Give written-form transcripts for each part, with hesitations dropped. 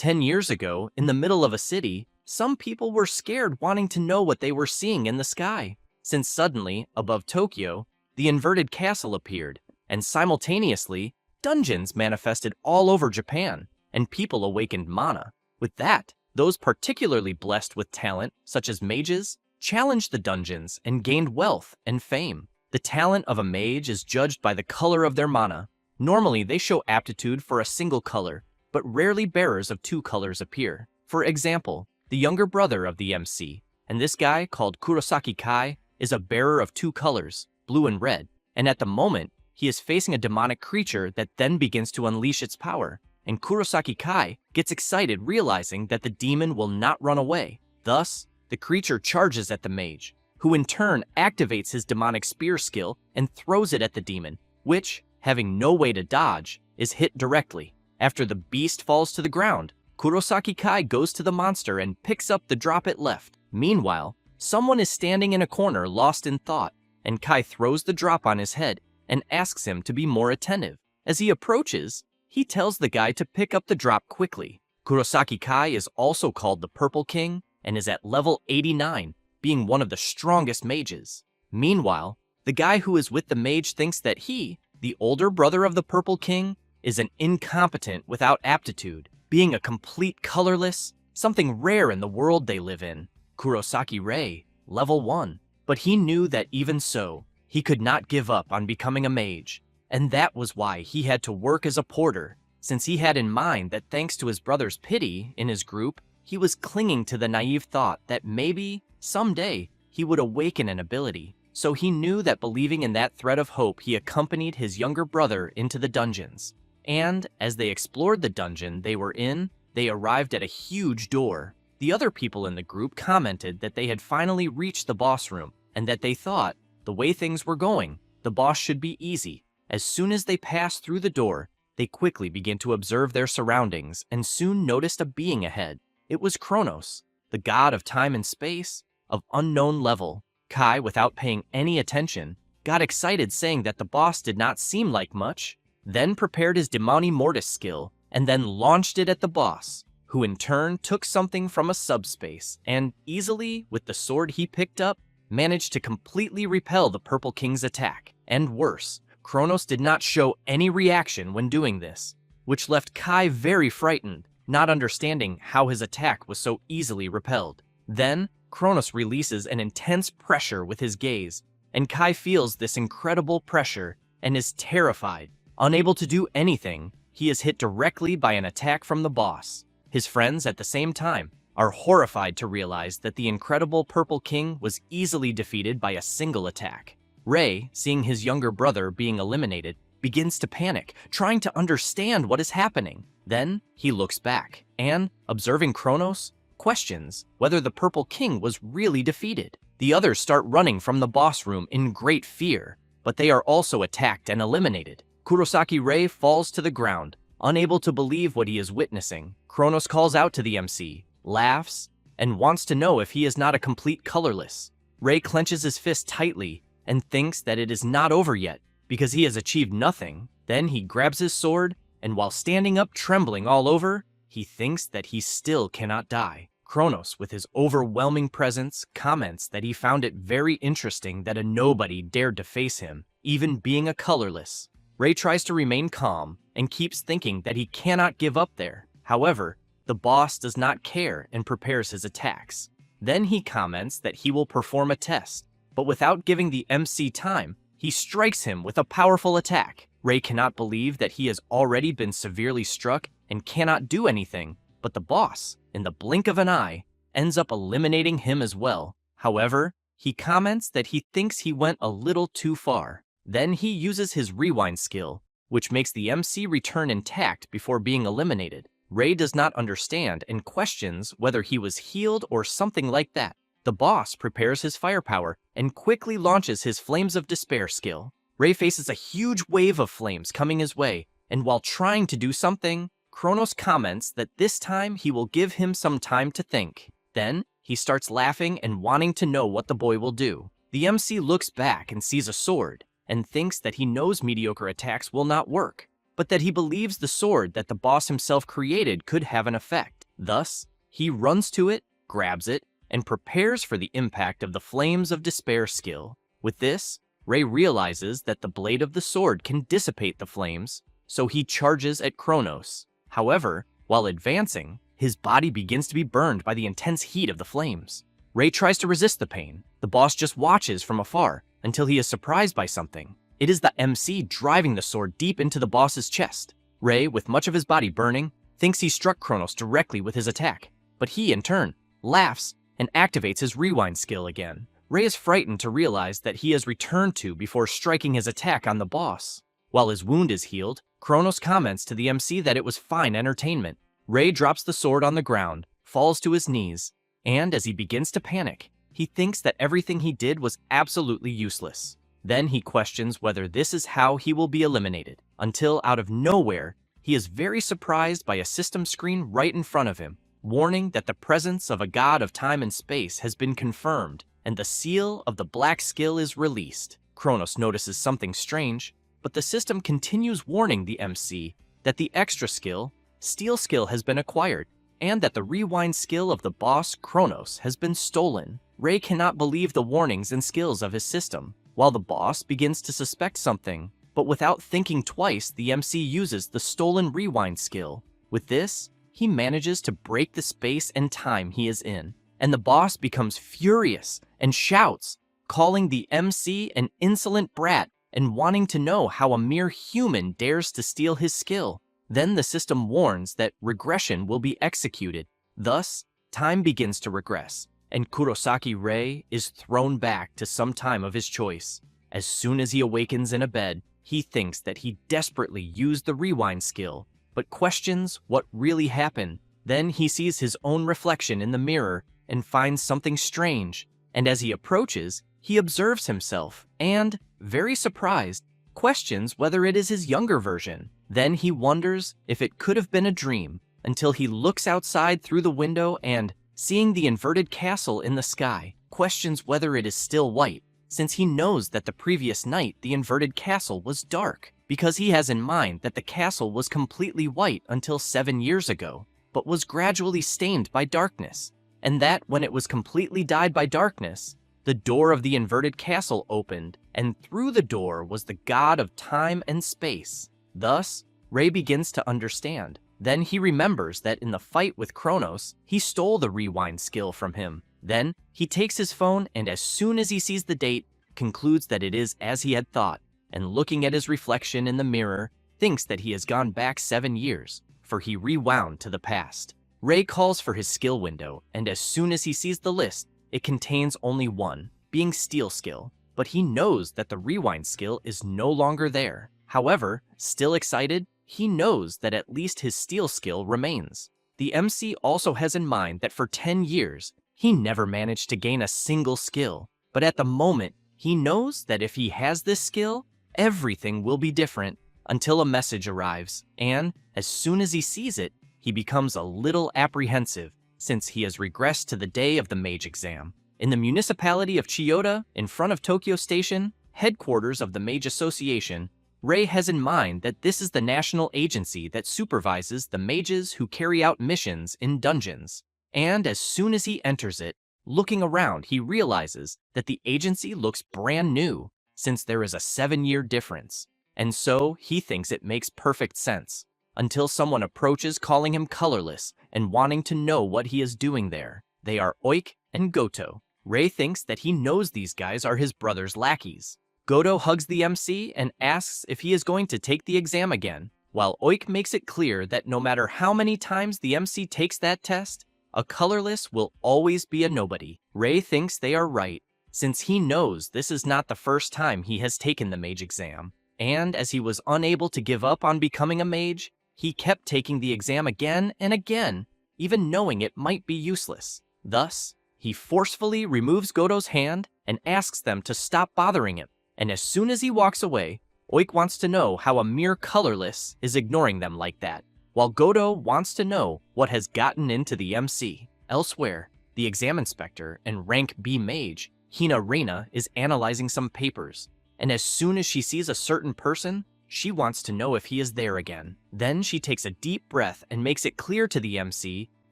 10 years ago, in the middle of a city, some people were scared wanting to know what they were seeing in the sky, since suddenly, above Tokyo, the inverted castle appeared, and simultaneously, dungeons manifested all over Japan, and people awakened mana. With that, those particularly blessed with talent, such as mages, challenged the dungeons and gained wealth and fame. The talent of a mage is judged by the color of their mana. Normally, they show aptitude for a single color, but rarely bearers of two colors appear. For example, the younger brother of the MC, and this guy called Kurosaki Kai, is a bearer of two colors, blue and red, and at the moment, he is facing a demonic creature that then begins to unleash its power, and Kurosaki Kai gets excited realizing that the demon will not run away. Thus, the creature charges at the mage, who in turn activates his demonic spear skill and throws it at the demon, which, having no way to dodge, is hit directly. After the beast falls to the ground, Kurosaki Kai goes to the monster and picks up the drop it left. Meanwhile, someone is standing in a corner lost in thought, and Kai throws the drop on his head and asks him to be more attentive. As he approaches, he tells the guy to pick up the drop quickly. Kurosaki Kai is also called the Purple King and is at level 89, being one of the strongest mages. Meanwhile, the guy who is with the mage thinks that he, the older brother of the Purple King, is an incompetent without aptitude, being a complete colorless, something rare in the world they live in. Kurosaki Rei, level 1. But he knew that even so, he could not give up on becoming a mage, and that was why he had to work as a porter, since he had in mind that thanks to his brother's pity in his group, he was clinging to the naive thought that maybe, someday, he would awaken an ability. So he knew that believing in that thread of hope, he accompanied his younger brother into the dungeons. And as they explored the dungeon they were in, they arrived at a huge door. The other people in the group commented that they had finally reached the boss room, and that they thought, the way things were going, the boss should be easy. As soon as they passed through the door, they quickly began to observe their surroundings and soon noticed a being ahead. It was Kronos, the god of time and space, of unknown level. Kai, without paying any attention, got excited saying that the boss did not seem like much, then prepared his Demoni Mortis skill and then launched it at the boss, who in turn took something from a subspace and easily, with the sword he picked up, managed to completely repel the Purple King's attack. And worse, Kronos did not show any reaction when doing this, which left Kai very frightened, not understanding how his attack was so easily repelled. Then, Kronos releases an intense pressure with his gaze, and Kai feels this incredible pressure and is terrified. Unable to do anything, he is hit directly by an attack from the boss. His friends, at the same time, are horrified to realize that the incredible Purple King was easily defeated by a single attack. Rei, seeing his younger brother being eliminated, begins to panic, trying to understand what is happening. Then, he looks back and, observing Kronos, questions whether the Purple King was really defeated. The others start running from the boss room in great fear, but they are also attacked and eliminated. Kurosaki Rei falls to the ground, unable to believe what he is witnessing. Kronos calls out to the MC, laughs, and wants to know if he is not a complete colorless. Rei clenches his fist tightly and thinks that it is not over yet because he has achieved nothing. Then he grabs his sword, and while standing up trembling all over, he thinks that he still cannot die. Kronos, with his overwhelming presence, comments that he found it very interesting that a nobody dared to face him, even being a colorless. Rei tries to remain calm and keeps thinking that he cannot give up there. However, the boss does not care and prepares his attacks. Then he comments that he will perform a test, but without giving the MC time, he strikes him with a powerful attack. Rei cannot believe that he has already been severely struck and cannot do anything, but the boss, in the blink of an eye, ends up eliminating him as well. However, he comments that he thinks he went a little too far. Then he uses his rewind skill, which makes the MC return intact before being eliminated. Rei does not understand and questions whether he was healed or something like that. The boss prepares his firepower and quickly launches his Flames of Despair skill. Rei faces a huge wave of flames coming his way, and while trying to do something, Kronos comments that this time he will give him some time to think. Then, he starts laughing and wanting to know what the boy will do. The MC looks back and sees a sword, and thinks that he knows mediocre attacks will not work. but that he believes the sword that the boss himself created could have an effect. Thus, he runs to it, grabs it, and prepares for the impact of the Flames of Despair skill. With this, Rei realizes that the blade of the sword can dissipate the flames, so he charges at Kronos. However, while advancing, his body begins to be burned by the intense heat of the flames. Rei tries to resist the pain. The boss just watches from afar until he is surprised by something. It is the MC driving the sword deep into the boss's chest. Rei, with much of his body burning, thinks he struck Kronos directly with his attack, but he, in turn, laughs and activates his rewind skill again. Rei is frightened to realize that he has returned to before striking his attack on the boss. While his wound is healed, Kronos comments to the MC that it was fine entertainment. Rei drops the sword on the ground, falls to his knees, and as he begins to panic, he thinks that everything he did was absolutely useless. Then he questions whether this is how he will be eliminated, until out of nowhere, he is very surprised by a system screen right in front of him, warning that the presence of a god of time and space has been confirmed, and the seal of the black skill is released. Kronos notices something strange, but the system continues warning the MC that the extra skill, Steel skill, has been acquired, and that the rewind skill of the boss, Kronos, has been stolen. Rei cannot believe the warnings and skills of his system, while the boss begins to suspect something, but without thinking twice, the MC uses the stolen rewind skill. With this, he manages to break the space and time he is in, and the boss becomes furious and shouts, calling the MC an insolent brat and wanting to know how a mere human dares to steal his skill. Then the system warns that regression will be executed. Thus, time begins to regress, and Kurosaki Rei is thrown back to some time of his choice. As soon as he awakens in a bed, he thinks that he desperately used the rewind skill, but questions what really happened. Then he sees his own reflection in the mirror and finds something strange, and as he approaches, he observes himself and, very surprised, questions whether it is his younger version. Then he wonders if it could have been a dream, until he looks outside through the window and, seeing the inverted castle in the sky, questions whether it is still white, since he knows that the previous night the inverted castle was dark, because he has in mind that the castle was completely white until 7 years ago, but was gradually stained by darkness, and that when it was completely dyed by darkness, the door of the inverted castle opened, and through the door was the god of time and space. Thus, Rei begins to understand. Then he remembers that in the fight with Kronos, he stole the rewind skill from him. Then, he takes his phone and as soon as he sees the date, concludes that it is as he had thought, and looking at his reflection in the mirror, thinks that he has gone back 7 years, for he rewound to the past. Rei calls for his skill window, and as soon as he sees the list, it contains only one, being Steel skill, but he knows that the rewind skill is no longer there. However, still excited, he knows that at least his Steel skill remains. The MC also has in mind that for 10 years, he never managed to gain a single skill, but at the moment, he knows that if he has this skill, everything will be different until a message arrives, and as soon as he sees it, he becomes a little apprehensive since he has regressed to the day of the mage exam. In the municipality of Chiyoda, in front of Tokyo Station, headquarters of the Mage Association, Rei has in mind that this is the national agency that supervises the mages who carry out missions in dungeons. And as soon as he enters it, looking around, he realizes that the agency looks brand new, since there is a 7-year difference. And so he thinks it makes perfect sense, until someone approaches calling him colorless and wanting to know what he is doing there. They are Oik and Goto. Rei thinks that he knows these guys are his brother's lackeys. Goto hugs the MC and asks if he is going to take the exam again, while Oik makes it clear that no matter how many times the MC takes that test, a colorless will always be a nobody. Rei thinks they are right, since he knows this is not the first time he has taken the mage exam, and as he was unable to give up on becoming a mage, he kept taking the exam again and again, even knowing it might be useless. Thus, he forcefully removes Goto's hand and asks them to stop bothering him. And as soon as he walks away, Oik wants to know how a mere colorless is ignoring them like that, while Goto wants to know what has gotten into the MC. Elsewhere, the exam inspector and rank B mage, Hina Reina, is analyzing some papers, and as soon as she sees a certain person, she wants to know if he is there again. Then she takes a deep breath and makes it clear to the MC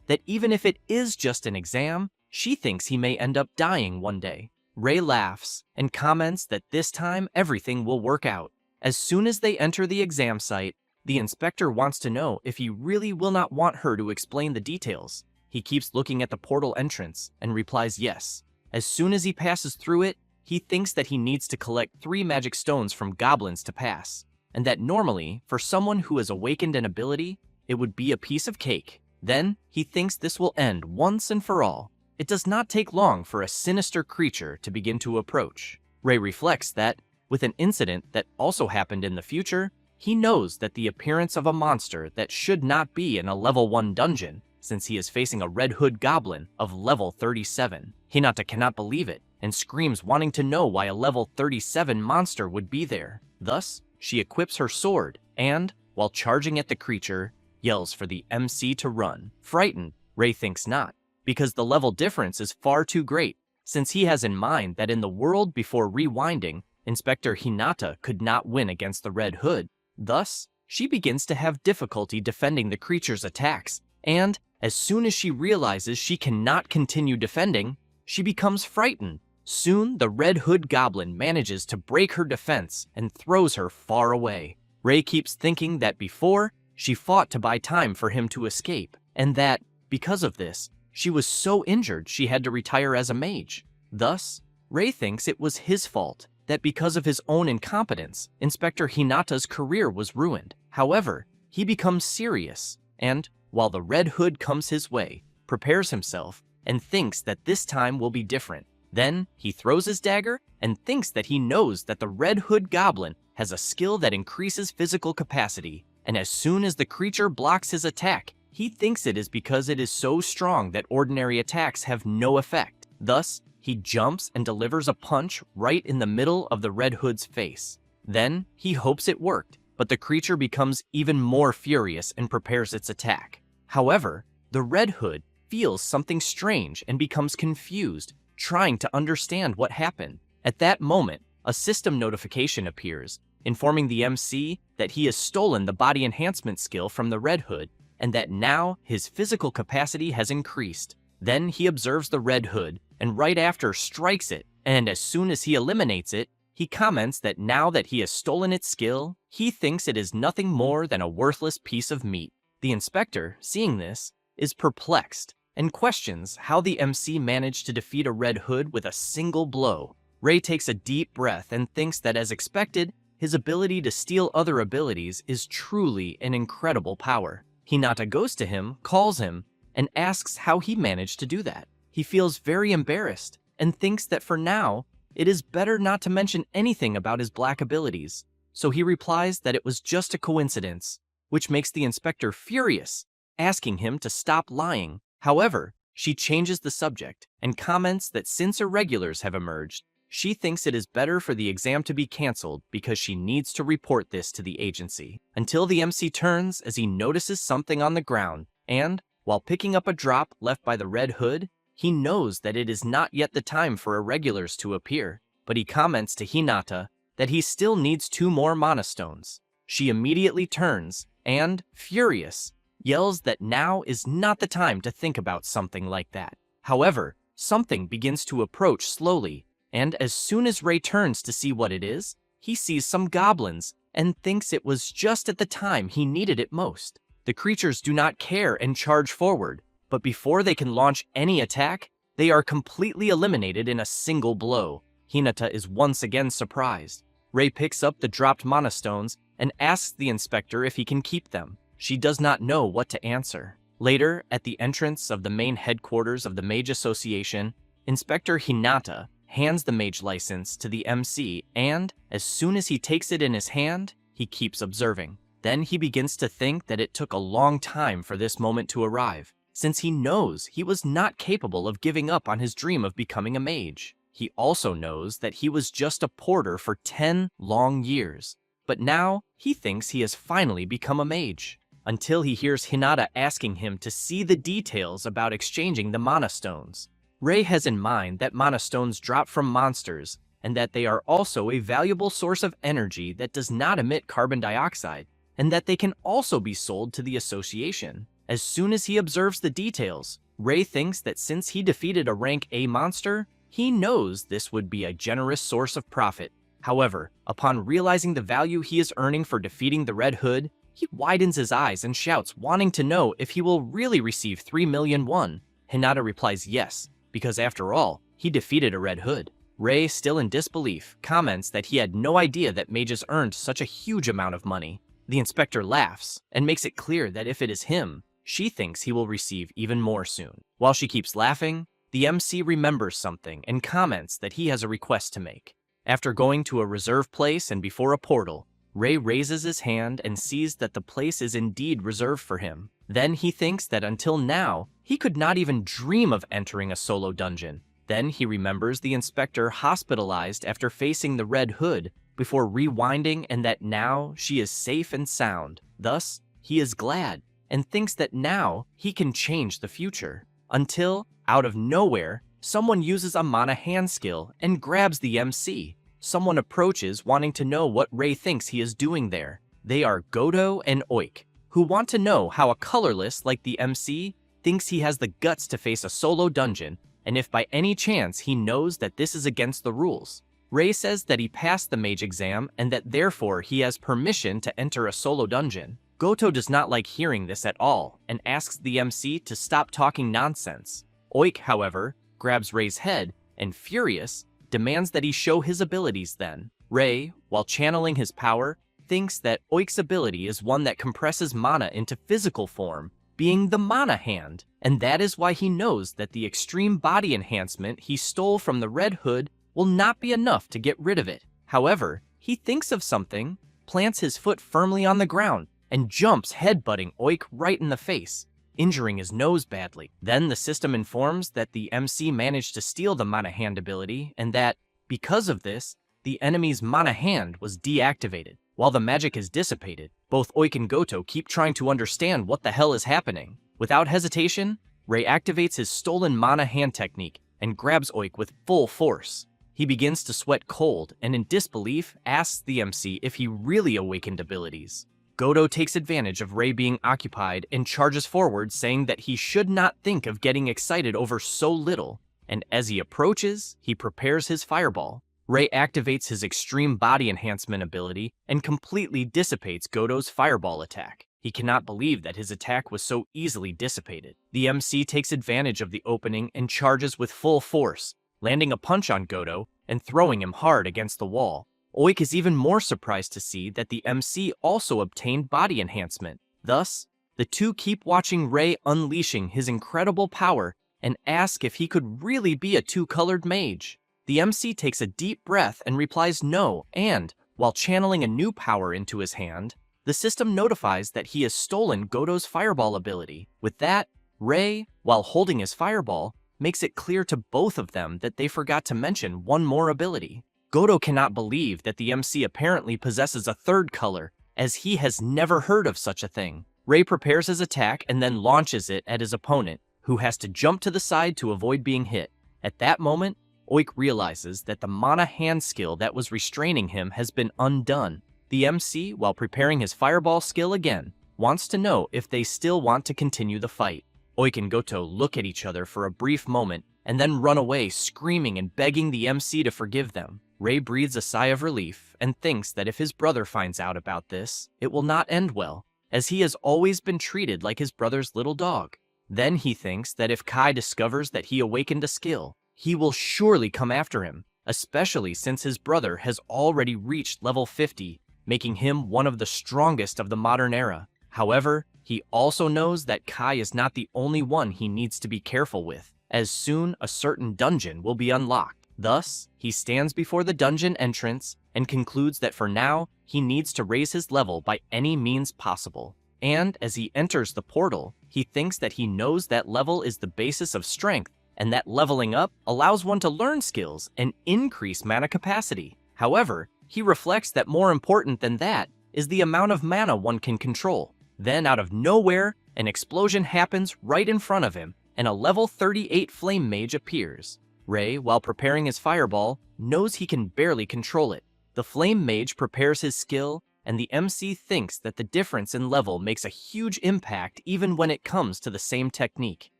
that even if it is just an exam, she thinks he may end up dying one day. Ray laughs and comments that this time everything will work out. As soon as they enter the exam site, the inspector wants to know if he really will not want her to explain the details. He keeps looking at the portal entrance and replies yes. As soon as he passes through it, he thinks that he needs to collect 3 magic stones from goblins to pass, and that normally, for someone who has awakened an ability, it would be a piece of cake. Then, he thinks this will end once and for all. It does not take long for a sinister creature to begin to approach. Ray reflects that, with an incident that also happened in the future, he knows that the appearance of a monster that should not be in a level 1 dungeon, since he is facing a Red Hood goblin of level 37. Hinata cannot believe it, and screams wanting to know why a level 37 monster would be there. Thus, she equips her sword, and, while charging at the creature, yells for the MC to run. Frightened, Ray thinks not, because the level difference is far too great, since he has in mind that in the world before rewinding, Inspector Hinata could not win against the Red Hood. Thus, she begins to have difficulty defending the creature's attacks, and, as soon as she realizes she cannot continue defending, she becomes frightened. Soon, the Red Hood goblin manages to break her defense and throws her far away. Ray keeps thinking that before, she fought to buy time for him to escape, and that, because of this, she was so injured she had to retire as a mage. Thus, Ray thinks it was his fault, that because of his own incompetence, Inspector Hinata's career was ruined. However, he becomes serious, and, while the Red Hood comes his way, prepares himself, and thinks that this time will be different. Then, he throws his dagger, and thinks that he knows that the Red Hood goblin has a skill that increases physical capacity, and as soon as the creature blocks his attack, he thinks it is because it is so strong that ordinary attacks have no effect. Thus, he jumps and delivers a punch right in the middle of the Red Hood's face. Then, he hopes it worked, but the creature becomes even more furious and prepares its attack. However, the Red Hood feels something strange and becomes confused, trying to understand what happened. At that moment, a system notification appears, informing the MC that he has stolen the body enhancement skill from the Red Hood, and that now his physical capacity has increased. Then he observes the Red Hood, and right after strikes it, and as soon as he eliminates it, he comments that now that he has stolen its skill, he thinks it is nothing more than a worthless piece of meat. The inspector, seeing this, is perplexed, and questions how the MC managed to defeat a Red Hood with a single blow. Ray takes a deep breath and thinks that as expected, his ability to steal other abilities is truly an incredible power. Hinata goes to him, calls him, and asks how he managed to do that. He feels very embarrassed and thinks that for now, it is better not to mention anything about his black abilities. So he replies that it was just a coincidence, which makes the inspector furious, asking him to stop lying. However, she changes the subject and comments that since irregulars have emerged, she thinks it is better for the exam to be canceled because she needs to report this to the agency. Until the MC turns as he notices something on the ground, and, while picking up a drop left by the Red Hood, he knows that it is not yet the time for irregulars to appear, but he comments to Hinata that he still needs 2 more mana stones. She immediately turns and, furious, yells that now is not the time to think about something like that. However, something begins to approach slowly, and as soon as Ray turns to see what it is, he sees some goblins and thinks it was just at the time he needed it most. The creatures do not care and charge forward, but before they can launch any attack, they are completely eliminated in a single blow. Hinata is once again surprised. Ray picks up the dropped mana stones and asks the inspector if he can keep them. She does not know what to answer. Later, at the entrance of the main headquarters of the Mage Association, Inspector Hinata hands the mage license to the MC, and, as soon as he takes it in his hand, he keeps observing. Then he begins to think that it took a long time for this moment to arrive, since he knows he was not capable of giving up on his dream of becoming a mage. He also knows that he was just a porter for 10 long years, but now he thinks he has finally become a mage, until he hears Hinata asking him to see the details about exchanging the mana stones. Ray has in mind that mana stones drop from monsters and that they are also a valuable source of energy that does not emit carbon dioxide, and that they can also be sold to the association. As soon as he observes the details, Ray thinks that since he defeated a rank A monster, he knows this would be a generous source of profit. However, upon realizing the value he is earning for defeating the Red Hood, he widens his eyes and shouts, wanting to know if he will really receive 3 million won. Hinata replies yes, because after all, he defeated a Red Hood. Ray, still in disbelief, comments that he had no idea that mages earned such a huge amount of money. The inspector laughs and makes it clear that if it is him, she thinks he will receive even more soon. While she keeps laughing, the MC remembers something and comments that he has a request to make. After going to a reserved place and before a portal, Ray raises his hand and sees that the place is indeed reserved for him. Then he thinks that until now, he could not even dream of entering a solo dungeon. Then he remembers the inspector hospitalized after facing the Red Hood before rewinding, and that now she is safe and sound. Thus, he is glad and thinks that now he can change the future. Until, out of nowhere, someone uses a mana hand skill and grabs the MC. Someone approaches wanting to know what Ray thinks he is doing there. They are Godo and Oik, who want to know how a colorless like the MC thinks he has the guts to face a solo dungeon, and if by any chance he knows that this is against the rules. Ray says that he passed the mage exam and that therefore he has permission to enter a solo dungeon. Goto does not like hearing this at all and asks the MC to stop talking nonsense. Oik, however, grabs Ray's head and, furious, demands that he show his abilities then. Ray, while channeling his power, thinks that Oik's ability is one that compresses mana into physical form, being the mana hand, and that is why he knows that the extreme body enhancement he stole from the Red Hood will not be enough to get rid of it. However, he thinks of something, plants his foot firmly on the ground, and jumps, headbutting Oik right in the face, injuring his nose badly. Then the system informs that the MC managed to steal the mana hand ability, and that, because of this, the enemy's mana hand was deactivated. While the magic is dissipated, both Oik and Goto keep trying to understand what the hell is happening. Without hesitation, Ray activates his stolen mana hand technique and grabs Oik with full force. He begins to sweat cold and in disbelief asks the MC if he really awakened abilities. Goto takes advantage of Ray being occupied and charges forward, saying that he should not think of getting excited over so little, and as he approaches, he prepares his fireball. Ray activates his extreme body enhancement ability and completely dissipates Goto's fireball attack. He cannot believe that his attack was so easily dissipated. The MC takes advantage of the opening and charges with full force, landing a punch on Goto and throwing him hard against the wall. Oik is even more surprised to see that the MC also obtained body enhancement. Thus, the two keep watching Ray unleashing his incredible power and ask if he could really be a two-colored mage. The MC takes a deep breath and replies no, and, while channeling a new power into his hand, the system notifies that he has stolen Goto's fireball ability. With that, Ray, while holding his fireball, makes it clear to both of them that they forgot to mention one more ability. Goto cannot believe that the MC apparently possesses a third color, as he has never heard of such a thing. Ray prepares his attack and then launches it at his opponent, who has to jump to the side to avoid being hit. At that moment, Oik realizes that the mana hand skill that was restraining him has been undone. The MC, while preparing his fireball skill again, wants to know if they still want to continue the fight. Oik and Goto look at each other for a brief moment and then run away, screaming and begging the MC to forgive them. Ray breathes a sigh of relief and thinks that if his brother finds out about this, it will not end well, as he has always been treated like his brother's little dog. Then he thinks that if Kai discovers that he awakened a skill, he will surely come after him, especially since his brother has already reached level 50, making him one of the strongest of the modern era. However, he also knows that Kai is not the only one he needs to be careful with, as soon a certain dungeon will be unlocked. Thus, he stands before the dungeon entrance and concludes that for now, he needs to raise his level by any means possible. And as he enters the portal, he thinks that he knows that level is the basis of strength, and that leveling up allows one to learn skills and increase mana capacity. However, he reflects that more important than that is the amount of mana one can control. Then out of nowhere, an explosion happens right in front of him, and a level 38 flame mage appears. Ray, while preparing his fireball, knows he can barely control it. The Flame Mage prepares his skill, and the MC thinks that the difference in level makes a huge impact even when it comes to the same technique.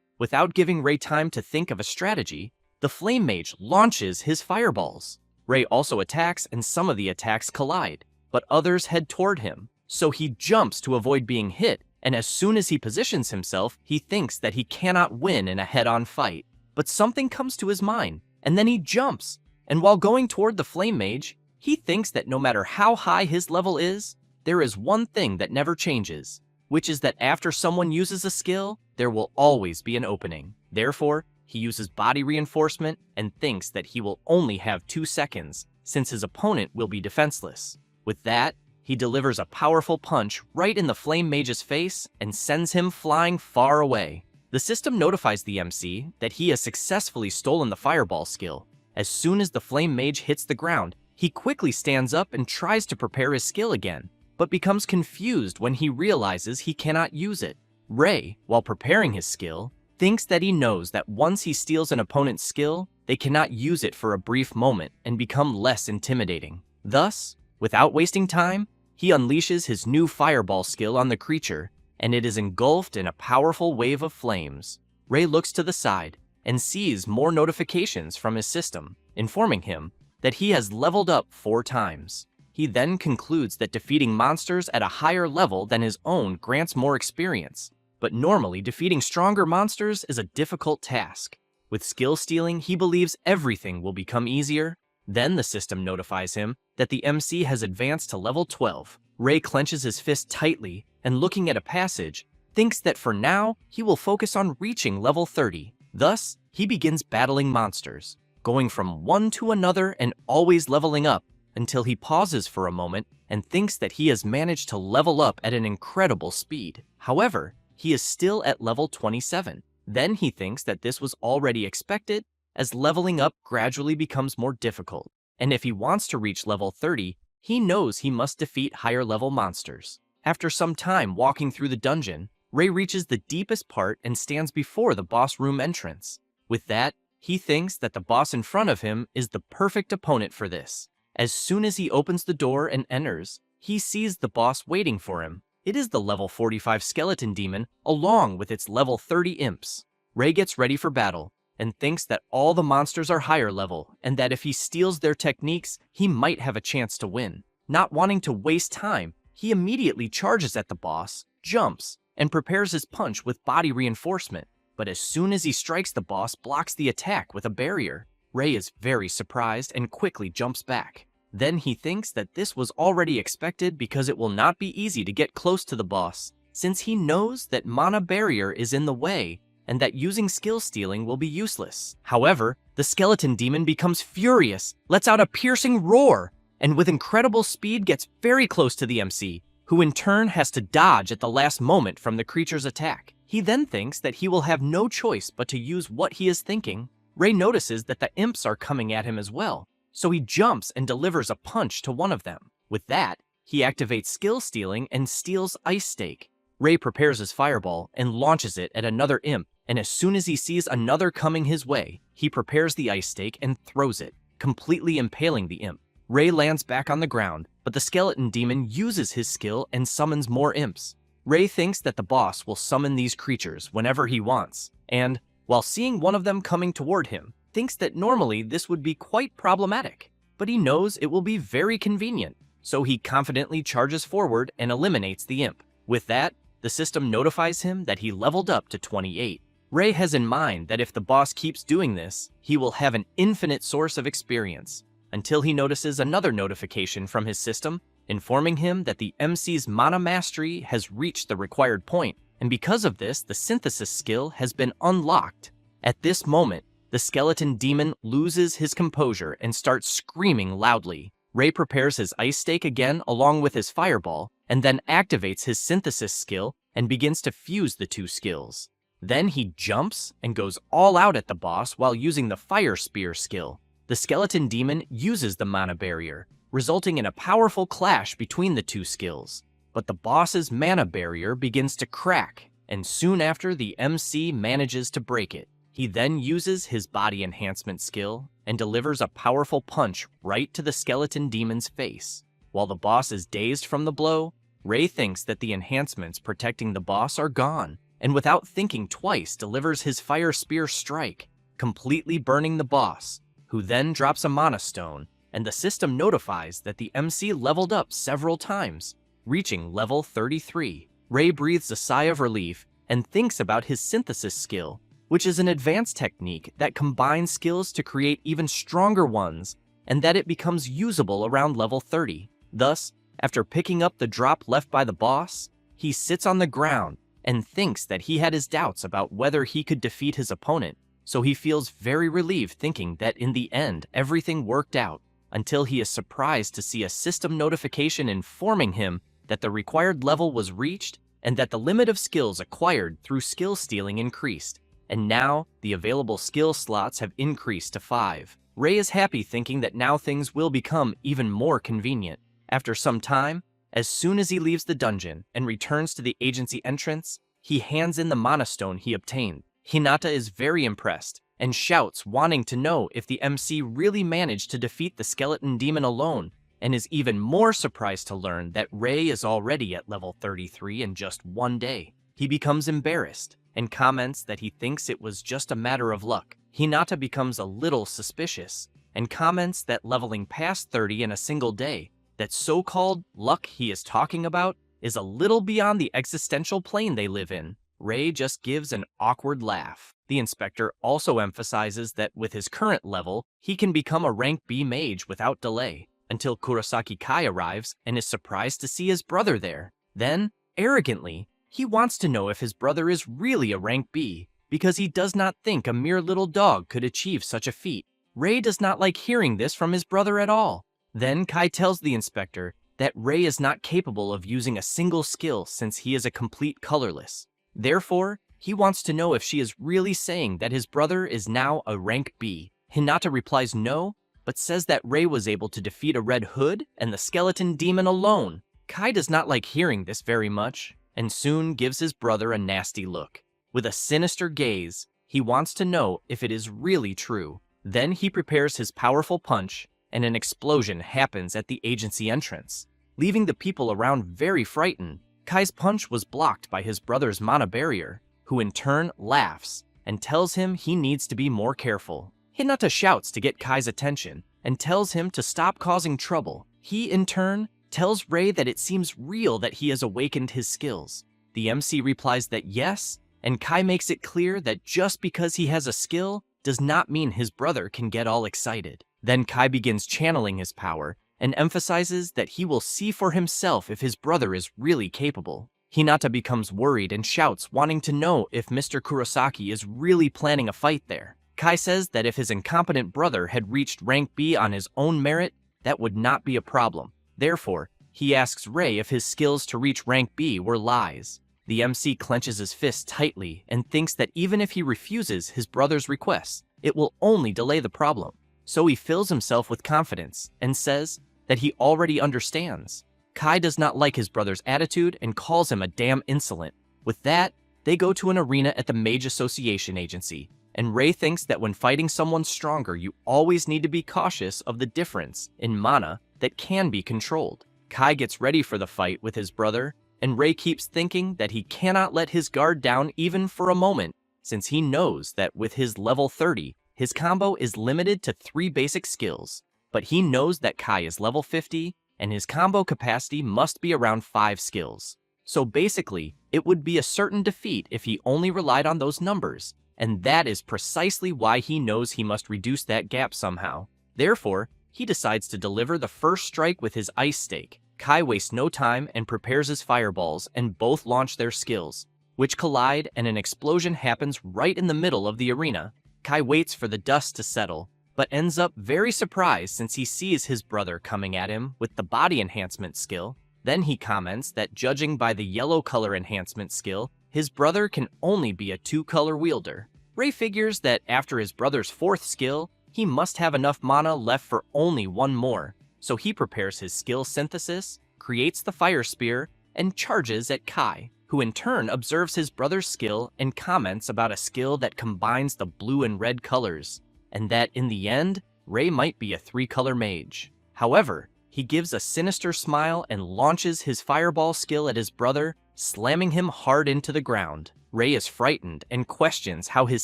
Without giving Ray time to think of a strategy, the Flame Mage launches his fireballs. Ray also attacks, and some of the attacks collide, but others head toward him, so he jumps to avoid being hit, and as soon as he positions himself, he thinks that he cannot win in a head-on fight. But something comes to his mind, and then he jumps, and while going toward the Flame Mage, he thinks that no matter how high his level is, there is one thing that never changes, which is that after someone uses a skill, there will always be an opening. Therefore, he uses body reinforcement and thinks that he will only have 2 seconds, since his opponent will be defenseless. With that, he delivers a powerful punch right in the Flame Mage's face and sends him flying far away. The system notifies the MC that he has successfully stolen the Fireball skill. As soon as the Flame Mage hits the ground, he quickly stands up and tries to prepare his skill again, but becomes confused when he realizes he cannot use it. Ray, while preparing his skill, thinks that he knows that once he steals an opponent's skill, they cannot use it for a brief moment and become less intimidating. Thus, without wasting time, he unleashes his new Fireball skill on the creature, and it is engulfed in a powerful wave of flames. Ray looks to the side and sees more notifications from his system, informing him that he has leveled up 4 times. He then concludes that defeating monsters at a higher level than his own grants more experience, but normally defeating stronger monsters is a difficult task. With skill stealing, he believes everything will become easier. Then the system notifies him that the MC has advanced to level 12. Ray clenches his fist tightly and, looking at a passage, thinks that for now he will focus on reaching level 30. Thus, he begins battling monsters, going from one to another and always leveling up until he pauses for a moment and thinks that he has managed to level up at an incredible speed. However, he is still at level 27. Then he thinks that this was already expected, as leveling up gradually becomes more difficult, and if he wants to reach level 30, he knows he must defeat higher level monsters. After some time walking through the dungeon, Ray reaches the deepest part and stands before the boss room entrance. With that, he thinks that the boss in front of him is the perfect opponent for this. As soon as he opens the door and enters, he sees the boss waiting for him. It is the level 45 skeleton demon along with its level 30 imps. Ray gets ready for battle and thinks that all the monsters are higher level and that if he steals their techniques, he might have a chance to win. Not wanting to waste time, he immediately charges at the boss, jumps, and prepares his punch with body reinforcement. But as soon as he strikes, the boss blocks the attack with a barrier. Ray is very surprised and quickly jumps back. Then he thinks that this was already expected because it will not be easy to get close to the boss, since he knows that mana barrier is in the way and that using skill stealing will be useless. However, the skeleton demon becomes furious, lets out a piercing roar, and with incredible speed gets very close to the MC, who in turn has to dodge at the last moment from the creature's attack. He then thinks that he will have no choice but to use what he is thinking. Ray notices that the imps are coming at him as well, so he jumps and delivers a punch to one of them. With that, he activates skill stealing and steals Ice Stake. Ray prepares his fireball and launches it at another imp, and as soon as he sees another coming his way, he prepares the Ice Stake and throws it, completely impaling the imp. Ray lands back on the ground, but the skeleton demon uses his skill and summons more imps. Ray thinks that the boss will summon these creatures whenever he wants, and, while seeing one of them coming toward him, thinks that normally this would be quite problematic, but he knows it will be very convenient, so he confidently charges forward and eliminates the imp. With that, the system notifies him that he leveled up to 28. Ray has in mind that if the boss keeps doing this, he will have an infinite source of experience, until he notices another notification from his system, informing him that the MC's mana mastery has reached the required point, and because of this, the synthesis skill has been unlocked. At this moment, the skeleton demon loses his composure and starts screaming loudly. Ray prepares his Ice Stake again along with his fireball, and then activates his synthesis skill and begins to fuse the two skills. Then he jumps and goes all out at the boss while using the Fire Spear skill. The skeleton demon uses the mana barrier, resulting in a powerful clash between the two skills. But the boss's mana barrier begins to crack, and soon after the MC manages to break it. He then uses his body enhancement skill and delivers a powerful punch right to the skeleton demon's face. While the boss is dazed from the blow, Ray thinks that the enhancements protecting the boss are gone, and without thinking twice delivers his fire spear strike, completely burning the boss, who then drops a mana stone, and the system notifies that the MC leveled up several times, reaching level 33. Ray breathes a sigh of relief and thinks about his synthesis skill, which is an advanced technique that combines skills to create even stronger ones, and that it becomes usable around level 30. Thus, after picking up the drop left by the boss, he sits on the ground and thinks that he had his doubts about whether he could defeat his opponent, so he feels very relieved thinking that in the end everything worked out, until he is surprised to see a system notification informing him that the required level was reached and that the limit of skills acquired through skill stealing increased, and now the available skill slots have increased to 5. Ray is happy thinking that now things will become even more convenient. After some time, as soon as he leaves the dungeon and returns to the agency entrance, he hands in the mana stone he obtained. Hinata is very impressed and shouts, wanting to know if the MC really managed to defeat the skeleton demon alone, and is even more surprised to learn that Ray is already at level 33 in just one day. He becomes embarrassed and comments that he thinks it was just a matter of luck. Hinata becomes a little suspicious and comments that leveling past 30 in a single day, that so-called luck he is talking about, is a little beyond the existential plane they live in. Ray just gives an awkward laugh. The inspector also emphasizes that with his current level, he can become a rank B mage without delay, until Kurosaki Kai arrives and is surprised to see his brother there. Then, arrogantly, he wants to know if his brother is really a rank B, because he does not think a mere little dog could achieve such a feat. Ray does not like hearing this from his brother at all. Then Kai tells the inspector that Ray is not capable of using a single skill since he is a complete colorless. Therefore, he wants to know if she is really saying that his brother is now a rank B. Hinata replies no, but says that Ray was able to defeat a Red Hood and the skeleton demon alone. Kai does not like hearing this very much, and soon gives his brother a nasty look. With a sinister gaze, he wants to know if it is really true. Then he prepares his powerful punch, and an explosion happens at the agency entrance, leaving the people around very frightened. Kai's punch was blocked by his brother's mana barrier, who in turn laughs and tells him he needs to be more careful. Hinata shouts to get Kai's attention and tells him to stop causing trouble. He, in turn, tells Ray that it seems real that he has awakened his skills. The MC replies that yes, and Kai makes it clear that just because he has a skill does not mean his brother can get all excited. Then Kai begins channeling his power and emphasizes that he will see for himself if his brother is really capable. Hinata becomes worried and shouts, wanting to know if Mr. Kurosaki is really planning a fight there. Kai says that if his incompetent brother had reached rank B on his own merit, that would not be a problem. Therefore, he asks Ray if his skills to reach rank B were lies. The MC clenches his fist tightly and thinks that even if he refuses his brother's requests, it will only delay the problem. So he fills himself with confidence and says that he already understands. Kai does not like his brother's attitude and calls him a damn insolent. With that, they go to an arena at the Mage Association Agency, and Ray thinks that when fighting someone stronger, you always need to be cautious of the difference in mana that can be controlled. Kai gets ready for the fight with his brother, and Ray keeps thinking that he cannot let his guard down even for a moment, since he knows that with his level 30, his combo is limited to 3 basic skills. But he knows that Kai is level 50, and his combo capacity must be around 5 skills. So basically, it would be a certain defeat if he only relied on those numbers, and that is precisely why he knows he must reduce that gap somehow. Therefore, he decides to deliver the first strike with his ice stake. Kai wastes no time and prepares his fireballs, and both launch their skills, which collide, and an explosion happens right in the middle of the arena. Kai waits for the dust to settle, but ends up very surprised since he sees his brother coming at him with the body enhancement skill. Then he comments that judging by the yellow color enhancement skill, his brother can only be a 2-color wielder. Ray figures that after his brother's 4th skill, he must have enough mana left for only 1 more, so he prepares his skill synthesis, creates the fire spear, and charges at Kai, who in turn observes his brother's skill and comments about a skill that combines the blue and red colors, and that in the end, Ray might be a three-color mage. However, he gives a sinister smile and launches his fireball skill at his brother, slamming him hard into the ground. Ray is frightened and questions how his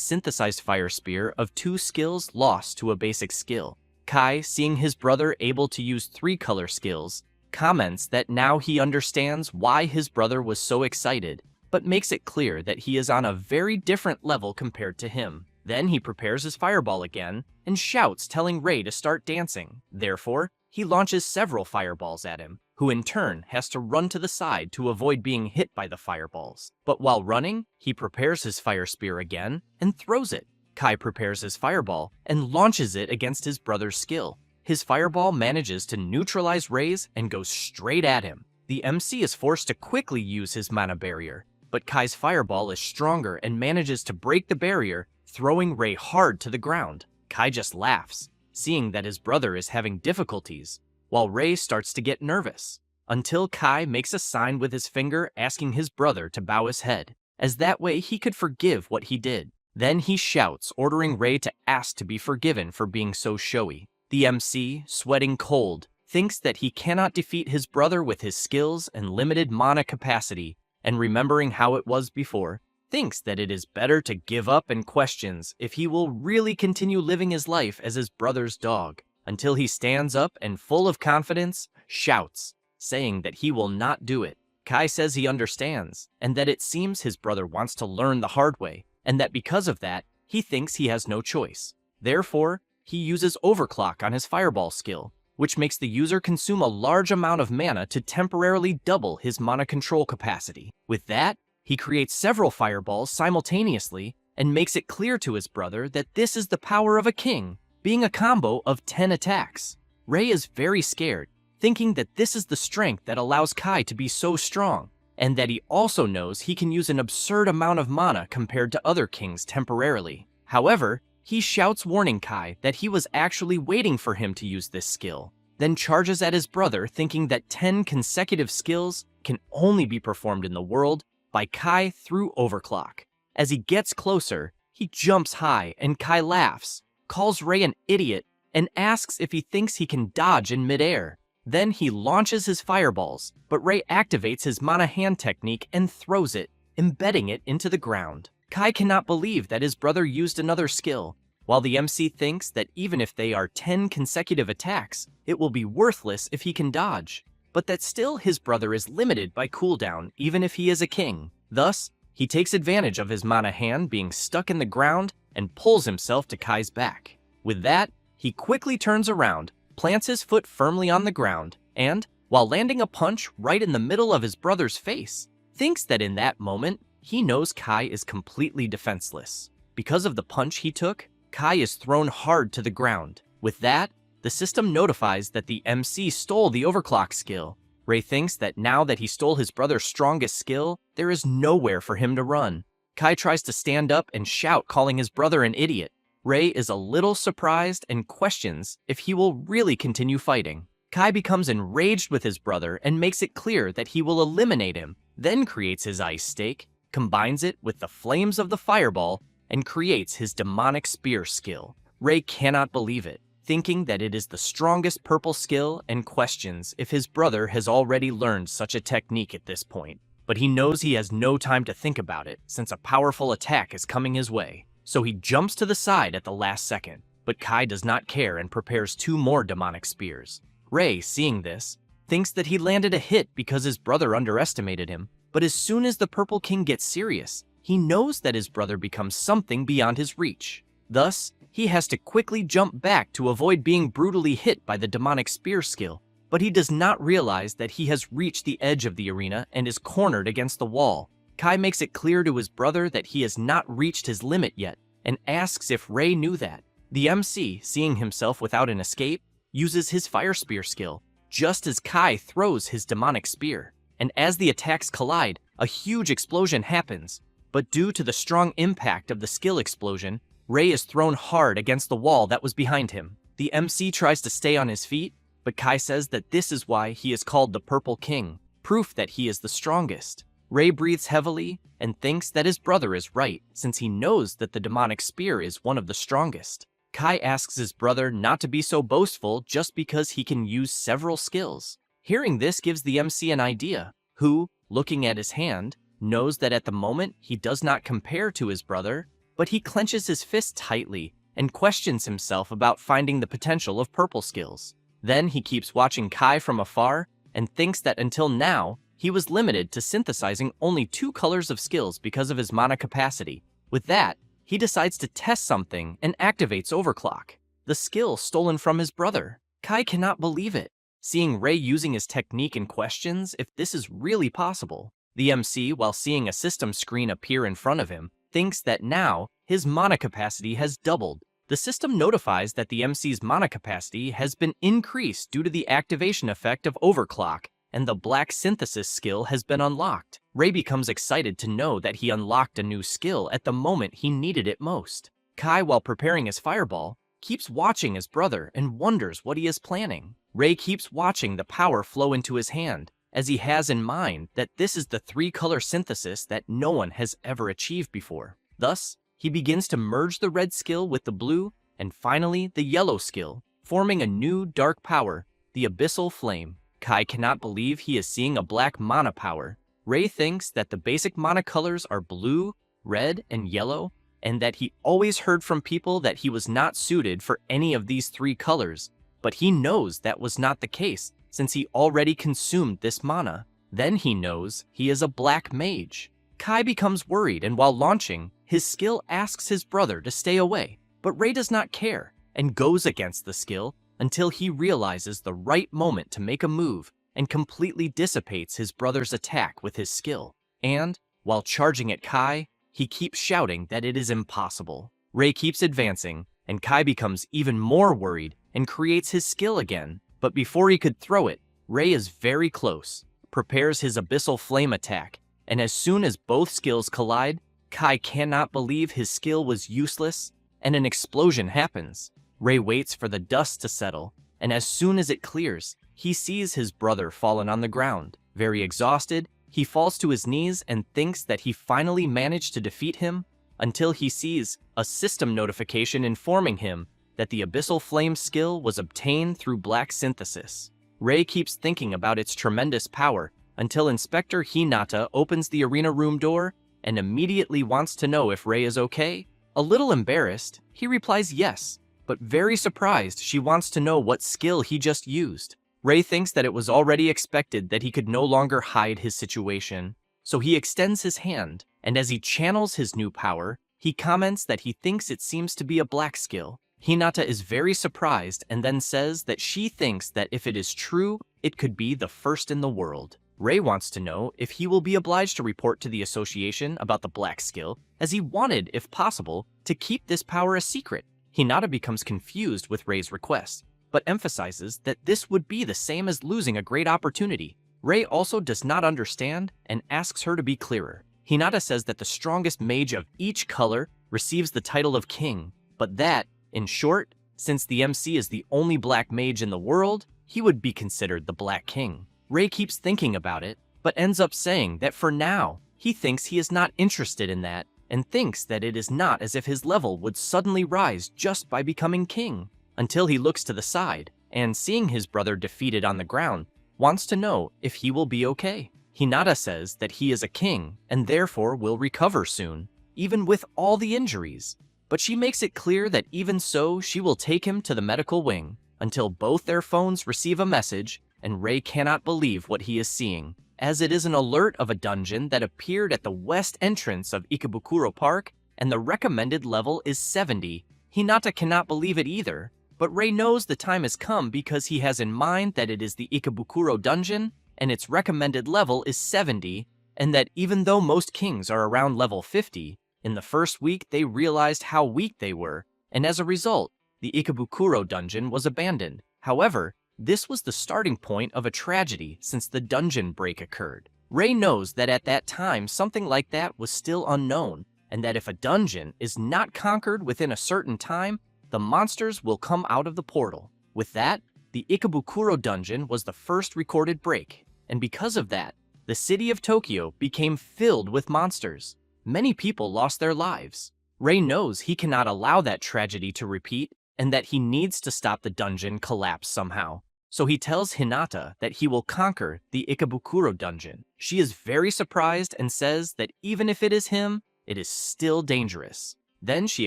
synthesized fire spear of 2 skills lost to a basic skill. Kai, seeing his brother able to use 3-color skills, comments that now he understands why his brother was so excited, but makes it clear that he is on a very different level compared to him. Then he prepares his fireball again and shouts, telling Ray to start dancing. Therefore, he launches several fireballs at him, who in turn has to run to the side to avoid being hit by the fireballs. But while running, he prepares his fire spear again and throws it. Kai prepares his fireball and launches it against his brother's skill. His fireball manages to neutralize Ray's and goes straight at him. The MC is forced to quickly use his mana barrier, but Kai's fireball is stronger and manages to break the barrier, throwing Ray hard to the ground. Kai just laughs, seeing that his brother is having difficulties, while Ray starts to get nervous, until Kai makes a sign with his finger asking his brother to bow his head, as that way he could forgive what he did. Then he shouts, ordering Ray to ask to be forgiven for being so showy. The MC, sweating cold, thinks that he cannot defeat his brother with his skills and limited mana capacity, and remembering how it was before, thinks that it is better to give up and questions if he will really continue living his life as his brother's dog, until he stands up and, full of confidence, shouts, saying that he will not do it. Kai says he understands, and that it seems his brother wants to learn the hard way, and that because of that, he thinks he has no choice. Therefore, he uses Overclock on his fireball skill, which makes the user consume a large amount of mana to temporarily double his mana control capacity. With that, he creates several fireballs simultaneously and makes it clear to his brother that this is the power of a king, being a combo of 10 attacks. Ray is very scared, thinking that this is the strength that allows Kai to be so strong, and that he also knows he can use an absurd amount of mana compared to other kings temporarily. However, he shouts, warning Kai that he was actually waiting for him to use this skill, then charges at his brother, thinking that 10 consecutive skills can only be performed in the world by Kai through Overclock. As he gets closer, he jumps high and Kai laughs, calls Ray an idiot, and asks if he thinks he can dodge in midair. Then he launches his fireballs, but Ray activates his mana hand technique and throws it, embedding it into the ground. Kai cannot believe that his brother used another skill, while the MC thinks that even if they are 10 consecutive attacks, it will be worthless if he can dodge, but that still his brother is limited by cooldown even if he is a king. Thus, he takes advantage of his mana hand being stuck in the ground and pulls himself to Kai's back. With that, he quickly turns around, plants his foot firmly on the ground, and, while landing a punch right in the middle of his brother's face, thinks that in that moment, he knows Kai is completely defenseless. Because of the punch he took, Kai is thrown hard to the ground. With that, the system notifies that the MC stole the Overclock skill. Ray thinks that now that he stole his brother's strongest skill, there is nowhere for him to run. Kai tries to stand up and shout, calling his brother an idiot. Ray is a little surprised and questions if he will really continue fighting. Kai becomes enraged with his brother and makes it clear that he will eliminate him, then creates his ice stake, combines it with the flames of the fireball, and creates his demonic spear skill. Ray cannot believe it, thinking that it is the strongest purple skill, and questions if his brother has already learned such a technique at this point. But he knows he has no time to think about it, since a powerful attack is coming his way. So he jumps to the side at the last second, but Kai does not care and prepares 2 more demonic spears. Ray, seeing this, thinks that he landed a hit because his brother underestimated him, but as soon as the Purple King gets serious, he knows that his brother becomes something beyond his reach. Thus, he has to quickly jump back to avoid being brutally hit by the demonic spear skill, but he does not realize that he has reached the edge of the arena and is cornered against the wall. Kai makes it clear to his brother that he has not reached his limit yet, and asks if Ray knew that. The MC, seeing himself without an escape, uses his fire spear skill, just as Kai throws his demonic spear. And as the attacks collide, a huge explosion happens, but due to the strong impact of the skill explosion, Ray is thrown hard against the wall that was behind him. The MC tries to stay on his feet, but Kai says that this is why he is called the Purple King, proof that he is the strongest. Ray breathes heavily and thinks that his brother is right, since he knows that the demonic spear is one of the strongest. Kai asks his brother not to be so boastful just because he can use several skills. Hearing this gives the MC an idea, who, looking at his hand, knows that at the moment he does not compare to his brother, but he clenches his fist tightly and questions himself about finding the potential of purple skills. Then he keeps watching Kai from afar and thinks that until now, he was limited to synthesizing only 2 colors of skills because of his mana capacity. With that, he decides to test something and activates Overclock, the skill stolen from his brother. Kai cannot believe it, seeing Ray using his technique and questions if this is really possible. The MC, while seeing a system screen appear in front of him, thinks that now his mana capacity has doubled. The system notifies that the MC's mana capacity has been increased due to the activation effect of Overclock, and the black synthesis skill has been unlocked. Ray becomes excited to know that he unlocked a new skill at the moment he needed it most. Kai, while preparing his fireball, keeps watching his brother and wonders what he is planning. Ray keeps watching the power flow into his hand, as he has in mind that this is the 3-color synthesis that no one has ever achieved before. Thus, he begins to merge the red skill with the blue, and finally the yellow skill, forming a new dark power, the Abyssal Flame. Kai cannot believe he is seeing a black mana power. Ray thinks that the basic mana colors are blue, red, and yellow, and that he always heard from people that he was not suited for any of these 3 colors, but he knows that was not the case since he already consumed this mana. Then he knows he is a black mage. Kai becomes worried, and while launching, his skill asks his brother to stay away, but Ray does not care and goes against the skill until he realizes the right moment to make a move and completely dissipates his brother's attack with his skill. And, while charging at Kai, he keeps shouting that it is impossible. Ray keeps advancing, and Kai becomes even more worried and creates his skill again. But before he could throw it, Ray is very close, prepares his Abyssal Flame attack, and as soon as both skills collide, Kai cannot believe his skill was useless, and an explosion happens. Ray waits for the dust to settle, and as soon as it clears, he sees his brother fallen on the ground. Very exhausted, he falls to his knees and thinks that he finally managed to defeat him, until he sees a system notification informing him that the Abyssal Flame skill was obtained through black synthesis. Ray keeps thinking about its tremendous power until Inspector Hinata opens the arena room door and immediately wants to know if Ray is okay. A little embarrassed, he replies yes, but very surprised she wants to know what skill he just used. Ray thinks that it was already expected that he could no longer hide his situation, so he extends his hand, and as he channels his new power, he comments that he thinks it seems to be a black skill. Hinata is very surprised and then says that she thinks that if it is true, it could be the first in the world. Ray wants to know if he will be obliged to report to the association about the black skill, as he wanted, if possible, to keep this power a secret. Hinata becomes confused with Ray's request, but emphasizes that this would be the same as losing a great opportunity. Ray also does not understand and asks her to be clearer. Hinata says that the strongest mage of each color receives the title of king, but that, in short, since the MC is the only black mage in the world, he would be considered the Black King. Ray keeps thinking about it, but ends up saying that for now, he thinks he is not interested in that, and thinks that it is not as if his level would suddenly rise just by becoming king, until he looks to the side, and seeing his brother defeated on the ground, wants to know if he will be okay. Hinata says that he is a king, and therefore will recover soon, even with all the injuries. But she makes it clear that even so, she will take him to the medical wing, until both their phones receive a message, and Ray cannot believe what he is seeing, as it is an alert of a dungeon that appeared at the west entrance of Ikebukuro Park, and the recommended level is 70. Hinata cannot believe it either, but Ray knows the time has come because he has in mind that it is the Ikebukuro dungeon, and its recommended level is 70, and that even though most kings are around level 50, in the first week they realized how weak they were, and as a result, the Ikebukuro dungeon was abandoned. However, this was the starting point of a tragedy since the dungeon break occurred. Ray knows that at that time something like that was still unknown, and that if a dungeon is not conquered within a certain time, the monsters will come out of the portal. With that, the Ikebukuro dungeon was the first recorded break, and because of that, the city of Tokyo became filled with monsters. Many people lost their lives. Ray knows he cannot allow that tragedy to repeat, and that he needs to stop the dungeon collapse somehow. So he tells Hinata that he will conquer the Ikebukuro dungeon. She is very surprised and says that even if it is him, it is still dangerous. Then she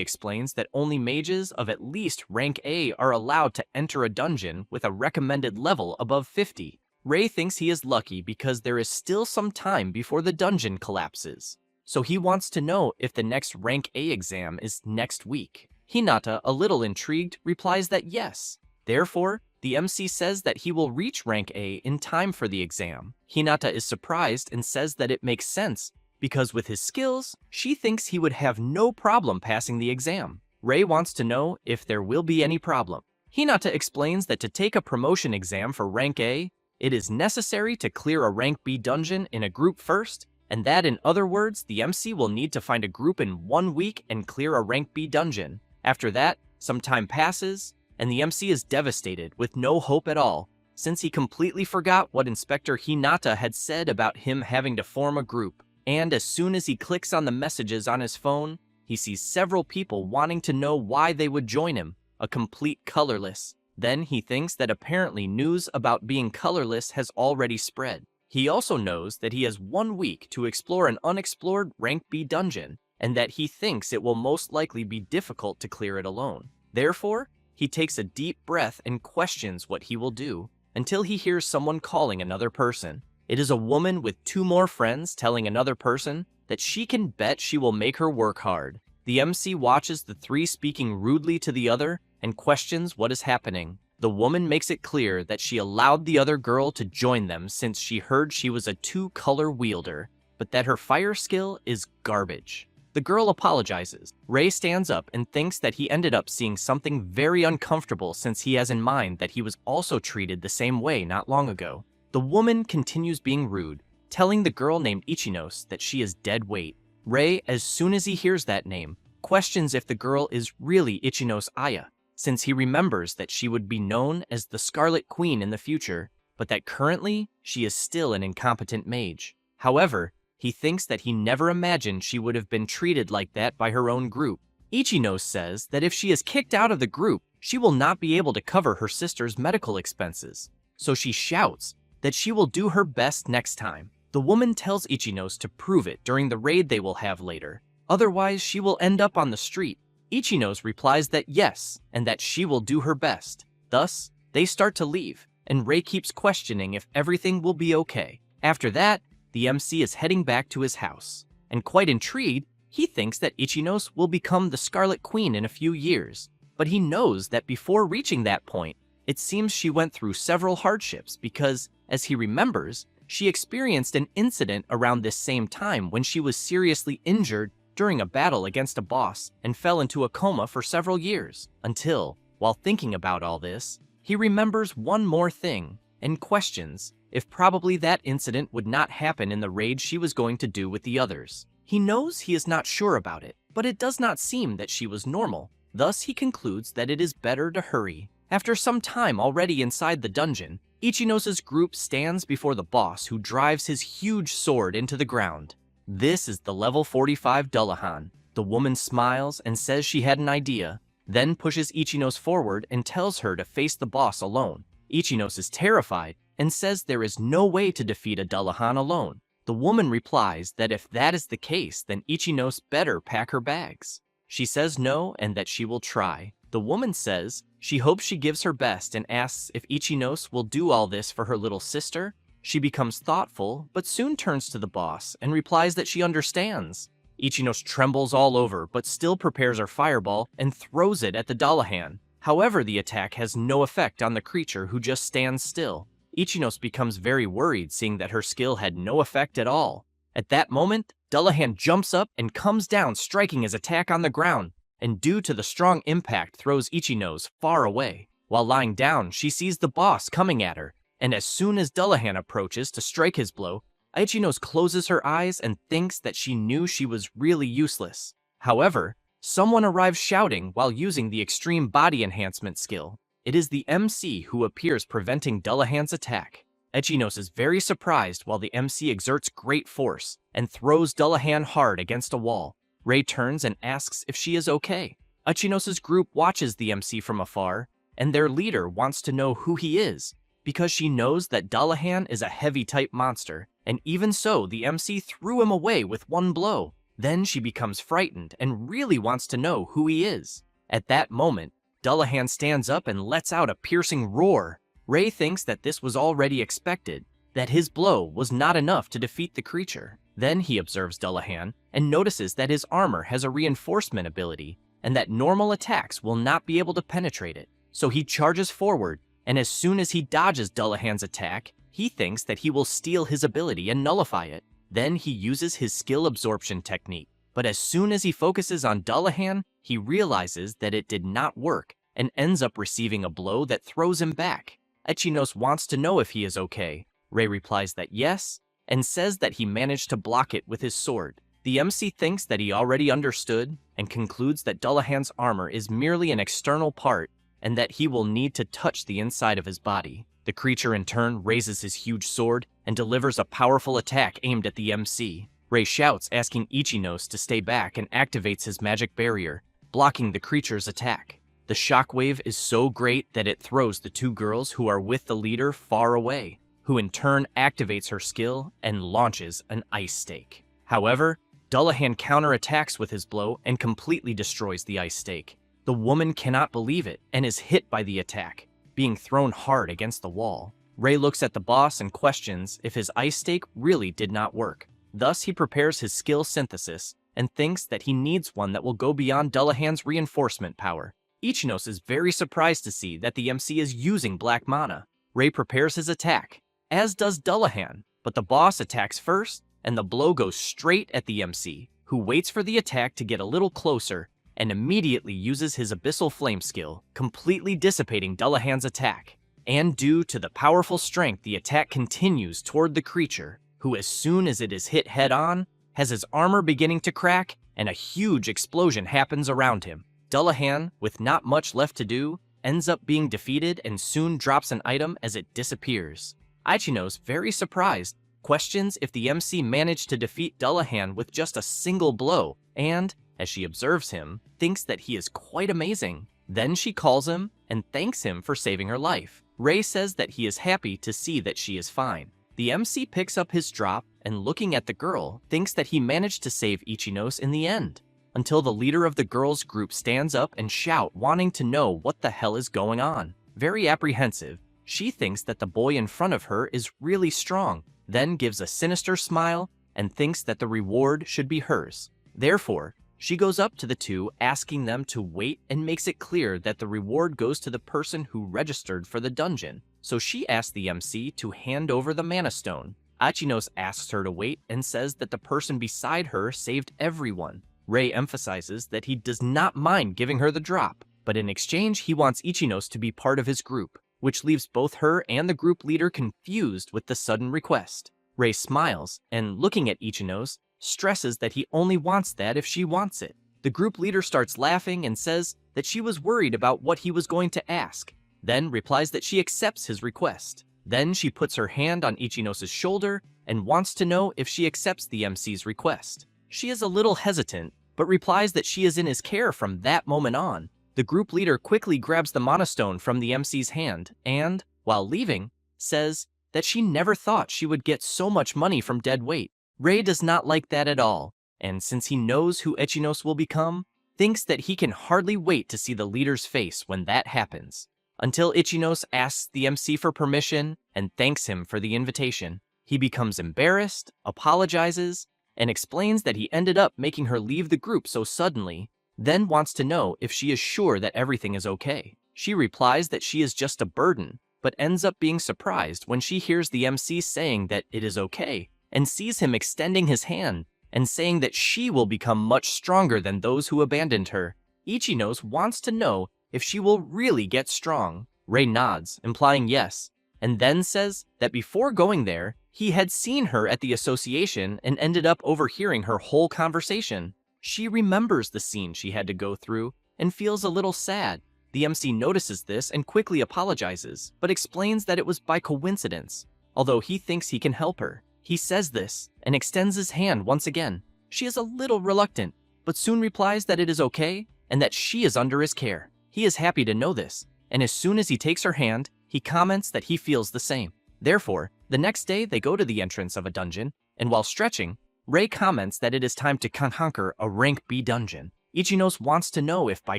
explains that only mages of at least rank A are allowed to enter a dungeon with a recommended level above 50. Rei thinks he is lucky because there is still some time before the dungeon collapses. So he wants to know if the next rank A exam is next week. Hinata, a little intrigued, replies that yes. Therefore, the MC says that he will reach rank A in time for the exam. Hinata is surprised and says that it makes sense because with his skills, she thinks he would have no problem passing the exam. Rei wants to know if there will be any problem. Hinata explains that to take a promotion exam for rank A, it is necessary to clear a rank B dungeon in a group first, and that in other words, the MC will need to find a group in 1 week and clear a rank B dungeon. After that, some time passes, and the MC is devastated with no hope at all, since he completely forgot what Inspector Hinata had said about him having to form a group. And as soon as he clicks on the messages on his phone, he sees several people wanting to know why they would join him, a complete colorless. Then he thinks that apparently news about being colorless has already spread. He also knows that he has 1 week to explore an unexplored rank B dungeon, and that he thinks it will most likely be difficult to clear it alone. Therefore, he takes a deep breath and questions what he will do, until he hears someone calling another person. It is a woman with 2 more friends telling another person that she can bet she will make her work hard. The MC watches the 3 speaking rudely to the other and questions what is happening. The woman makes it clear that she allowed the other girl to join them since she heard she was a 2-color wielder, but that her fire skill is garbage. The girl apologizes. Rei stands up and thinks that he ended up seeing something very uncomfortable since he has in mind that he was also treated the same way not long ago. The woman continues being rude, telling the girl named Ichinos that she is dead weight. Rei, as soon as he hears that name, questions if the girl is really Ichinos Aya, since he remembers that she would be known as the Scarlet Queen in the future, but that currently she is still an incompetent mage. However, he thinks that he never imagined she would have been treated like that by her own group. Ichinos says that if she is kicked out of the group, she will not be able to cover her sister's medical expenses. So she shouts that she will do her best next time. The woman tells Ichinos to prove it during the raid they will have later. Otherwise, she will end up on the street. Ichinos replies that yes, and that she will do her best. Thus, they start to leave, and Rei keeps questioning if everything will be okay. After that, the MC is heading back to his house, and quite intrigued, he thinks that Ichinos will become the Scarlet Queen in a few years. But he knows that before reaching that point, it seems she went through several hardships because, as he remembers, she experienced an incident around this same time when she was seriously injured during a battle against a boss and fell into a coma for several years, until, while thinking about all this, he remembers one more thing and questions if probably that incident would not happen in the raid she was going to do with the others. He knows he is not sure about it, but it does not seem that she was normal. Thus, he concludes that it is better to hurry. After some time already inside the dungeon, Ichinos' group stands before the boss who drives his huge sword into the ground. This is the level 45 Dullahan. The woman smiles and says she had an idea, then pushes Ichinos forward and tells her to face the boss alone. Ichinos is terrified and says there is no way to defeat a Dullahan alone. The woman replies that if that is the case, then Ichinos better pack her bags. She says no and that she will try. The woman says she hopes she gives her best and asks if Ichinos will do all this for her little sister. She becomes thoughtful, but soon turns to the boss and replies that she understands. Ichinos trembles all over, but still prepares her fireball and throws it at the Dullahan. However, the attack has no effect on the creature who just stands still. Ichinos becomes very worried seeing that her skill had no effect at all. At that moment, Dullahan jumps up and comes down, striking his attack on the ground, and due to the strong impact throws Ichinos far away. While lying down, she sees the boss coming at her, and as soon as Dullahan approaches to strike his blow, Ichinos closes her eyes and thinks that she knew she was really useless. However, someone arrives shouting while using the extreme body enhancement skill. It is the MC who appears preventing Dullahan's attack. Ichinos is very surprised while the MC exerts great force and throws Dullahan hard against a wall. Rei turns and asks if she is okay. Ichinos's group watches the MC from afar, and their leader wants to know who he is, because she knows that Dullahan is a heavy-type monster, and even so, the MC threw him away with one blow. Then she becomes frightened and really wants to know who he is. At that moment, Dullahan stands up and lets out a piercing roar. Ray thinks that this was already expected, that his blow was not enough to defeat the creature. Then he observes Dullahan and notices that his armor has a reinforcement ability, and that normal attacks will not be able to penetrate it. So he charges forward, and as soon as he dodges Dullahan's attack, he thinks that he will steal his ability and nullify it. Then he uses his skill absorption technique, but as soon as he focuses on Dullahan, he realizes that it did not work and ends up receiving a blow that throws him back. Ichinos wants to know if he is okay. Ray replies that yes, and says that he managed to block it with his sword. The MC thinks that he already understood and concludes that Dullahan's armor is merely an external part and that he will need to touch the inside of his body. The creature in turn raises his huge sword and delivers a powerful attack aimed at the MC. Ray shouts, asking Ichinos to stay back, and activates his magic barrier, blocking the creature's attack. The shockwave is so great that it throws the two girls who are with the leader far away, who in turn activates her skill and launches an ice stake. However, Dullahan counterattacks with his blow and completely destroys the ice stake. The woman cannot believe it and is hit by the attack, being thrown hard against the wall. Ray looks at the boss and questions if his ice stake really did not work. Thus, he prepares his skill synthesis and thinks that he needs one that will go beyond Dullahan's reinforcement power. Ichinos is very surprised to see that the MC is using black mana. Ray prepares his attack, as does Dullahan, but the boss attacks first, and the blow goes straight at the MC, who waits for the attack to get a little closer and immediately uses his Abyssal Flame skill, completely dissipating Dullahan's attack. And due to the powerful strength, the attack continues toward the creature, who as soon as it is hit head-on, has his armor beginning to crack, and a huge explosion happens around him. Dullahan, with not much left to do, ends up being defeated and soon drops an item as it disappears. Ichinos, very surprised, questions if the MC managed to defeat Dullahan with just a single blow, and, as she observes him, thinks that he is quite amazing. Then she calls him and thanks him for saving her life. Ray says that he is happy to see that she is fine. The MC picks up his drop and, looking at the girl, thinks that he managed to save Ichinos in the end, until the leader of the girls' group stands up and shouts, wanting to know what the hell is going on. Very apprehensive, she thinks that the boy in front of her is really strong, then gives a sinister smile and thinks that the reward should be hers. Therefore, she goes up to the two, asking them to wait, and makes it clear that the reward goes to the person who registered for the dungeon. So she asks the MC to hand over the mana stone. Ichinos asks her to wait and says that the person beside her saved everyone. Ray emphasizes that he does not mind giving her the drop, but in exchange he wants Ichinos to be part of his group, which leaves both her and the group leader confused with the sudden request. Ray smiles and, looking at Ichinos, stresses that he only wants that if she wants it. The group leader starts laughing and says that she was worried about what he was going to ask, then replies that she accepts his request. Then she puts her hand on Ichinos' shoulder and wants to know if she accepts the MC's request. She is a little hesitant, but replies that she is in his care from that moment on. The group leader quickly grabs the mana stone from the MC's hand and, while leaving, says that she never thought she would get so much money from dead weight. Ray does not like that at all, and since he knows who Ichinos will become, thinks that he can hardly wait to see the leader's face when that happens. Until Ichinos asks the MC for permission and thanks him for the invitation. He becomes embarrassed, apologizes, and explains that he ended up making her leave the group so suddenly, then wants to know if she is sure that everything is okay. She replies that she is just a burden, but ends up being surprised when she hears the MC saying that it is okay, and sees him extending his hand and saying that she will become much stronger than those who abandoned her. Ichinos wants to know if she will really get strong. Ray nods, implying yes, and then says that before going there, he had seen her at the association and ended up overhearing her whole conversation. She remembers the scene she had to go through and feels a little sad. The MC notices this and quickly apologizes, but explains that it was by coincidence, although he thinks he can help her. He says this and extends his hand once again. She is a little reluctant, but soon replies that it is okay and that she is under his care. He is happy to know this, and as soon as he takes her hand, he comments that he feels the same. Therefore, the next day they go to the entrance of a dungeon, and while stretching, Rei comments that it is time to conquer a rank B dungeon. Ichinos wants to know if by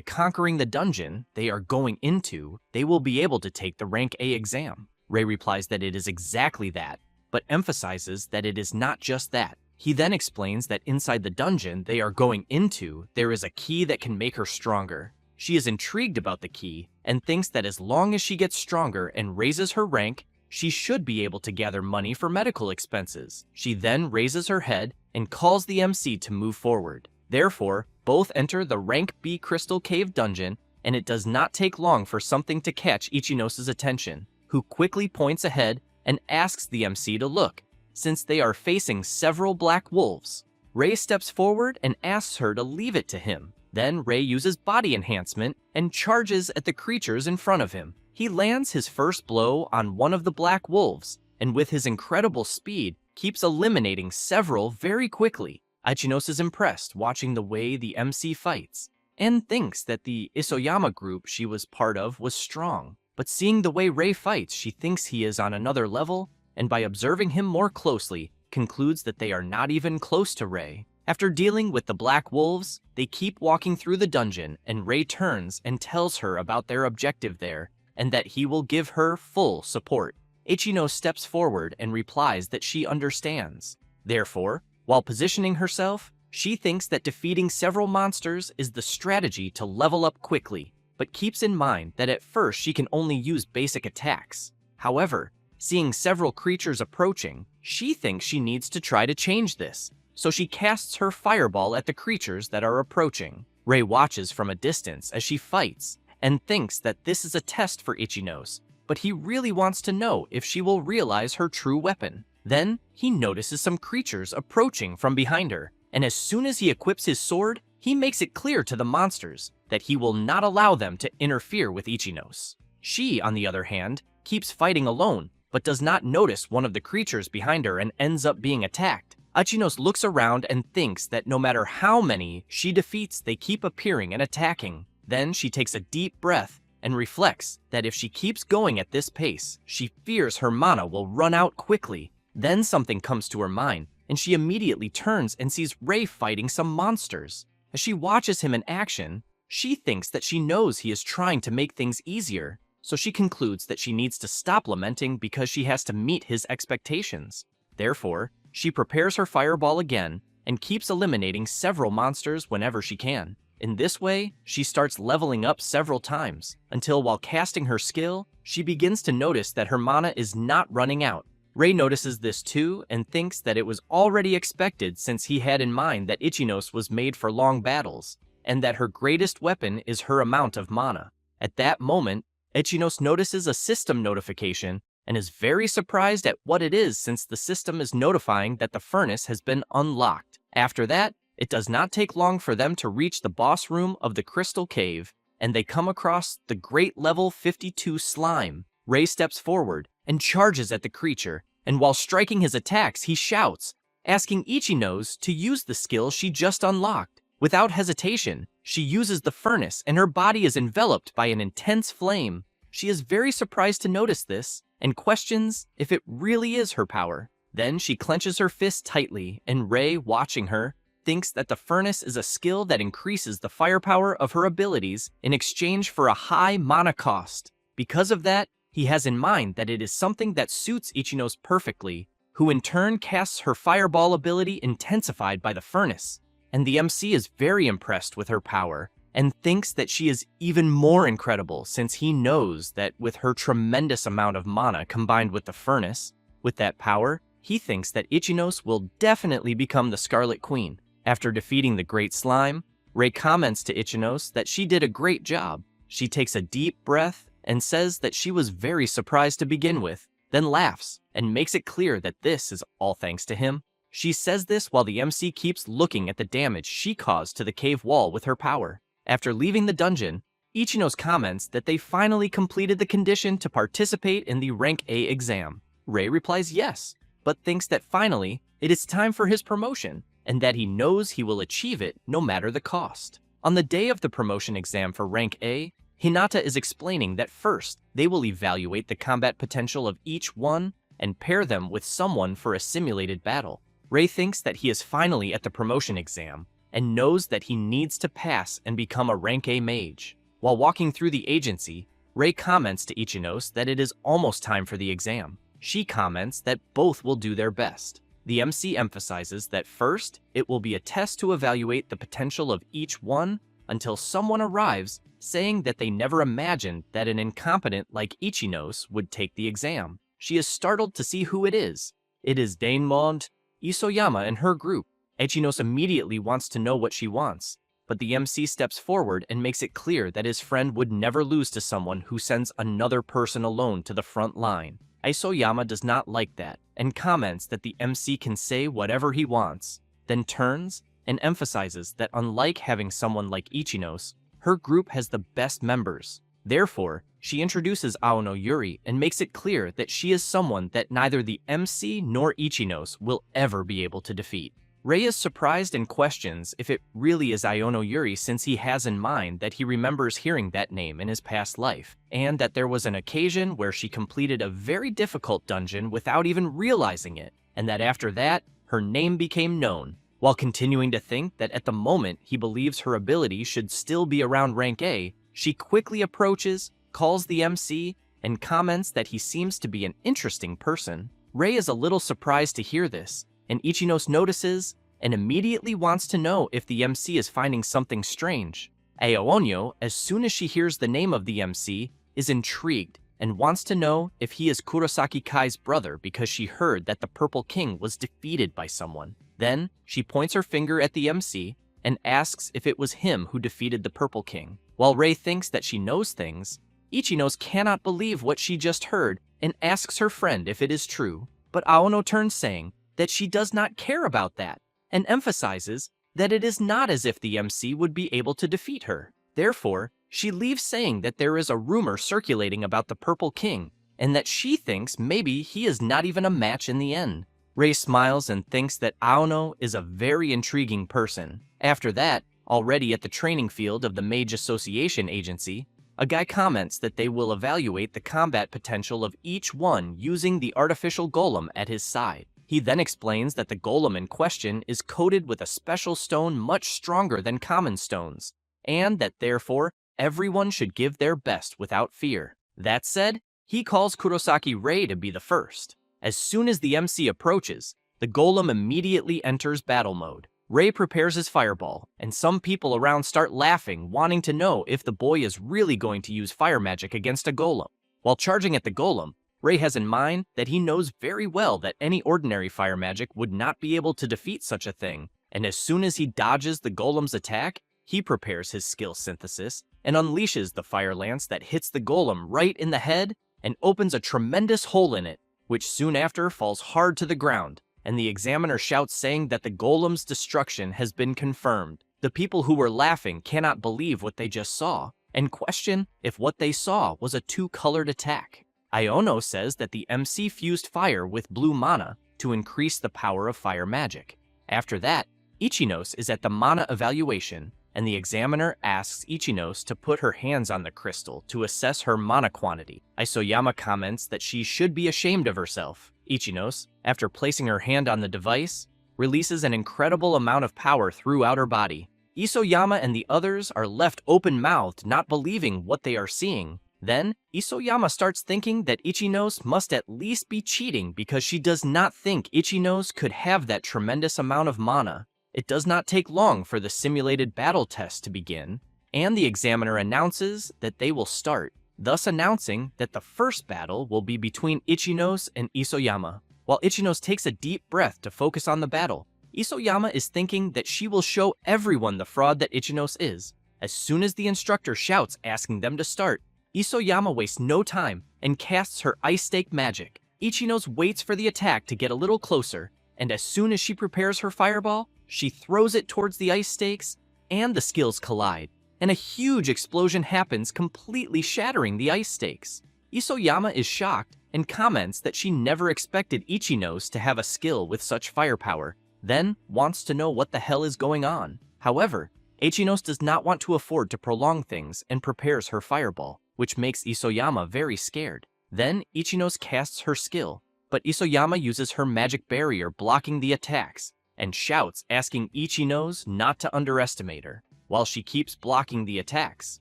conquering the dungeon they are going into, they will be able to take the rank A exam. Rei replies that it is exactly that, but emphasizes that it is not just that. He then explains that inside the dungeon they are going into, there is a key that can make her stronger. She is intrigued about the key and thinks that as long as she gets stronger and raises her rank, she should be able to gather money for medical expenses. She then raises her head and calls the MC to move forward. Therefore, both enter the rank B Crystal Cave dungeon, and it does not take long for something to catch Ichinos' attention, who quickly points ahead and asks the MC to look, since they are facing several black wolves. Rei steps forward and asks her to leave it to him. Then Rei uses body enhancement and charges at the creatures in front of him. He lands his first blow on one of the black wolves, and with his incredible speed, keeps eliminating several very quickly. Ichinos is impressed watching the way the MC fights, and thinks that the Isoyama group she was part of was strong. But seeing the way Rei fights, she thinks he is on another level, and by observing him more closely, concludes that they are not even close to Rei. After dealing with the black wolves, they keep walking through the dungeon, and Rei turns and tells her about their objective there, and that he will give her full support. Ichino steps forward and replies that she understands. Therefore, while positioning herself, she thinks that defeating several monsters is the strategy to level up quickly, but keeps in mind that at first she can only use basic attacks. However, seeing several creatures approaching, she thinks she needs to try to change this, so she casts her fireball at the creatures that are approaching. Rei watches from a distance as she fights, and thinks that this is a test for Ichinos, but he really wants to know if she will realize her true weapon. Then, he notices some creatures approaching from behind her, and as soon as he equips his sword, he makes it clear to the monsters that he will not allow them to interfere with Ichinos. She, on the other hand, keeps fighting alone, but does not notice one of the creatures behind her and ends up being attacked. Ichinos looks around and thinks that no matter how many she defeats, they keep appearing and attacking. Then she takes a deep breath and reflects that if she keeps going at this pace, she fears her mana will run out quickly. Then something comes to her mind, and she immediately turns and sees Rei fighting some monsters. As she watches him in action, she thinks that she knows he is trying to make things easier, so she concludes that she needs to stop lamenting because she has to meet his expectations. Therefore, she prepares her fireball again and keeps eliminating several monsters whenever she can. In this way, she starts leveling up several times, until while casting her skill, she begins to notice that her mana is not running out. Rei notices this too and thinks that it was already expected since he had in mind that Ichinos was made for long battles, and that her greatest weapon is her amount of mana. At that moment, Ichinos notices a system notification and is very surprised at what it is since the system is notifying that the furnace has been unlocked. After that, it does not take long for them to reach the boss room of the Crystal Cave, and they come across the great level 52 slime. Rei steps forward and charges at the creature, and while striking his attacks, he shouts, asking Ichinos to use the skill she just unlocked. Without hesitation, she uses the furnace and her body is enveloped by an intense flame. She is very surprised to notice this, and questions if it really is her power. Then she clenches her fist tightly, and Rei, watching her, thinks that the furnace is a skill that increases the firepower of her abilities in exchange for a high mana cost. Because of that, he has in mind that it is something that suits Ichinos perfectly, who in turn casts her fireball ability intensified by the furnace. And the MC is very impressed with her power, and thinks that she is even more incredible since he knows that with her tremendous amount of mana combined with the furnace, with that power, he thinks that Ichinos will definitely become the Scarlet Queen. After defeating the Great Slime, Rei comments to Ichinos that she did a great job. She takes a deep breath and says that she was very surprised to begin with, then laughs and makes it clear that this is all thanks to him. She says this while the MC keeps looking at the damage she caused to the cave wall with her power. After leaving the dungeon, Ichinos comments that they finally completed the condition to participate in the Rank A exam. Rei replies yes, but thinks that finally it is time for his promotion, and that he knows he will achieve it no matter the cost. On the day of the promotion exam for rank A, Hinata is explaining that first, they will evaluate the combat potential of each one and pair them with someone for a simulated battle. Rei thinks that he is finally at the promotion exam and knows that he needs to pass and become a rank A mage. While walking through the agency, Rei comments to Ichinos that it is almost time for the exam. She comments that both will do their best. The MC emphasizes that first, it will be a test to evaluate the potential of each one until someone arrives saying that they never imagined that an incompetent like Ichinos would take the exam. She is startled to see who it is. It is Daemon Isoyama and her group. Ichinos immediately wants to know what she wants, but the MC steps forward and makes it clear that his friend would never lose to someone who sends another person alone to the front line. Isoyama does not like that and comments that the MC can say whatever he wants, then turns and emphasizes that unlike having someone like Ichinos, her group has the best members. Therefore, she introduces Aono Yuri and makes it clear that she is someone that neither the MC nor Ichinos will ever be able to defeat. Rei is surprised and questions if it really is Aono Yuri since he has in mind that he remembers hearing that name in his past life, and that there was an occasion where she completed a very difficult dungeon without even realizing it, and that after that, her name became known. While continuing to think that at the moment he believes her ability should still be around rank A, she quickly approaches, calls the MC, and comments that he seems to be an interesting person. Rei is a little surprised to hear this, and Ichinos notices and immediately wants to know if the MC is finding something strange. Aoonyo, as soon as she hears the name of the MC, is intrigued and wants to know if he is Kurosaki Kai's brother because she heard that the Purple King was defeated by someone. Then, she points her finger at the MC and asks if it was him who defeated the Purple King. While Rei thinks that she knows things, Ichinos cannot believe what she just heard and asks her friend if it is true. But Aono turns saying that she does not care about that and emphasizes that it is not as if the MC would be able to defeat her. Therefore, she leaves saying that there is a rumor circulating about the Purple King and that she thinks maybe he is not even a match in the end. Rei smiles and thinks that Aono is a very intriguing person. After that, already at the training field of the Mage Association Agency, a guy comments that they will evaluate the combat potential of each one using the artificial golem at his side. He then explains that the golem in question is coated with a special stone much stronger than common stones, and that therefore everyone should give their best without fear. That said, he calls Kurosaki Rei to be the first. As soon as the MC approaches, the golem immediately enters battle mode. Rei prepares his fireball, and some people around start laughing, wanting to know if the boy is really going to use fire magic against a golem. While charging at the golem, Rei has in mind that he knows very well that any ordinary fire magic would not be able to defeat such a thing, and as soon as he dodges the golem's attack, he prepares his skill synthesis and unleashes the fire lance that hits the golem right in the head and opens a tremendous hole in it, which soon after falls hard to the ground, and the examiner shouts saying that the golem's destruction has been confirmed. The people who were laughing cannot believe what they just saw, and question if what they saw was a two-colored attack. Aono says that the MC fused fire with blue mana to increase the power of fire magic. After that, Ichinos is at the mana evaluation, and the examiner asks Ichinos to put her hands on the crystal to assess her mana quantity. Isoyama comments that she should be ashamed of herself. Ichinos, after placing her hand on the device, releases an incredible amount of power throughout her body. Isoyama and the others are left open-mouthed, not believing what they are seeing. Then, Isoyama starts thinking that Ichinos must at least be cheating because she does not think Ichinos could have that tremendous amount of mana. It does not take long for the simulated battle test to begin, and the examiner announces that they will start, thus announcing that the first battle will be between Ichinos and Isoyama. While Ichinos takes a deep breath to focus on the battle, Isoyama is thinking that she will show everyone the fraud that Ichinos is. As soon as the instructor shouts asking them to start, Isoyama wastes no time and casts her ice stake magic. Ichinos waits for the attack to get a little closer, and as soon as she prepares her fireball, she throws it towards the ice stakes, and the skills collide, and a huge explosion happens, completely shattering the ice stakes. Isoyama is shocked and comments that she never expected Ichinos to have a skill with such firepower, then wants to know what the hell is going on. However, Ichinos does not want to afford to prolong things and prepares her fireball, which makes Isoyama very scared. Then Ichinos casts her skill, but Isoyama uses her magic barrier blocking the attacks, and shouts asking Ichinos not to underestimate her. While she keeps blocking the attacks,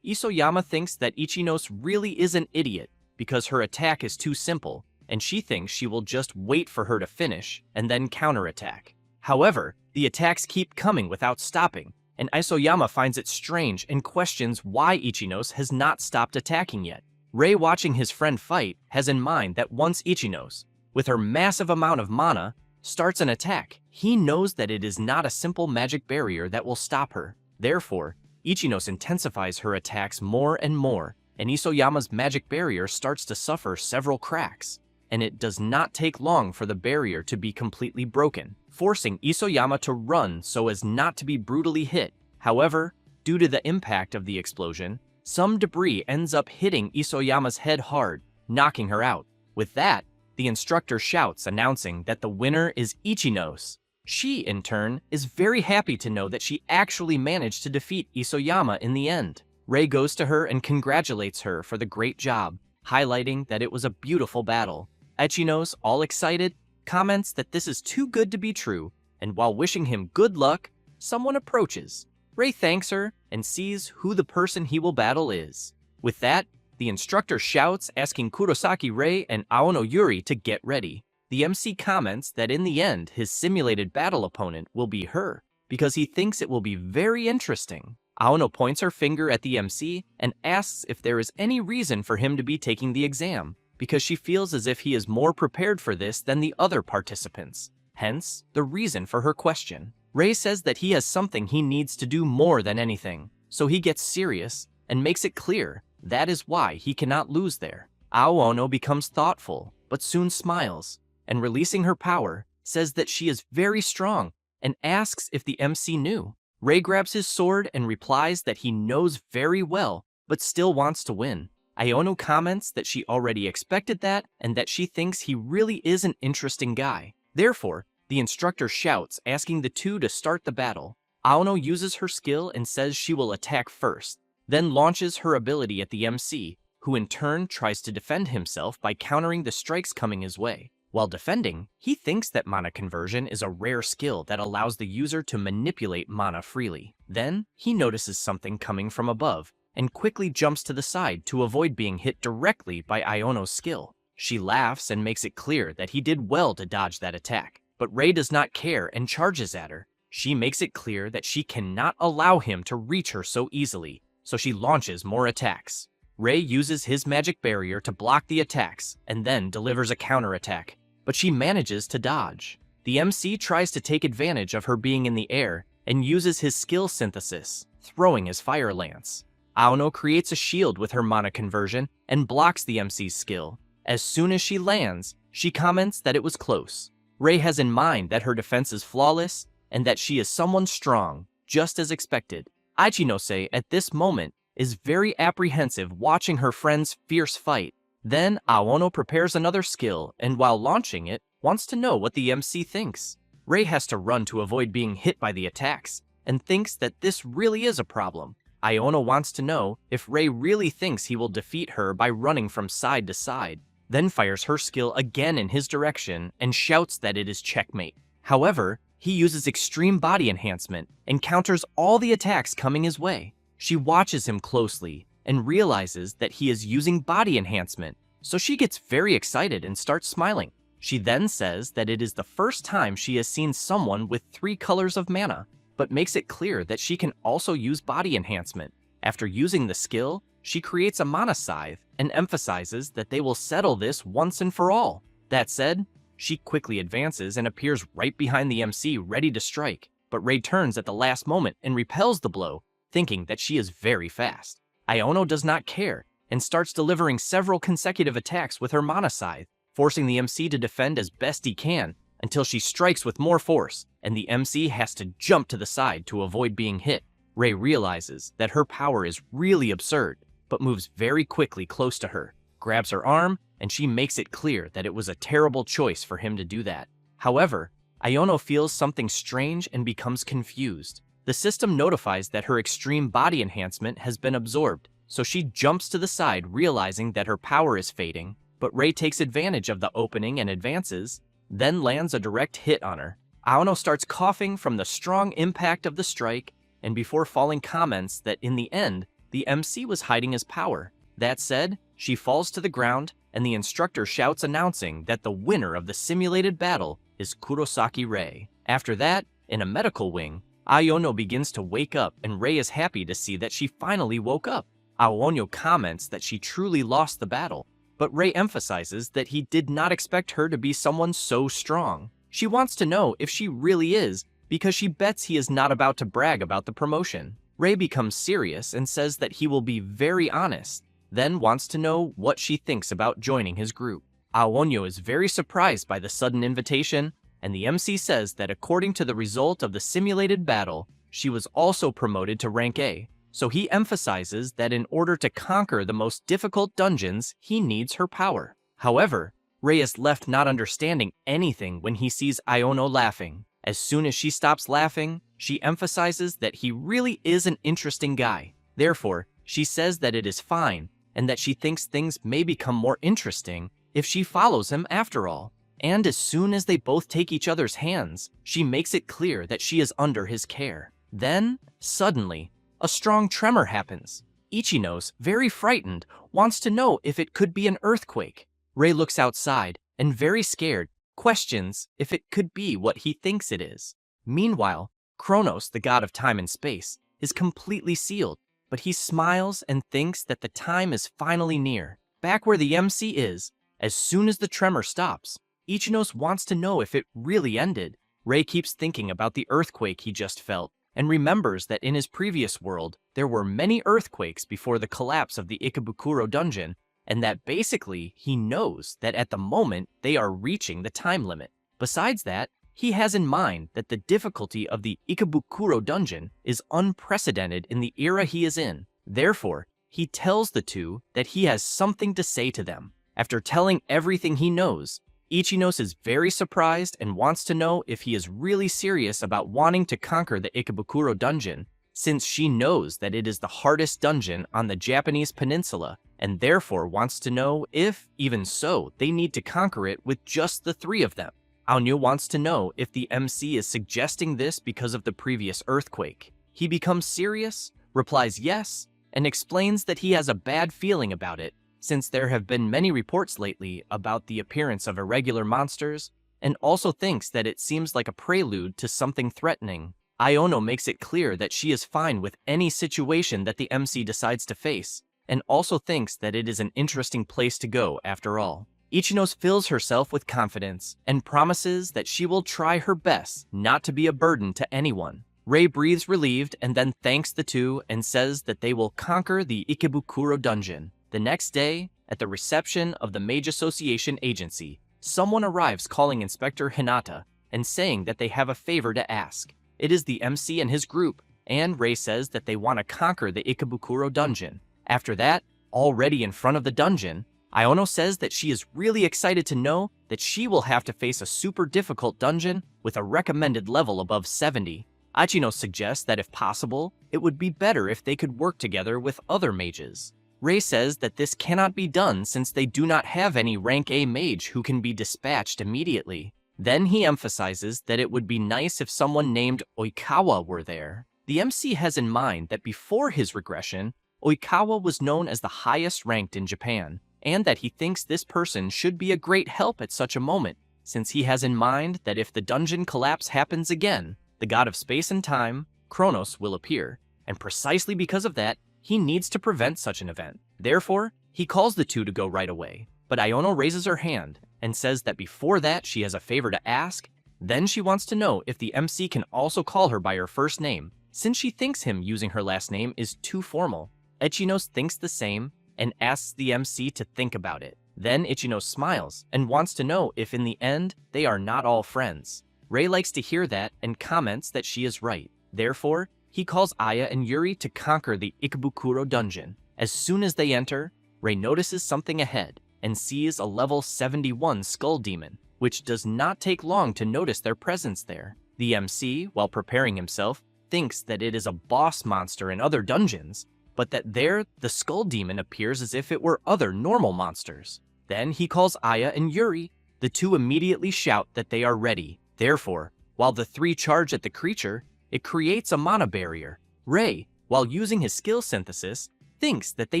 Isoyama thinks that Ichinos really is an idiot because her attack is too simple, and she thinks she will just wait for her to finish and then counterattack. However, the attacks keep coming without stopping, and Isoyama finds it strange and questions why Ichinos has not stopped attacking yet. Rei, watching his friend fight, has in mind that once Ichinos, with her massive amount of mana, starts an attack, he knows that it is not a simple magic barrier that will stop her. Therefore, Ichinos intensifies her attacks more and more, and Isoyama's magic barrier starts to suffer several cracks, and it does not take long for the barrier to be completely broken, forcing Isoyama to run so as not to be brutally hit. However, due to the impact of the explosion, some debris ends up hitting Isoyama's head hard, knocking her out. With that, the instructor shouts, announcing that the winner is Ichinos. She, in turn, is very happy to know that she actually managed to defeat Isoyama in the end. Rei goes to her and congratulates her for the great job, highlighting that it was a beautiful battle. Ichinos, all excited, comments that this is too good to be true, and while wishing him good luck, someone approaches. Rei thanks her and sees who the person he will battle is. With that, the instructor shouts, asking Kurosaki, Rei, and Aono Yuri to get ready. The MC comments that in the end, his simulated battle opponent will be her, because he thinks it will be very interesting. Aono points her finger at the MC and asks if there is any reason for him to be taking the exam, because she feels as if he is more prepared for this than the other participants. Hence, the reason for her question. Rei says that he has something he needs to do more than anything, so he gets serious and makes it clear that is why he cannot lose there. Aono becomes thoughtful, but soon smiles, and releasing her power, says that she is very strong and asks if the MC knew. Rei grabs his sword and replies that he knows very well, but still wants to win. Aono comments that she already expected that and that she thinks he really is an interesting guy. Therefore, the instructor shouts, asking the two to start the battle. Aono uses her skill and says she will attack first, then launches her ability at the MC, who in turn tries to defend himself by countering the strikes coming his way. While defending, he thinks that mana conversion is a rare skill that allows the user to manipulate mana freely. Then, he notices something coming from above, and quickly jumps to the side to avoid being hit directly by Aono's skill. She laughs and makes it clear that he did well to dodge that attack, but Rei does not care and charges at her. She makes it clear that she cannot allow him to reach her so easily, so she launches more attacks. Rei uses his magic barrier to block the attacks and then delivers a counterattack, but she manages to dodge. The MC tries to take advantage of her being in the air and uses his skill synthesis, throwing his fire lance. Aono creates a shield with her mana conversion and blocks the MC's skill. As soon as she lands, she comments that it was close. Rei has in mind that her defense is flawless and that she is someone strong, just as expected. Ichinose, at this moment, is very apprehensive watching her friend's fierce fight. Then Aono prepares another skill and while launching it, wants to know what the MC thinks. Rei has to run to avoid being hit by the attacks and thinks that this really is a problem. Aono wants to know if Rei really thinks he will defeat her by running from side to side, then fires her skill again in his direction and shouts that it is checkmate. However, he uses extreme body enhancement and counters all the attacks coming his way. She watches him closely and realizes that he is using body enhancement, so she gets very excited and starts smiling. She then says that it is the first time she has seen someone with 3 colors of mana, but makes it clear that she can also use body enhancement. After using the skill, she creates a mana scythe and emphasizes that they will settle this once and for all. That said, she quickly advances and appears right behind the MC ready to strike, but Rei turns at the last moment and repels the blow, thinking that she is very fast. Aono does not care and starts delivering several consecutive attacks with her mana scythe, forcing the MC to defend as best he can until she strikes with more force, and the MC has to jump to the side to avoid being hit. Rei realizes that her power is really absurd, but moves very quickly close to her, grabs her arm, and she makes it clear that it was a terrible choice for him to do that. However, Aono feels something strange and becomes confused. The The system notifies that her extreme body enhancement has been absorbed, so she jumps to the side realizing that her power is fading, but Rei takes advantage of the opening and advances, then lands a direct hit on her. Aono starts coughing from the strong impact of the strike, and before falling comments that in the end, the MC was hiding his power. That said, she falls to the ground, and the instructor shouts announcing that the winner of the simulated battle is Kurosaki Rei. After that, in a medical wing, Aono begins to wake up, and Rei is happy to see that she finally woke up. Aono comments that she truly lost the battle, but Rei emphasizes that he did not expect her to be someone so strong. She wants to know if she really is, because she bets he is not about to brag about the promotion. Rei becomes serious and says that he will be very honest, then wants to know what she thinks about joining his group. Aono is very surprised by the sudden invitation, and the MC says that according to the result of the simulated battle, she was also promoted to rank A, so he emphasizes that in order to conquer the most difficult dungeons, he needs her power. However, Rei is left not understanding anything when he sees Aono laughing. As soon as she stops laughing, she emphasizes that he really is an interesting guy. Therefore, she says that it is fine, and that she thinks things may become more interesting if she follows him after all. And as soon as they both take each other's hands, she makes it clear that she is under his care. Then, suddenly, a strong tremor happens. Ichinos, very frightened, wants to know if it could be an earthquake. Rei looks outside, and very scared, questions if it could be what he thinks it is. Meanwhile, Kronos, the god of time and space, is completely sealed, but he smiles and thinks that the time is finally near. Back where the MC is, as soon as the tremor stops, Ichinos wants to know if it really ended. Rei keeps thinking about the earthquake he just felt, and remembers that in his previous world, there were many earthquakes before the collapse of the Ikebukuro dungeon, and that basically he knows that at the moment they are reaching the time limit. Besides that, he has in mind that the difficulty of the Ikebukuro dungeon is unprecedented in the era he is in. Therefore, he tells the two that he has something to say to them. After telling everything he knows, Ichinos is very surprised and wants to know if he is really serious about wanting to conquer the Ikebukuro dungeon, since she knows that it is the hardest dungeon on the Japanese peninsula, and therefore wants to know if, even so, they need to conquer it with just the three of them. Aono wants to know if the MC is suggesting this because of the previous earthquake. He becomes serious, replies yes, and explains that he has a bad feeling about it, since there have been many reports lately about the appearance of irregular monsters, and also thinks that it seems like a prelude to something threatening. Aono makes it clear that she is fine with any situation that the MC decides to face, and also thinks that it is an interesting place to go after all. Ichinos fills herself with confidence and promises that she will try her best not to be a burden to anyone. Rei breathes relieved and then thanks the two and says that they will conquer the Ikebukuro dungeon. The next day, at the reception of the Mage Association agency, someone arrives calling Inspector Hinata and saying that they have a favor to ask. It is the MC and his group, and Rei says that they want to conquer the Ikebukuro dungeon. After that, already in front of the dungeon, Aono says that she is really excited to know that she will have to face a super difficult dungeon with a recommended level above 70. Ichinos suggests that if possible, it would be better if they could work together with other mages. Rei says that this cannot be done since they do not have any rank A mage who can be dispatched immediately. Then he emphasizes that it would be nice if someone named Oikawa were there. The MC has in mind that before his regression, Oikawa was known as the highest ranked in Japan, and that he thinks this person should be a great help at such a moment, since he has in mind that if the dungeon collapse happens again, the god of space and time, Kronos, will appear, and precisely because of that, he needs to prevent such an event. Therefore, he calls the two to go right away, but Aono raises her hand and says that before that she has a favor to ask. Then she wants to know if the MC can also call her by her first name, since she thinks him using her last name is too formal. Ichinos thinks the same and asks the MC to think about it. Then Ichinos smiles and wants to know if in the end they are not all friends. Rei likes to hear that and comments that she is right. Therefore, he calls Aya and Yuri to conquer the Ikebukuro dungeon. As soon as they enter, Rei notices something ahead and sees a level 71 skull demon, which does not take long to notice their presence there. The MC, while preparing himself, thinks that it is a boss monster in other dungeons, but that there, the skull demon appears as if it were other normal monsters. Then he calls Aya and Yuri. The two immediately shout that they are ready. Therefore, while the three charge at the creature, it creates a mana barrier. Ray, while using his skill synthesis, thinks that they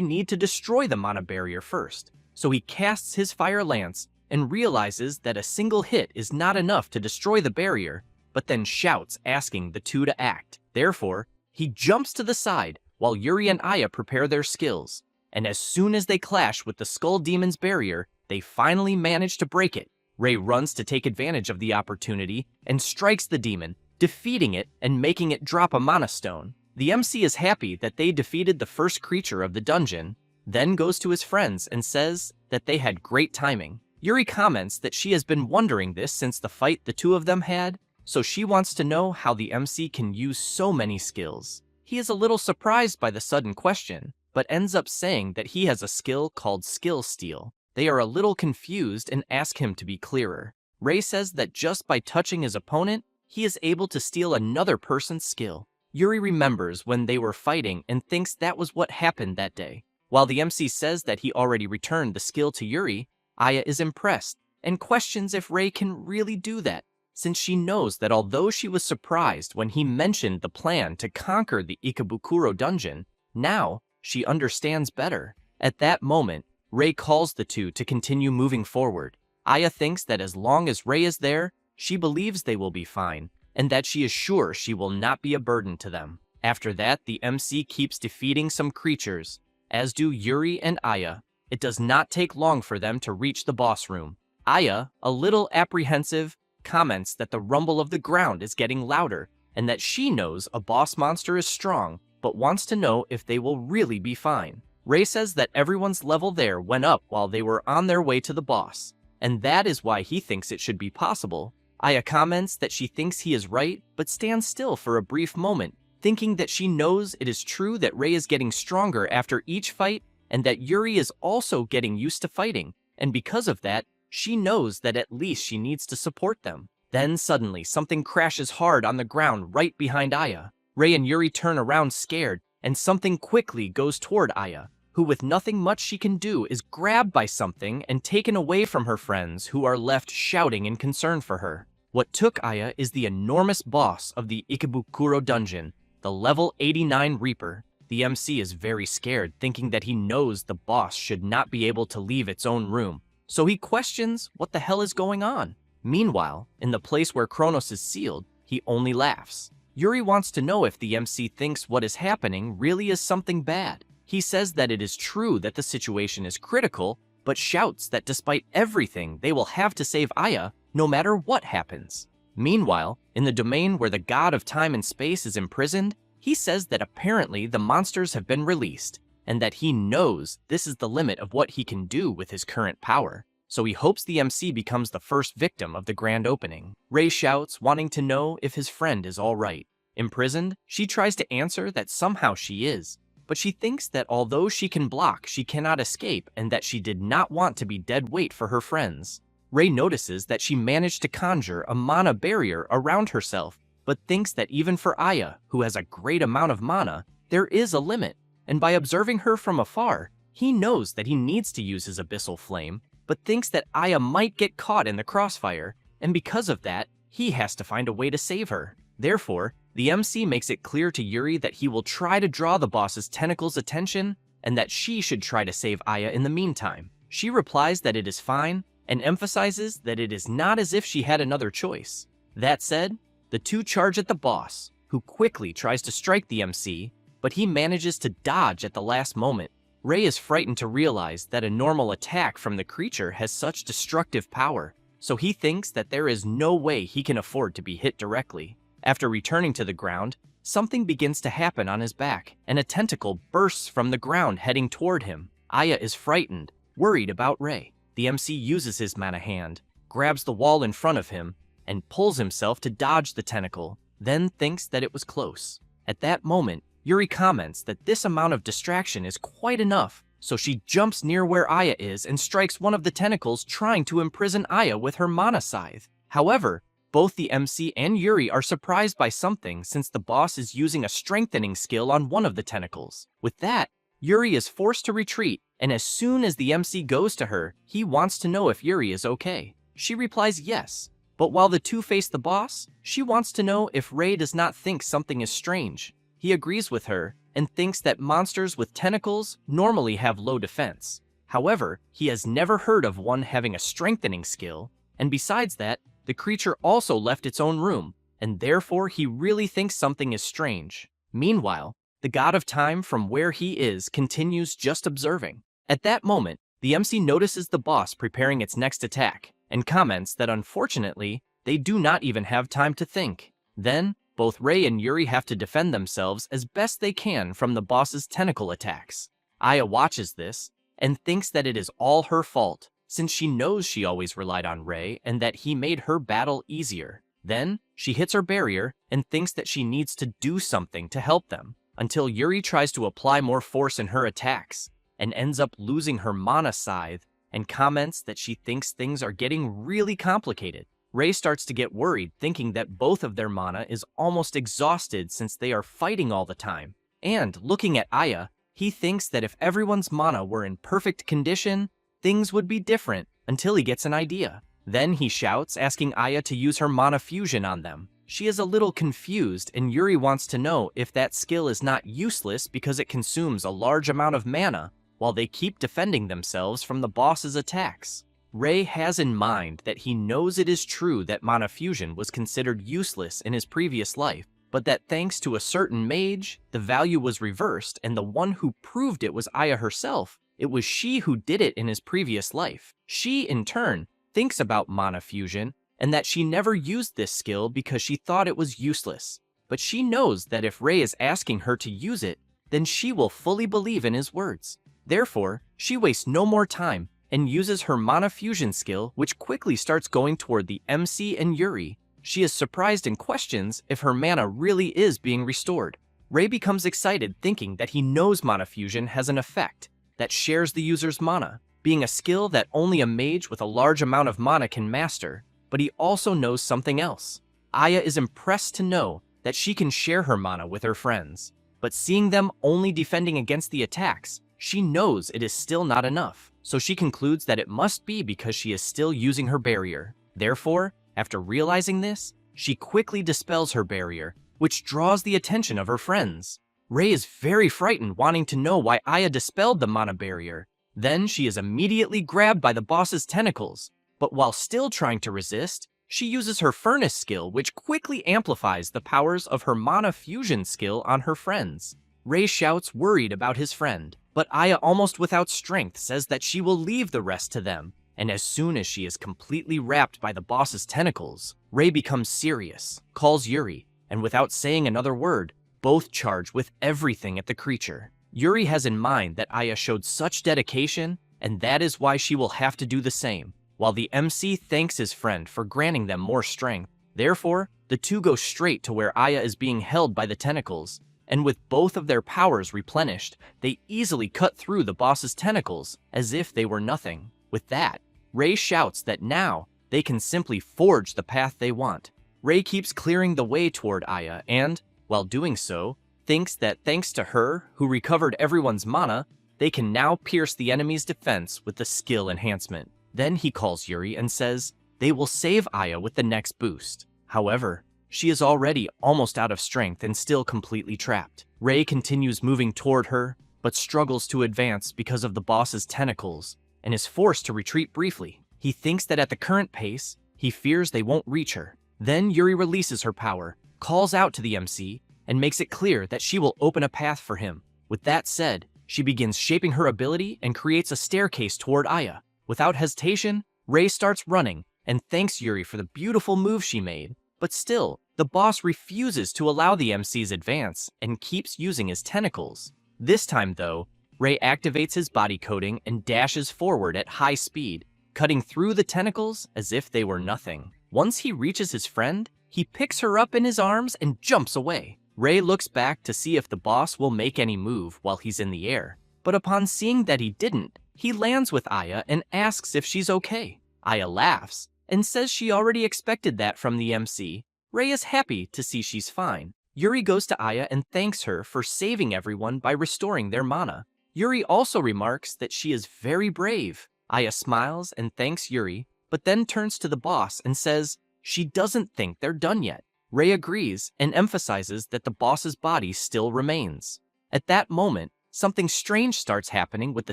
need to destroy the mana barrier first. So he casts his fire lance and realizes that a single hit is not enough to destroy the barrier, but then shouts asking the two to act. Therefore, he jumps to the side while Yuri and Aya prepare their skills. And as soon as they clash with the skull demon's barrier, they finally manage to break it. Ray runs to take advantage of the opportunity and strikes the demon, defeating it and making it drop a mana stone. The MC is happy that they defeated the first creature of the dungeon, then goes to his friends and says that they had great timing. Yuri comments that she has been wondering this since the fight the two of them had, so she wants to know how the MC can use so many skills. He is a little surprised by the sudden question, but ends up saying that he has a skill called Skill Steal. They are a little confused and ask him to be clearer. Ray says that just by touching his opponent, he is able to steal another person's skill. Yuri remembers when they were fighting and thinks that was what happened that day. While the MC says that he already returned the skill to Yuri, Aya is impressed and questions if Ray can really do that, since she knows that although she was surprised when he mentioned the plan to conquer the Ikebukuro dungeon, now she understands better. At that moment, Ray calls the two to continue moving forward. Aya thinks that as long as Ray is there, she believes they will be fine, and that she is sure she will not be a burden to them. After that, the MC keeps defeating some creatures, as do Yuri and Aya. It does not take long for them to reach the boss room. Aya, a little apprehensive, comments that the rumble of the ground is getting louder, and that she knows a boss monster is strong, but wants to know if they will really be fine. Ray says that everyone's level there went up while they were on their way to the boss, and that is why he thinks it should be possible. Aya comments that she thinks he is right, but stands still for a brief moment, thinking that she knows it is true that Ray is getting stronger after each fight, and that Yuri is also getting used to fighting, and because of that, she knows that at least she needs to support them. Then suddenly, something crashes hard on the ground right behind Aya. Ray and Yuri turn around scared, and something quickly goes toward Aya, who with nothing much she can do is grabbed by something and taken away from her friends who are left shouting in concern for her. What took Aya is the enormous boss of the Ikebukuro dungeon, the level 89 Reaper. The MC is very scared, thinking that he knows the boss should not be able to leave its own room, so he questions what the hell is going on. Meanwhile, in the place where Kronos is sealed, he only laughs. Yuri wants to know if the MC thinks what is happening really is something bad. He says that it is true that the situation is critical, but shouts that despite everything, they will have to save Aya no matter what happens. Meanwhile, in the domain where the god of time and space is imprisoned, he says that apparently the monsters have been released, and that he knows this is the limit of what he can do with his current power. So he hopes the MC becomes the first victim of the grand opening. Ray shouts, wanting to know if his friend is all right. Imprisoned, she tries to answer that somehow she is, but she thinks that although she can block, she cannot escape, and that she did not want to be dead weight for her friends. Ray notices that she managed to conjure a mana barrier around herself, but thinks that even for Aya, who has a great amount of mana, there is a limit, and by observing her from afar, he knows that he needs to use his abyssal flame, but thinks that Aya might get caught in the crossfire, and because of that, he has to find a way to save her. Therefore, the MC makes it clear to Yuri that he will try to draw the boss's tentacles' attention, and that she should try to save Aya in the meantime. She replies that it is fine, and emphasizes that it is not as if she had another choice. That said, the two charge at the boss, who quickly tries to strike the MC, but he manages to dodge at the last moment. Ray is frightened to realize that a normal attack from the creature has such destructive power, so he thinks that there is no way he can afford to be hit directly. After returning to the ground, something begins to happen on his back, and a tentacle bursts from the ground heading toward him. Aya is frightened, worried about Ray. The MC uses his mana hand, grabs the wall in front of him, and pulls himself to dodge the tentacle, then thinks that it was close. At that moment, Yuri comments that this amount of distraction is quite enough, so she jumps near where Aya is and strikes one of the tentacles trying to imprison Aya with her mana scythe. However, Both the MC and Yuri are surprised by something since the boss is using a strengthening skill on one of the tentacles. With that, Yuri is forced to retreat, and as soon as the MC goes to her, he wants to know if Yuri is okay. She replies yes, but while the two face the boss, she wants to know if Rei does not think something is strange. He agrees with her and thinks that monsters with tentacles normally have low defense. However, he has never heard of one having a strengthening skill, and besides that, the creature also left its own room, and therefore he really thinks something is strange. Meanwhile, the god of time from where he is continues just observing. At that moment, the MC notices the boss preparing its next attack, and comments that unfortunately, they do not even have time to think. Then, both Rei and Yuri have to defend themselves as best they can from the boss's tentacle attacks. Aya watches this, and thinks that it is all her fault, since she knows she always relied on Rei and that he made her battle easier. Then, she hits her barrier and thinks that she needs to do something to help them, until Yuri tries to apply more force in her attacks, and ends up losing her mana scythe, and comments that she thinks things are getting really complicated. Rei starts to get worried, thinking that both of their mana is almost exhausted since they are fighting all the time. And, looking at Aya, he thinks that if everyone's mana were in perfect condition, things would be different, until he gets an idea. Then he shouts, asking Aya to use her mana fusion on them. She is a little confused, and Yuri wants to know if that skill is not useless because it consumes a large amount of mana, while they keep defending themselves from the boss's attacks. Rei has in mind that he knows it is true that mana fusion was considered useless in his previous life, but that thanks to a certain mage, the value was reversed, and the one who proved it was Aya herself. It was she who did it in his previous life. She, in turn, thinks about mana fusion, and that she never used this skill because she thought it was useless. But she knows that if Rei is asking her to use it, then she will fully believe in his words. Therefore, she wastes no more time and uses her mana fusion skill, which quickly starts going toward the MC and Yuri. She is surprised and questions if her mana really is being restored. Rei becomes excited, thinking that he knows mana fusion has an effect that shares the user's mana, being a skill that only a mage with a large amount of mana can master, but he also knows something else. Aya is impressed to know that she can share her mana with her friends, but seeing them only defending against the attacks, she knows it is still not enough, so she concludes that it must be because she is still using her barrier. Therefore, after realizing this, she quickly dispels her barrier, which draws the attention of her friends. Rei is very frightened, wanting to know why Aya dispelled the mana barrier. Then she is immediately grabbed by the boss's tentacles, but while still trying to resist, she uses her furnace skill, which quickly amplifies the powers of her mana fusion skill on her friends. Rei shouts, worried about his friend, but Aya, almost without strength, says that she will leave the rest to them, and as soon as she is completely wrapped by the boss's tentacles, Rei becomes serious, calls Yuri, and without saying another word, both charge with everything at the creature. Yuri has in mind that Aya showed such dedication, and that is why she will have to do the same, while the MC thanks his friend for granting them more strength. Therefore, the two go straight to where Aya is being held by the tentacles, and with both of their powers replenished, they easily cut through the boss's tentacles as if they were nothing. With that, Rei shouts that now they can simply forge the path they want. Rei keeps clearing the way toward Aya and, while doing so, thinks that thanks to her, who recovered everyone's mana, they can now pierce the enemy's defense with the skill enhancement. Then he calls Yuri and says they will save Aya with the next boost. However, she is already almost out of strength and still completely trapped. Rei continues moving toward her, but struggles to advance because of the boss's tentacles, and is forced to retreat briefly. He thinks that at the current pace, he fears they won't reach her. Then Yuri releases her power, calls out to the MC, and makes it clear that she will open a path for him. With that said, she begins shaping her ability and creates a staircase toward Aya. Without hesitation, Rei starts running and thanks Yuri for the beautiful move she made, but still, the boss refuses to allow the MC's advance and keeps using his tentacles. This time though, Rei activates his body coating and dashes forward at high speed, cutting through the tentacles as if they were nothing. Once he reaches his friend, he picks her up in his arms and jumps away. Rei looks back to see if the boss will make any move while he's in the air, but upon seeing that he didn't, he lands with Aya and asks if she's okay. Aya laughs and says she already expected that from the MC. Rei is happy to see she's fine. Yuri goes to Aya and thanks her for saving everyone by restoring their mana. Yuri also remarks that she is very brave. Aya smiles and thanks Yuri, but then turns to the boss and says she doesn't think they're done yet. Rei agrees and emphasizes that the boss's body still remains. At that moment, something strange starts happening with the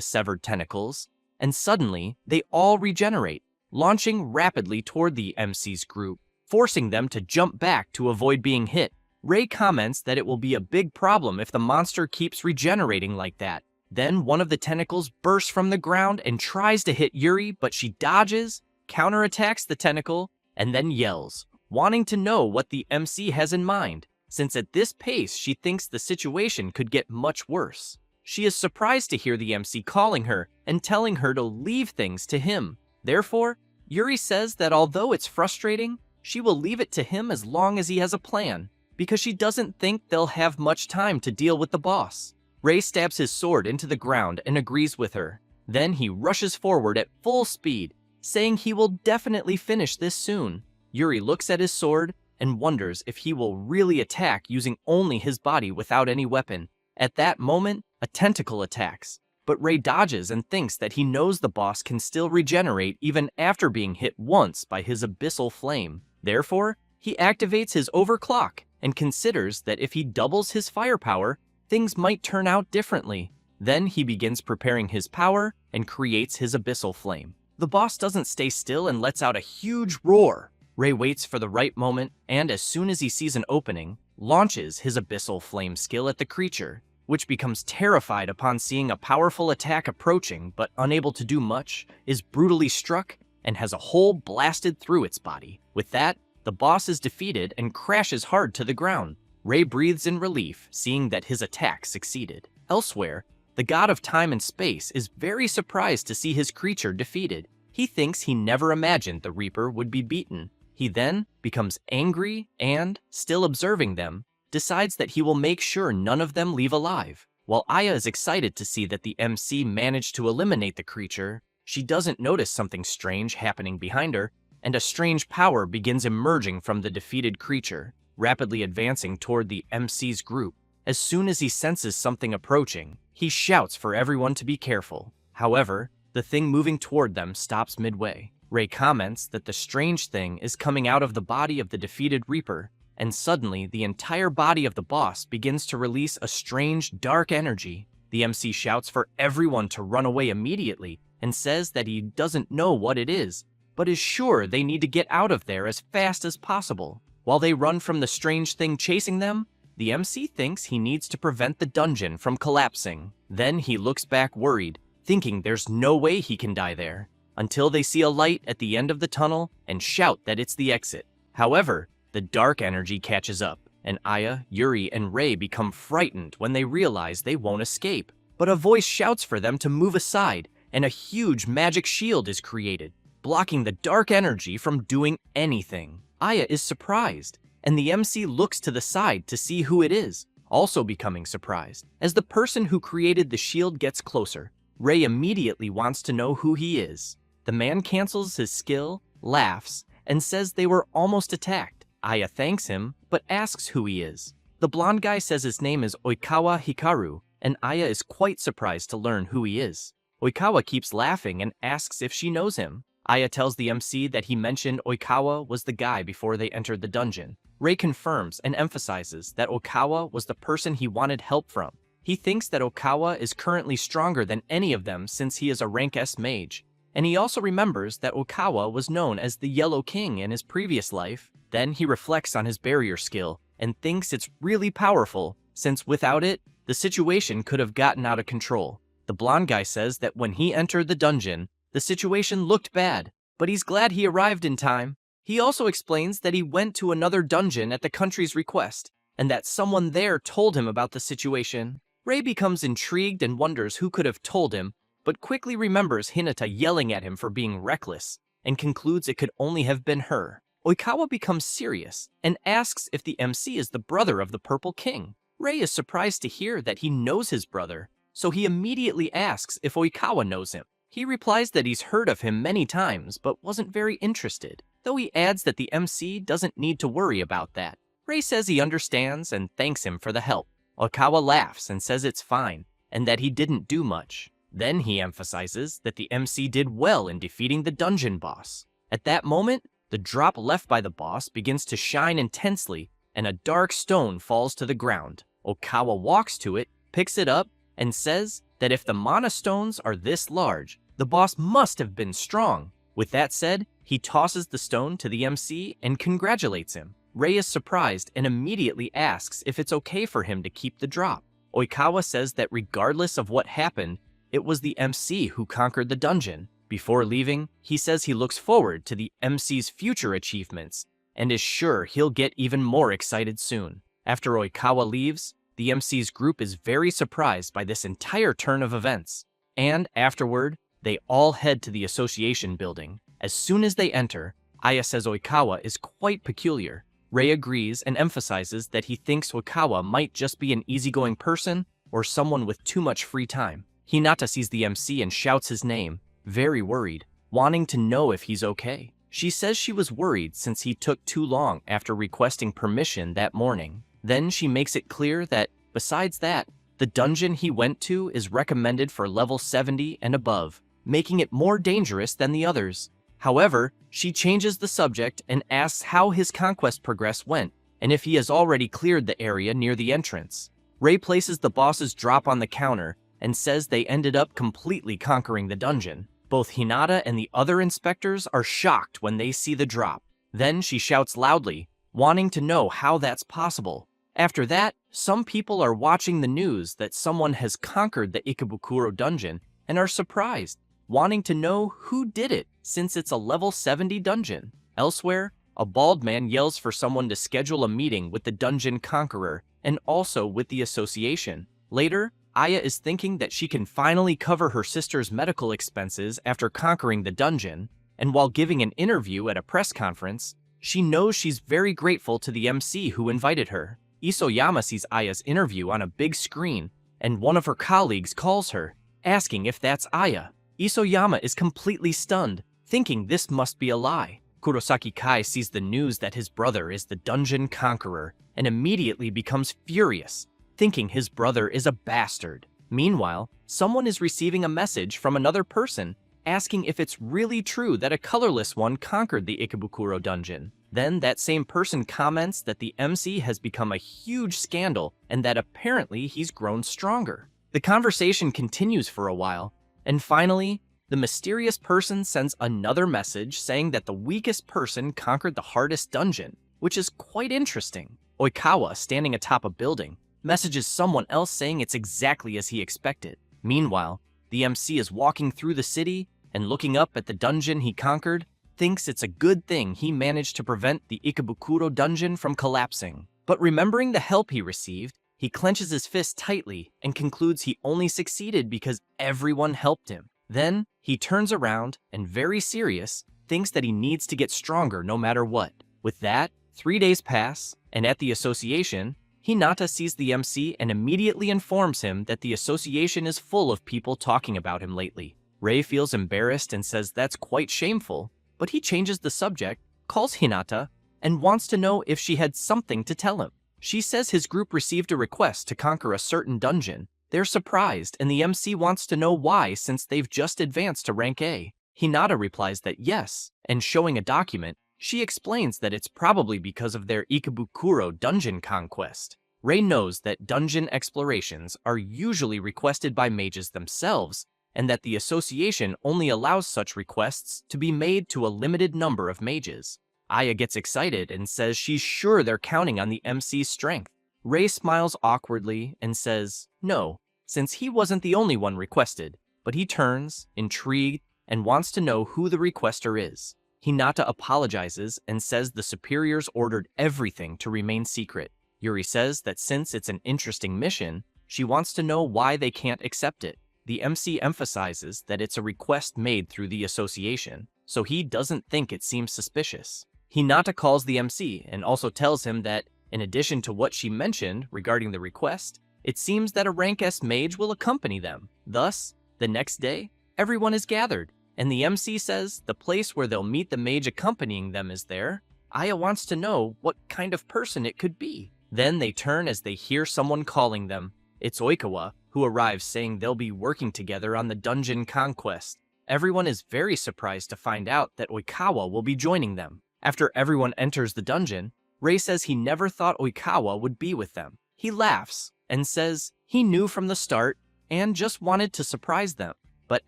severed tentacles, and suddenly they all regenerate, launching rapidly toward the MC's group, forcing them to jump back to avoid being hit. Rei comments that it will be a big problem if the monster keeps regenerating like that. Then one of the tentacles bursts from the ground and tries to hit Yuri, but she dodges, counterattacks the tentacle, and then yells, wanting to know what the MC has in mind, since at this pace she thinks the situation could get much worse. She is surprised to hear the MC calling her and telling her to leave things to him. Therefore, Yuri says that although it's frustrating, she will leave it to him as long as he has a plan, because she doesn't think they'll have much time to deal with the boss. Rei stabs his sword into the ground and agrees with her. Then he rushes forward at full speed, saying he will definitely finish this soon. Yuri looks at his sword and wonders if he will really attack using only his body without any weapon. At that moment, a tentacle attacks, but Rei dodges and thinks that he knows the boss can still regenerate even after being hit once by his abyssal flame. Therefore, he activates his overclock and considers that if he doubles his firepower, things might turn out differently. Then he begins preparing his power and creates his abyssal flame. The boss doesn't stay still and lets out a huge roar. Rei waits for the right moment, and as soon as he sees an opening, launches his abyssal flame skill at the creature, which becomes terrified upon seeing a powerful attack approaching, but unable to do much, is brutally struck and has a hole blasted through its body. With that, the boss is defeated and crashes hard to the ground. Rei breathes in relief, seeing that his attack succeeded. Elsewhere, the god of time and space is very surprised to see his creature defeated. He thinks he never imagined the Reaper would be beaten. He then becomes angry and, still observing them, decides that he will make sure none of them leave alive. While Aya is excited to see that the MC managed to eliminate the creature, she doesn't notice something strange happening behind her, and a strange power begins emerging from the defeated creature, rapidly advancing toward the MC's group. As soon as he senses something approaching, he shouts for everyone to be careful. However, the thing moving toward them stops midway. Rei comments that the strange thing is coming out of the body of the defeated Reaper, and suddenly the entire body of the boss begins to release a strange, dark energy. The MC shouts for everyone to run away immediately and says that he doesn't know what it is, but is sure they need to get out of there as fast as possible. While they run from the strange thing chasing them, the MC thinks he needs to prevent the dungeon from collapsing. Then he looks back worried, thinking there's no way he can die there, until they see a light at the end of the tunnel and shout that it's the exit. However, the dark energy catches up, and Aya, Yuri, and Rei become frightened when they realize they won't escape. But a voice shouts for them to move aside, and a huge magic shield is created, blocking the dark energy from doing anything. Aya is surprised, and the MC looks to the side to see who it is, also becoming surprised. As the person who created the shield gets closer, Rei immediately wants to know who he is. The man cancels his skill, laughs, and says they were almost attacked. Aya thanks him, but asks who he is. The blonde guy says his name is Oikawa Hikaru, and Aya is quite surprised to learn who he is. Oikawa keeps laughing and asks if she knows him. Aya tells the MC that he mentioned Oikawa was the guy before they entered the dungeon. Rei confirms and emphasizes that Oikawa was the person he wanted help from. He thinks that Oikawa is currently stronger than any of them since he is a rank S mage. And he also remembers that Oikawa was known as the Yellow King in his previous life. Then he reflects on his barrier skill and thinks it's really powerful, since without it, the situation could have gotten out of control. The blonde guy says that when he entered the dungeon, the situation looked bad, but he's glad he arrived in time. He also explains that he went to another dungeon at the country's request, and that someone there told him about the situation. Rei becomes intrigued and wonders who could have told him, but quickly remembers Hinata yelling at him for being reckless, and concludes it could only have been her. Oikawa becomes serious, and asks if the MC is the brother of the Purple King. Rei is surprised to hear that he knows his brother, so he immediately asks if Oikawa knows him. He replies that he's heard of him many times but wasn't very interested, though he adds that the MC doesn't need to worry about that. Rei says he understands and thanks him for the help. Oikawa laughs and says it's fine, and that he didn't do much. Then he emphasizes that the MC did well in defeating the dungeon boss. At that moment, the drop left by the boss begins to shine intensely, and a dark stone falls to the ground. Oikawa walks to it, picks it up, and says that if the mana stones are this large, the boss must have been strong. With that said, he tosses the stone to the MC and congratulates him. Rei is surprised and immediately asks if it's okay for him to keep the drop. Oikawa says that regardless of what happened, it was the MC who conquered the dungeon. Before leaving, he says he looks forward to the MC's future achievements and is sure he'll get even more excited soon. After Oikawa leaves, the MC's group is very surprised by this entire turn of events, and afterward, they all head to the association building. As soon as they enter, Aya says Oikawa is quite peculiar. Rei agrees and emphasizes that he thinks Oikawa might just be an easygoing person or someone with too much free time. Hinata sees the MC and shouts his name, very worried, wanting to know if he's okay. She says she was worried since he took too long after requesting permission that morning. Then she makes it clear that, besides that, the dungeon he went to is recommended for level 70 and above, making it more dangerous than the others. However, she changes the subject and asks how his conquest progress went, and if he has already cleared the area near the entrance. Rei places the boss's drop on the counter and says they ended up completely conquering the dungeon. Both Hinata and the other inspectors are shocked when they see the drop. Then she shouts loudly, wanting to know how that's possible. After that, some people are watching the news that someone has conquered the Ikebukuro dungeon and are surprised, wanting to know who did it since it's a level 70 dungeon. Elsewhere, a bald man yells for someone to schedule a meeting with the dungeon conqueror and also with the association. Later, Aya is thinking that she can finally cover her sister's medical expenses after conquering the dungeon, and while giving an interview at a press conference, she knows she's very grateful to the MC who invited her. Isoyama sees Aya's interview on a big screen, and one of her colleagues calls her, asking if that's Aya. Isoyama is completely stunned, thinking this must be a lie. Kurosaki Kai sees the news that his brother is the dungeon conqueror and immediately becomes furious, thinking his brother is a bastard. Meanwhile, someone is receiving a message from another person asking if it's really true that a colorless one conquered the Ikebukuro dungeon. Then that same person comments that the MC has become a huge scandal and that apparently he's grown stronger. The conversation continues for a while, and finally, the mysterious person sends another message saying that the weakest person conquered the hardest dungeon, which is quite interesting. Oikawa, standing atop a building, messages someone else saying it's exactly as he expected. Meanwhile, the MC is walking through the city and looking up at the dungeon he conquered, thinks it's a good thing he managed to prevent the Ikebukuro dungeon from collapsing. But remembering the help he received, he clenches his fist tightly and concludes he only succeeded because everyone helped him. Then, he turns around and, very serious, thinks that he needs to get stronger no matter what. With that, 3 days pass, and at the association, Hinata sees the MC and immediately informs him that the association is full of people talking about him lately. Rei feels embarrassed and says that's quite shameful, but he changes the subject, calls Hinata, and wants to know if she had something to tell him. She says his group received a request to conquer a certain dungeon. They're surprised, and the MC wants to know why since they've just advanced to rank A. Hinata replies that yes, and showing a document, she explains that it's probably because of their Ikebukuro dungeon conquest. Rei knows that dungeon explorations are usually requested by mages themselves, and that the association only allows such requests to be made to a limited number of mages. Aya gets excited and says she's sure they're counting on the MC's strength. Rei smiles awkwardly and says no, since he wasn't the only one requested, but he turns, intrigued, and wants to know who the requester is. Hinata apologizes and says the superiors ordered everything to remain secret. Yuri says that since it's an interesting mission, she wants to know why they can't accept it. The MC emphasizes that it's a request made through the association, so he doesn't think it seems suspicious. Hinata calls the MC and also tells him that, in addition to what she mentioned regarding the request, it seems that a rank S mage will accompany them. Thus, the next day, everyone is gathered, and the MC says the place where they'll meet the mage accompanying them is there. Aya wants to know what kind of person it could be. Then they turn as they hear someone calling them. It's Oikawa, who arrives saying they'll be working together on the dungeon conquest. Everyone is very surprised to find out that Oikawa will be joining them. After everyone enters the dungeon, Rei says he never thought Oikawa would be with them. He laughs and says he knew from the start and just wanted to surprise them, but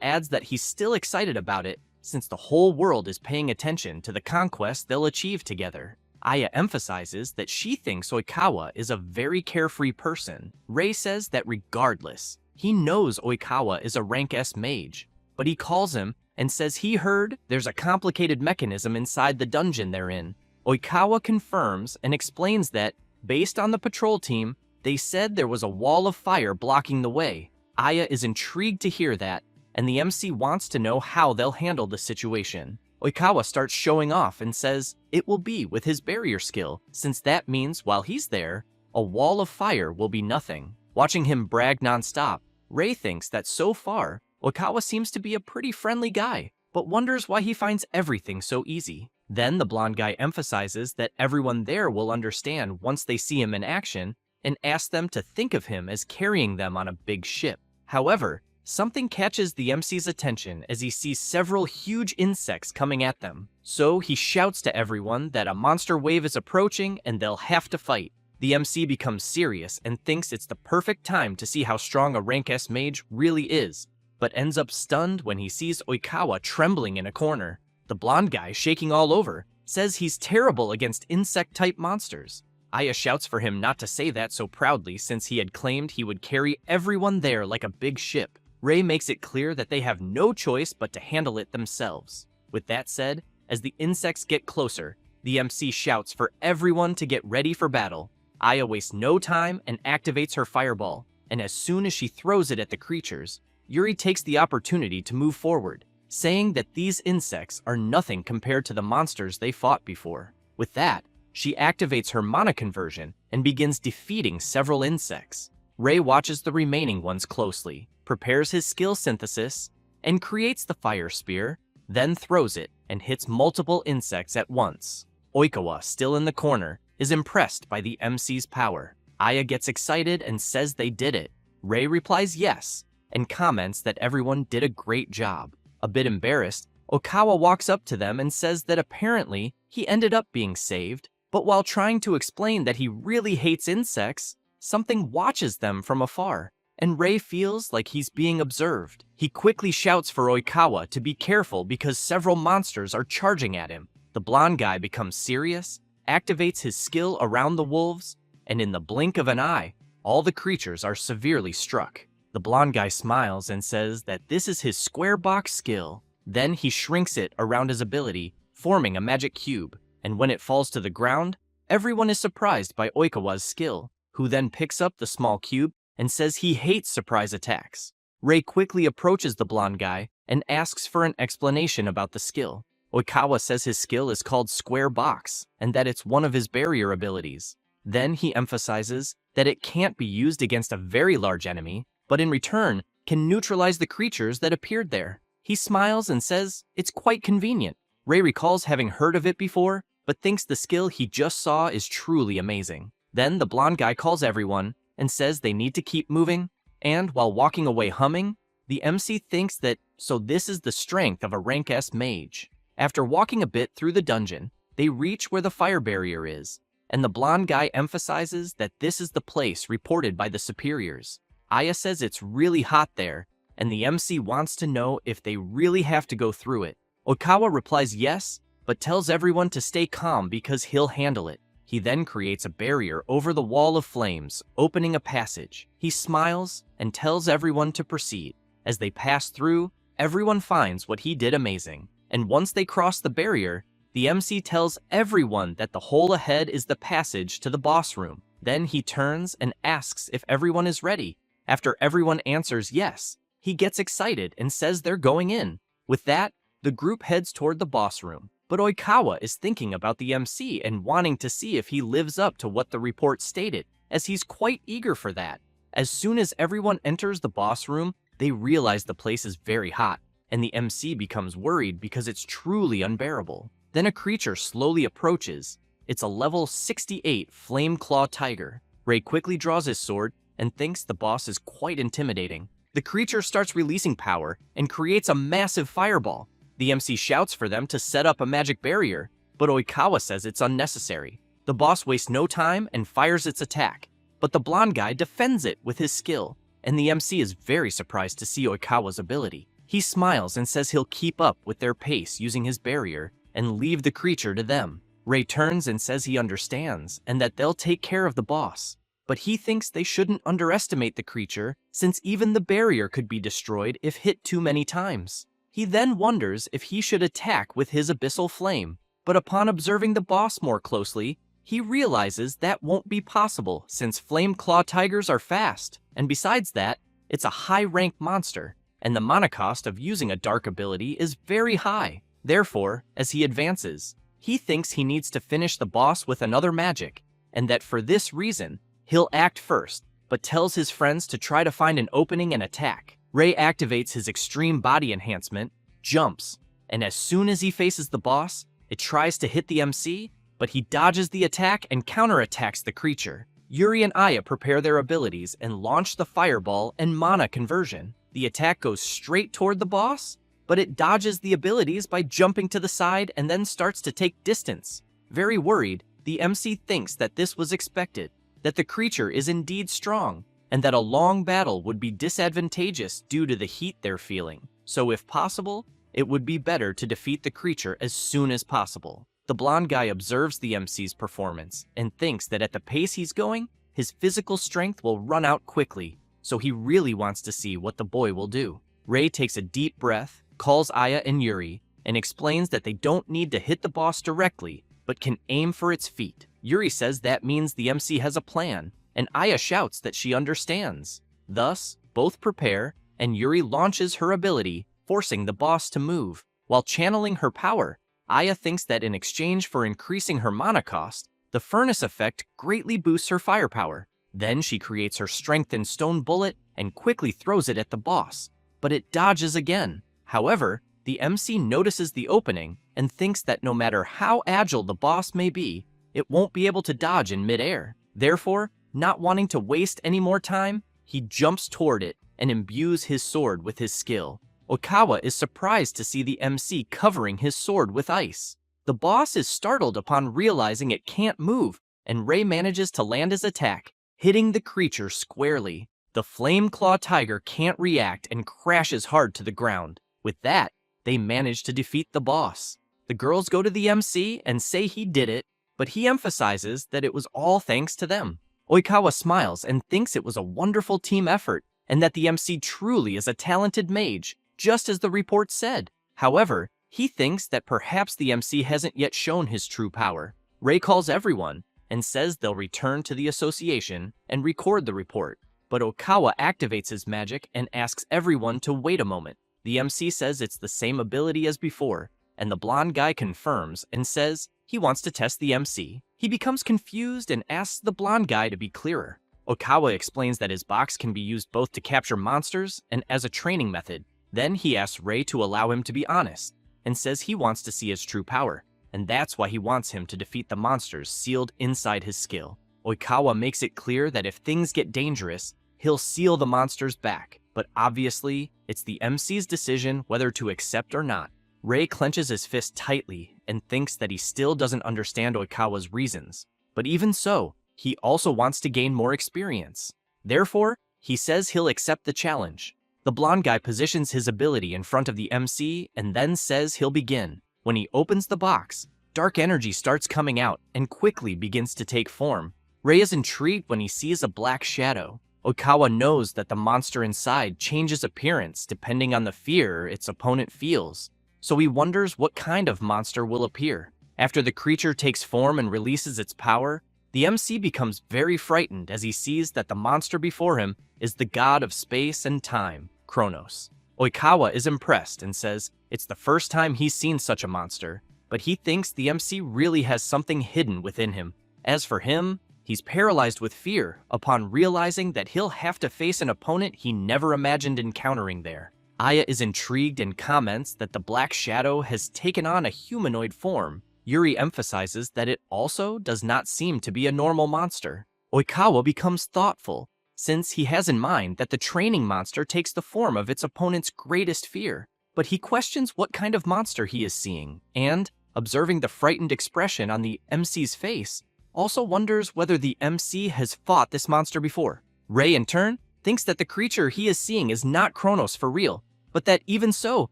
adds that he's still excited about it since the whole world is paying attention to the conquest they'll achieve together. Aya emphasizes that she thinks Oikawa is a very carefree person. Rei says that regardless, he knows Oikawa is a rank S mage, but he calls him and says he heard there's a complicated mechanism inside the dungeon they're in. Oikawa confirms and explains that, based on the patrol team, they said there was a wall of fire blocking the way. Aya is intrigued to hear that, and the MC wants to know how they'll handle the situation. Oikawa starts showing off and says it will be with his barrier skill, since that means while he's there, a wall of fire will be nothing. Watching him brag nonstop, Rei thinks that so far, Oikawa seems to be a pretty friendly guy, but wonders why he finds everything so easy. Then the blonde guy emphasizes that everyone there will understand once they see him in action, and asks them to think of him as carrying them on a big ship. However, something catches the MC's attention as he sees several huge insects coming at them. So he shouts to everyone that a monster wave is approaching and they'll have to fight. The MC becomes serious and thinks it's the perfect time to see how strong a rank S mage really is, but ends up stunned when he sees Oikawa trembling in a corner. The blonde guy, shaking all over, says he's terrible against insect-type monsters. Aya shouts for him not to say that so proudly since he had claimed he would carry everyone there like a big ship. Rei makes it clear that they have no choice but to handle it themselves. With that said, as the insects get closer, the MC shouts for everyone to get ready for battle. Aya wastes no time and activates her fireball, and as soon as she throws it at the creatures, Yuri takes the opportunity to move forward, saying that these insects are nothing compared to the monsters they fought before. With that, she activates her mana conversion and begins defeating several insects. Rei watches the remaining ones closely, prepares his skill synthesis, and creates the fire spear, then throws it and hits multiple insects at once. Oikawa, still in the corner, is impressed by the MC's power. Aya gets excited and says they did it. Rei replies yes, and comments that everyone did a great job. A bit embarrassed, Oikawa walks up to them and says that apparently he ended up being saved, but while trying to explain that he really hates insects, something watches them from afar, and Rei feels like he's being observed. He quickly shouts for Oikawa to be careful because several monsters are charging at him. The blonde guy becomes serious, activates his skill around the wolves, and in the blink of an eye, all the creatures are severely struck. The blonde guy smiles and says that this is his square box skill. Then he shrinks it around his ability, forming a magic cube, and when it falls to the ground, everyone is surprised by Oikawa's skill, who then picks up the small cube and says he hates surprise attacks. Rei quickly approaches the blonde guy and asks for an explanation about the skill. Oikawa says his skill is called Square Box and that it's one of his barrier abilities. Then he emphasizes that it can't be used against a very large enemy, but in return can neutralize the creatures that appeared there. He smiles and says it's quite convenient. Rei recalls having heard of it before, but thinks the skill he just saw is truly amazing. Then the blonde guy calls everyone and says they need to keep moving, and while walking away humming, the MC thinks that so this is the strength of a rank S mage. After walking a bit through the dungeon, they reach where the fire barrier is, and the blonde guy emphasizes that this is the place reported by the superiors. Aya says it's really hot there, and the MC wants to know if they really have to go through it. Oikawa replies yes, but tells everyone to stay calm because he'll handle it. He then creates a barrier over the wall of flames, opening a passage. He smiles and tells everyone to proceed. As they pass through, everyone finds what he did amazing. And once they cross the barrier, the MC tells everyone that the hole ahead is the passage to the boss room. Then he turns and asks if everyone is ready. After everyone answers yes, he gets excited and says they're going in. With that, the group heads toward the boss room. But Oikawa is thinking about the MC and wanting to see if he lives up to what the report stated, as he's quite eager for that. As soon as everyone enters the boss room, they realize the place is very hot, and the MC becomes worried because it's truly unbearable. Then a creature slowly approaches. It's a level 68 Flame Claw Tiger. Ray quickly draws his sword and thinks the boss is quite intimidating. The creature starts releasing power and creates a massive fireball. The MC shouts for them to set up a magic barrier, but Oikawa says it's unnecessary. The boss wastes no time and fires its attack, but the blonde guy defends it with his skill, and the MC is very surprised to see Oikawa's ability. He smiles and says he'll keep up with their pace using his barrier and leave the creature to them. Ray turns and says he understands and that they'll take care of the boss, but he thinks they shouldn't underestimate the creature since even the barrier could be destroyed if hit too many times. He then wonders if he should attack with his abyssal flame, but upon observing the boss more closely, he realizes that won't be possible since flame claw tigers are fast, and besides that, it's a high-rank monster, and the mana cost of using a dark ability is very high. Therefore, as he advances, he thinks he needs to finish the boss with another magic, and that for this reason, he'll act first, but tells his friends to try to find an opening and attack. Ray activates his extreme body enhancement, jumps, and as soon as he faces the boss, it tries to hit the MC, but he dodges the attack and counterattacks the creature. Yuri and Aya prepare their abilities and launch the fireball and mana conversion. The attack goes straight toward the boss, but it dodges the abilities by jumping to the side and then starts to take distance. Very worried, the MC thinks that this was expected, that the creature is indeed strong, and that a long battle would be disadvantageous due to the heat they're feeling. So if possible, it would be better to defeat the creature as soon as possible. The blonde guy observes the MC's performance and thinks that at the pace he's going, his physical strength will run out quickly, so he really wants to see what the boy will do. Ray takes a deep breath, calls Aya and Yuri, and explains that they don't need to hit the boss directly, but can aim for its feet. Yuri says that means the MC has a plan, and Aya shouts that she understands. Thus, both prepare, and Yuri launches her ability, forcing the boss to move. While channeling her power, Aya thinks that in exchange for increasing her mana cost, the furnace effect greatly boosts her firepower. Then she creates her strengthened stone bullet and quickly throws it at the boss, but it dodges again. However, the MC notices the opening and thinks that no matter how agile the boss may be, it won't be able to dodge in midair. Therefore, not wanting to waste any more time, he jumps toward it and imbues his sword with his skill. Okawa is surprised to see the MC covering his sword with ice. The boss is startled upon realizing it can't move, and Ray manages to land his attack, hitting the creature squarely. The Flame Claw Tiger can't react and crashes hard to the ground. With that, they manage to defeat the boss. The girls go to the MC and say he did it, but he emphasizes that it was all thanks to them. Oikawa smiles and thinks it was a wonderful team effort, and that the MC truly is a talented mage, just as the report said. However, he thinks that perhaps the MC hasn't yet shown his true power. Ray calls everyone and says they'll return to the association and record the report, but Okawa activates his magic and asks everyone to wait a moment. The MC says it's the same ability as before, and the blonde guy confirms and says he wants to test the MC. He becomes confused and asks the blonde guy to be clearer. Okawa explains that his box can be used both to capture monsters and as a training method. Then he asks Ray to allow him to be honest, and says he wants to see his true power, and that's why he wants him to defeat the monsters sealed inside his skill. Oikawa makes it clear that if things get dangerous, he'll seal the monsters back, but obviously, it's the MC's decision whether to accept or not. Ray clenches his fist tightly and thinks that he still doesn't understand Oikawa's reasons, but even so, he also wants to gain more experience. Therefore, he says he'll accept the challenge. The blonde guy positions his ability in front of the MC and then says he'll begin. When he opens the box, dark energy starts coming out and quickly begins to take form. Ray is intrigued when he sees a black shadow. Okawa knows that the monster inside changes appearance depending on the fear its opponent feels, so he wonders what kind of monster will appear. After the creature takes form and releases its power, the MC becomes very frightened as he sees that the monster before him is the god of space and time, Kronos. Oikawa is impressed and says it's the first time he's seen such a monster, but he thinks the MC really has something hidden within him. As for him, he's paralyzed with fear upon realizing that he'll have to face an opponent he never imagined encountering there. Aya is intrigued and comments that the black shadow has taken on a humanoid form. Yuri emphasizes that it also does not seem to be a normal monster. Oikawa becomes thoughtful, since he has in mind that the training monster takes the form of its opponent's greatest fear. But he questions what kind of monster he is seeing, and, observing the frightened expression on the MC's face, also wonders whether the MC has fought this monster before. Rei, in turn, thinks that the creature he is seeing is not Kronos for real, but that even so,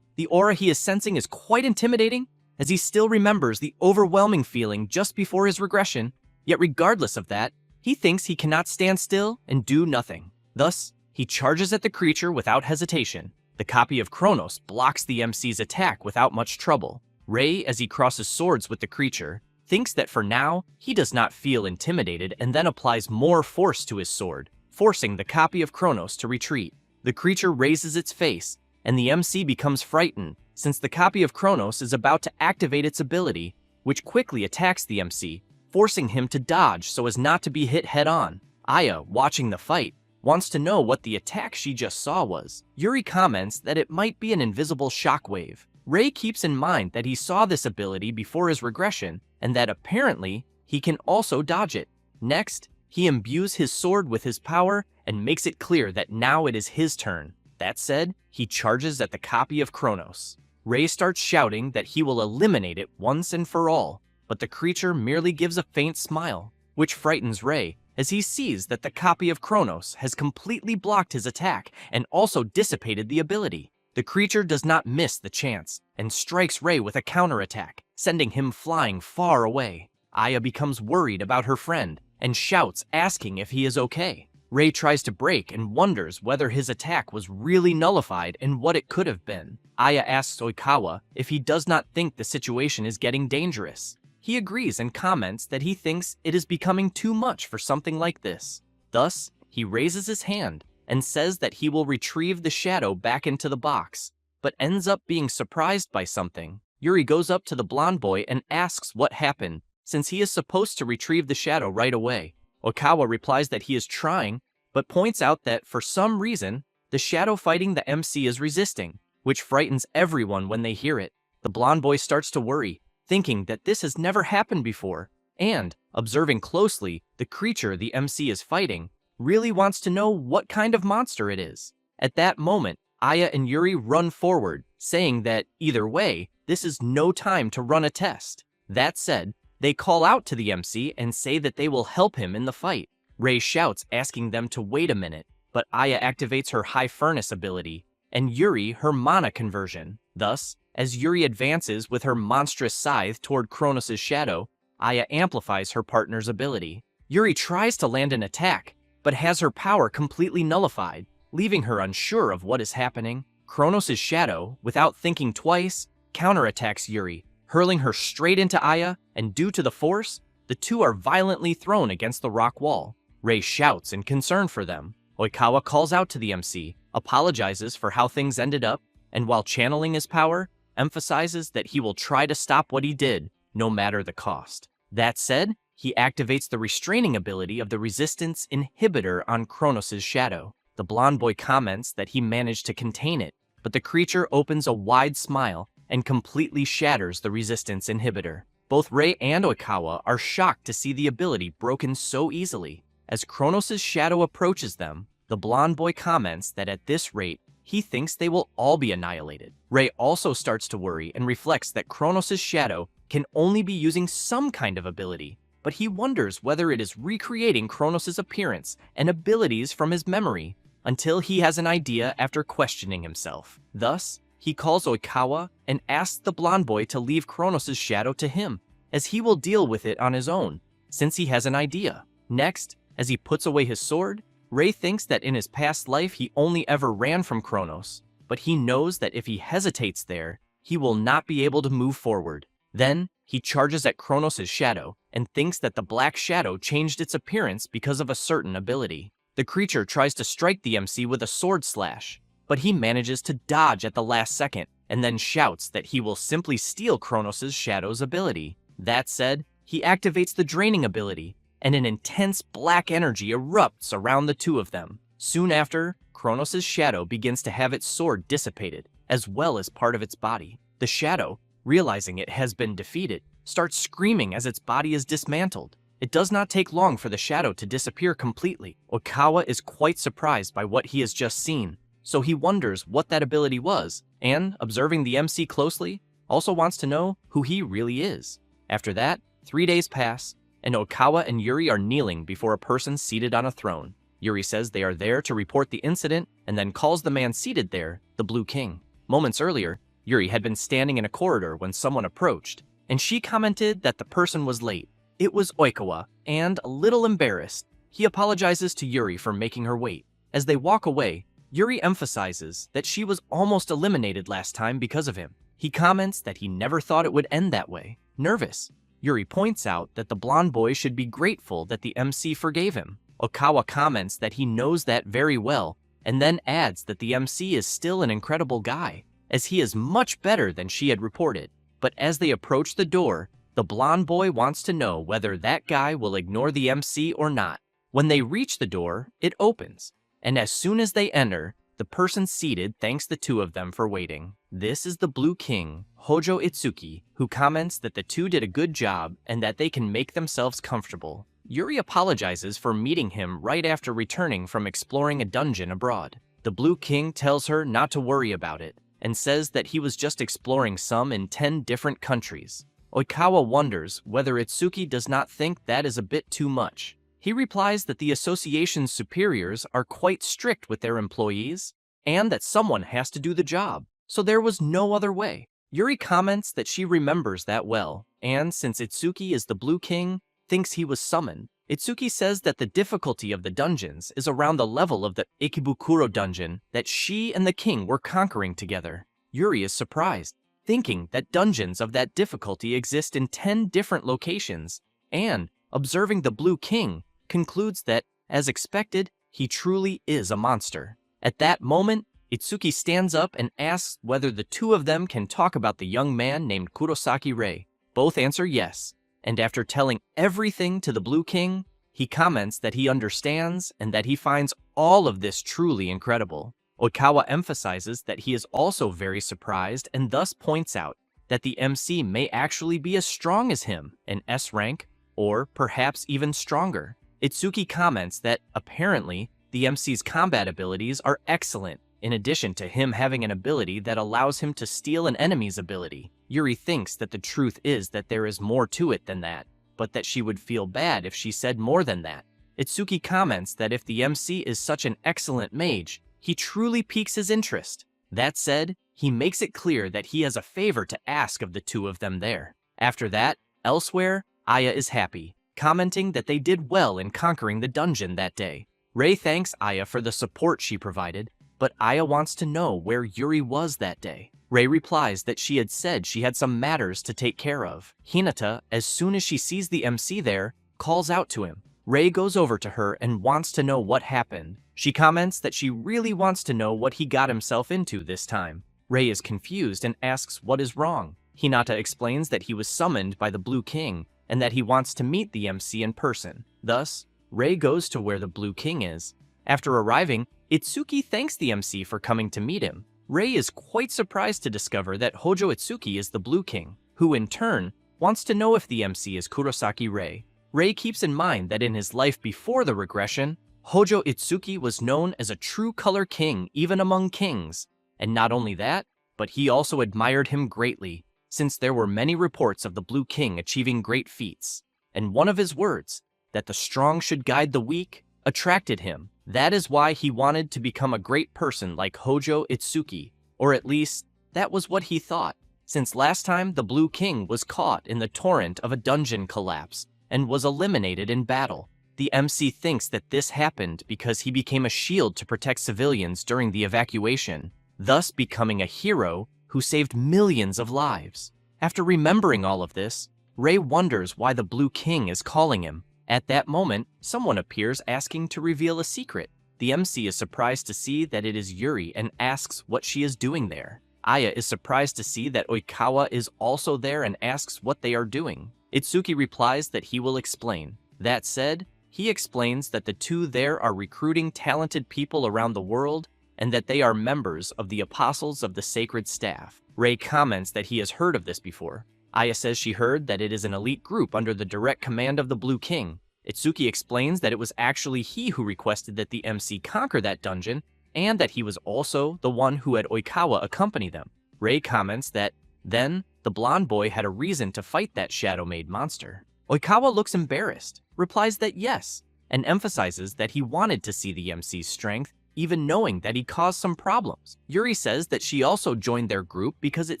the aura he is sensing is quite intimidating, as he still remembers the overwhelming feeling just before his regression. Yet regardless of that, he thinks he cannot stand still and do nothing. Thus, he charges at the creature without hesitation. The copy of Kronos blocks the MC's attack without much trouble. Rei, as he crosses swords with the creature, thinks that for now, he does not feel intimidated and then applies more force to his sword, forcing the copy of Kronos to retreat. The creature raises its face, and the MC becomes frightened, since the copy of Kronos is about to activate its ability, which quickly attacks the MC, forcing him to dodge so as not to be hit head-on. Aya, watching the fight, wants to know what the attack she just saw was. Yuri comments that it might be an invisible shockwave. Rei keeps in mind that he saw this ability before his regression, and that apparently he can also dodge it. Next, he imbues his sword with his power and makes it clear that now it is his turn. That said, he charges at the copy of Kronos. Rei starts shouting that he will eliminate it once and for all, but the creature merely gives a faint smile, which frightens Rei, as he sees that the copy of Kronos has completely blocked his attack and also dissipated the ability. The creature does not miss the chance and strikes Rei with a counterattack, sending him flying far away. Aya becomes worried about her friend and shouts, asking if he is okay. Rei tries to break and wonders whether his attack was really nullified and what it could have been. Aya asks Oikawa if he does not think the situation is getting dangerous. He agrees and comments that he thinks it is becoming too much for something like this. Thus, he raises his hand and says that he will retrieve the shadow back into the box, but ends up being surprised by something. Yuri goes up to the blonde boy and asks what happened, since he is supposed to retrieve the shadow right away. Oikawa replies that he is trying, but points out that for some reason, the shadow fighting the MC is resisting, which frightens everyone when they hear it. The blonde boy starts to worry, thinking that this has never happened before, and, observing closely, the creature the MC is fighting really wants to know what kind of monster it is. At that moment, Aya and Yuri run forward, saying that, either way, this is no time to run a test. That said, they call out to the MC and say that they will help him in the fight. Rei shouts, asking them to wait a minute, but Aya activates her high furnace ability, and Yuri her mana conversion. Thus, as Yuri advances with her monstrous scythe toward Kronos' shadow, Aya amplifies her partner's ability. Yuri tries to land an attack, but has her power completely nullified, leaving her unsure of what is happening. Kronos' shadow, without thinking twice, counterattacks Yuri, hurling her straight into Aya, and due to the force, the two are violently thrown against the rock wall. Rei shouts in concern for them. Oikawa calls out to the MC, apologizes for how things ended up, and while channeling his power, emphasizes that he will try to stop what he did, no matter the cost. That said, he activates the restraining ability of the resistance inhibitor on Kronos' shadow. The blonde boy comments that he managed to contain it, but the creature opens a wide smile and completely shatters the resistance inhibitor. Both Rei and Oikawa are shocked to see the ability broken so easily. As Kronos' shadow approaches them, the blonde boy comments that at this rate, he thinks they will all be annihilated. Rei also starts to worry and reflects that Kronos' shadow can only be using some kind of ability, but he wonders whether it is recreating Kronos' appearance and abilities from his memory, until he has an idea after questioning himself. Thus, he calls Oikawa and asks the blonde boy to leave Kronos' shadow to him, as he will deal with it on his own, since he has an idea. Next, as he puts away his sword, Rei thinks that in his past life he only ever ran from Kronos, but he knows that if he hesitates there, he will not be able to move forward. Then, he charges at Kronos' shadow and thinks that the black shadow changed its appearance because of a certain ability. The creature tries to strike the MC with a sword slash, but he manages to dodge at the last second and then shouts that he will simply steal Kronos' shadow's ability. That said, he activates the draining ability, and an intense black energy erupts around the two of them. Soon after, Kronos' shadow begins to have its sword dissipated, as well as part of its body. The shadow, realizing it has been defeated, starts screaming as its body is dismantled. It does not take long for the shadow to disappear completely. Oikawa is quite surprised by what he has just seen, so he wonders what that ability was, and, observing the MC closely, also wants to know who he really is. After that, 3 days pass, and Oikawa and Yuri are kneeling before a person seated on a throne. Yuri says they are there to report the incident and then calls the man seated there the Blue King. Moments earlier, Yuri had been standing in a corridor when someone approached, and she commented that the person was late. It was Oikawa, and, a little embarrassed, he apologizes to Yuri for making her wait. As they walk away, Yuri emphasizes that she was almost eliminated last time because of him. He comments that he never thought it would end that way. Nervous, Yuri points out that the blonde boy should be grateful that the MC forgave him. Oikawa comments that he knows that very well, and then adds that the MC is still an incredible guy, as he is much better than she had reported. But as they approach the door, the blonde boy wants to know whether that guy will ignore the MC or not. When they reach the door, it opens, and as soon as they enter, the person seated thanks the two of them for waiting. This is the Blue King, Hojo Itsuki, who comments that the two did a good job and that they can make themselves comfortable. Yuri apologizes for meeting him right after returning from exploring a dungeon abroad. The Blue King tells her not to worry about it, and says that he was just exploring some in 10 different countries. Oikawa wonders whether Itsuki does not think that is a bit too much. He replies that the association's superiors are quite strict with their employees, and that someone has to do the job, so there was no other way. Yuri comments that she remembers that well, and since Itsuki is the Blue King, thinks he was summoned. Itsuki says that the difficulty of the dungeons is around the level of the Ikebukuro dungeon that she and the king were conquering together. Yuri is surprised, thinking that dungeons of that difficulty exist in 10 different locations, and, observing the Blue King, concludes that, as expected, he truly is a monster. At that moment, Itsuki stands up and asks whether the two of them can talk about the young man named Kurosaki Rei. Both answer yes, and after telling everything to the Blue King, he comments that he understands and that he finds all of this truly incredible. Oikawa emphasizes that he is also very surprised and thus points out that the MC may actually be as strong as him, an S rank, or perhaps even stronger. Itsuki comments that, apparently, the MC's combat abilities are excellent, in addition to him having an ability that allows him to steal an enemy's ability. Yuri thinks that the truth is that there is more to it than that, but that she would feel bad if she said more than that. Itsuki comments that if the MC is such an excellent mage, he truly piques his interest. That said, he makes it clear that he has a favor to ask of the two of them there. After that, elsewhere, Aya is happy, commenting that they did well in conquering the dungeon that day. Rei thanks Aya for the support she provided, but Aya wants to know where Yuri was that day. Rei replies that she had said she had some matters to take care of. Hinata, as soon as she sees the MC there, calls out to him. Rei goes over to her and wants to know what happened. She comments that she really wants to know what he got himself into this time. Rei is confused and asks what is wrong. Hinata explains that he was summoned by the Blue King and that he wants to meet the MC in person. Thus, Rei goes to where the Blue King is. After arriving, Itsuki thanks the MC for coming to meet him. Rei is quite surprised to discover that Hojo Itsuki is the Blue King, who in turn wants to know if the MC is Kurosaki Rei. Rei keeps in mind that in his life before the regression, Hojo Itsuki was known as a true color king even among kings, and not only that, but he also admired him greatly, since there were many reports of the Blue King achieving great feats, and one of his words, that the strong should guide the weak, attracted him. That is why he wanted to become a great person like Hojo Itsuki, or at least, that was what he thought, since last time the Blue King was caught in the torrent of a dungeon collapse and was eliminated in battle. The MC thinks that this happened because he became a shield to protect civilians during the evacuation, thus becoming a hero who saved millions of lives. After remembering all of this, Rei wonders why the Blue King is calling him. At that moment, someone appears asking to reveal a secret. The MC is surprised to see that it is Yuri and asks what she is doing there. Aya is surprised to see that Oikawa is also there and asks what they are doing. Itsuki replies that he will explain. That said, he explains that the two there are recruiting talented people around the world and that they are members of the Apostles of the Sacred Staff. Rei comments that he has heard of this before. Aya says she heard that it is an elite group under the direct command of the Blue King. Itsuki explains that it was actually he who requested that the MC conquer that dungeon, and that he was also the one who had Oikawa accompany them. Rei comments that then the blonde boy had a reason to fight that Shadow Maid monster. Oikawa looks embarrassed, replies that yes, and emphasizes that he wanted to see the MC's strength, even knowing that he caused some problems. Yuri says that she also joined their group because it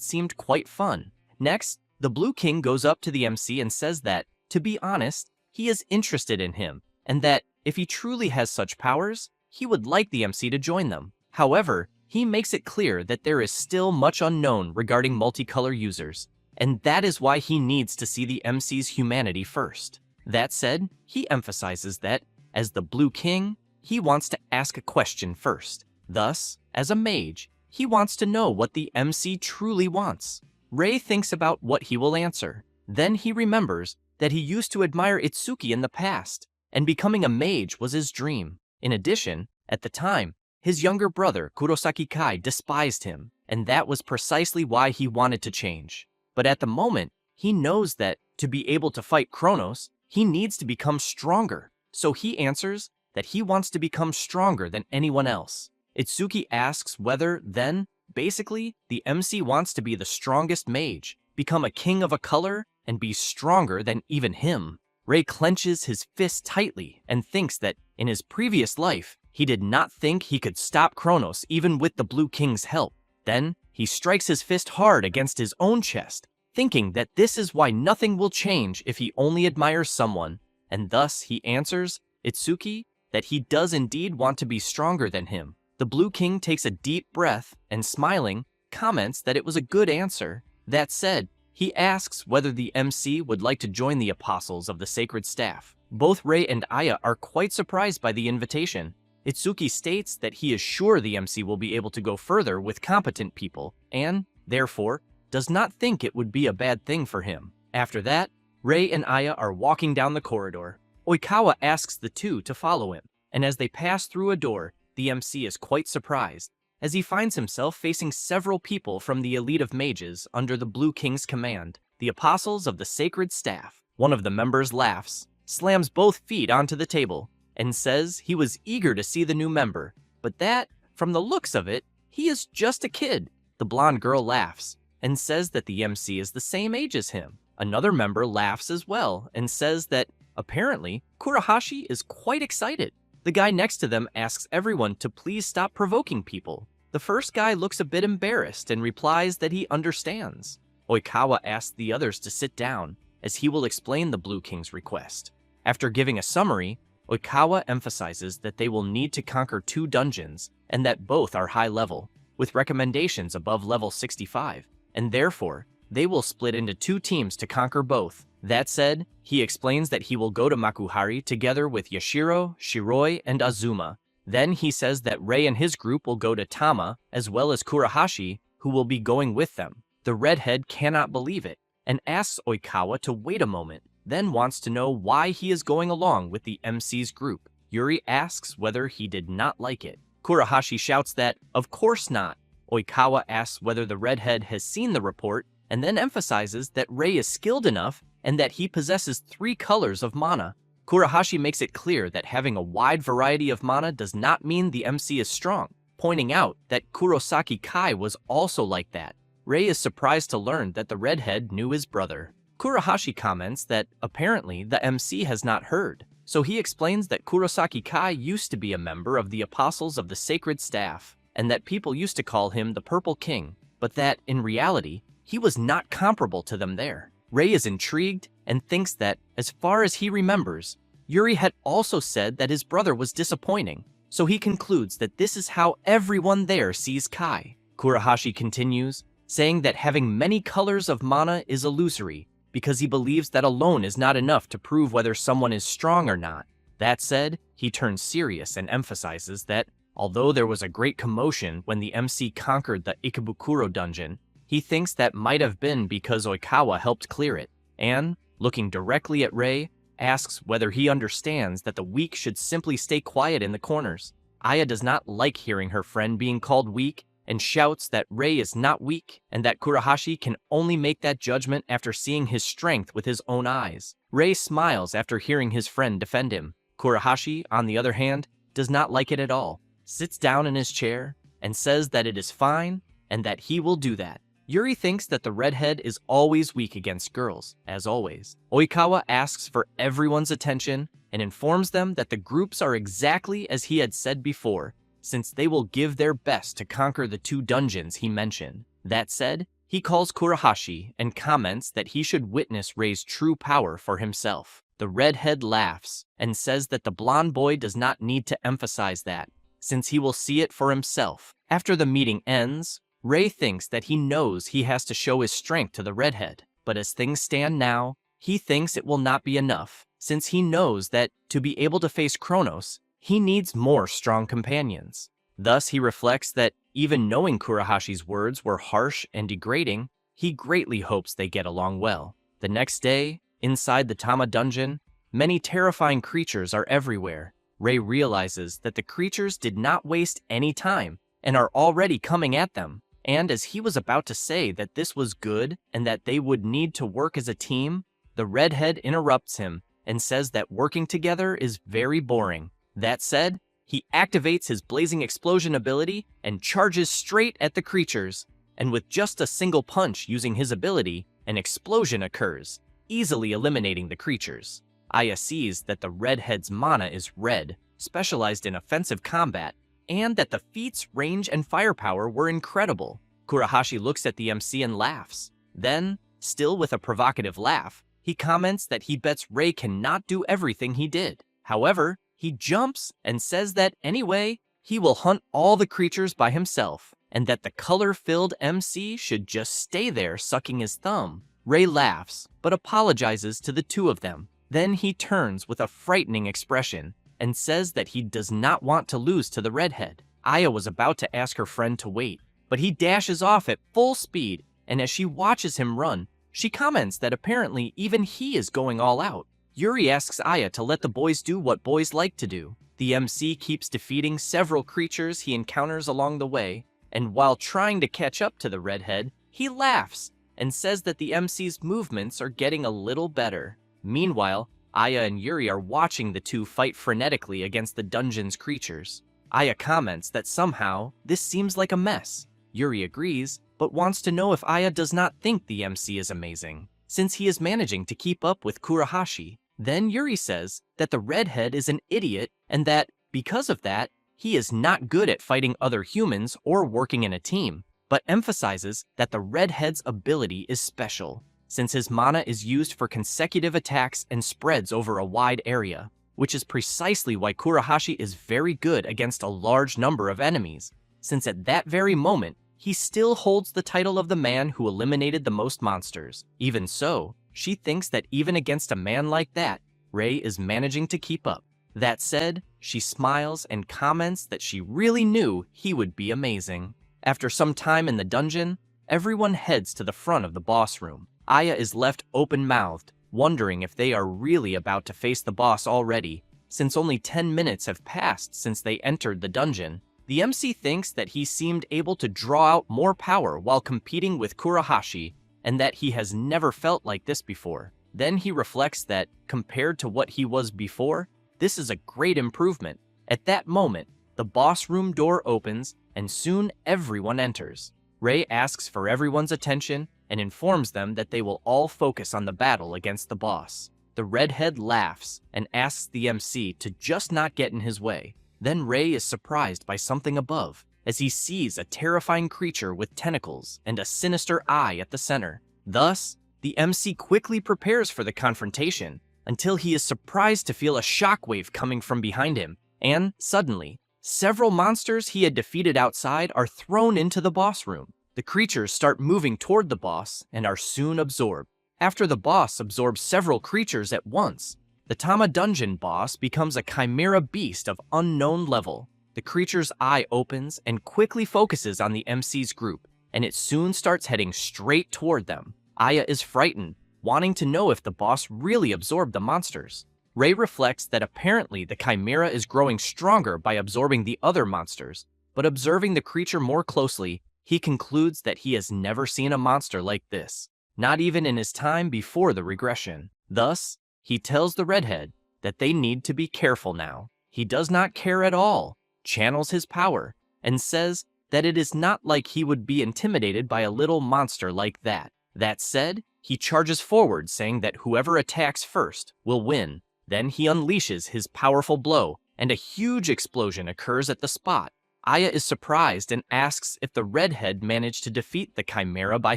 seemed quite fun. Next, the Blue King goes up to the MC and says that, to be honest, he is interested in him, and that if he truly has such powers, he would like the MC to join them. However, he makes it clear that there is still much unknown regarding multicolor users, and that is why he needs to see the MC's humanity first. That said, he emphasizes that, as the Blue King, he wants to ask a question first. Thus, as a mage, he wants to know what the MC truly wants. Rei thinks about what he will answer. Then he remembers that he used to admire Itsuki in the past, and becoming a mage was his dream. In addition, at the time, his younger brother, Kurosaki Kai, despised him, and that was precisely why he wanted to change. But at the moment, he knows that, to be able to fight Kronos, he needs to become stronger. So he answers that he wants to become stronger than anyone else. Itsuki asks whether, then, basically, the MC wants to be the strongest mage, become a king of a color, and be stronger than even him. Rei clenches his fist tightly and thinks that, in his previous life, he did not think he could stop Kronos even with the Blue King's help. Then, he strikes his fist hard against his own chest, thinking that this is why nothing will change if he only admires someone, and thus he answers Itsuki that he does indeed want to be stronger than him. The Blue King takes a deep breath and, smiling, comments that it was a good answer. That said, he asks whether the MC would like to join the Apostles of the Sacred Staff. Both Rei and Aya are quite surprised by the invitation. Itsuki states that he is sure the MC will be able to go further with competent people, and, therefore, does not think it would be a bad thing for him. After that, Rei and Aya are walking down the corridor. Oikawa asks the two to follow him, and as they pass through a door, the MC is quite surprised, as he finds himself facing several people from the elite of mages under the Blue King's command, the Apostles of the Sacred Staff. One of the members laughs, slams both feet onto the table, and says he was eager to see the new member, but that, from the looks of it, he is just a kid. The blonde girl laughs, and says that the MC is the same age as him. Another member laughs as well, and says that, apparently, Kurahashi is quite excited. The guy next to them asks everyone to please stop provoking people. The first guy looks a bit embarrassed and replies that he understands. Oikawa asks the others to sit down, as he will explain the Blue King's request. After giving a summary, Oikawa emphasizes that they will need to conquer 2 dungeons, and that both are high level, with recommendations above level 65, and therefore, they will split into 2 teams to conquer both. That said, he explains that he will go to Makuhari together with Yashiro, Shiroi, and Azuma. Then he says that Rei and his group will go to Tama, as well as Kurahashi, who will be going with them. The redhead cannot believe it, and asks Oikawa to wait a moment, then wants to know why he is going along with the MC's group. Yuri asks whether he did not like it. Kurahashi shouts that, of course not. Oikawa asks whether the redhead has seen the report, and then emphasizes that Rei is skilled enough and that he possesses 3 colors of mana. Kurahashi makes it clear that having a wide variety of mana does not mean the MC is strong, pointing out that Kurosaki Kai was also like that. Rei is surprised to learn that the redhead knew his brother. Kurahashi comments that apparently the MC has not heard, so he explains that Kurosaki Kai used to be a member of the Apostles of the Sacred Staff, and that people used to call him the Purple King, but that, in reality, he was not comparable to them there. Rei is intrigued and thinks that, as far as he remembers, Yuri had also said that his brother was disappointing, so he concludes that this is how everyone there sees Kai. Kurahashi continues, saying that having many colors of mana is illusory, because he believes that alone is not enough to prove whether someone is strong or not. That said, he turns serious and emphasizes that, although there was a great commotion when the MC conquered the Ikebukuro dungeon, he thinks that might have been because Oikawa helped clear it, and, looking directly at Rei, asks whether he understands that the weak should simply stay quiet in the corners. Aya does not like hearing her friend being called weak and shouts that Rei is not weak and that Kurahashi can only make that judgment after seeing his strength with his own eyes. Rei smiles after hearing his friend defend him. Kurahashi, on the other hand, does not like it at all, sits down in his chair, and says that it is fine and that he will do that. Yuri thinks that the redhead is always weak against girls, as always. Oikawa asks for everyone's attention and informs them that the groups are exactly as he had said before, since they will give their best to conquer the 2 dungeons he mentioned. That said, he calls Kurahashi and comments that he should witness Rei's true power for himself. The redhead laughs and says that the blonde boy does not need to emphasize that, since he will see it for himself. After the meeting ends, Rei thinks that he knows he has to show his strength to the redhead, but as things stand now, he thinks it will not be enough, since he knows that, to be able to face Kronos, he needs more strong companions. Thus, he reflects that, even knowing Kurahashi's words were harsh and degrading, he greatly hopes they get along well. The next day, inside the Tama dungeon, many terrifying creatures are everywhere. Rei realizes that the creatures did not waste any time and are already coming at them. And as he was about to say that this was good and that they would need to work as a team, the redhead interrupts him and says that working together is very boring. That said, he activates his blazing explosion ability and charges straight at the creatures. And with just a single punch using his ability, an explosion occurs, easily eliminating the creatures. Aya sees that the redhead's mana is red, specialized in offensive combat, and that the feat's range and firepower were incredible. Kurahashi looks at the MC and laughs. Then, still with a provocative laugh, he comments that he bets Rei cannot do everything he did. However, he jumps and says that anyway, he will hunt all the creatures by himself, and that the color-filled MC should just stay there sucking his thumb. Rei laughs, but apologizes to the 2 of them. Then he turns with a frightening expression and says that he does not want to lose to the redhead. Aya was about to ask her friend to wait, but he dashes off at full speed, and as she watches him run, she comments that apparently even he is going all out. Yuri asks Aya to let the boys do what boys like to do. The MC keeps defeating several creatures he encounters along the way, and while trying to catch up to the redhead, he laughs and says that the MC's movements are getting a little better. Meanwhile, Aya and Yuri are watching the 2 fight frenetically against the dungeon's creatures. Aya comments that somehow this seems like a mess. Yuri agrees, but wants to know if Aya does not think the MC is amazing, since he is managing to keep up with Kurahashi. Then Yuri says that the redhead is an idiot and that, because of that, he is not good at fighting other humans or working in a team, but emphasizes that the redhead's ability is special, since his mana is used for consecutive attacks and spreads over a wide area, which is precisely why Kurahashi is very good against a large number of enemies, since at that very moment, he still holds the title of the man who eliminated the most monsters. Even so, she thinks that even against a man like that, Rei is managing to keep up. That said, she smiles and comments that she really knew he would be amazing. After some time in the dungeon, everyone heads to the front of the boss room. Aya is left open-mouthed, wondering if they are really about to face the boss already, since only 10 minutes have passed since they entered the dungeon. The MC thinks that he seemed able to draw out more power while competing with Kurahashi, and that he has never felt like this before. Then he reflects that, compared to what he was before, this is a great improvement. At that moment, the boss room door opens, and soon everyone enters. Rei asks for everyone's attention and informs them that they will all focus on the battle against the boss. The redhead laughs and asks the MC to just not get in his way. Then Rei is surprised by something above, as he sees a terrifying creature with tentacles and a sinister eye at the center. Thus, the MC quickly prepares for the confrontation, until he is surprised to feel a shockwave coming from behind him, and, suddenly, several monsters he had defeated outside are thrown into the boss room. The creatures start moving toward the boss and are soon absorbed. After the boss absorbs several creatures at once, the Tama dungeon boss becomes a chimera beast of unknown level. The creature's eye opens and quickly focuses on the MC's group, and it soon starts heading straight toward them. Aya is frightened, wanting to know if the boss really absorbed the monsters. Ray reflects that apparently the chimera is growing stronger by absorbing the other monsters, but observing the creature more closely, he concludes that he has never seen a monster like this, not even in his time before the regression. Thus, he tells the redhead that they need to be careful now. He does not care at all, channels his power, and says that it is not like he would be intimidated by a little monster like that. That said, he charges forward, saying that whoever attacks first will win. Then he unleashes his powerful blow, and a huge explosion occurs at the spot. Aya is surprised and asks if the redhead managed to defeat the chimera by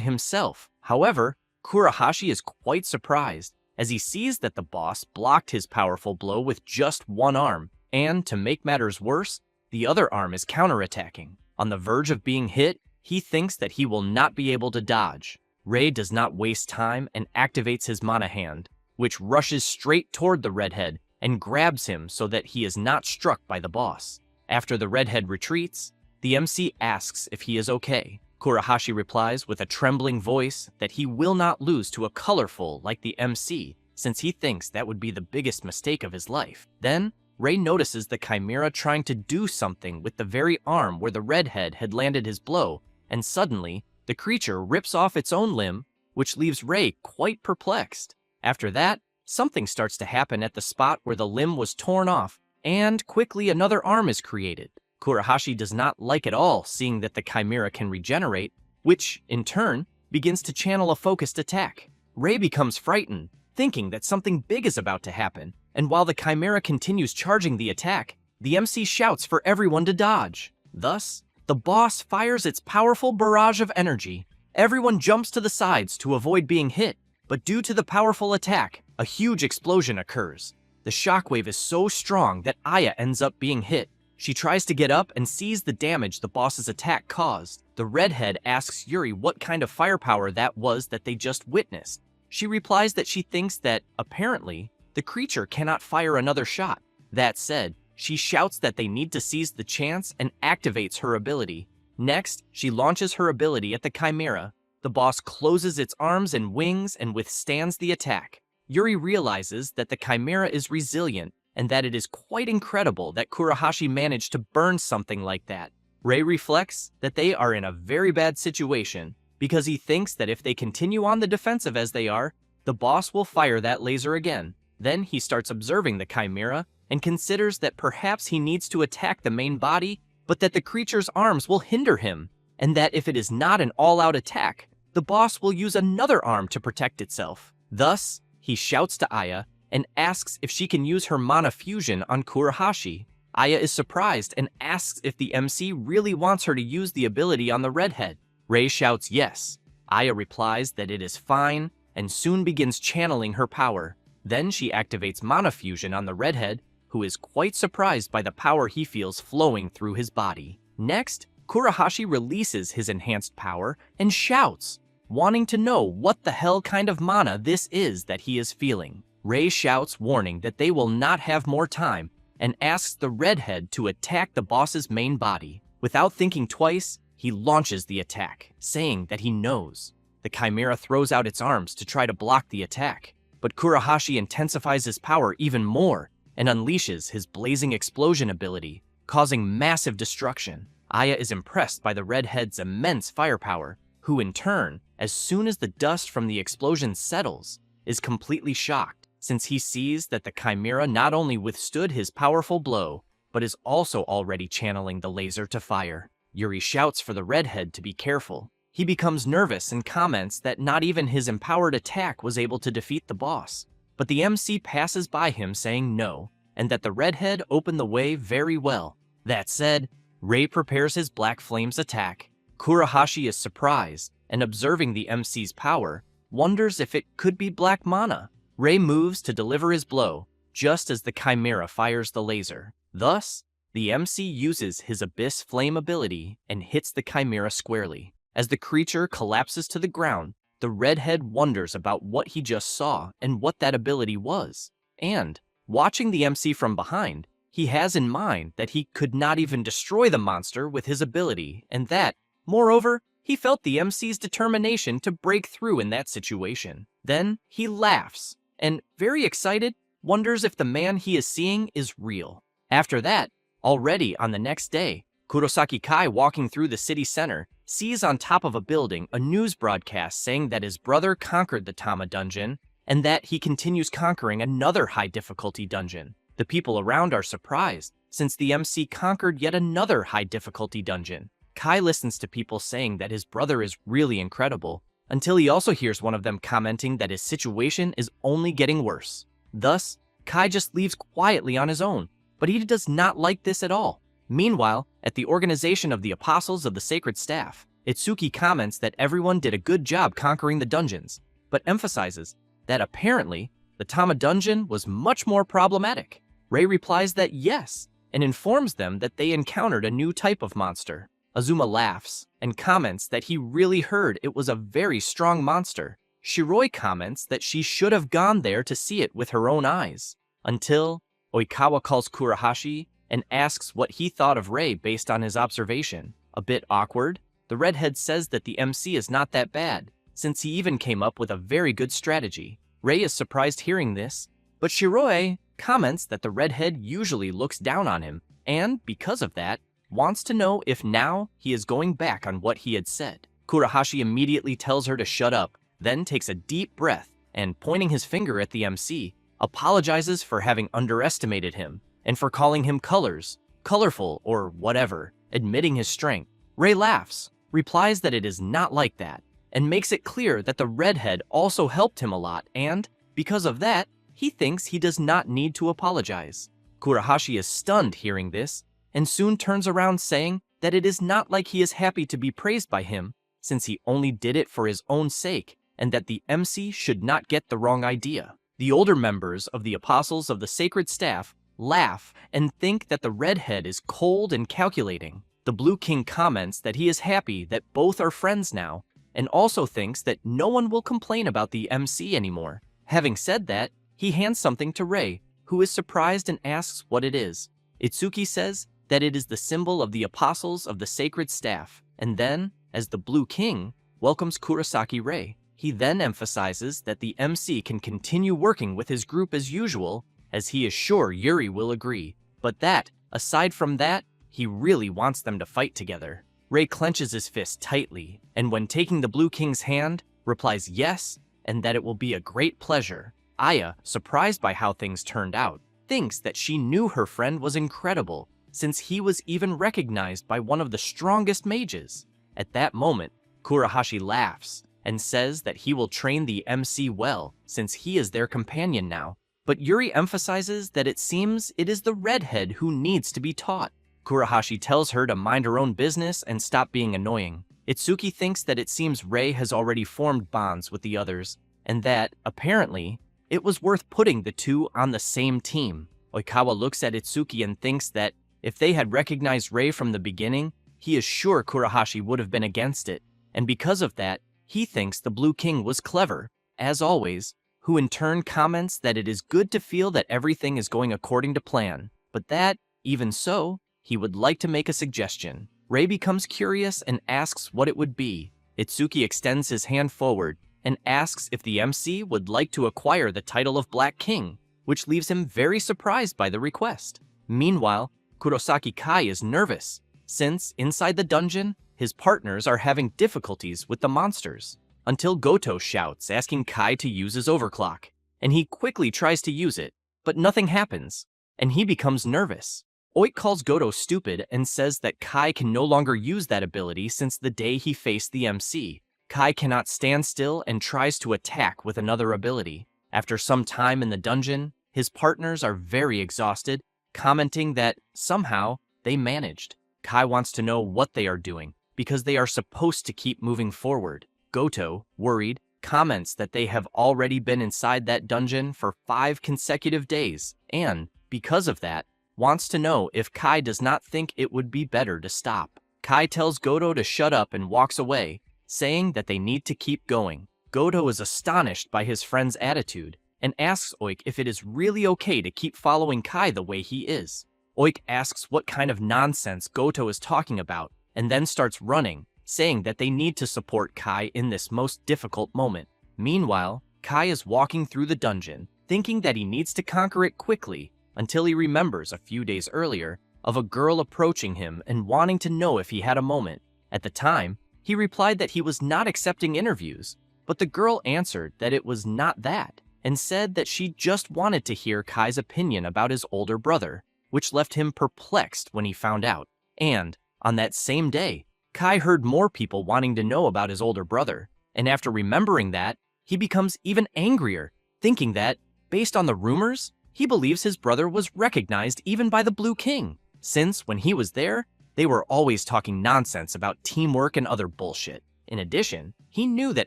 himself. However, Kurahashi is quite surprised, as he sees that the boss blocked his powerful blow with just one arm, and to make matters worse, the other arm is counterattacking. On the verge of being hit, he thinks that he will not be able to dodge. Ray does not waste time and activates his mana hand, which rushes straight toward the redhead and grabs him so that he is not struck by the boss. After the redhead retreats, the MC asks if he is okay. Kurahashi replies with a trembling voice that he will not lose to a colorful like the MC, since he thinks that would be the biggest mistake of his life. Then, Ray notices the chimera trying to do something with the very arm where the redhead had landed his blow, and suddenly, the creature rips off its own limb, which leaves Ray quite perplexed. After that, something starts to happen at the spot where the limb was torn off, and quickly another arm is created. Kurahashi does not like at all seeing that the chimera can regenerate, which, in turn, begins to channel a focused attack. Ray becomes frightened, thinking that something big is about to happen, and while the chimera continues charging the attack, the MC shouts for everyone to dodge. Thus, the boss fires its powerful barrage of energy. Everyone jumps to the sides to avoid being hit, but due to the powerful attack, a huge explosion occurs. The shockwave is so strong that Aya ends up being hit. She tries to get up and sees the damage the boss's attack caused. The redhead asks Yuri what kind of firepower that was that they just witnessed. She replies that she thinks that, apparently, the creature cannot fire another shot. That said, she shouts that they need to seize the chance and activates her ability. Next, she launches her ability at the chimera. The boss closes its arms and wings and withstands the attack. Yuri realizes that the chimera is resilient and that it is quite incredible that Kurahashi managed to burn something like that. Ray reflects that they are in a very bad situation because he thinks that if they continue on the defensive as they are, the boss will fire that laser again. Then he starts observing the chimera and considers that perhaps he needs to attack the main body, but that the creature's arms will hinder him, and that if it is not an all-out attack, the boss will use another arm to protect itself. Thus, he shouts to Aya and asks if she can use her mana fusion on Kurahashi. Aya is surprised and asks if the MC really wants her to use the ability on the redhead. Ray shouts yes. Aya replies that it is fine and soon begins channeling her power. Then she activates mana fusion on the redhead, who is quite surprised by the power he feels flowing through his body. Next, Kurahashi releases his enhanced power and shouts, wanting to know what the hell kind of mana this is that he is feeling. Ray shouts, warning that they will not have more time, and asks the redhead to attack the boss's main body. Without thinking twice, he launches the attack, saying that he knows. The chimera throws out its arms to try to block the attack, but Kurahashi intensifies his power even more and unleashes his blazing explosion ability, causing massive destruction. Aya is impressed by the redhead's immense firepower, who in turn, as soon as the dust from the explosion settles, is completely shocked, since he sees that the chimera not only withstood his powerful blow, but is also already channeling the laser to fire. Yuri shouts for the redhead to be careful. He becomes nervous and comments that not even his empowered attack was able to defeat the boss. But the MC passes by him saying no, and that the redhead opened the way very well. That said, Ray prepares his Black Flame's attack. Kurahashi is surprised, and observing the MC's power, wonders if it could be black mana. Ray moves to deliver his blow, just as the chimera fires the laser. Thus, the MC uses his Abyss Flame ability and hits the chimera squarely. As the creature collapses to the ground, the redhead wonders about what he just saw and what that ability was. And, watching the MC from behind, he has in mind that he could not even destroy the monster with his ability, and that, moreover, he felt the MC's determination to break through in that situation. Then he laughs, and very excited, wonders if the man he is seeing is real. After that, already on the next day, Kurosaki Kai, walking through the city center, sees on top of a building a news broadcast saying that his brother conquered the Tama dungeon and that he continues conquering another high-difficulty dungeon. The people around are surprised, since the MC conquered yet another high-difficulty dungeon. Kai listens to people saying that his brother is really incredible, until he also hears one of them commenting that his situation is only getting worse. Thus, Kai just leaves quietly on his own, but he does not like this at all. Meanwhile, at the organization of the Apostles of the Sacred Staff, Itsuki comments that everyone did a good job conquering the dungeons, but emphasizes that apparently the Tama dungeon was much more problematic. Rei replies that yes, and informs them that they encountered a new type of monster. Azuma laughs and comments that he really heard it was a very strong monster. Shiroi comments that she should have gone there to see it with her own eyes. Until Oikawa calls Kurahashi and asks what he thought of Rei based on his observation. A bit awkward, the redhead says that the MC is not that bad, since he even came up with a very good strategy. Rei is surprised hearing this, but Shiroi comments that the redhead usually looks down on him, and because of that, wants to know if now he is going back on what he had said. Kurahashi immediately tells her to shut up, then takes a deep breath, and pointing his finger at the MC, apologizes for having underestimated him, and for calling him colorful, or whatever, admitting his strength. Rei laughs, replies that it is not like that, and makes it clear that the redhead also helped him a lot, and, because of that, he thinks he does not need to apologize. Kurahashi is stunned hearing this, and soon turns around saying that it is not like he is happy to be praised by him, since he only did it for his own sake, and that the MC should not get the wrong idea. The older members of the Apostles of the Sacred Staff laugh and think that the redhead is cold and calculating. The Blue King comments that he is happy that both are friends now, and also thinks that no one will complain about the MC anymore. Having said that, he hands something to Rei, who is surprised and asks what it is. Itsuki says that it is the symbol of the Apostles of the Sacred Staff, and then, as the Blue King welcomes Kurosaki Rei, he then emphasizes that the MC can continue working with his group as usual, as he is sure Yuri will agree, but that, aside from that, he really wants them to fight together. Rei clenches his fist tightly, and when taking the Blue King's hand, replies yes, and that it will be a great pleasure. Aya, surprised by how things turned out, thinks that she knew her friend was incredible, since he was even recognized by one of the strongest mages. At that moment, Kurahashi laughs, and says that he will train the MC well, since he is their companion now. But Yuri emphasizes that it seems it is the redhead who needs to be taught. Kurahashi tells her to mind her own business and stop being annoying. Itsuki thinks that it seems Rei has already formed bonds with the others, and that, apparently, it was worth putting the two on the same team. Oikawa looks at Itsuki and thinks that if they had recognized Rei from the beginning, he is sure Kurahashi would have been against it, and because of that, he thinks the Blue King was clever, as always, who in turn comments that it is good to feel that everything is going according to plan, but that, even so, he would like to make a suggestion. Rei becomes curious and asks what it would be. Itsuki extends his hand forward and asks if the MC would like to acquire the title of Black King, which leaves him very surprised by the request. Meanwhile, Kurosaki Kai is nervous, since inside the dungeon, his partners are having difficulties with the monsters, until Goto shouts asking Kai to use his overclock, and he quickly tries to use it, but nothing happens, and he becomes nervous. Oik calls Goto stupid and says that Kai can no longer use that ability since the day he faced the MC. Kai cannot stand still and tries to attack with another ability. After some time in the dungeon, his partners are very exhausted, commenting that, somehow, they managed. Kai wants to know what they are doing, because they are supposed to keep moving forward. Goto, worried, comments that they have already been inside that dungeon for 5 consecutive days, and, because of that, wants to know if Kai does not think it would be better to stop. Kai tells Goto to shut up and walks away, saying that they need to keep going. Goto is astonished by his friend's attitude, and asks Oik if it is really okay to keep following Kai the way he is. Oik asks what kind of nonsense Goto is talking about, and then starts running, saying that they need to support Kai in this most difficult moment. Meanwhile, Kai is walking through the dungeon, thinking that he needs to conquer it quickly, until he remembers a few days earlier of a girl approaching him and wanting to know if he had a moment. At the time, he replied that he was not accepting interviews, but the girl answered that it was not that, and said that she just wanted to hear Kai's opinion about his older brother, which left him perplexed when he found out. And, on that same day, Kai heard more people wanting to know about his older brother, and after remembering that, he becomes even angrier, thinking that, based on the rumors, he believes his brother was recognized even by the Blue King, since when he was there, they were always talking nonsense about teamwork and other bullshit. In addition, he knew that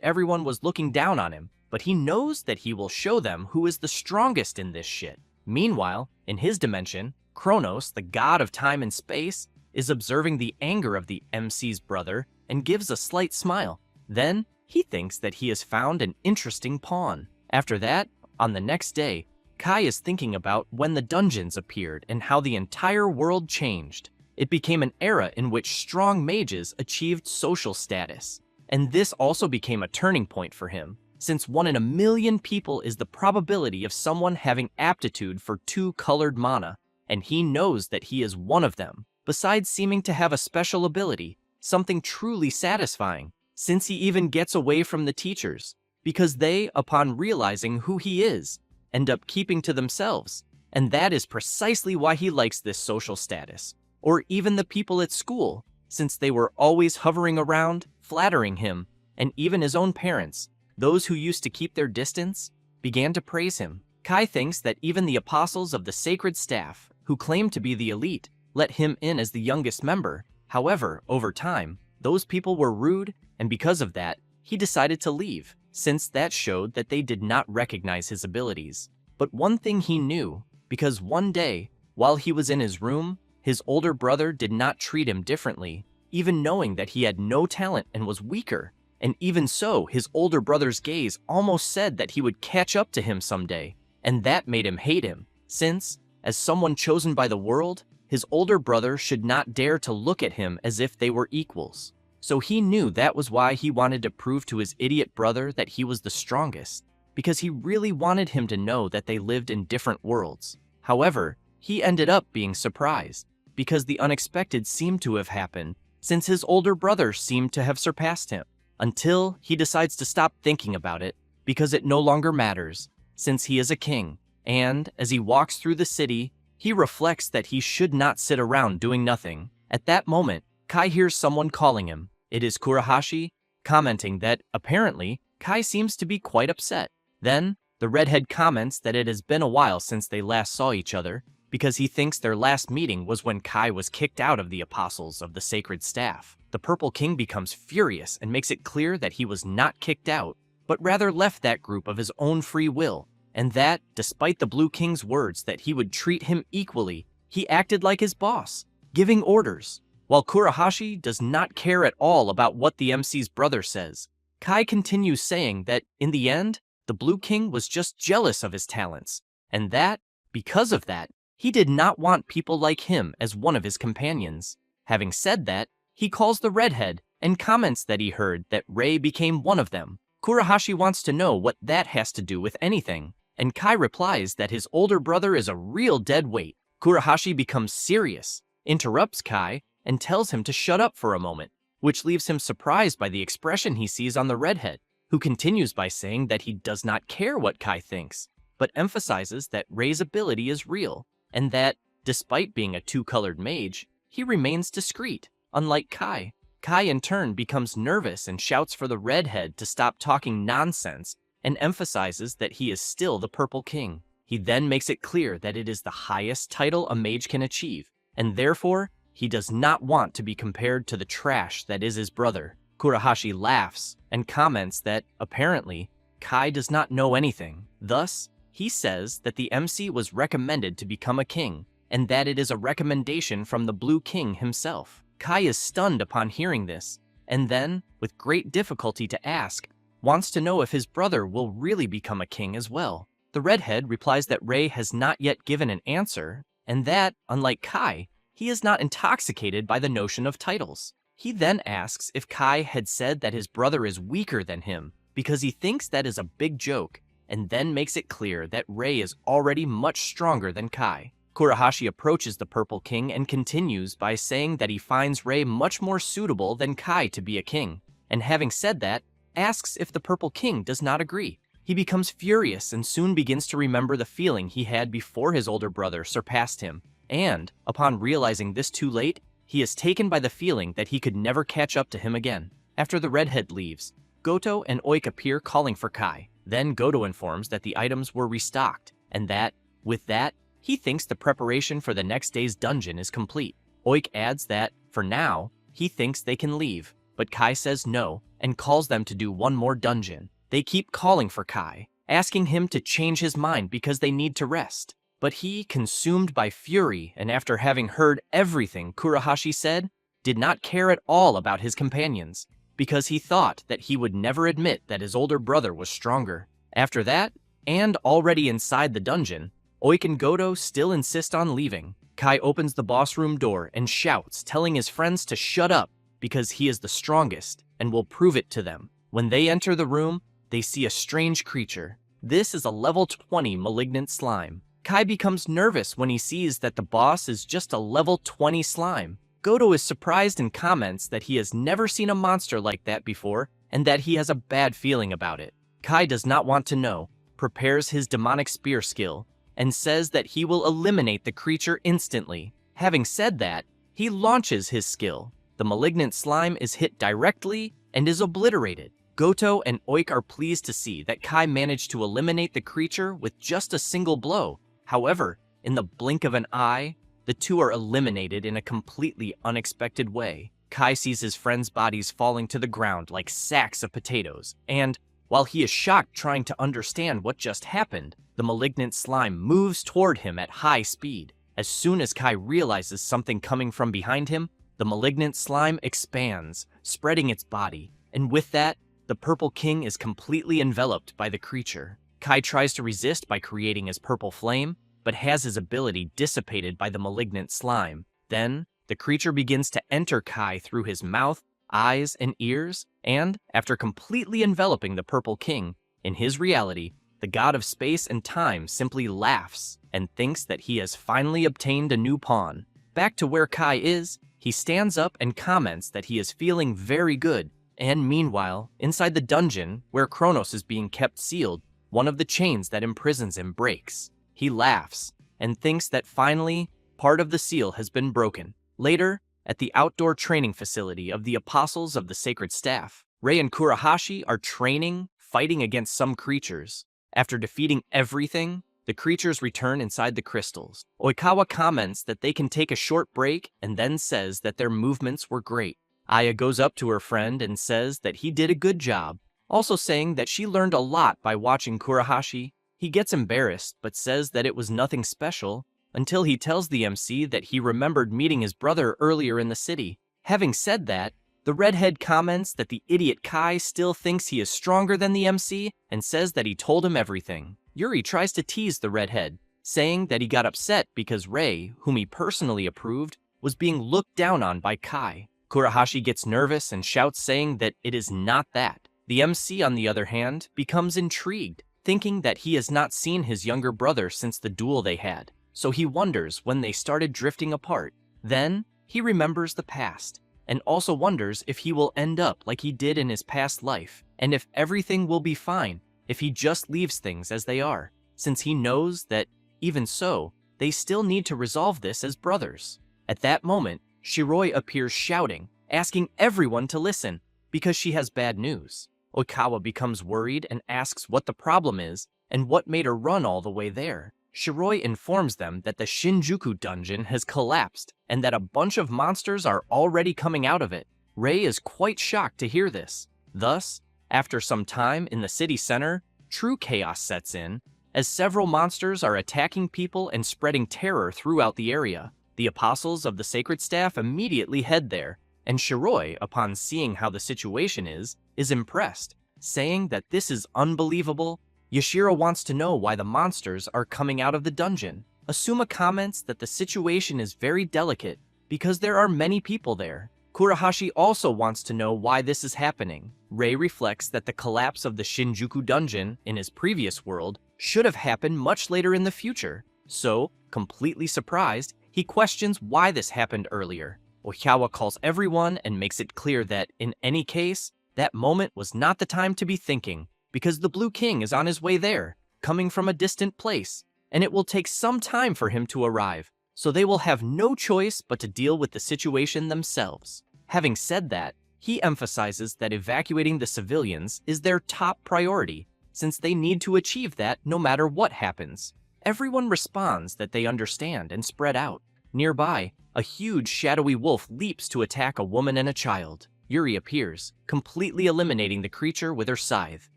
everyone was looking down on him, but he knows that he will show them who is the strongest in this shit. Meanwhile, in his dimension, Kronos, the god of time and space, is observing the anger of the MC's brother and gives a slight smile. Then, he thinks that he has found an interesting pawn. After that, on the next day, Kai is thinking about when the dungeons appeared and how the entire world changed. It became an era in which strong mages achieved social status. And this also became a turning point for him, since 1 in a million people is the probability of someone having aptitude for 2-colored mana, and he knows that he is one of them. Besides seeming to have a special ability, something truly satisfying, since he even gets away from the teachers, because they, upon realizing who he is, end up keeping to themselves, and that is precisely why he likes this social status, or even the people at school, since they were always hovering around, flattering him, and even his own parents, those who used to keep their distance, began to praise him. Kai thinks that even the apostles of the sacred staff, who claim to be the elite, let him in as the youngest member. However, over time, those people were rude, and because of that, he decided to leave, since that showed that they did not recognize his abilities. But one thing he knew, because one day, while he was in his room, his older brother did not treat him differently, even knowing that he had no talent and was weaker. And even so, his older brother's gaze almost said that he would catch up to him someday, and that made him hate him, since, as someone chosen by the world, his older brother should not dare to look at him as if they were equals. So he knew that was why he wanted to prove to his idiot brother that he was the strongest, because he really wanted him to know that they lived in different worlds. However, he ended up being surprised, because the unexpected seemed to have happened, since his older brother seemed to have surpassed him, until he decides to stop thinking about it, because it no longer matters, since he is a king. And, as he walks through the city, he reflects that he should not sit around doing nothing. At that moment, Kai hears someone calling him. It is Kurahashi, commenting that, apparently, Kai seems to be quite upset. Then, the redhead comments that it has been a while since they last saw each other, because he thinks their last meeting was when Kai was kicked out of the apostles of the sacred staff. The Purple King becomes furious and makes it clear that he was not kicked out, but rather left that group of his own free will, and that, despite the Blue King's words that he would treat him equally, he acted like his boss, giving orders. While Kurahashi does not care at all about what the MC's brother says, Kai continues saying that, in the end, the Blue King was just jealous of his talents, and that, because of that, he did not want people like him as one of his companions. Having said that, he calls the redhead and comments that he heard that Rei became one of them. Kurahashi wants to know what that has to do with anything, and Kai replies that his older brother is a real dead weight. Kurahashi becomes serious, interrupts Kai, and tells him to shut up for a moment, which leaves him surprised by the expression he sees on the redhead, who continues by saying that he does not care what Kai thinks, but emphasizes that Rei's ability is real, and that, despite being a 2-colored mage, he remains discreet, unlike Kai. Kai in turn becomes nervous and shouts for the redhead to stop talking nonsense and emphasizes that he is still the Purple King. He then makes it clear that it is the highest title a mage can achieve, and therefore, he does not want to be compared to the trash that is his brother. Kurahashi laughs and comments that, apparently, Kai does not know anything. Thus, he says that the MC was recommended to become a king, and that it is a recommendation from the Blue King himself. Kai is stunned upon hearing this, and then, with great difficulty to ask, wants to know if his brother will really become a king as well. The redhead replies that Rei has not yet given an answer, and that, unlike Kai, he is not intoxicated by the notion of titles. He then asks if Kai had said that his brother is weaker than him, because he thinks that is a big joke, and then makes it clear that Rei is already much stronger than Kai. Kurahashi approaches the Purple King and continues by saying that he finds Rei much more suitable than Kai to be a king, and having said that, asks if the Purple King does not agree. He becomes furious and soon begins to remember the feeling he had before his older brother surpassed him, and, upon realizing this too late, he is taken by the feeling that he could never catch up to him again. After the redhead leaves, Goto and Oik appear calling for Kai. Then Goto informs that the items were restocked, and that, with that, he thinks the preparation for the next day's dungeon is complete. Oik adds that, for now, he thinks they can leave, but Kai says no, and calls them to do one more dungeon. They keep calling for Kai, asking him to change his mind because they need to rest. But he, consumed by fury, and after having heard everything Kurahashi said, did not care at all about his companions, because he thought that he would never admit that his older brother was stronger. After that, and already inside the dungeon, Oik and Goto still insist on leaving. Kai opens the boss room door and shouts, telling his friends to shut up because he is the strongest and will prove it to them. When they enter the room, they see a strange creature. This is a level 20 malignant slime. Kai becomes nervous when he sees that the boss is just a level 20 slime. Goto is surprised and comments that he has never seen a monster like that before and that he has a bad feeling about it. Kai does not want to know, prepares his demonic spear skill, and says that he will eliminate the creature instantly. Having said that, he launches his skill. The malignant slime is hit directly and is obliterated. Goto and Oik are pleased to see that Kai managed to eliminate the creature with just a single blow. However, in the blink of an eye, the two are eliminated in a completely unexpected way. Kai sees his friends' bodies falling to the ground like sacks of potatoes, and, while he is shocked trying to understand what just happened, the malignant slime moves toward him at high speed. As soon as Kai realizes something coming from behind him, the malignant slime expands, spreading its body, and with that, the Purple King is completely enveloped by the creature. Kai tries to resist by creating his purple flame, but has his ability dissipated by the malignant slime. Then, the creature begins to enter Kai through his mouth, eyes, and ears, and, after completely enveloping the Purple King, in his reality, the god of space and time simply laughs and thinks that he has finally obtained a new pawn. Back to where Kai is, he stands up and comments that he is feeling very good, and meanwhile, inside the dungeon, where Kronos is being kept sealed, one of the chains that imprisons him breaks. He laughs, and thinks that finally, part of the seal has been broken. Later, at the outdoor training facility of the Apostles of the Sacred Staff, Rei and Kurahashi are training, fighting against some creatures. After defeating everything, the creatures return inside the crystals. Oikawa comments that they can take a short break and then says that their movements were great. Aya goes up to her friend and says that he did a good job, also saying that she learned a lot by watching Kurahashi. He gets embarrassed but says that it was nothing special until he tells the MC that he remembered meeting his brother earlier in the city. Having said that, the redhead comments that the idiot Kai still thinks he is stronger than the MC and says that he told him everything. Yuri tries to tease the redhead, saying that he got upset because Rei, whom he personally approved, was being looked down on by Kai. Kurahashi gets nervous and shouts saying that it is not that. The MC, on the other hand, becomes intrigued, thinking that he has not seen his younger brother since the duel they had, so he wonders when they started drifting apart. Then, he remembers the past, and also wonders if he will end up like he did in his past life, and if everything will be fine if he just leaves things as they are, since he knows that, even so, they still need to resolve this as brothers. At that moment, Shiroi appears shouting, asking everyone to listen, because she has bad news. Oikawa becomes worried and asks what the problem is and what made her run all the way there. Shiroi informs them that the Shinjuku dungeon has collapsed and that a bunch of monsters are already coming out of it. Rei is quite shocked to hear this. Thus, after some time in the city center, true chaos sets in, as several monsters are attacking people and spreading terror throughout the area. The Apostles of the Sacred Staff immediately head there, and Shiroi, upon seeing how the situation is impressed, saying that this is unbelievable. Yashiro wants to know why the monsters are coming out of the dungeon. Asuma comments that the situation is very delicate because there are many people there. Kurahashi also wants to know why this is happening. Rei reflects that the collapse of the Shinjuku dungeon in his previous world should have happened much later in the future. So, completely surprised, he questions why this happened earlier. Oikawa calls everyone and makes it clear that, in any case, that moment was not the time to be thinking, because the Blue King is on his way there, coming from a distant place, and it will take some time for him to arrive, so they will have no choice but to deal with the situation themselves. Having said that, he emphasizes that evacuating the civilians is their top priority, since they need to achieve that no matter what happens. Everyone responds that they understand and spread out. Nearby, a huge shadowy wolf leaps to attack a woman and a child. Yuri appears, completely eliminating the creature with her scythe.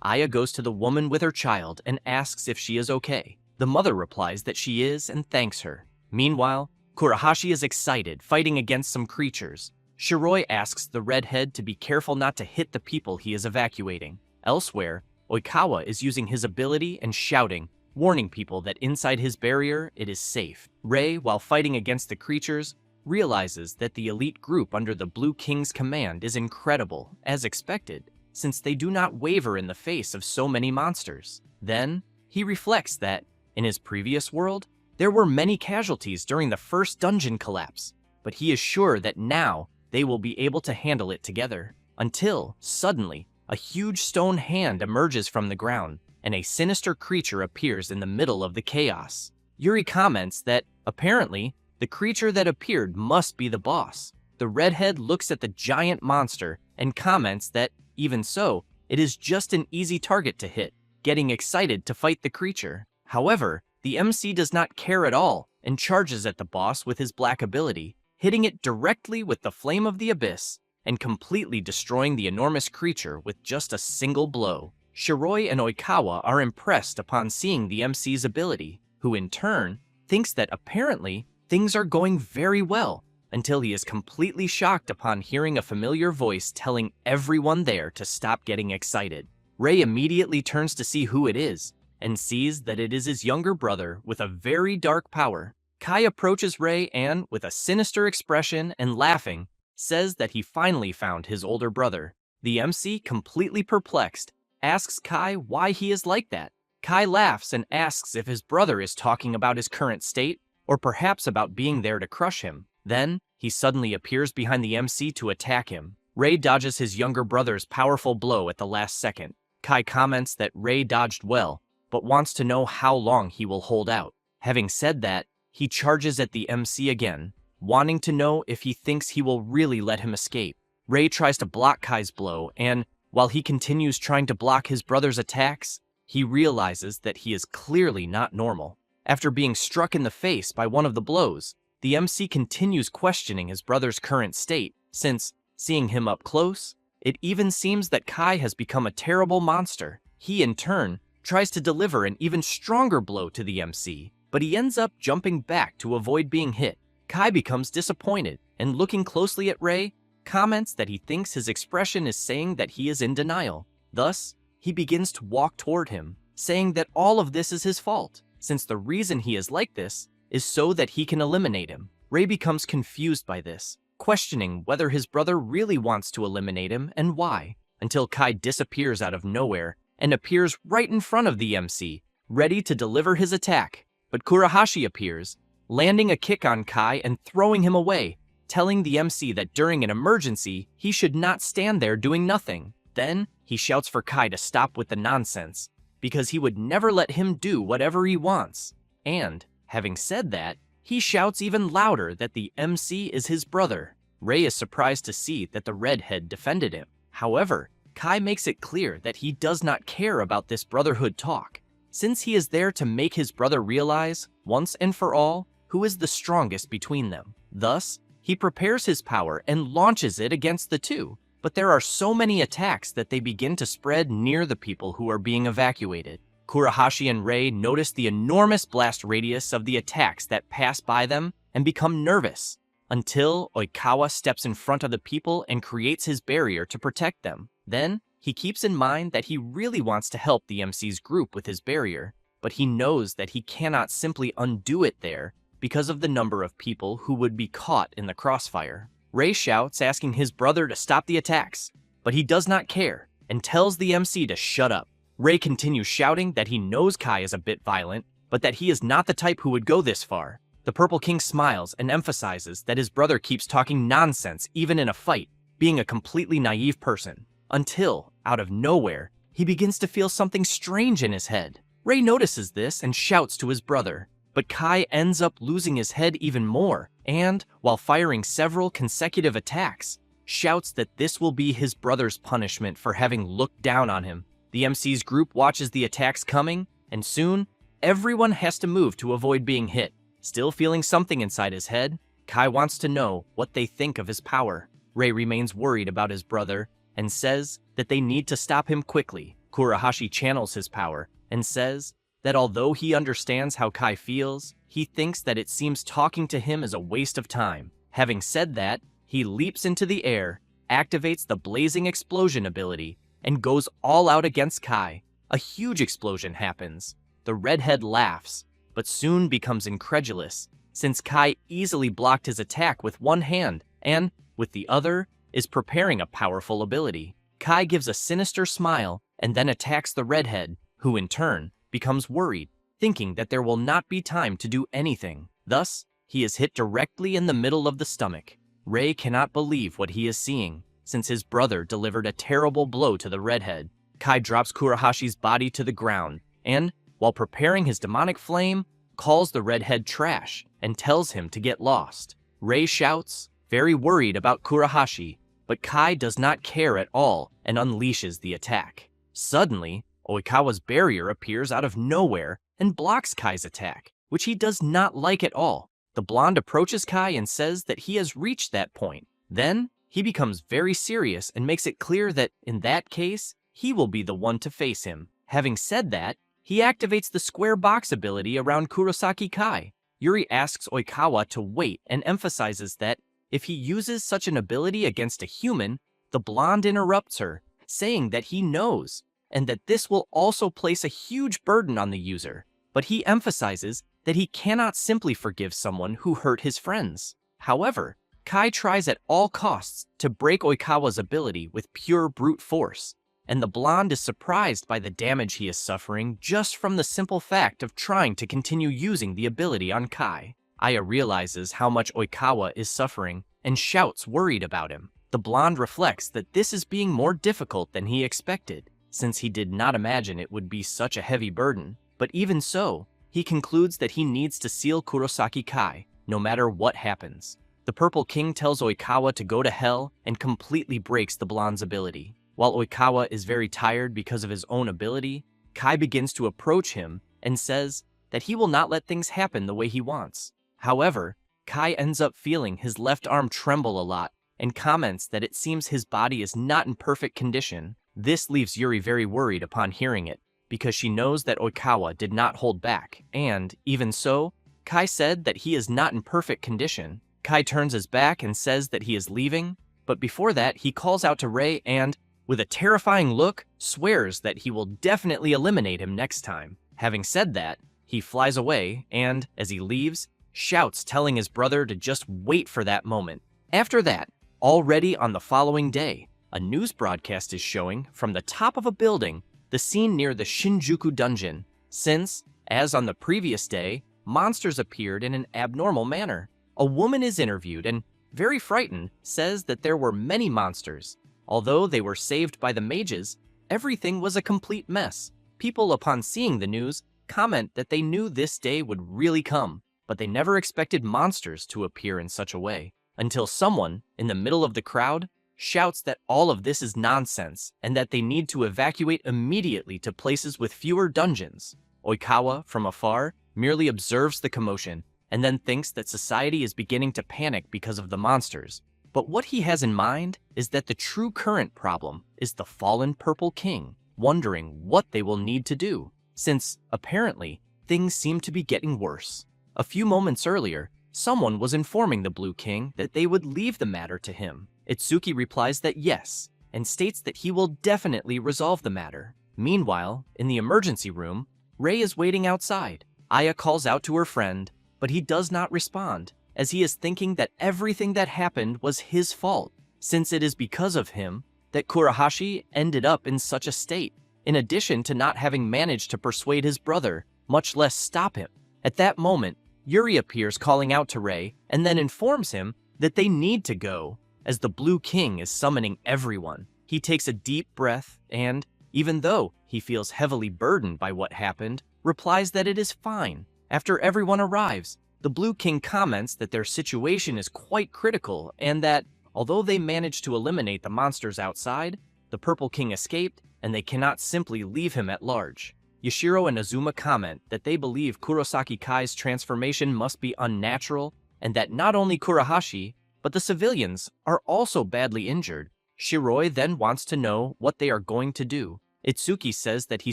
Aya goes to the woman with her child and asks if she is okay. The mother replies that she is and thanks her. Meanwhile, Kurahashi is excited, fighting against some creatures. Shiroi asks the redhead to be careful not to hit the people he is evacuating. Elsewhere, Oikawa is using his ability and shouting, warning people that inside his barrier it is safe. Rei, while fighting against the creatures, realizes that the elite group under the Blue King's command is incredible, as expected, since they do not waver in the face of so many monsters. Then, he reflects that, in his previous world, there were many casualties during the first dungeon collapse, but he is sure that now they will be able to handle it together. Until, suddenly, a huge stone hand emerges from the ground, and a sinister creature appears in the middle of the chaos. Yuri comments that, apparently, the creature that appeared must be the boss. The redhead looks at the giant monster and comments that, even so, it is just an easy target to hit, getting excited to fight the creature. However, the MC does not care at all and charges at the boss with his black ability, hitting it directly with the flame of the abyss and completely destroying the enormous creature with just a single blow. Shiroi and Oikawa are impressed upon seeing the MC's ability, who in turn thinks that apparently things are going very well, until he is completely shocked upon hearing a familiar voice telling everyone there to stop getting excited. Rei immediately turns to see who it is, and sees that it is his younger brother with a very dark power. Kai approaches Rei and, with a sinister expression and laughing, says that he finally found his older brother. The MC, completely perplexed, asks Kai why he is like that. Kai laughs and asks if his brother is talking about his current state, or perhaps about being there to crush him. Then, he suddenly appears behind the MC to attack him. Rei dodges his younger brother's powerful blow at the last second. Kai comments that Rei dodged well, but wants to know how long he will hold out. Having said that, he charges at the MC again, wanting to know if he thinks he will really let him escape. Rei tries to block Kai's blow, and, while he continues trying to block his brother's attacks, he realizes that he is clearly not normal. After being struck in the face by one of the blows, the MC continues questioning his brother's current state, since, seeing him up close, it even seems that Kai has become a terrible monster. He, in turn, tries to deliver an even stronger blow to the MC, but he ends up jumping back to avoid being hit. Kai becomes disappointed, and looking closely at Rei, comments that he thinks his expression is saying that he is in denial. Thus, he begins to walk toward him, saying that all of this is his fault, since the reason he is like this is so that he can eliminate him. Rei becomes confused by this, questioning whether his brother really wants to eliminate him and why, until Kai disappears out of nowhere and appears right in front of the MC, ready to deliver his attack. But Kurahashi appears, landing a kick on Kai and throwing him away, telling the MC that during an emergency, he should not stand there doing nothing. Then, he shouts for Kai to stop with the nonsense, because he would never let him do whatever he wants. And, having said that, he shouts even louder that the MC is his brother. Rei is surprised to see that the redhead defended him. However, Kai makes it clear that he does not care about this brotherhood talk, since he is there to make his brother realize, once and for all, who is the strongest between them. Thus, he prepares his power and launches it against the two, but there are so many attacks that they begin to spread near the people who are being evacuated. Kurahashi and Rei notice the enormous blast radius of the attacks that pass by them and become nervous, until Oikawa steps in front of the people and creates his barrier to protect them. Then, he keeps in mind that he really wants to help the MC's group with his barrier, but he knows that he cannot simply undo it there because of the number of people who would be caught in the crossfire. Ray shouts, asking his brother to stop the attacks, but he does not care and tells the MC to shut up. Ray continues shouting that he knows Kai is a bit violent, but that he is not the type who would go this far. The Purple King smiles and emphasizes that his brother keeps talking nonsense even in a fight, being a completely naive person, until, out of nowhere, he begins to feel something strange in his head. Ray notices this and shouts to his brother, but Kai ends up losing his head even more and, while firing several consecutive attacks, shouts that this will be his brother's punishment for having looked down on him. The MC's group watches the attacks coming, and soon, everyone has to move to avoid being hit. Still feeling something inside his head, Kai wants to know what they think of his power. Ray remains worried about his brother and says that they need to stop him quickly. Kurahashi channels his power and says that although he understands how Kai feels, he thinks that it seems talking to him is a waste of time. Having said that, he leaps into the air, activates the blazing explosion ability, and goes all out against Kai. A huge explosion happens. The redhead laughs, but soon becomes incredulous, since Kai easily blocked his attack with one hand and, with the other, is preparing a powerful ability. Kai gives a sinister smile and then attacks the redhead, who in turn becomes worried, thinking that there will not be time to do anything. Thus, he is hit directly in the middle of the stomach. Ray cannot believe what he is seeing, since his brother delivered a terrible blow to the redhead. Kai drops Kurahashi's body to the ground and, while preparing his demonic flame, calls the redhead trash and tells him to get lost. Ray shouts, very worried about Kurahashi, but Kai does not care at all and unleashes the attack. Suddenly, Oikawa's barrier appears out of nowhere and blocks Kai's attack, which he does not like at all. The blonde approaches Kai and says that he has reached that point. Then, he becomes very serious and makes it clear that, in that case, he will be the one to face him. Having said that, he activates the square box ability around Kurosaki Kai. Yuri asks Oikawa to wait and emphasizes that if he uses such an ability against a human, the blonde interrupts her, saying that he knows, and that this will also place a huge burden on the user. But he emphasizes that he cannot simply forgive someone who hurt his friends. However, Kai tries at all costs to break Oikawa's ability with pure brute force, and the blonde is surprised by the damage he is suffering just from the simple fact of trying to continue using the ability on Kai. Aya realizes how much Oikawa is suffering and shouts worried about him. The blonde reflects that this is being more difficult than he expected, since he did not imagine it would be such a heavy burden. But even so, he concludes that he needs to seal Kurosaki Kai, no matter what happens. The Purple King tells Oikawa to go to hell and completely breaks the blonde's ability. While Oikawa is very tired because of his own ability, Kai begins to approach him and says that he will not let things happen the way he wants. However, Kai ends up feeling his left arm tremble a lot and comments that it seems his body is not in perfect condition. This leaves Yuri very worried upon hearing it, because she knows that Oikawa did not hold back, and, even so, Kai said that he is not in perfect condition. Kai turns his back and says that he is leaving, but before that he calls out to Ray and, with a terrifying look, swears that he will definitely eliminate him next time. Having said that, he flies away and, as he leaves, shouts telling his brother to just wait for that moment. After that, already on the following day, a news broadcast is showing, from the top of a building, the scene near the Shinjuku dungeon, since, as on the previous day, monsters appeared in an abnormal manner. A woman is interviewed and, very frightened, says that there were many monsters. Although they were saved by the mages, everything was a complete mess. People, upon seeing the news, comment that they knew this day would really come, but they never expected monsters to appear in such a way, until someone, in the middle of the crowd, shouts that all of this is nonsense and that they need to evacuate immediately to places with fewer dungeons. Oikawa, from afar, merely observes the commotion and then thinks that society is beginning to panic because of the monsters. But what he has in mind is that the true current problem is the fallen Purple King, wondering what they will need to do, since, apparently, things seem to be getting worse. A few moments earlier, someone was informing the Blue King that they would leave the matter to him. Itsuki replies that yes, and states that he will definitely resolve the matter. Meanwhile, in the emergency room, Ray is waiting outside. Aya calls out to her friend, but he does not respond, as he is thinking that everything that happened was his fault, since it is because of him that Kurahashi ended up in such a state, in addition to not having managed to persuade his brother, much less stop him. At that moment, Yuri appears calling out to Rei and then informs him that they need to go, as the Blue King is summoning everyone. He takes a deep breath and, even though he feels heavily burdened by what happened, replies that it is fine. After everyone arrives, the Blue King comments that their situation is quite critical and that, although they managed to eliminate the monsters outside, the Purple King escaped and they cannot simply leave him at large. Yashiro and Azuma comment that they believe Kurosaki Kai's transformation must be unnatural and that not only Kurahashi, but the civilians are also badly injured. Shiroi then wants to know what they are going to do. Itsuki says that he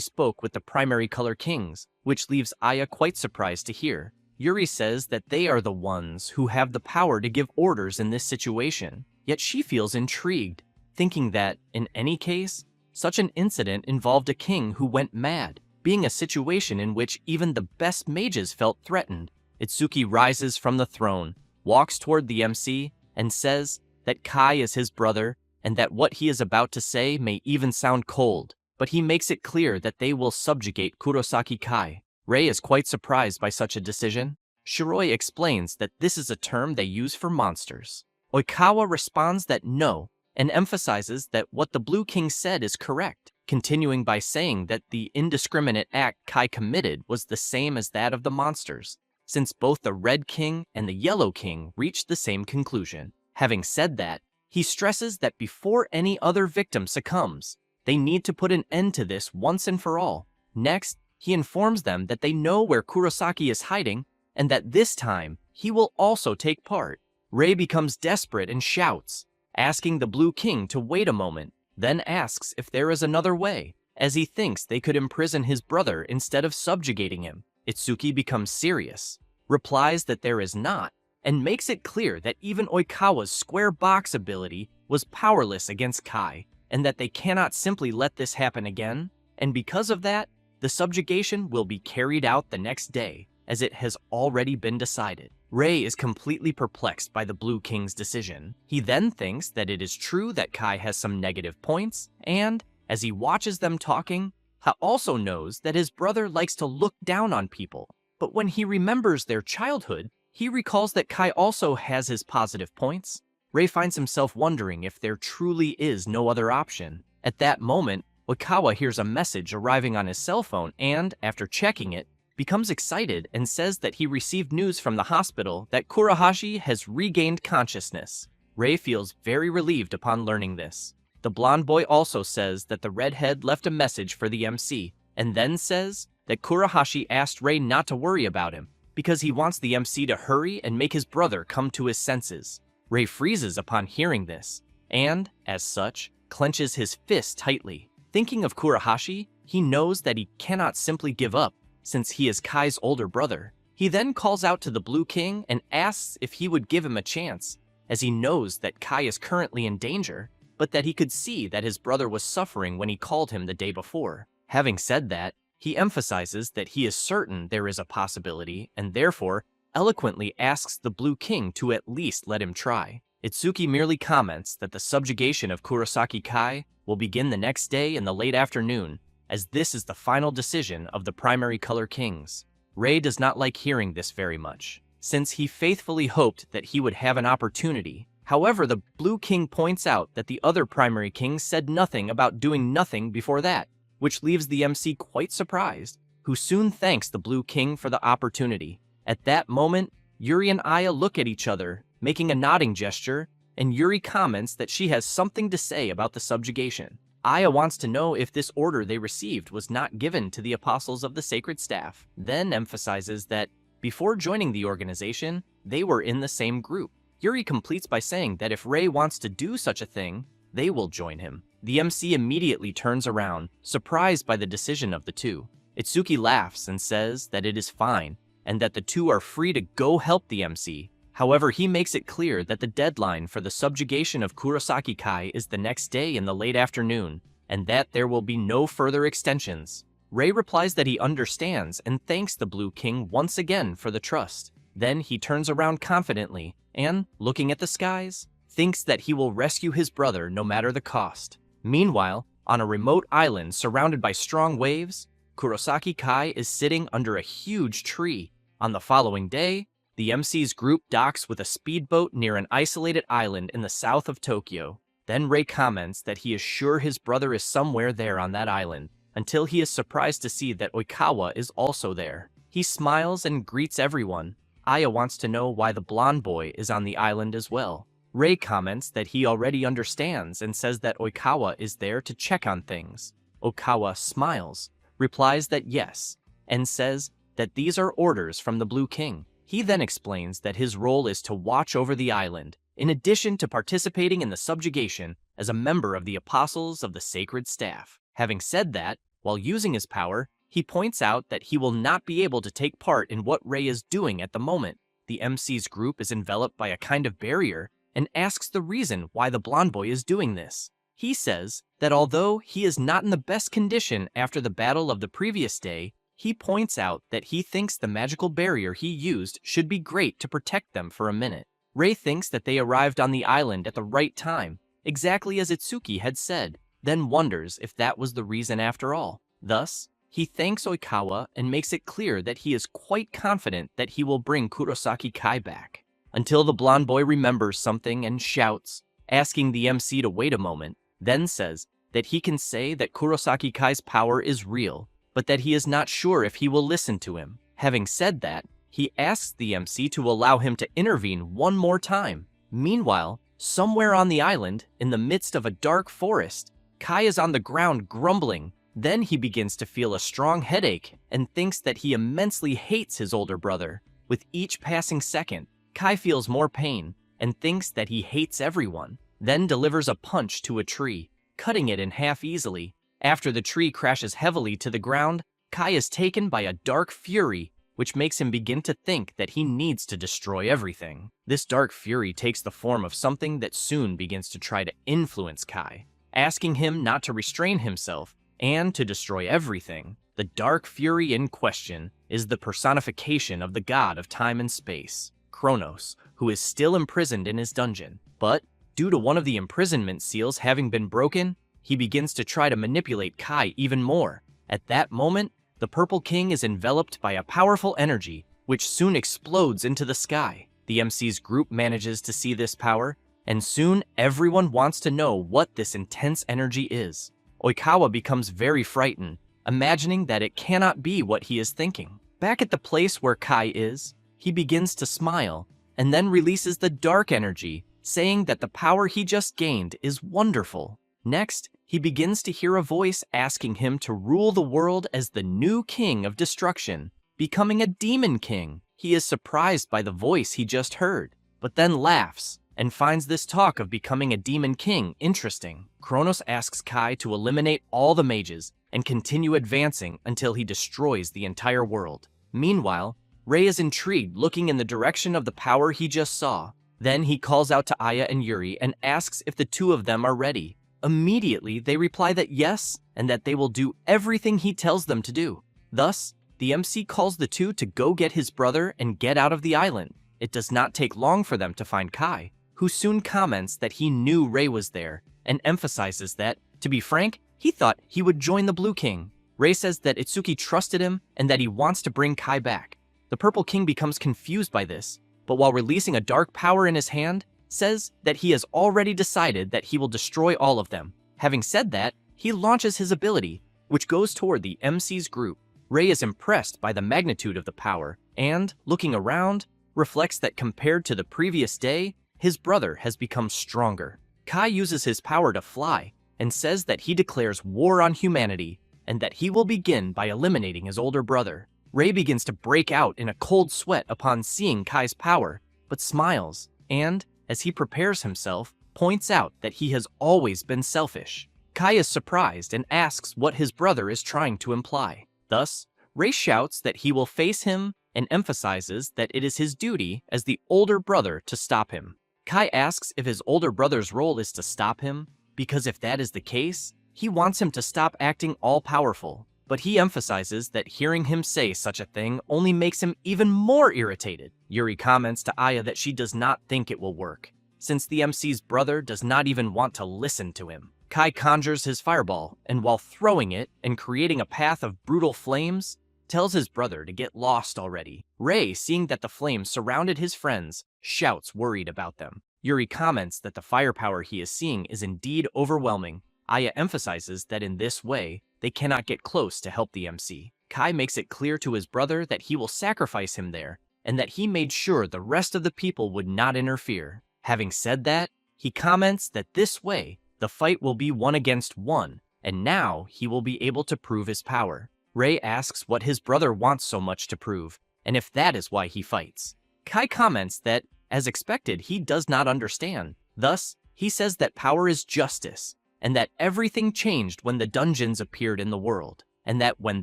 spoke with the primary color kings, which leaves Aya quite surprised to hear. Yuri says that they are the ones who have the power to give orders in this situation, yet she feels intrigued, thinking that, in any case, such an incident involved a king who went mad, being a situation in which even the best mages felt threatened. Itsuki rises from the throne, walks toward the MC, and says that Kai is his brother, and that what he is about to say may even sound cold, but he makes it clear that they will subjugate Kurosaki Kai. Rei is quite surprised by such a decision. Shiroi explains that this is a term they use for monsters. Oikawa responds that no, and emphasizes that what the Blue King said is correct, continuing by saying that the indiscriminate act Kai committed was the same as that of the monsters, since both the Red King and the Yellow King reached the same conclusion. Having said that, he stresses that before any other victim succumbs, they need to put an end to this once and for all. Next, he informs them that they know where Kurosaki is hiding and that this time he will also take part. Rei becomes desperate and shouts, asking the Blue King to wait a moment, then asks if there is another way, as he thinks they could imprison his brother instead of subjugating him. Itsuki becomes serious, replies that there is not, and makes it clear that even Oikawa's square box ability was powerless against Kai, and that they cannot simply let this happen again, and because of that, the subjugation will be carried out the next day, as it has already been decided. Rei is completely perplexed by the Blue King's decision. He then thinks that it is true that Kai has some negative points, and, as he watches them talking, he also knows that his brother likes to look down on people. But when he remembers their childhood, he recalls that Kai also has his positive points. Rei finds himself wondering if there truly is no other option. At that moment, Oikawa hears a message arriving on his cell phone and, after checking it, becomes excited and says that he received news from the hospital that Kurahashi has regained consciousness. Rei feels very relieved upon learning this. The blonde boy also says that the redhead left a message for the MC, and then says that Kurahashi asked Rei not to worry about him, because he wants the MC to hurry and make his brother come to his senses. Rei freezes upon hearing this, and, as such, clenches his fist tightly. Thinking of Kurahashi, he knows that he cannot simply give up, since he is Kai's older brother. He then calls out to the Blue King and asks if he would give him a chance, as he knows that Kai is currently in danger, but that he could see that his brother was suffering when he called him the day before. Having said that, he emphasizes that he is certain there is a possibility, and therefore eloquently asks the Blue King to at least let him try. Itsuki merely comments that the subjugation of Kurosaki Kai will begin the next day in the late afternoon, as this is the final decision of the primary color kings. Rei does not like hearing this very much, since he faithfully hoped that he would have an opportunity. However, the Blue King points out that the other primary kings said nothing about doing nothing before that, which leaves the MC quite surprised, who soon thanks the Blue King for the opportunity. At that moment, Yuri and Aya look at each other, making a nodding gesture, and Yuri comments that she has something to say about the subjugation. Aya wants to know if this order they received was not given to the apostles of the sacred staff, then emphasizes that, before joining the organization, they were in the same group. Yuri completes by saying that if Rei wants to do such a thing, they will join him. The MC immediately turns around, surprised by the decision of the two. Itsuki laughs and says that it is fine, and that the two are free to go help the MC. However, he makes it clear that the deadline for the subjugation of Kurosaki Kai is the next day in the late afternoon, and that there will be no further extensions. Rei replies that he understands and thanks the Blue King once again for the trust. Then he turns around confidently and, looking at the skies, thinks that he will rescue his brother no matter the cost. Meanwhile, on a remote island surrounded by strong waves, Kurosaki Kai is sitting under a huge tree. On the following day, the MC's group docks with a speedboat near an isolated island in the south of Tokyo. Then Rei comments that he is sure his brother is somewhere there on that island, until he is surprised to see that Oikawa is also there. He smiles and greets everyone. Aya wants to know why the blonde boy is on the island as well. Rei comments that he already understands and says that Oikawa is there to check on things. Okawa smiles, replies that yes, and says that these are orders from the Blue King. He then explains that his role is to watch over the island, in addition to participating in the subjugation as a member of the Apostles of the Sacred Staff. Having said that, while using his power, he points out that he will not be able to take part in what Rei is doing at the moment. The MC's group is enveloped by a kind of barrier and asks the reason why the blonde boy is doing this. He says that although he is not in the best condition after the battle of the previous day, he points out that he thinks the magical barrier he used should be great to protect them for a minute. Rei thinks that they arrived on the island at the right time, exactly as Itsuki had said, then wonders if that was the reason after all. Thus, he thanks Oikawa and makes it clear that he is quite confident that he will bring Kurosaki Kai back. Until the blonde boy remembers something and shouts, asking the MC to wait a moment, then says that he can say that Kurosaki Kai's power is real, but that he is not sure if he will listen to him. Having said that, he asks the MC to allow him to intervene one more time. Meanwhile, somewhere on the island, in the midst of a dark forest, Kai is on the ground grumbling. Then he begins to feel a strong headache and thinks that he immensely hates his older brother. With each passing second, Kai feels more pain and thinks that he hates everyone, then delivers a punch to a tree, cutting it in half easily. After the tree crashes heavily to the ground, Kai is taken by a dark fury, which makes him begin to think that he needs to destroy everything. This dark fury takes the form of something that soon begins to try to influence Kai, asking him not to restrain himself and to destroy everything. The dark fury in question is the personification of the god of time and space, Kronos, who is still imprisoned in his dungeon. But, due to one of the imprisonment seals having been broken, he begins to try to manipulate Kai even more. At that moment, the Purple King is enveloped by a powerful energy, which soon explodes into the sky. The MC's group manages to see this power, and soon everyone wants to know what this intense energy is. Oikawa becomes very frightened, imagining that it cannot be what he is thinking. Back at the place where Kai is, he begins to smile, and then releases the dark energy, saying that the power he just gained is wonderful. Next, he begins to hear a voice asking him to rule the world as the new king of destruction, becoming a demon king. He is surprised by the voice he just heard, but then laughs and finds this talk of becoming a demon king interesting. Kronos asks Kai to eliminate all the mages and continue advancing until he destroys the entire world. Meanwhile, Rei is intrigued, looking in the direction of the power he just saw. Then he calls out to Aya and Yuri and asks if the two of them are ready. Immediately, they reply that yes, and that they will do everything he tells them to do. Thus, the MC calls the two to go get his brother and get out of the island. It does not take long for them to find Kai, who soon comments that he knew Rei was there, and emphasizes that, to be frank, he thought he would join the Blue King. Rei says that Itsuki trusted him and that he wants to bring Kai back. The Purple King becomes confused by this, but while releasing a dark power in his hand, says that he has already decided that he will destroy all of them. Having said that, he launches his ability, which goes toward the MC's group. Rei is impressed by the magnitude of the power, and, looking around, reflects that compared to the previous day, his brother has become stronger. Kai uses his power to fly, and says that he declares war on humanity, and that he will begin by eliminating his older brother. Rei begins to break out in a cold sweat upon seeing Kai's power, but smiles, and, as he prepares himself, points out that he has always been selfish. Kai is surprised and asks what his brother is trying to imply. Thus, Rei shouts that he will face him and emphasizes that it is his duty as the older brother to stop him. Kai asks if his older brother's role is to stop him, because if that is the case, he wants him to stop acting all-powerful. but he emphasizes that hearing him say such a thing only makes him even more irritated. Yuri comments to Aya that she does not think it will work, since the MC's brother does not even want to listen to him. Kai conjures his fireball, and while throwing it and creating a path of brutal flames, tells his brother to get lost already. Rei, seeing that the flames surrounded his friends, shouts worried about them. Yuri comments that the firepower he is seeing is indeed overwhelming. Aya emphasizes that in this way, they cannot get close to help the MC. Kai makes it clear to his brother that he will sacrifice him there, and that he made sure the rest of the people would not interfere. Having said that, he comments that this way, the fight will be 1 against 1, and now he will be able to prove his power. Rei asks what his brother wants so much to prove, and if that is why he fights. Kai comments that, as expected, he does not understand. Thus, he says that power is justice, and that everything changed when the dungeons appeared in the world, and that when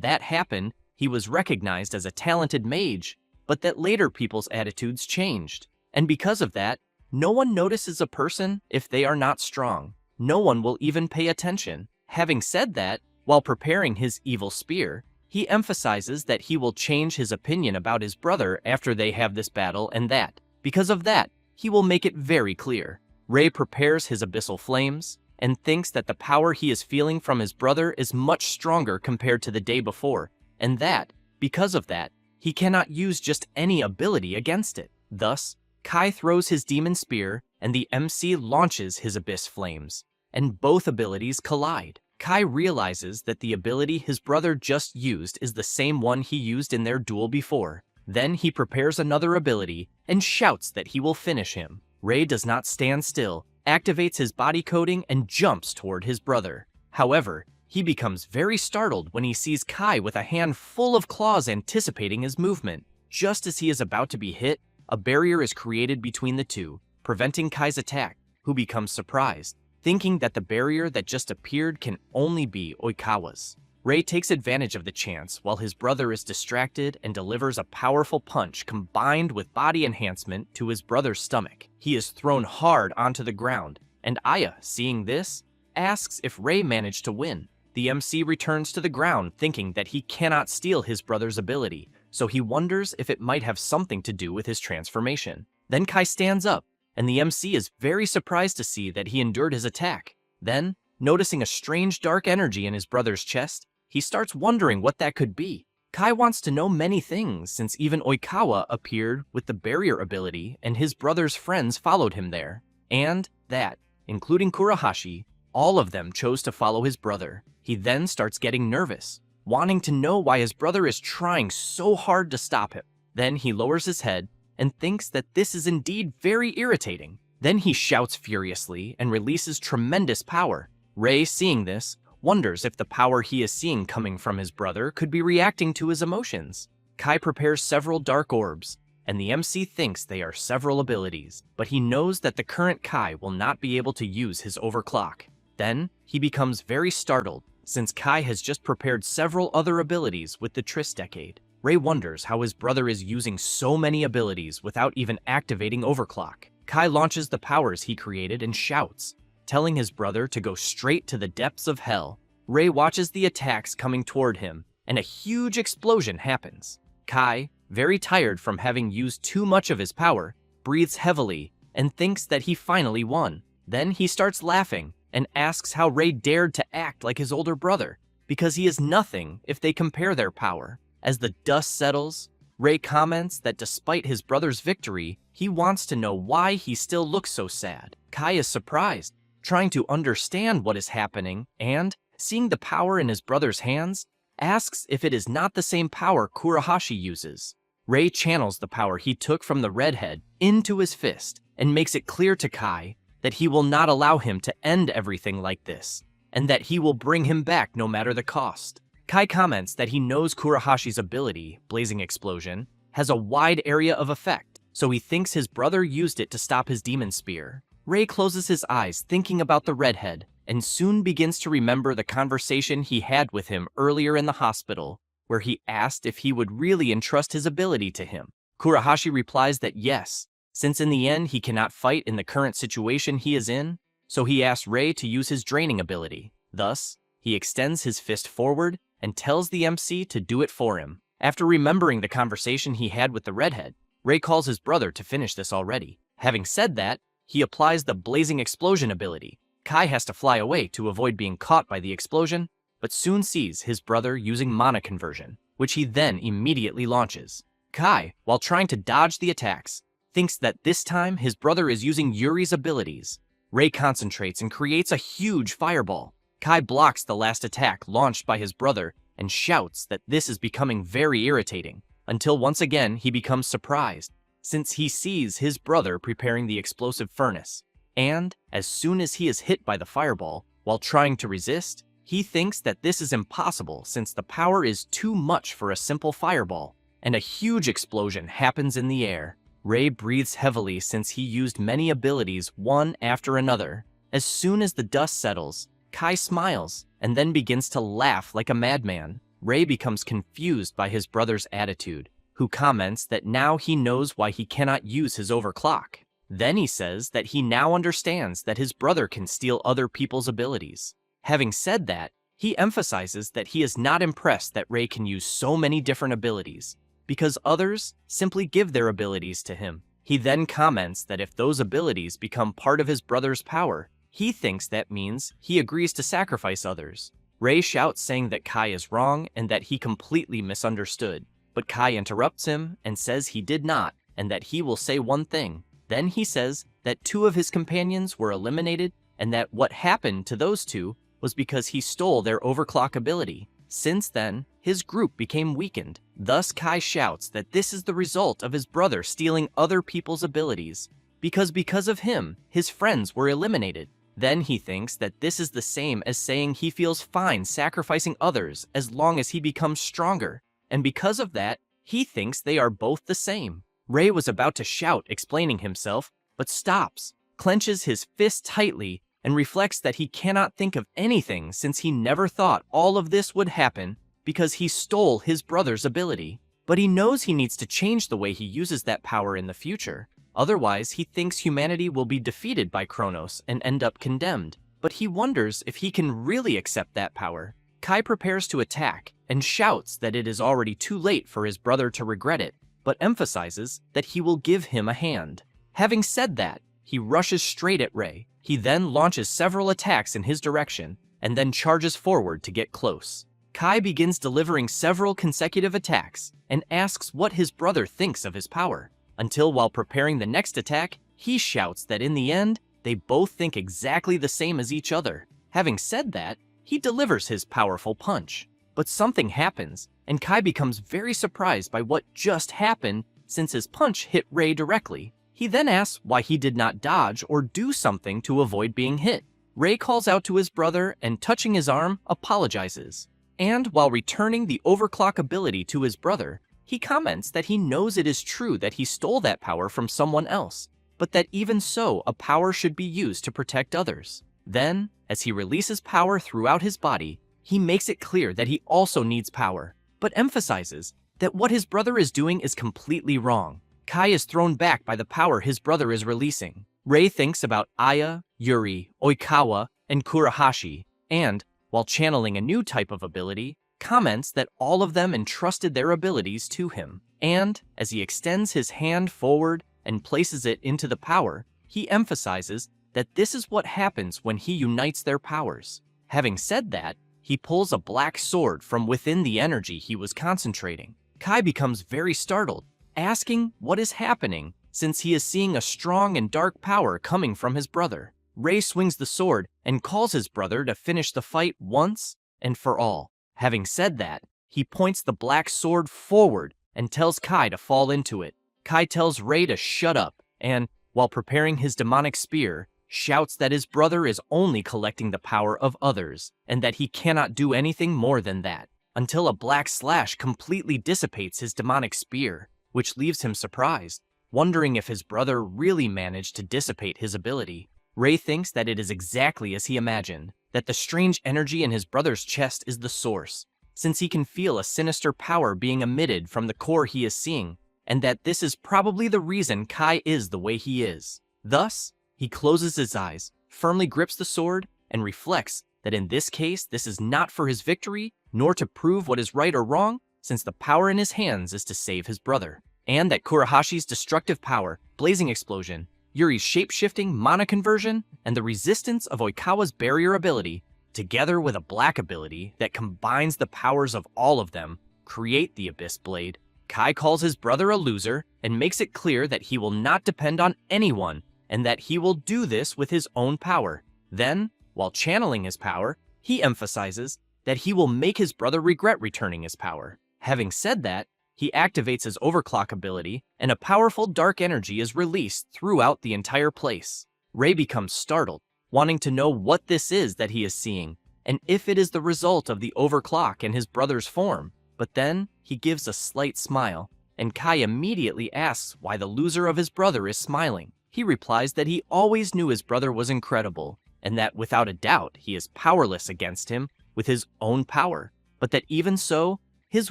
that happened, he was recognized as a talented mage, but that later people's attitudes changed. And because of that, no one notices a person if they are not strong. No one will even pay attention. Having said that, while preparing his evil spear, he emphasizes that he will change his opinion about his brother after they have this battle, and that, because of that, he will make it very clear. Rei prepares his abyssal flames, and thinks that the power he is feeling from his brother is much stronger compared to the day before, and that, because of that, he cannot use just any ability against it. Thus, Kai throws his demon spear, and the MC launches his abyss flames, and both abilities collide. Kai realizes that the ability his brother just used is the same one he used in their duel before. Then he prepares another ability and shouts that he will finish him. Rei does not stand still, activates his body coding, and jumps toward his brother. However, he becomes very startled when he sees Kai with a hand full of claws anticipating his movement. Just as he is about to be hit, a barrier is created between the two, preventing Kai's attack, who becomes surprised, thinking that the barrier that just appeared can only be Oikawa's. Rei takes advantage of the chance while his brother is distracted and delivers a powerful punch combined with body enhancement to his brother's stomach. He is thrown hard onto the ground, and Aya, seeing this, asks if Rei managed to win. The MC returns to the ground thinking that he cannot steal his brother's ability, so he wonders if it might have something to do with his transformation. Then Kai stands up, and the MC is very surprised to see that he endured his attack. Then, noticing a strange dark energy in his brother's chest, he starts wondering what that could be. Kai wants to know many things since even Oikawa appeared with the barrier ability and his brother's friends followed him there. And that, including Kurahashi, all of them chose to follow his brother. He then starts getting nervous, wanting to know why his brother is trying so hard to stop him. Then he lowers his head and thinks that this is indeed very irritating. Then he shouts furiously and releases tremendous power. Rei, seeing this, wonders if the power he is seeing coming from his brother could be reacting to his emotions. Kai prepares several dark orbs, and the MC thinks they are several abilities, but he knows that the current Kai will not be able to use his overclock. Then, he becomes very startled, since Kai has just prepared several other abilities with the Triss Decade. Rei wonders how his brother is using so many abilities without even activating overclock. Kai launches the powers he created and shouts, telling his brother to go straight to the depths of hell. Rei watches the attacks coming toward him, and a huge explosion happens. Kai, very tired from having used too much of his power, breathes heavily and thinks that he finally won. Then he starts laughing and asks how Rei dared to act like his older brother, because he is nothing if they compare their power. As the dust settles, Rei comments that despite his brother's victory, he wants to know why he still looks so sad. Kai is surprised, trying to understand what is happening, and, seeing the power in his brother's hands, asks if it is not the same power Kurahashi uses. Rei channels the power he took from the redhead into his fist, and makes it clear to Kai that he will not allow him to end everything like this, and that he will bring him back no matter the cost. Kai comments that he knows Kurahashi's ability, Blazing Explosion, has a wide area of effect, so he thinks his brother used it to stop his demon spear. Rei closes his eyes thinking about the redhead, and soon begins to remember the conversation he had with him earlier in the hospital, where he asked if he would really entrust his ability to him. Kurahashi replies that yes, since in the end he cannot fight in the current situation he is in, so he asks Rei to use his draining ability. Thus, he extends his fist forward and tells the MC to do it for him. After remembering the conversation he had with the redhead, Ray calls his brother to finish this already. Having said that, he applies the blazing explosion ability. Kai has to fly away to avoid being caught by the explosion, but soon sees his brother using mana conversion, which he then immediately launches. Kai, while trying to dodge the attacks, thinks that this time his brother is using Yuri's abilities. Ray concentrates and creates a huge fireball. Kai blocks the last attack launched by his brother and shouts that this is becoming very irritating, until once again he becomes surprised, since he sees his brother preparing the explosive furnace. And, as soon as he is hit by the fireball, while trying to resist, he thinks that this is impossible since the power is too much for a simple fireball, and a huge explosion happens in the air. Ray breathes heavily since he used many abilities one after another. As soon as the dust settles, Kai smiles and then begins to laugh like a madman. Ray becomes confused by his brother's attitude, who comments that now he knows why he cannot use his overclock. Then he says that he now understands that his brother can steal other people's abilities. Having said that, he emphasizes that he is not impressed that Ray can use so many different abilities, because others simply give their abilities to him. He then comments that if those abilities become part of his brother's power, he thinks that means he agrees to sacrifice others. Ray shouts saying that Kai is wrong and that he completely misunderstood, but Kai interrupts him and says he did not and that he will say one thing. Then he says that 2 of his companions were eliminated and that what happened to those 2 was because he stole their overclock ability. Since then, his group became weakened. Thus Kai shouts that this is the result of his brother stealing other people's abilities, because of him, his friends were eliminated. Then he thinks that this is the same as saying he feels fine sacrificing others as long as he becomes stronger, and because of that, he thinks they are both the same. Ray was about to shout, explaining himself, but stops, clenches his fist tightly, and reflects that he cannot think of anything since he never thought all of this would happen because he stole his brother's ability. But he knows he needs to change the way he uses that power in the future. Otherwise, he thinks humanity will be defeated by Kronos and end up condemned. But he wonders if he can really accept that power. Kai prepares to attack and shouts that it is already too late for his brother to regret it, but emphasizes that he will give him a hand. Having said that, he rushes straight at Ray. He then launches several attacks in his direction and then charges forward to get close. Kai begins delivering several consecutive attacks and asks what his brother thinks of his power, until while preparing the next attack, he shouts that in the end, they both think exactly the same as each other. Having said that, he delivers his powerful punch. But something happens, and Kai becomes very surprised by what just happened since his punch hit Ray directly. He then asks why he did not dodge or do something to avoid being hit. Ray calls out to his brother and, touching his arm, apologizes. And while returning the overclock ability to his brother, he comments that he knows it is true that he stole that power from someone else, but that even so, a power should be used to protect others. Then, as he releases power throughout his body, he makes it clear that he also needs power, but emphasizes that what his brother is doing is completely wrong. Kai is thrown back by the power his brother is releasing. Ray thinks about Aya, Yuri, Oikawa, and Kurahashi, and, while channeling a new type of ability, comments that all of them entrusted their abilities to him. And, as he extends his hand forward and places it into the power, he emphasizes that this is what happens when he unites their powers. Having said that, he pulls a black sword from within the energy he was concentrating. Kai becomes very startled, asking what is happening since he is seeing a strong and dark power coming from his brother. Ray swings the sword and calls his brother to finish the fight once and for all. Having said that, he points the black sword forward and tells Kai to fall into it. Kai tells Ray to shut up and, while preparing his demonic spear, shouts that his brother is only collecting the power of others and that he cannot do anything more than that, until a black slash completely dissipates his demonic spear, which leaves him surprised, wondering if his brother really managed to dissipate his ability. Ray thinks that it is exactly as he imagined, that the strange energy in his brother's chest is the source, since he can feel a sinister power being emitted from the core he is seeing, and that this is probably the reason Kai is the way he is. Thus, he closes his eyes, firmly grips the sword, and reflects that in this case, this is not for his victory, nor to prove what is right or wrong, since the power in his hands is to save his brother. And that Kurahashi's destructive power, Blazing Explosion, Yuri's shape-shifting mana conversion, and the resistance of Oikawa's barrier ability, together with a black ability that combines the powers of all of them, create the Abyss Blade. Kai calls his brother a loser and makes it clear that he will not depend on anyone and that he will do this with his own power. Then, while channeling his power, he emphasizes that he will make his brother regret returning his power. Having said that, he activates his overclock ability and a powerful dark energy is released throughout the entire place. Rei becomes startled, wanting to know what this is that he is seeing and if it is the result of the overclock in his brother's form. But then, he gives a slight smile, and Kai immediately asks why the loser of his brother is smiling. He replies that he always knew his brother was incredible, and that without a doubt he is powerless against him with his own power, but that even so, his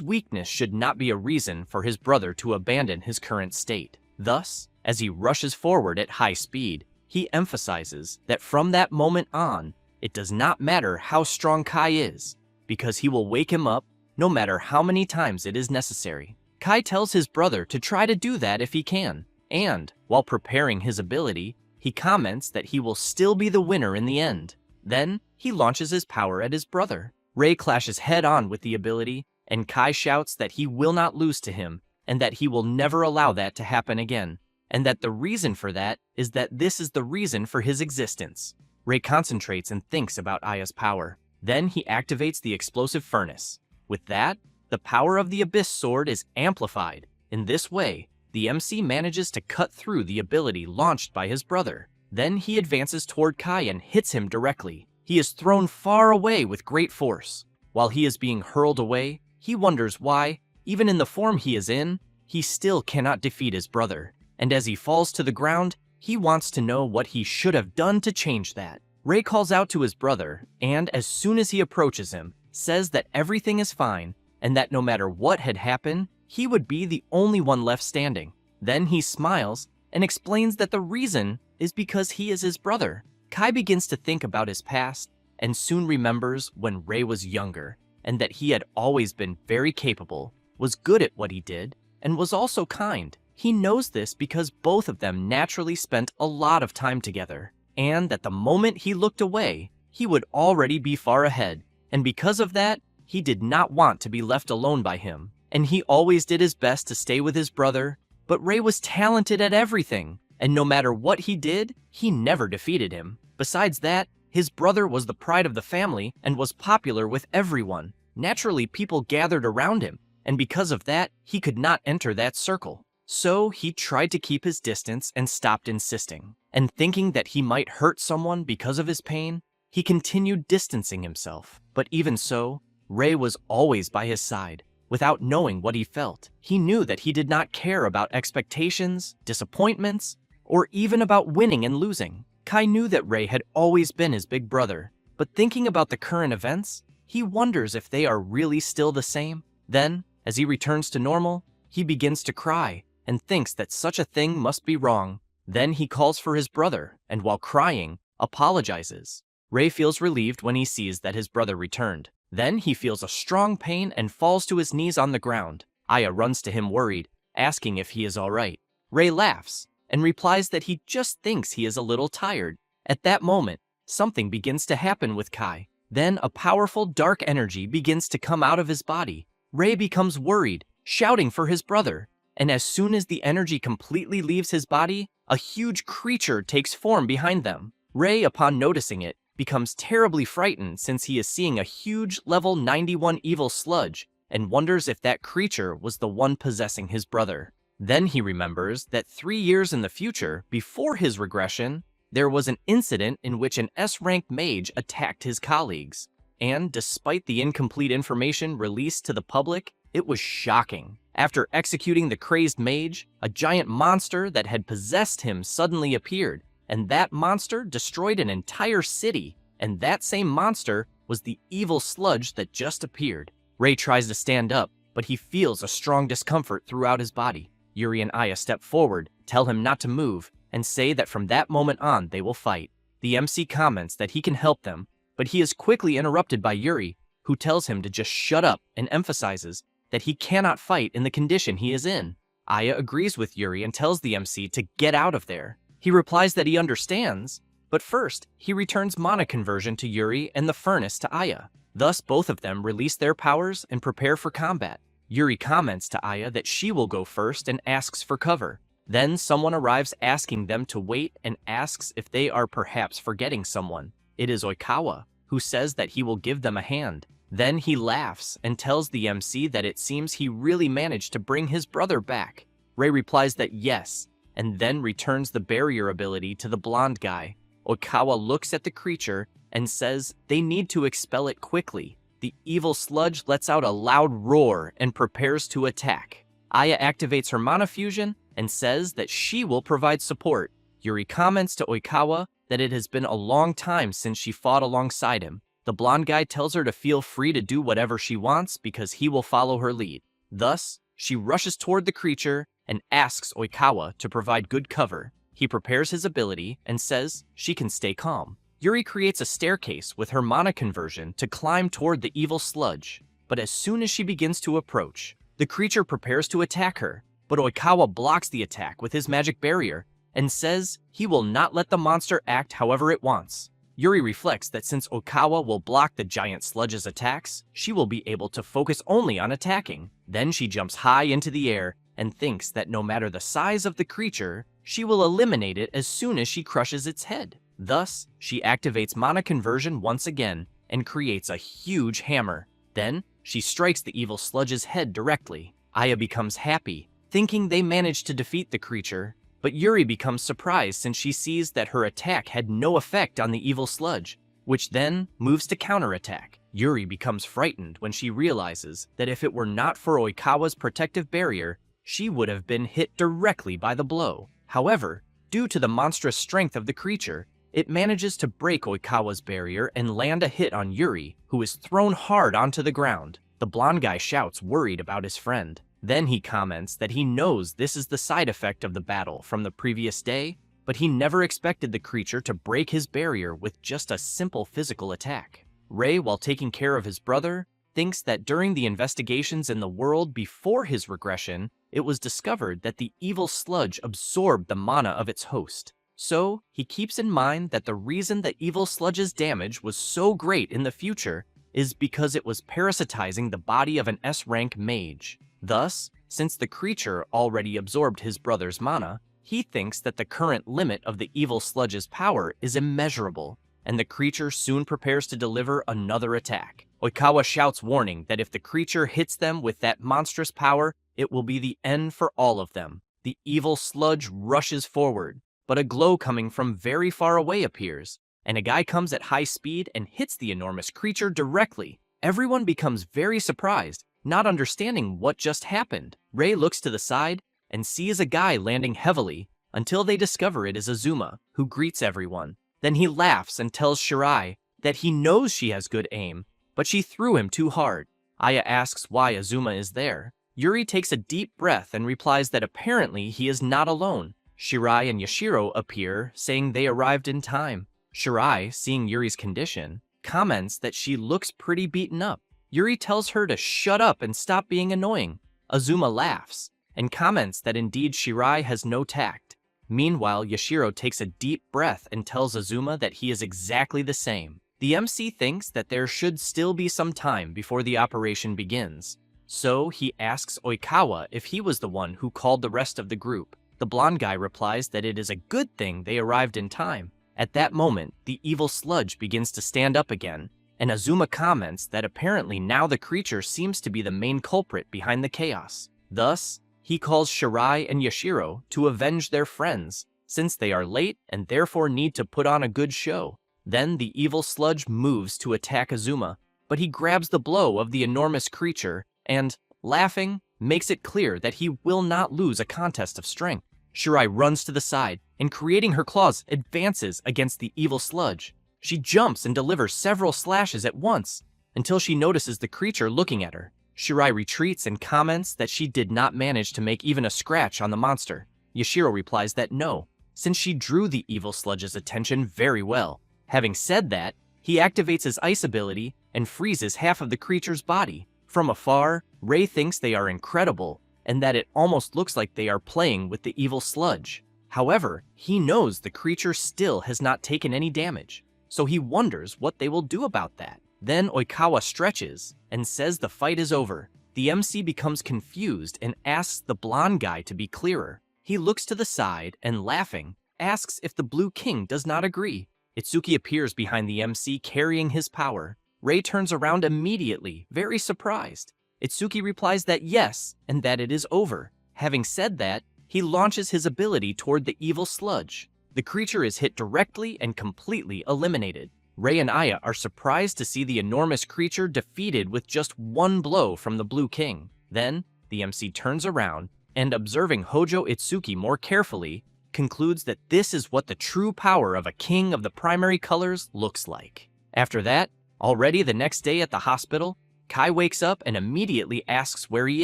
weakness should not be a reason for his brother to abandon his current state. Thus, as he rushes forward at high speed, he emphasizes that from that moment on, it does not matter how strong Kai is, because he will wake him up no matter how many times it is necessary. Kai tells his brother to try to do that if he can, and, while preparing his ability, he comments that he will still be the winner in the end. Then, he launches his power at his brother. Rei clashes head-on with the ability, and Kai shouts that he will not lose to him, and that he will never allow that to happen again, and that the reason for that is that this is the reason for his existence. Rei concentrates and thinks about Aya's power. Then he activates the explosive furnace. With that, the power of the Abyss Sword is amplified. In this way, the MC manages to cut through the ability launched by his brother. Then he advances toward Kai and hits him directly. He is thrown far away with great force. While he is being hurled away, he wonders why, even in the form he is in, he still cannot defeat his brother. And as he falls to the ground, he wants to know what he should have done to change that. Rei calls out to his brother, and as soon as he approaches him, says that everything is fine, and that no matter what had happened, he would be the only one left standing. Then he smiles and explains that the reason is because he is his brother. Kai begins to think about his past and soon remembers when Rei was younger and that he had always been very capable, was good at what he did, and was also kind. He knows this because both of them naturally spent a lot of time together, and that the moment he looked away, he would already be far ahead. And because of that, he did not want to be left alone by him, and he always did his best to stay with his brother, but Rei was talented at everything, and no matter what he did, he never defeated him. Besides that, his brother was the pride of the family and was popular with everyone. Naturally, people gathered around him, and because of that, he could not enter that circle. So he tried to keep his distance and stopped insisting, and thinking that he might hurt someone because of his pain, he continued distancing himself. But even so, Rei was always by his side. Without knowing what he felt, he knew that he did not care about expectations, disappointments, or even about winning and losing. Kai knew that Rei had always been his big brother, but thinking about the current events, he wonders if they are really still the same. Then, as he returns to normal, he begins to cry and thinks that such a thing must be wrong. Then he calls for his brother, and while crying, apologizes. Rei feels relieved when he sees that his brother returned. Then he feels a strong pain and falls to his knees on the ground. Aya runs to him worried, asking if he is all right. Rei laughs and replies that he just thinks he is a little tired. At that moment, something begins to happen with Kai. Then a powerful dark energy begins to come out of his body. Rei becomes worried, shouting for his brother. And as soon as the energy completely leaves his body, a huge creature takes form behind them. Rei, upon noticing it, becomes terribly frightened since he is seeing a huge level 91 evil sludge and wonders if that creature was the one possessing his brother. Then he remembers that 3 years in the future, before his regression, there was an incident in which an S-ranked mage attacked his colleagues. And despite the incomplete information released to the public, it was shocking. After executing the crazed mage, a giant monster that had possessed him suddenly appeared, and that monster destroyed an entire city, and that same monster was the evil sludge that just appeared. Rei tries to stand up, but he feels a strong discomfort throughout his body. Yuri and Aya step forward, tell him not to move, and say that from that moment on they will fight. The MC comments that he can help them, but he is quickly interrupted by Yuri, who tells him to just shut up and emphasizes that he cannot fight in the condition he is in. Aya agrees with Yuri and tells the MC to get out of there. He replies that he understands, but first, he returns mana conversion to Yuri and the furnace to Aya. Thus, both of them release their powers and prepare for combat. Yuri comments to Aya that she will go first and asks for cover. Then someone arrives asking them to wait and asks if they are perhaps forgetting someone. It is Oikawa, who says that he will give them a hand. Then he laughs and tells the MC that it seems he really managed to bring his brother back. Rei replies that yes, and then returns the barrier ability to the blonde guy. Oikawa looks at the creature and says they need to expel it quickly. The evil sludge lets out a loud roar and prepares to attack. Aya activates her mana fusion and says that she will provide support. Yuri comments to Oikawa that it has been a long time since she fought alongside him. The blonde guy tells her to feel free to do whatever she wants because he will follow her lead. Thus, she rushes toward the creature and asks Oikawa to provide good cover. He prepares his ability and says she can stay calm. Yuri creates a staircase with her mana conversion to climb toward the evil sludge, but as soon as she begins to approach, the creature prepares to attack her, but Oikawa blocks the attack with his magic barrier and says he will not let the monster act however it wants. Yuri reflects that since Oikawa will block the giant sludge's attacks, she will be able to focus only on attacking. Then she jumps high into the air and thinks that no matter the size of the creature, she will eliminate it as soon as she crushes its head. Thus, she activates mana conversion once again and creates a huge hammer. Then, she strikes the evil sludge's head directly. Aya becomes happy, thinking they managed to defeat the creature, but Yuri becomes surprised since she sees that her attack had no effect on the evil sludge, which then moves to counterattack. Yuri becomes frightened when she realizes that if it were not for Oikawa's protective barrier, she would have been hit directly by the blow. However, due to the monstrous strength of the creature, it manages to break Oikawa's barrier and land a hit on Yuri, who is thrown hard onto the ground. The blonde guy shouts, worried about his friend. Then he comments that he knows this is the side effect of the battle from the previous day, but he never expected the creature to break his barrier with just a simple physical attack. Rei, while taking care of his brother, thinks that during the investigations in the world before his regression, it was discovered that the evil sludge absorbed the mana of its host. So, he keeps in mind that the reason the evil sludge's damage was so great in the future is because it was parasitizing the body of an S-rank mage. Thus, since the creature already absorbed his brother's mana, he thinks that the current limit of the evil sludge's power is immeasurable, and the creature soon prepares to deliver another attack. Oikawa shouts warning that if the creature hits them with that monstrous power, it will be the end for all of them. The evil sludge rushes forward, but a glow coming from very far away appears, and a guy comes at high speed and hits the enormous creature directly. Everyone becomes very surprised, not understanding what just happened. Rei looks to the side and sees a guy landing heavily until they discover it is Azuma, who greets everyone. Then he laughs and tells Shirai that he knows she has good aim, but she threw him too hard. Aya asks why Azuma is there. Yuri takes a deep breath and replies that apparently he is not alone. Shirai and Yashiro appear, saying they arrived in time. Shirai, seeing Yuri's condition, comments that she looks pretty beaten up. Yuri tells her to shut up and stop being annoying. Azuma laughs and comments that indeed Shirai has no tact. Meanwhile, Yashiro takes a deep breath and tells Azuma that he is exactly the same. The MC thinks that there should still be some time before the operation begins, so he asks Oikawa if he was the one who called the rest of the group. The blonde guy replies that it is a good thing they arrived in time. At that moment, the evil sludge begins to stand up again, and Azuma comments that apparently now the creature seems to be the main culprit behind the chaos. Thus, he calls Shirai and Yashiro to avenge their friends, since they are late and therefore need to put on a good show. Then the evil sludge moves to attack Azuma, but he grabs the blow of the enormous creature and, laughing, makes it clear that he will not lose a contest of strength. Shirai runs to the side and, creating her claws, advances against the evil sludge. She jumps and delivers several slashes at once until she notices the creature looking at her. Shirai retreats and comments that she did not manage to make even a scratch on the monster. Yashiro replies that no, since she drew the evil sludge's attention very well. Having said that, He activates his ice ability and freezes half of the creature's body. From afar, Ray thinks they are incredible and that it almost looks like they are playing with the evil sludge. However, he knows the creature still has not taken any damage, so he wonders what they will do about that. Then Oikawa stretches and says the fight is over. The MC becomes confused and asks the blonde guy to be clearer. He looks to the side and, laughing, asks if the Blue King does not agree. Itsuki appears behind the MC carrying his power. Ray turns around immediately, very surprised. Itsuki replies that yes, and that it is over. Having said that, he launches his ability toward the evil sludge. The creature is hit directly and completely eliminated. Ray and Aya are surprised to see the enormous creature defeated with just one blow from the Blue King. Then, the MC turns around and, observing Hojo Itsuki more carefully, concludes that this is what the true power of a king of the primary colors looks like. After that, already the next day at the hospital, Kai wakes up and immediately asks where he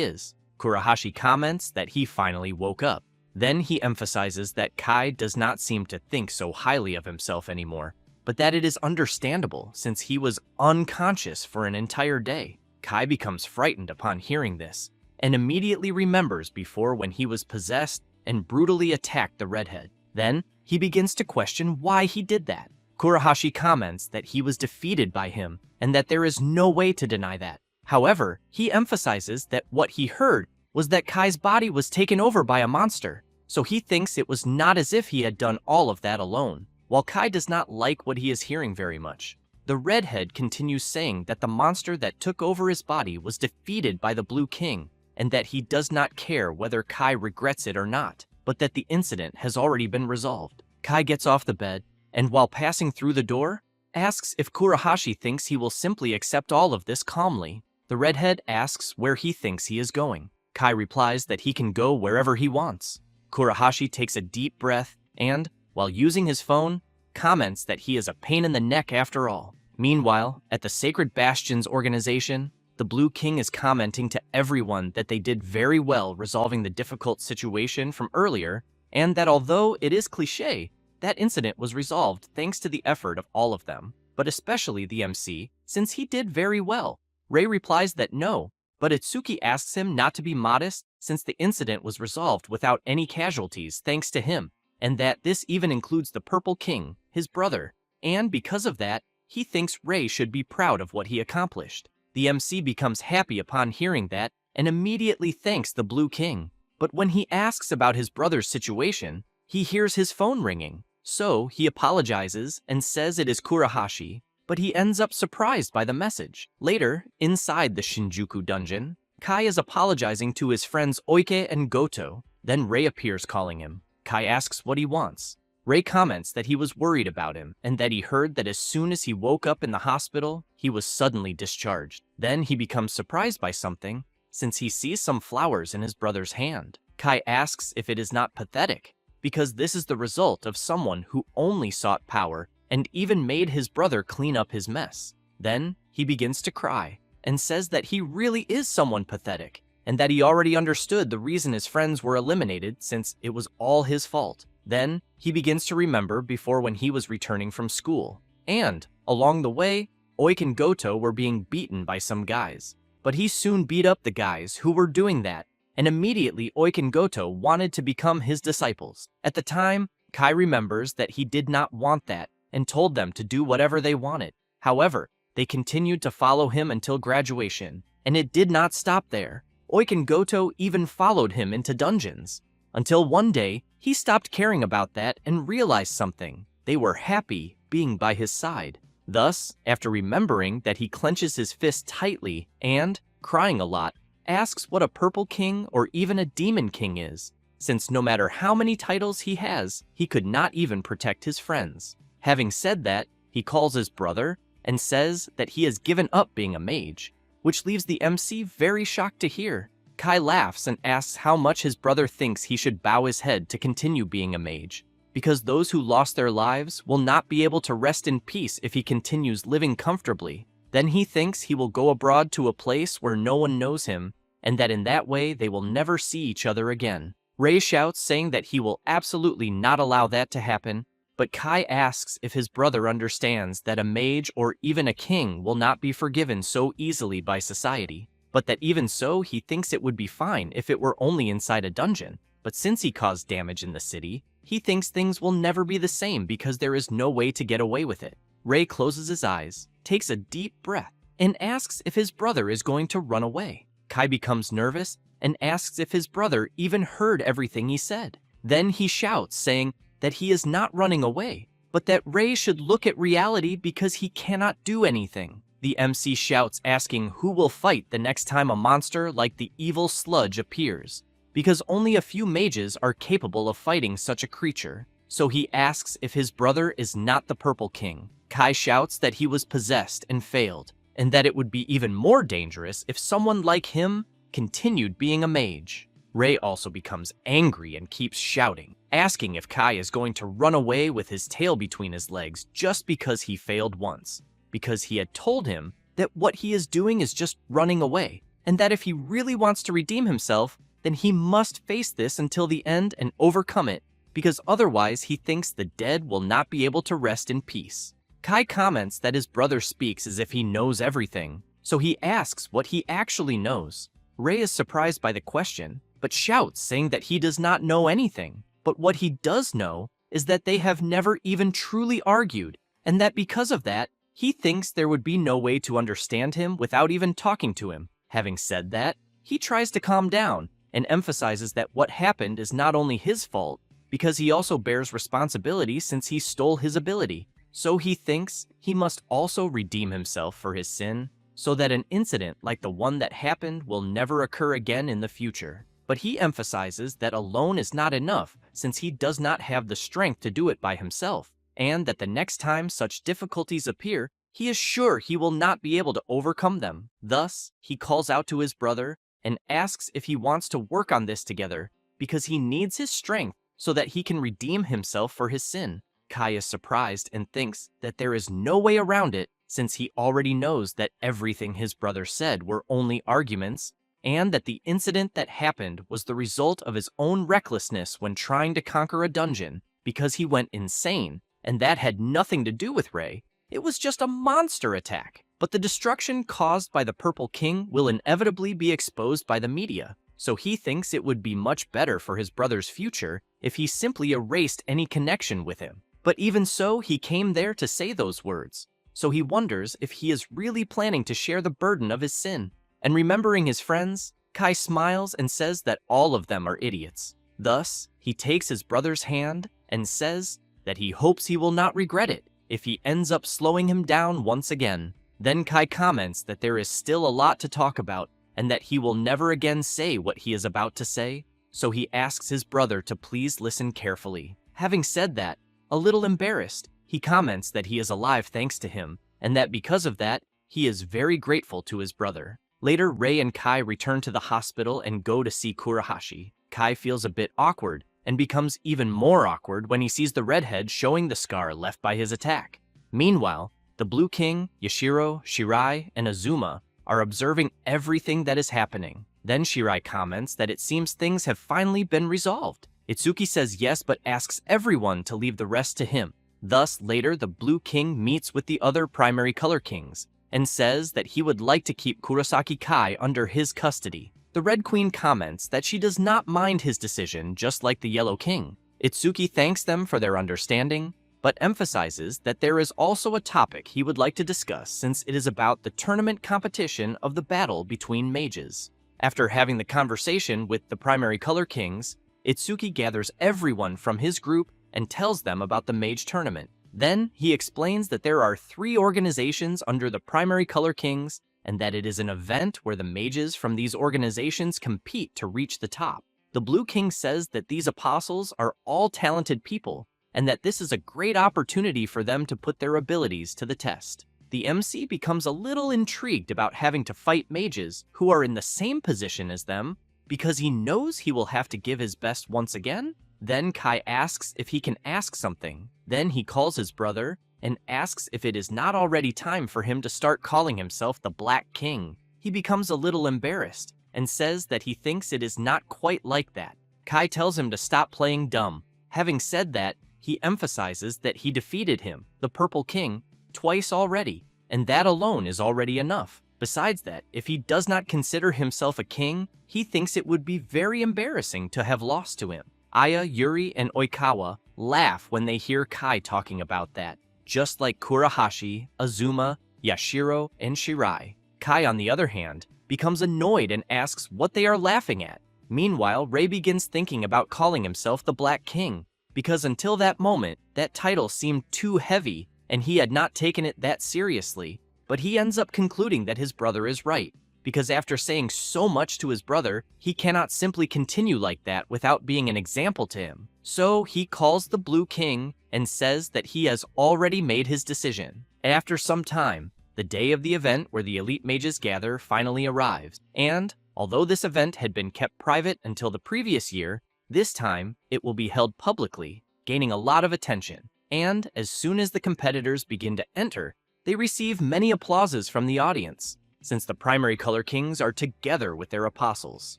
is. Kurahashi comments that he finally woke up. Then he emphasizes that Kai does not seem to think so highly of himself anymore, but that it is understandable since he was unconscious for an entire day. Kai becomes frightened upon hearing this, and immediately remembers before when he was possessed and brutally attacked the redhead. Then, he begins to question why he did that. Kurahashi comments that he was defeated by him and that there is no way to deny that. However, he emphasizes that what he heard was that Kai's body was taken over by a monster, so he thinks it was not as if he had done all of that alone. While Kai does not like what he is hearing very much, the redhead continues saying that the monster that took over his body was defeated by the Blue King, and that he does not care whether Kai regrets it or not, but that the incident has already been resolved. Kai gets off the bed, and while passing through the door, asks if Kurahashi thinks he will simply accept all of this calmly. The redhead asks where he thinks he is going. Kai replies that he can go wherever he wants. Kurahashi takes a deep breath and, while using his phone, comments that he is a pain in the neck after all. Meanwhile, at the Sacred Bastions organization, the Blue King is commenting to everyone that they did very well resolving the difficult situation from earlier, and that although it is cliché, that incident was resolved thanks to the effort of all of them, but especially the MC, since he did very well. Ray replies that no, but Itsuki asks him not to be modest since the incident was resolved without any casualties thanks to him, and that this even includes the Purple King, his brother, and because of that, he thinks Ray should be proud of what he accomplished. The MC becomes happy upon hearing that and immediately thanks the Blue King, but when he asks about his brother's situation, he hears his phone ringing, so he apologizes and says it is Kurahashi, but he ends up surprised by the message. Later, inside the Shinjuku dungeon, Kai is apologizing to his friends Oike and Goto. Then Ray appears calling him. Kai asks what he wants. Ray comments that he was worried about him and that he heard that as soon as he woke up in the hospital, he was suddenly discharged. Then he becomes surprised by something, since he sees some flowers in his brother's hand. Kai asks if it is not pathetic, because this is the result of someone who only sought power and even made his brother clean up his mess. Then he begins to cry and says that he really is someone pathetic and that he already understood the reason his friends were eliminated since it was all his fault. Then he begins to remember before when he was returning from school, and along the way, Oik and Goto were being beaten by some guys. But he soon beat up the guys who were doing that, and immediately Oik and Goto wanted to become his disciples. At the time, Kai remembers that he did not want that and told them to do whatever they wanted. However, they continued to follow him until graduation, and it did not stop there. Oik and Goto even followed him into dungeons, until one day, he stopped caring about that and realized something. They were happy being by his side. Thus, after remembering that he clenches his fist tightly and, crying a lot, asks what a Purple King or even a Demon King is, since no matter how many titles he has, he could not even protect his friends. Having said that, he calls his brother and says that he has given up being a mage, which leaves the MC very shocked to hear. Kai laughs and asks how much his brother thinks he should bow his head to continue being a mage, because those who lost their lives will not be able to rest in peace if he continues living comfortably. Then he thinks he will go abroad to a place where no one knows him, and that in that way they will never see each other again. Ray shouts saying that he will absolutely not allow that to happen, But Kai asks if his brother understands that a mage or even a king will not be forgiven so easily by society, but that even so he thinks it would be fine if it were only inside a dungeon. But since he caused damage in the city, he thinks things will never be the same because there is no way to get away with it. Ray closes his eyes, takes a deep breath, and asks if his brother is going to run away. Kai becomes nervous and asks if his brother even heard everything he said. Then he shouts, saying that he is not running away, but that Ray should look at reality because he cannot do anything. The MC shouts, asking who will fight the next time a monster like the evil sludge appears, because only a few mages are capable of fighting such a creature. So he asks if his brother is not the Purple King. Kai shouts that he was possessed and failed, and that it would be even more dangerous if someone like him continued being a mage. Ray also becomes angry and keeps shouting, asking if Kai is going to run away with his tail between his legs just because he failed once, because he had told him that what he is doing is just running away, and that if he really wants to redeem himself, then he must face this until the end and overcome it, because otherwise he thinks the dead will not be able to rest in peace. Kai comments that his brother speaks as if he knows everything, so he asks what he actually knows. Ray is surprised by the question, but shouts, saying that he does not know anything. But what he does know is that they have never even truly argued, and that because of that, he thinks there would be no way to understand him without even talking to him. Having said that, he tries to calm down and emphasizes that what happened is not only his fault, because he also bears responsibility since he stole his ability. So he thinks he must also redeem himself for his sin, so that an incident like the one that happened will never occur again in the future. But he emphasizes that alone is not enough, since he does not have the strength to do it by himself, and that the next time such difficulties appear, he is sure he will not be able to overcome them. Thus, he calls out to his brother and asks if he wants to work on this together, because he needs his strength so that he can redeem himself for his sin. Kai is surprised and thinks that there is no way around it, since he already knows that everything his brother said were only arguments, and that the incident that happened was the result of his own recklessness when trying to conquer a dungeon, because he went insane, and that had nothing to do with Ray. It was just a monster attack. But the destruction caused by the Purple King will inevitably be exposed by the media, so he thinks it would be much better for his brother's future if he simply erased any connection with him. But even so, he came there to say those words, so he wonders if he is really planning to share the burden of his sin. And remembering his friends, Kai smiles and says that all of them are idiots. Thus, he takes his brother's hand and says that he hopes he will not regret it if he ends up slowing him down once again. Then Kai comments that there is still a lot to talk about and that he will never again say what he is about to say, so he asks his brother to please listen carefully. Having said that, a little embarrassed, he comments that he is alive thanks to him, and that because of that, he is very grateful to his brother. Later, Ray and Kai return to the hospital and go to see Kurahashi. Kai feels a bit awkward and becomes even more awkward when he sees the redhead showing the scar left by his attack. Meanwhile, the Blue King, Yashiro, Shirai, and Azuma are observing everything that is happening. Then Shirai comments that it seems things have finally been resolved. Itsuki says yes but asks everyone to leave the rest to him. Thus, later the Blue King meets with the other primary color kings and says that he would like to keep Kurosaki Kai under his custody. The Red Queen comments that she does not mind his decision, just like the Yellow King. Itsuki thanks them for their understanding, but emphasizes that there is also a topic he would like to discuss since it is about the tournament competition of the battle between mages. After having the conversation with the primary color kings, Itsuki gathers everyone from his group and tells them about the mage tournament. Then, he explains that there are 3 organizations under the primary color kings, and that it is an event where the mages from these organizations compete to reach the top. The Blue King says that these apostles are all talented people, and that this is a great opportunity for them to put their abilities to the test. The MC becomes a little intrigued about having to fight mages who are in the same position as them, because he knows he will have to give his best once again. Then Kai asks if he can ask something. Then he calls his brother and asks if it is not already time for him to start calling himself the Black King. He becomes a little embarrassed and says that he thinks it is not quite like that. Kai tells him to stop playing dumb. Having said that, he emphasizes that he defeated him, the Purple King, twice already, and that alone is already enough. Besides that, if he does not consider himself a king, he thinks it would be very embarrassing to have lost to him. Aya, Yuri, and Oikawa laugh when they hear Kai talking about that, just like Kurahashi, Azuma, Yashiro, and Shirai. Kai, on the other hand, becomes annoyed and asks what they are laughing at. Meanwhile, Rei begins thinking about calling himself the Black King, because until that moment, that title seemed too heavy and he had not taken it that seriously. But he ends up concluding that his brother is right, because after saying so much to his brother, he cannot simply continue like that without being an example to him. So he calls the Blue King and says that he has already made his decision. After some time, the day of the event where the elite mages gather finally arrives, and although this event had been kept private until the previous year, this time it will be held publicly, gaining a lot of attention. And as soon as the competitors begin to enter, they receive many applauses from the audience, since the primary color kings are together with their apostles.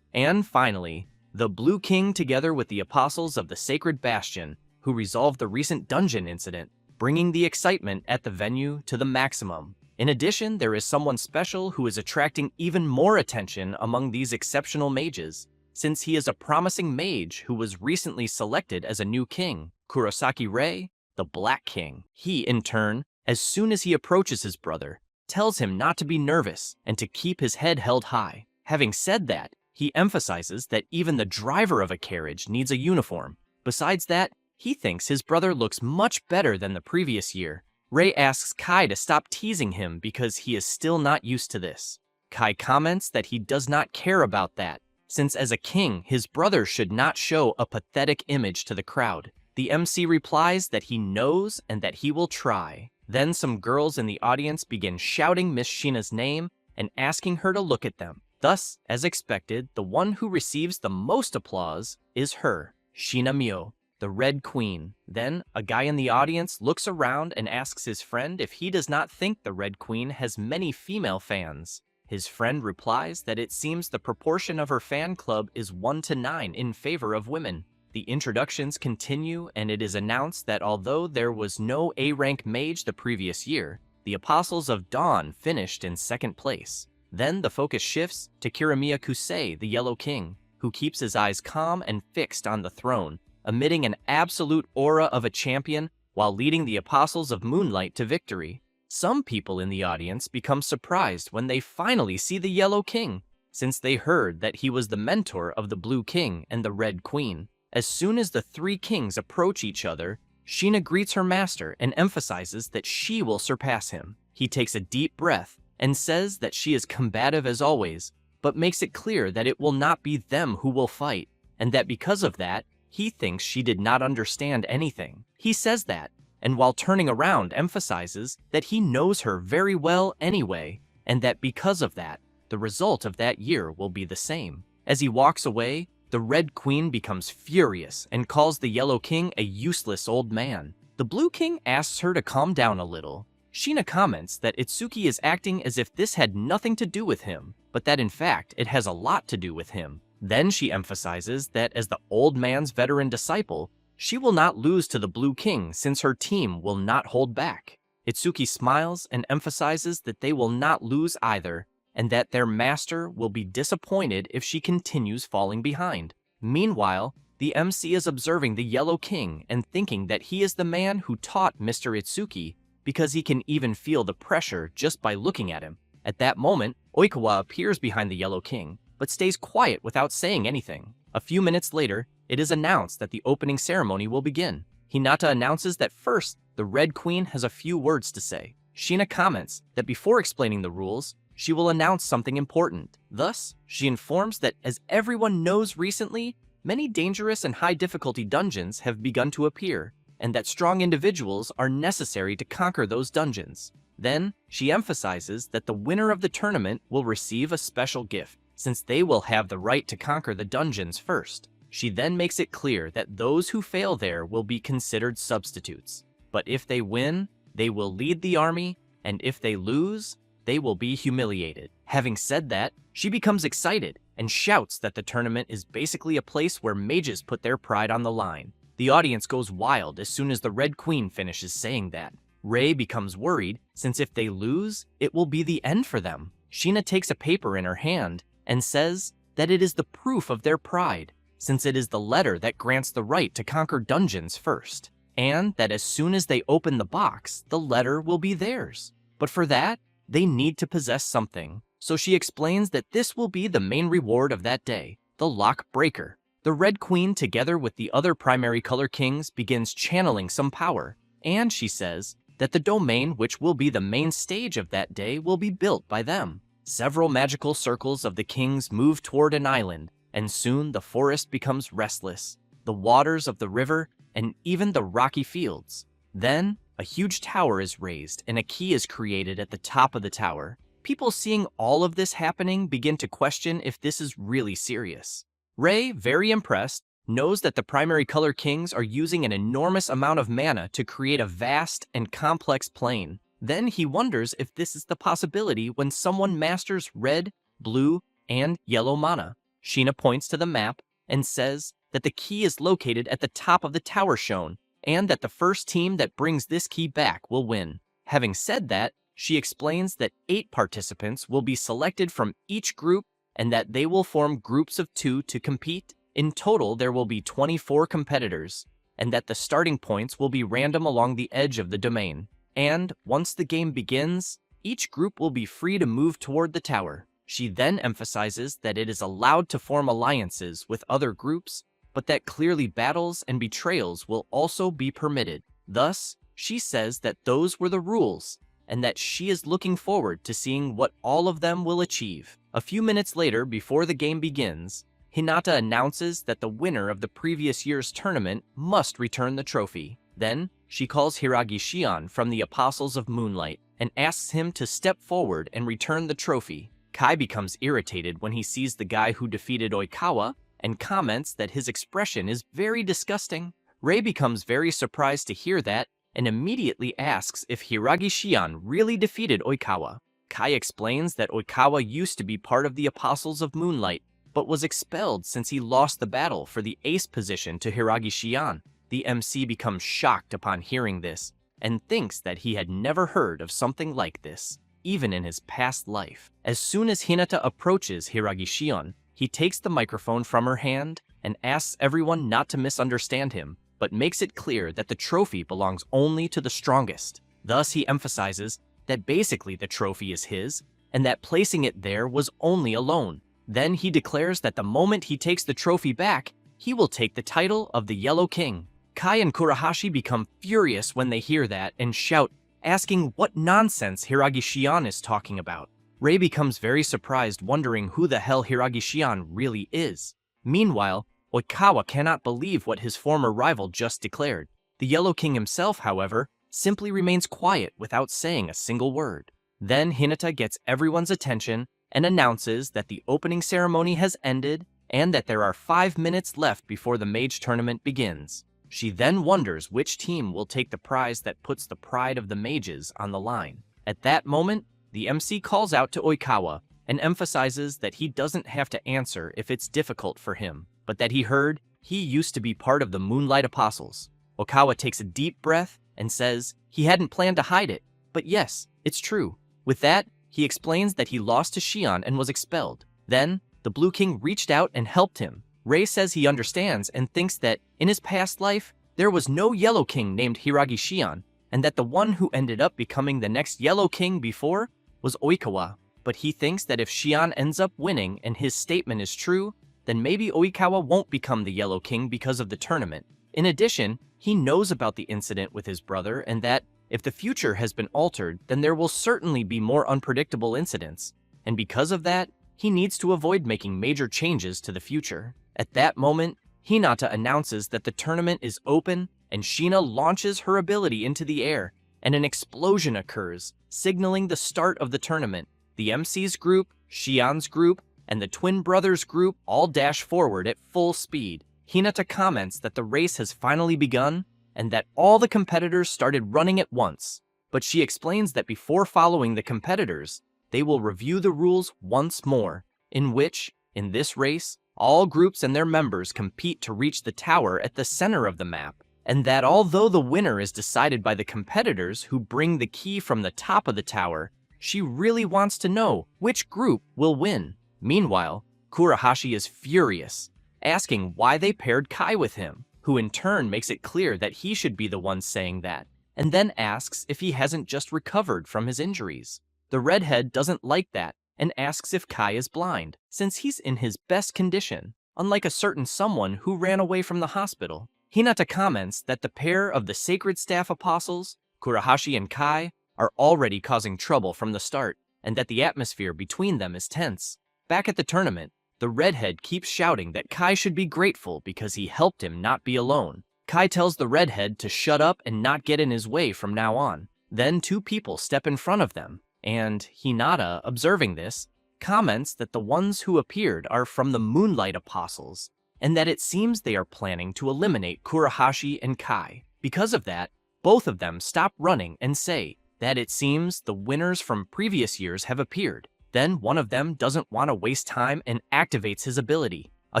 And finally, the Blue King together with the apostles of the Sacred Bastion, who resolved the recent dungeon incident, bringing the excitement at the venue to the maximum. In addition, there is someone special who is attracting even more attention among these exceptional mages, since he is a promising mage who was recently selected as a new king, Kurosaki Rei, the Black King. He, in turn, as soon as he approaches his brother, tells him not to be nervous and to keep his head held high. Having said that, he emphasizes that even the driver of a carriage needs a uniform. Besides that, he thinks his brother looks much better than the previous year. Rei asks Kai to stop teasing him because he is still not used to this. Kai comments that he does not care about that, since as a king, his brother should not show a pathetic image to the crowd. The MC replies that he knows and that he will try. Then some girls in the audience begin shouting Miss Shina's name and asking her to look at them. Thus, as expected, the one who receives the most applause is her, Shina Mio, the Red Queen. Then, a guy in the audience looks around and asks his friend if he does not think the Red Queen has many female fans. His friend replies that it seems the proportion of her fan club is 1-9 in favor of women. The introductions continue, and it is announced that although there was no A-rank mage the previous year, the Apostles of Dawn finished in second place. Then the focus shifts to Kirimiya Kusei, the Yellow King, who keeps his eyes calm and fixed on the throne, emitting an absolute aura of a champion while leading the Apostles of Moonlight to victory. Some people in the audience become surprised when they finally see the Yellow King, since they heard that he was the mentor of the Blue King and the Red Queen. As soon as the three kings approach each other, Shina greets her master and emphasizes that she will surpass him. He takes a deep breath and says that she is combative as always, but makes it clear that it will not be them who will fight, and that because of that, he thinks she did not understand anything. He says that, and while turning around emphasizes that he knows her very well anyway, and that because of that, the result of that year will be the same. As he walks away, the Red Queen becomes furious and calls the Yellow King a useless old man. The Blue King asks her to calm down a little. Shina comments that Itsuki is acting as if this had nothing to do with him, but that in fact it has a lot to do with him. Then she emphasizes that as the old man's veteran disciple, she will not lose to the Blue King since her team will not hold back. Itsuki smiles and emphasizes that they will not lose either, and that their master will be disappointed if she continues falling behind. Meanwhile, the MC is observing the Yellow King and thinking that he is the man who taught Mr. Itsuki, because he can even feel the pressure just by looking at him. At that moment, Oikawa appears behind the Yellow King, but stays quiet without saying anything. A few minutes later, it is announced that the opening ceremony will begin. Hinata announces that first, the Red Queen has a few words to say. Shina comments that before explaining the rules, she will announce something important. Thus, she informs that as everyone knows recently, many dangerous and high-difficulty dungeons have begun to appear, and that strong individuals are necessary to conquer those dungeons. Then, she emphasizes that the winner of the tournament will receive a special gift, since they will have the right to conquer the dungeons first. She then makes it clear that those who fail there will be considered substitutes. But if they win, they will lead the army, and if they lose, they will be humiliated. Having said that, she becomes excited and shouts that the tournament is basically a place where mages put their pride on the line. The audience goes wild as soon as the Red Queen finishes saying that. Rei becomes worried, since if they lose, it will be the end for them. Sheena takes a paper in her hand and says that it is the proof of their pride, since it is the letter that grants the right to conquer dungeons first, and that as soon as they open the box, the letter will be theirs. But for that, they need to possess something. So she explains that this will be the main reward of that day, the lock breaker. The Red Queen, together with the other primary color kings, begins channeling some power, and she says that the domain, which will be the main stage of that day, will be built by them. Several magical circles of the kings move toward an island, and soon the forest becomes restless, the waters of the river, and even the rocky fields. Then, a huge tower is raised, and a key is created at the top of the tower. People seeing all of this happening begin to question if this is really serious. Rei, very impressed, knows that the primary color kings are using an enormous amount of mana to create a vast and complex plane. Then he wonders if this is the possibility when someone masters red, blue, and yellow mana. Sheena points to the map and says that the key is located at the top of the tower shown, and that the first team that brings this key back will win. Having said that, she explains that 8 participants will be selected from each group and that they will form groups of 2 to compete. In total, there will be 24 competitors, and that the starting points will be random along the edge of the domain. And once the game begins, each group will be free to move toward the tower. She then emphasizes that it is allowed to form alliances with other groups, but that clearly battles and betrayals will also be permitted. Thus, she says that those were the rules, and that she is looking forward to seeing what all of them will achieve. A few minutes later, before the game begins, Hinata announces that the winner of the previous year's tournament must return the trophy. Then, she calls Hiragi Shion from the Apostles of Moonlight and asks him to step forward and return the trophy. Kai becomes irritated when he sees the guy who defeated Oikawa and comments that his expression is very disgusting. Rei becomes very surprised to hear that and immediately asks if Hiragi Shion really defeated Oikawa. Kai explains that Oikawa used to be part of the Apostles of Moonlight, but was expelled since he lost the battle for the ace position to Hiragi Shion. The MC becomes shocked upon hearing this and thinks that he had never heard of something like this, even in his past life. As soon as Hinata approaches Hiragi Shion, he takes the microphone from her hand and asks everyone not to misunderstand him, but makes it clear that the trophy belongs only to the strongest. Thus, he emphasizes that basically the trophy is his, and that placing it there was only a loan. Then he declares that the moment he takes the trophy back, he will take the title of the Yellow King. Kai and Kurahashi become furious when they hear that and shout, asking what nonsense Hiragi Shion is talking about. Rei becomes very surprised, wondering who the hell Hiragi Shion really is. Meanwhile, Oikawa cannot believe what his former rival just declared. The Yellow King himself, however, simply remains quiet without saying a single word. Then Hinata gets everyone's attention and announces that the opening ceremony has ended and that there are 5 minutes left before the mage tournament begins. She then wonders which team will take the prize that puts the pride of the mages on the line. At that moment, the MC calls out to Oikawa and emphasizes that he doesn't have to answer if it's difficult for him, but that he heard he used to be part of the Moonlight Apostles. Oikawa takes a deep breath and says he hadn't planned to hide it, but yes, it's true. With that, he explains that he lost to Shion and was expelled. Then, the Blue King reached out and helped him. Rei says he understands and thinks that, in his past life, there was no Yellow King named Hiragi Shion, and that the one who ended up becoming the next Yellow King before was Oikawa. But he thinks that if Shion ends up winning and his statement is true, then maybe Oikawa won't become the Yellow King because of the tournament. In addition, he knows about the incident with his brother and that, if the future has been altered, then there will certainly be more unpredictable incidents, and because of that, he needs to avoid making major changes to the future. At that moment, Hinata announces that the tournament is open, and Sheena launches her ability into the air, and an explosion occurs, signaling the start of the tournament. The MC's group, Shion's group, and the twin brothers' group all dash forward at full speed. Hinata comments that the race has finally begun, and that all the competitors started running at once. But she explains that before following the competitors, they will review the rules once more, in which, in this race, All groups and their members compete to reach the tower at the center of the map, and that although the winner is decided by the competitors who bring the key from the top of the tower, she really wants to know which group will win. Meanwhile, Kurahashi is furious, asking why they paired Kai with him, who in turn makes it clear that he should be the one saying that, and then asks if he hasn't just recovered from his injuries. The redhead doesn't like that and asks if Kai is blind, since he's in his best condition, unlike a certain someone who ran away from the hospital. Hinata comments that the pair of the Sacred Staff Apostles, Kurahashi and Kai, are already causing trouble from the start, and that the atmosphere between them is tense. Back at the tournament, the redhead keeps shouting that Kai should be grateful because he helped him not be alone. Kai tells the redhead to shut up and not get in his way from now on. Then two people step in front of them, and Hinata, observing this, comments that the ones who appeared are from the Moonlight Apostles, and that it seems they are planning to eliminate Kurahashi and Kai. Because of that, both of them stop running and say that it seems the winners from previous years have appeared. Then one of them doesn't want to waste time and activates his ability. A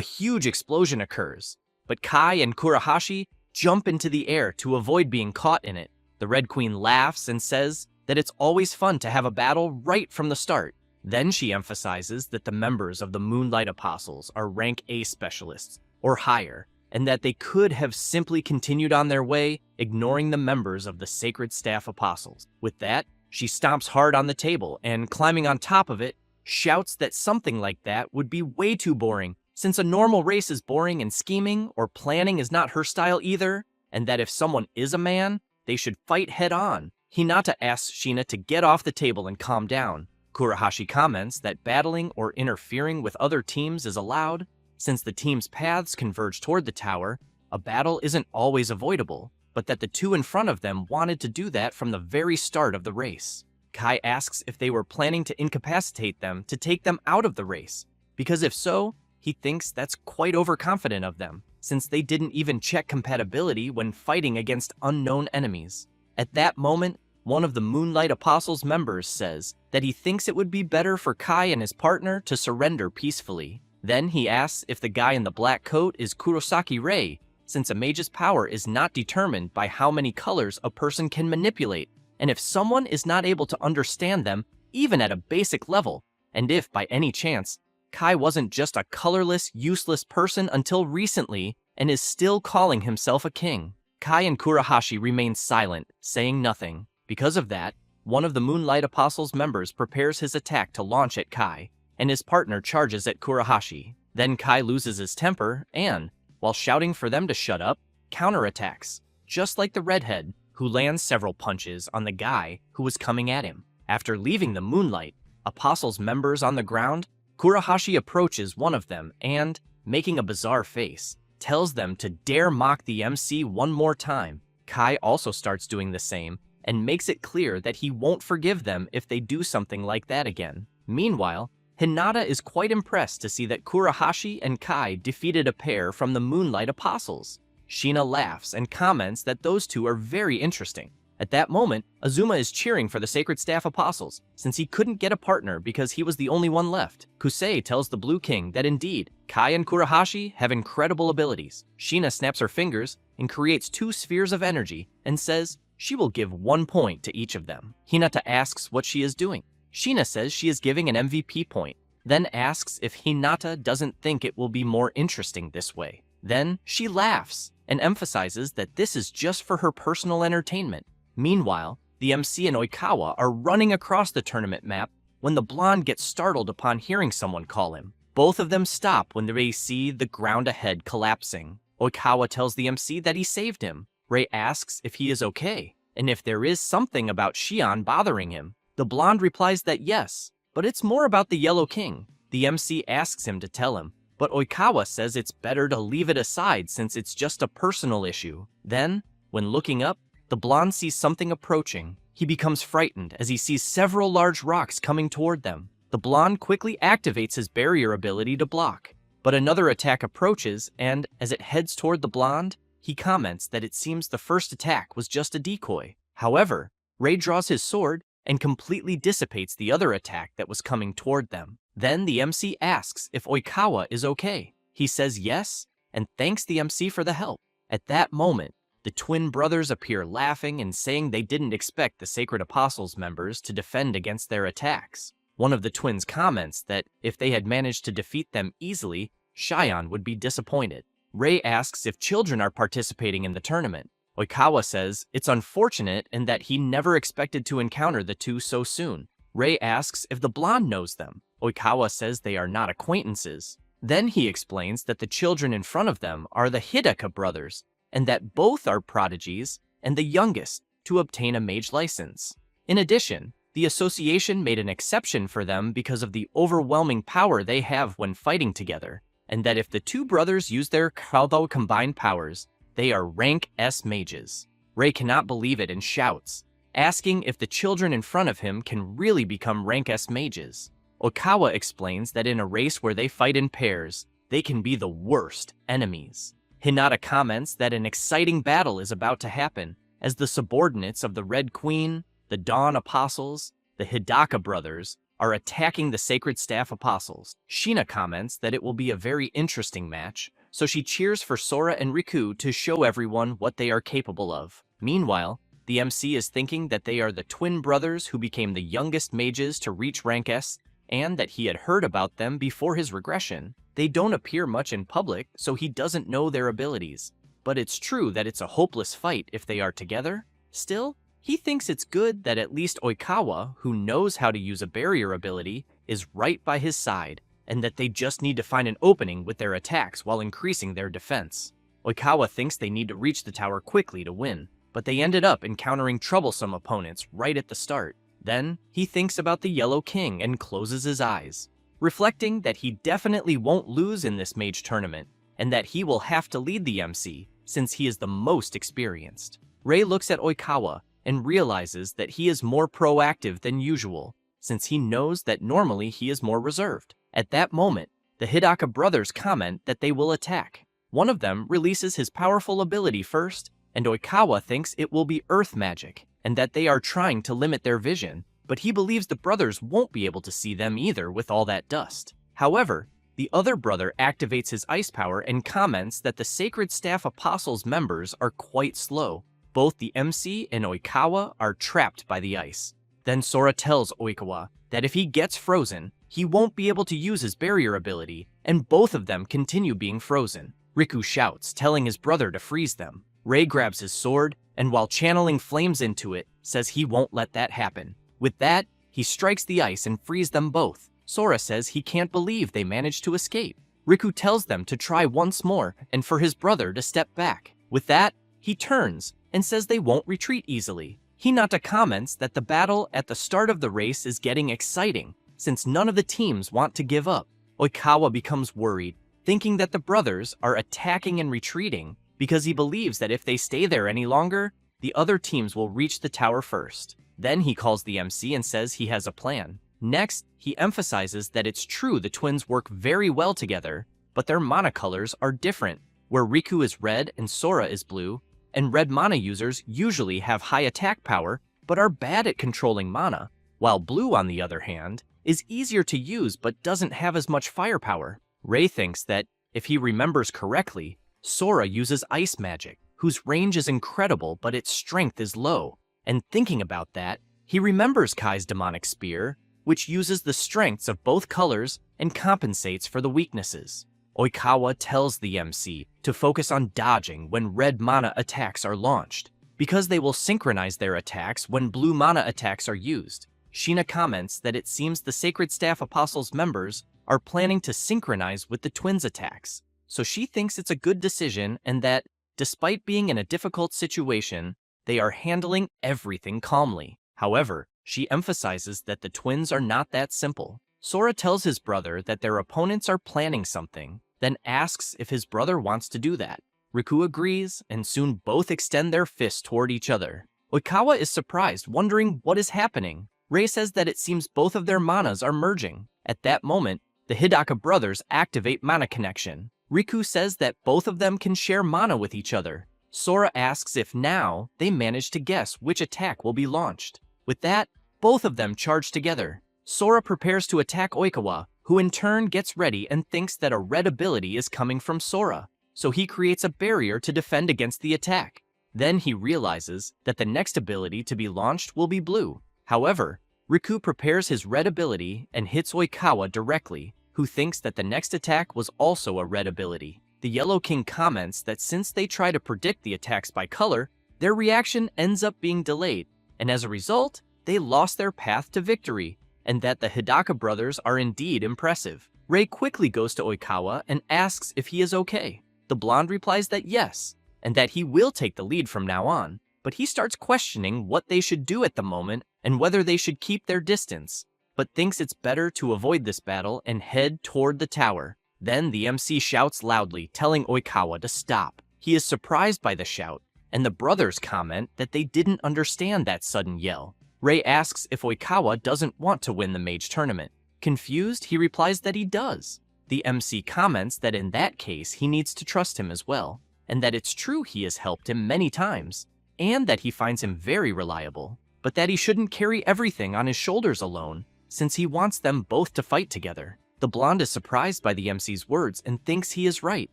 huge explosion occurs, but Kai and Kurahashi jump into the air to avoid being caught in it. The Red Queen laughs and says that it's always fun to have a battle right from the start. Then she emphasizes that the members of the Moonlight Apostles are rank A specialists, or higher, and that they could have simply continued on their way, ignoring the members of the Sacred Staff Apostles. With that, she stomps hard on the table and, climbing on top of it, shouts that something like that would be way too boring, since a normal race is boring and scheming or planning is not her style either, and that if someone is a man, they should fight head-on. Hinata asks Shina to get off the table and calm down. Kurahashi comments that battling or interfering with other teams is allowed. Since the team's paths converge toward the tower, a battle isn't always avoidable, but that the two in front of them wanted to do that from the very start of the race. Kai asks if they were planning to incapacitate them to take them out of the race, because if so, he thinks that's quite overconfident of them, since they didn't even check compatibility when fighting against unknown enemies. At that moment, one of the Moonlight Apostles members says that he thinks it would be better for Kai and his partner to surrender peacefully. Then he asks if the guy in the black coat is Kurosaki Rei, since a mage's power is not determined by how many colors a person can manipulate, and if someone is not able to understand them, even at a basic level, and if, by any chance, Kai wasn't just a colorless, useless person until recently and is still calling himself a king. Kai and Kurahashi remain silent, saying nothing. Because of that, one of the Moonlight Apostles members prepares his attack to launch at Kai, and his partner charges at Kurahashi. Then Kai loses his temper and, while shouting for them to shut up, counterattacks, just like the redhead, who lands several punches on the guy who was coming at him. After leaving the Moonlight Apostles members on the ground, Kurahashi approaches one of them and, making a bizarre face, tells them to dare mock the MC one more time. Kai also starts doing the same and makes it clear that he won't forgive them if they do something like that again. Meanwhile, Hinata is quite impressed to see that Kurahashi and Kai defeated a pair from the Moonlight Apostles. Shina laughs and comments that those two are very interesting. At that moment, Azuma is cheering for the Sacred Staff Apostles, since he couldn't get a partner because he was the only one left. Kusei tells the Blue King that indeed, Kai and Kurahashi have incredible abilities. Shina snaps her fingers and creates two spheres of energy and says she will give 1 point to each of them. Hinata asks what she is doing. Shina says she is giving an MVP point, then asks if Hinata doesn't think it will be more interesting this way. Then she laughs and emphasizes that this is just for her personal entertainment. Meanwhile, the MC and Oikawa are running across the tournament map when the blonde gets startled upon hearing someone call him. Both of them stop when they see the ground ahead collapsing. Oikawa tells the MC that he saved him. Rei asks if he is okay, and if there is something about Shion bothering him. The blonde replies that yes, but it's more about the Yellow King. The MC asks him to tell him, but Oikawa says it's better to leave it aside since it's just a personal issue. Then, when looking up, the blonde sees something approaching. He becomes frightened as he sees several large rocks coming toward them. The blonde quickly activates his barrier ability to block, but another attack approaches, and as it heads toward the blonde, he comments that it seems the first attack was just a decoy. However, Rei draws his sword and completely dissipates the other attack that was coming toward them. Then the MC asks if Oikawa is okay. He says yes and thanks the MC for the help. At that moment, the twin brothers appear laughing and saying they didn't expect the Sacred Apostles members to defend against their attacks. One of the twins comments that if they had managed to defeat them easily, Shion would be disappointed. Rei asks if children are participating in the tournament. Oikawa says it's unfortunate and that he never expected to encounter the two so soon. Rei asks if the blonde knows them. Oikawa says they are not acquaintances. Then he explains that the children in front of them are the Hidaka brothers, and that both are prodigies and the youngest to obtain a mage license. In addition, the association made an exception for them because of the overwhelming power they have when fighting together, and that if the two brothers use their combined powers, they are rank S mages. Rei cannot believe it and shouts, asking if the children in front of him can really become rank S mages. Okawa explains that in a race where they fight in pairs, they can be the worst enemies. Hinata comments that an exciting battle is about to happen, as the subordinates of the Red Queen, the Dawn Apostles, the Hidaka brothers, are attacking the Sacred Staff Apostles. Shina comments that it will be a very interesting match, so she cheers for Sora and Riku to show everyone what they are capable of. Meanwhile, the MC is thinking that they are the twin brothers who became the youngest mages to reach rank S, and that he had heard about them before his regression. They don't appear much in public, so he doesn't know their abilities. But it's true that it's a hopeless fight if they are together. Still, he thinks it's good that at least Oikawa, who knows how to use a barrier ability, is right by his side, and that they just need to find an opening with their attacks while increasing their defense. Oikawa thinks they need to reach the tower quickly to win, but they ended up encountering troublesome opponents right at the start. Then, he thinks about the Yellow King and closes his eyes, reflecting that he definitely won't lose in this mage tournament, and that he will have to lead the MC since he is the most experienced. Rei looks at Oikawa and realizes that he is more proactive than usual, since he knows that normally he is more reserved. At that moment, the Hidaka brothers comment that they will attack. One of them releases his powerful ability first, and Oikawa thinks it will be earth magic, and that they are trying to limit their vision, but he believes the brothers won't be able to see them either with all that dust. However, the other brother activates his ice power and comments that the Sacred Staff Apostles members are quite slow. Both the MC and Oikawa are trapped by the ice. Then Sora tells Oikawa that if he gets frozen, he won't be able to use his barrier ability, and both of them continue being frozen. Riku shouts, telling his brother to freeze them. Rei grabs his sword, and while channeling flames into it, says he won't let that happen. With that, he strikes the ice and frees them both. Sora says he can't believe they managed to escape. Riku tells them to try once more and for his brother to step back. With that, he turns and says they won't retreat easily. Hinata comments that the battle at the start of the race is getting exciting, since none of the teams want to give up. Oikawa becomes worried, thinking that the brothers are attacking and retreating, because he believes that if they stay there any longer, the other teams will reach the tower first. Then he calls the MC and says he has a plan. Next, he emphasizes that it's true the twins work very well together, but their mana colors are different, where Riku is red and Sora is blue, and red mana users usually have high attack power but are bad at controlling mana, while blue, on the other hand, is easier to use but doesn't have as much firepower. Rei thinks that, if he remembers correctly, Sora uses ice magic, whose range is incredible but its strength is low, and thinking about that, he remembers Kai's demonic spear, which uses the strengths of both colors and compensates for the weaknesses. Oikawa tells the MC to focus on dodging when red mana attacks are launched, because they will synchronize their attacks when blue mana attacks are used. Shina comments that it seems the Sacred Staff Apostles members are planning to synchronize with the twins' attacks, so she thinks it's a good decision and that, despite being in a difficult situation, they are handling everything calmly. However, she emphasizes that the twins are not that simple. Sora tells his brother that their opponents are planning something, then asks if his brother wants to do that. Riku agrees, and soon both extend their fists toward each other. Oikawa is surprised, wondering what is happening. Rei says that it seems both of their manas are merging. At that moment, the Hidaka brothers activate mana connection. Riku says that both of them can share mana with each other. Sora asks if now they manage to guess which attack will be launched. With that, both of them charge together. Sora prepares to attack Oikawa, who in turn gets ready and thinks that a red ability is coming from Sora, so he creates a barrier to defend against the attack. Then he realizes that the next ability to be launched will be blue. However, Riku prepares his red ability and hits Oikawa directly, who thinks that the next attack was also a red ability. The Yellow King comments that since they try to predict the attacks by color, their reaction ends up being delayed, and as a result, they lost their path to victory, and that the Hidaka brothers are indeed impressive. Rei quickly goes to Oikawa and asks if he is okay. The blonde replies that yes, and that he will take the lead from now on, but he starts questioning what they should do at the moment and whether they should keep their distance, but thinks it's better to avoid this battle and head toward the tower. Then the MC shouts loudly, telling Oikawa to stop. He is surprised by the shout, and the brothers comment that they didn't understand that sudden yell. Rei asks if Oikawa doesn't want to win the mage tournament. Confused, he replies that he does. The MC comments that in that case he needs to trust him as well, and that it's true he has helped him many times, and that he finds him very reliable, but that he shouldn't carry everything on his shoulders alone, since he wants them both to fight together. The blonde is surprised by the MC's words and thinks he is right,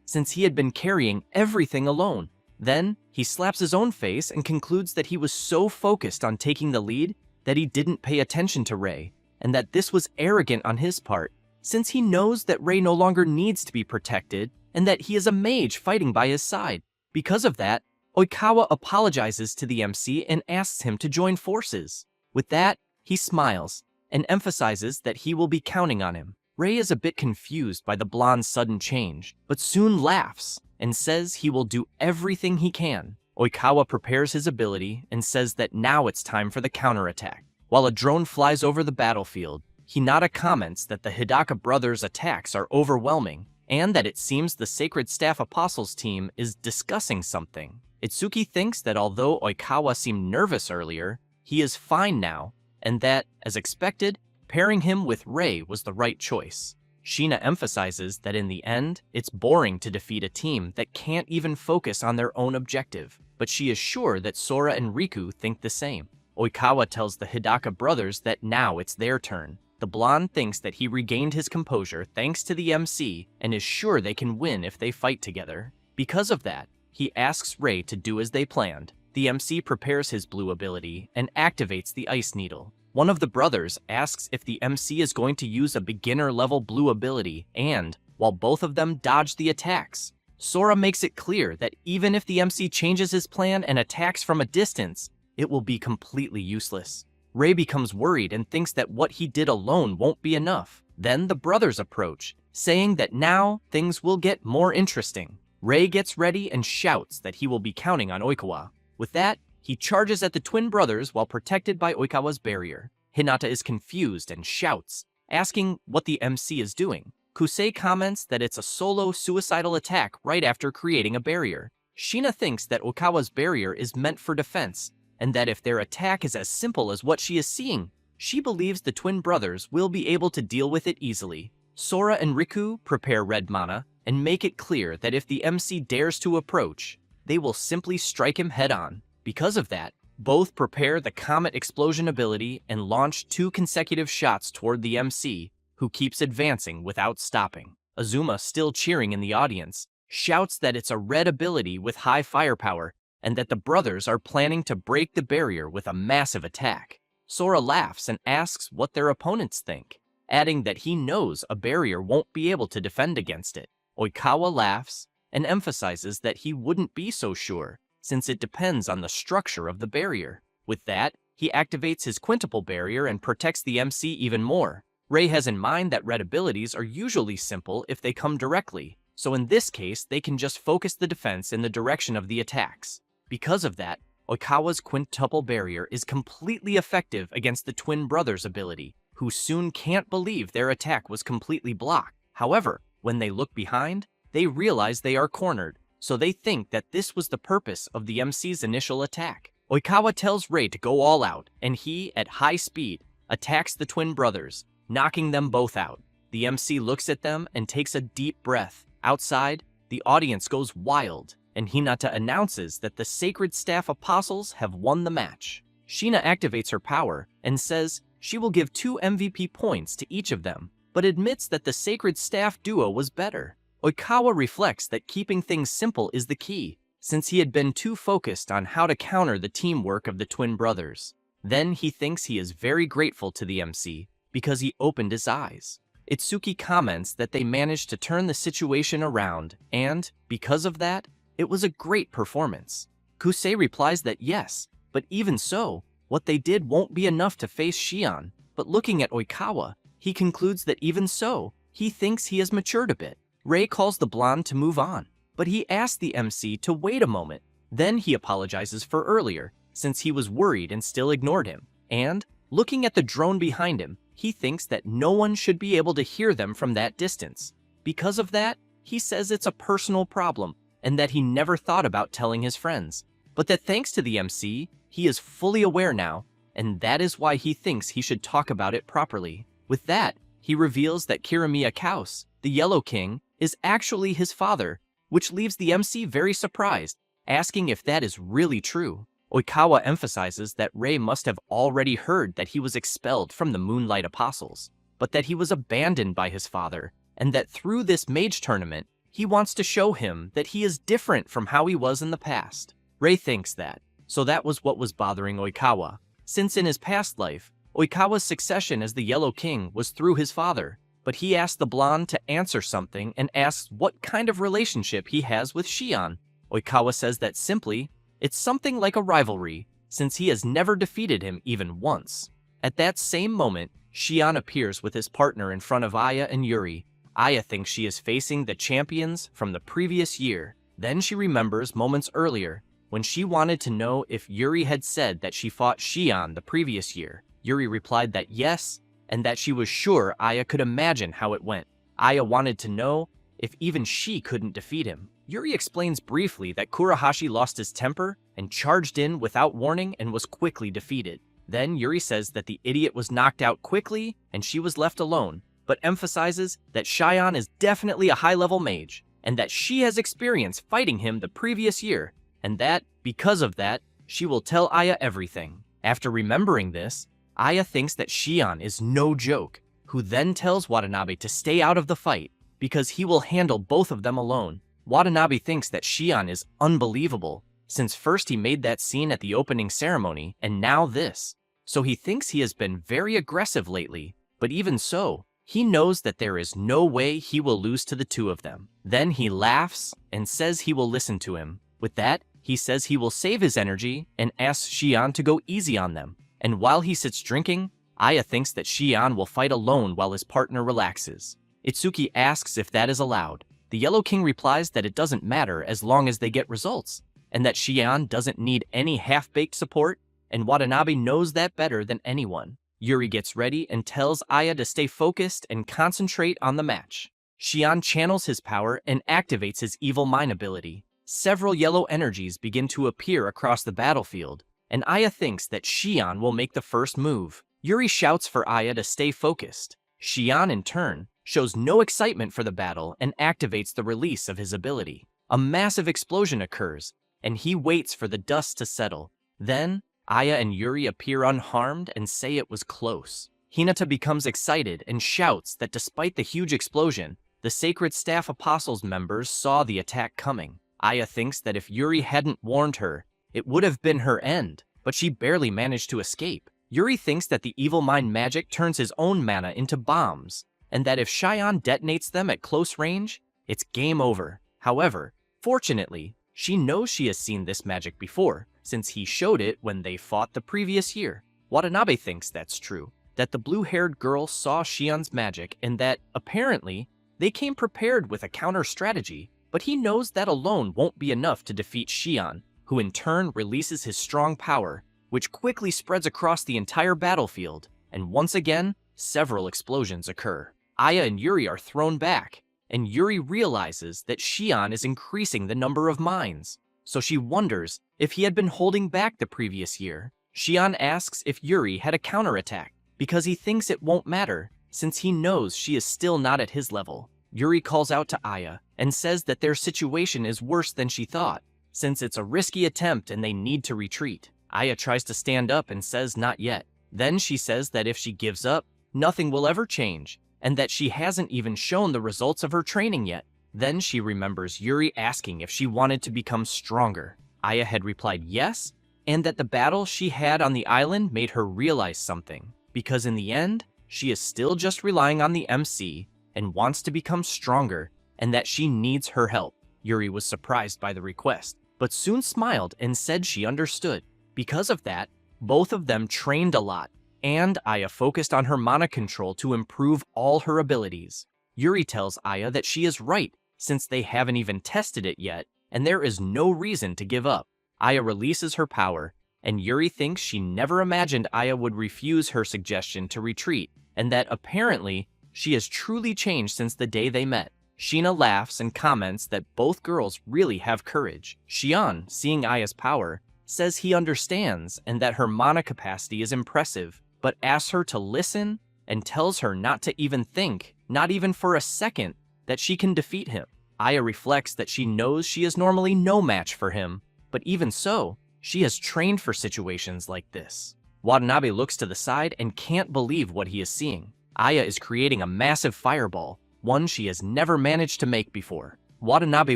since he had been carrying everything alone. Then, he slaps his own face and concludes that he was so focused on taking the lead that he didn't pay attention to Rei, and that this was arrogant on his part, since he knows that Rei no longer needs to be protected and that he is a mage fighting by his side. Because of that, Oikawa apologizes to the MC and asks him to join forces. With that, he smiles and emphasizes that he will be counting on him. Rei is a bit confused by the blonde's sudden change, but soon laughs and says he will do everything he can. Oikawa prepares his ability and says that now it's time for the counterattack. While a drone flies over the battlefield, Hinata comments that the Hidaka brothers' attacks are overwhelming and that it seems the Sacred Staff Apostles team is discussing something. Itsuki thinks that although Oikawa seemed nervous earlier, he is fine now, and that, as expected, pairing him with Rei was the right choice. Sheena emphasizes that in the end, it's boring to defeat a team that can't even focus on their own objective, but she is sure that Sora and Riku think the same. Oikawa tells the Hidaka brothers that now it's their turn. The blonde thinks that he regained his composure thanks to the MC and is sure they can win if they fight together. Because of that, he asks Rei to do as they planned. The MC prepares his blue ability and activates the ice needle. One of the brothers asks if the MC is going to use a beginner-level blue ability, and, while both of them dodge the attacks, Sora makes it clear that even if the MC changes his plan and attacks from a distance, it will be completely useless. Rei becomes worried and thinks that what he did alone won't be enough. Then the brothers approach, saying that now things will get more interesting. Rei gets ready and shouts that he will be counting on Oikawa. With that, he charges at the twin brothers while protected by Oikawa's barrier. Hinata is confused and shouts, asking what the MC is doing. Kusei comments that it's a solo suicidal attack right after creating a barrier. Sheena thinks that Oikawa's barrier is meant for defense, and that if their attack is as simple as what she is seeing, she believes the twin brothers will be able to deal with it easily. Sora and Riku prepare red mana and make it clear that if the MC dares to approach, they will simply strike him head-on. Because of that, both prepare the Comet Explosion ability and launch 2 consecutive shots toward the MC, who keeps advancing without stopping. Azuma, still cheering in the audience, shouts that it's a red ability with high firepower and that the brothers are planning to break the barrier with a massive attack. Sora laughs and asks what their opponents think, adding that he knows a barrier won't be able to defend against it. Oikawa laughs and emphasizes that he wouldn't be so sure, since it depends on the structure of the barrier. With that, he activates his quintuple barrier and protects the MC even more. Rei has in mind that red abilities are usually simple if they come directly, so in this case they can just focus the defense in the direction of the attacks. Because of that, Oikawa's quintuple barrier is completely effective against the twin brothers' ability, who soon can't believe their attack was completely blocked. However, when they look behind, they realize they are cornered, so they think that this was the purpose of the MC's initial attack. Oikawa tells Rei to go all out, and he, at high speed, attacks the twin brothers, knocking them both out. The MC looks at them and takes a deep breath. Outside, the audience goes wild, and Hinata announces that the Sacred Staff Apostles have won the match. Sheena activates her power and says she will give 2 MVP points to each of them. but admits that the sacred staff duo was better. Oikawa reflects that keeping things simple is the key, since he had been too focused on how to counter the teamwork of the twin brothers. Then he thinks he is very grateful to the MC because he opened his eyes. Itsuki comments that they managed to turn the situation around, and, because of that, it was a great performance. Kusei replies that yes, but even so, what they did won't be enough to face Shion. But looking at Oikawa, he concludes that even so, he thinks he has matured a bit. Rei calls the blonde to move on, but he asks the MC to wait a moment. Then he apologizes for earlier, since he was worried and still ignored him. And, looking at the drone behind him, he thinks that no one should be able to hear them from that distance. Because of that, he says it's a personal problem, and that he never thought about telling his friends. But that thanks to the MC, he is fully aware now, and that is why he thinks he should talk about it properly. With that, he reveals that Kirimiya Kaos, the Yellow King, is actually his father, which leaves the MC very surprised, asking if that is really true. Oikawa emphasizes that Rei must have already heard that he was expelled from the Moonlight Apostles, but that he was abandoned by his father, and that through this mage tournament, he wants to show him that he is different from how he was in the past. Rei thinks that, so that was what was bothering Oikawa, since in his past life, Oikawa's succession as the Yellow King was through his father, but he asks the blonde to answer something and asks what kind of relationship he has with Shion. Oikawa says that simply, it's something like a rivalry, since he has never defeated him even once. At that same moment, Shion appears with his partner in front of Aya and Yuri. Aya thinks she is facing the champions from the previous year. Then she remembers moments earlier, when she wanted to know if Yuri had said that she fought Shion the previous year. Yuri replied that yes, and that she was sure Aya could imagine how it went. Aya wanted to know if even she couldn't defeat him. Yuri explains briefly that Kurahashi lost his temper and charged in without warning and was quickly defeated. Then Yuri says that the idiot was knocked out quickly and she was left alone, but emphasizes that Shion is definitely a high-level mage, and that she has experience fighting him the previous year, and that, because of that, she will tell Aya everything. After remembering this, Aya thinks that Shion is no joke, who then tells Watanabe to stay out of the fight, because he will handle both of them alone. Watanabe thinks that Shion is unbelievable, since first he made that scene at the opening ceremony, and now this. So he thinks he has been very aggressive lately, but even so, he knows that there is no way he will lose to the two of them. Then he laughs and says he will listen to him. With that, he says he will save his energy and asks Shion to go easy on them. And while he sits drinking, Aya thinks that Shion will fight alone while his partner relaxes. Itsuki asks if that is allowed. The Yellow King replies that it doesn't matter as long as they get results, and that Shion doesn't need any half-baked support, and Watanabe knows that better than anyone. Yuri gets ready and tells Aya to stay focused and concentrate on the match. Shion channels his power and activates his evil mind ability. Several yellow energies begin to appear across the battlefield, and Aya thinks that Shion will make the first move. Yuri shouts for Aya to stay focused. Shion, in turn, shows no excitement for the battle and activates the release of his ability. A massive explosion occurs, and he waits for the dust to settle. Then, Aya and Yuri appear unharmed and say it was close. Hinata becomes excited and shouts that despite the huge explosion, the Sacred Staff Apostles members saw the attack coming. Aya thinks that if Yuri hadn't warned her, it would have been her end, but she barely managed to escape. Yuri thinks that the evil mind magic turns his own mana into bombs, and that if Shion detonates them at close range, it's game over. However, fortunately, she knows she has seen this magic before, since he showed it when they fought the previous year. Watanabe thinks that's true, that the blue-haired girl saw Shion's magic and that, apparently, they came prepared with a counter-strategy, but he knows that alone won't be enough to defeat Shion, who in turn releases his strong power, which quickly spreads across the entire battlefield, and once again, several explosions occur. Aya and Yuri are thrown back, and Yuri realizes that Shion is increasing the number of mines, so she wonders if he had been holding back the previous year. Shion asks if Yuri had a counterattack, because he thinks it won't matter, since he knows she is still not at his level. Yuri calls out to Aya and says that their situation is worse than she thought, since it's a risky attempt and they need to retreat. Aya tries to stand up and says not yet. Then she says that if she gives up, nothing will ever change, and that she hasn't even shown the results of her training yet. Then she remembers Yuri asking if she wanted to become stronger. Aya had replied yes, and that the battle she had on the island made her realize something, because in the end, she is still just relying on the MC and wants to become stronger, and that she needs her help. Yuri was surprised by the request, but soon smiled and said she understood. Because of that, both of them trained a lot, and Aya focused on her mana control to improve all her abilities. Yuri tells Aya that she is right, since they haven't even tested it yet, and there is no reason to give up. Aya releases her power, and Yuri thinks she never imagined Aya would refuse her suggestion to retreat, and that apparently she has truly changed since the day they met. Sheena laughs and comments that both girls really have courage. Xian, seeing Aya's power, says he understands and that her mana capacity is impressive, but asks her to listen and tells her not to even think, not even for a second, that she can defeat him. Aya reflects that she knows she is normally no match for him, but even so, she has trained for situations like this. Watanabe looks to the side and can't believe what he is seeing. Aya is creating a massive fireball, one she has never managed to make before. Watanabe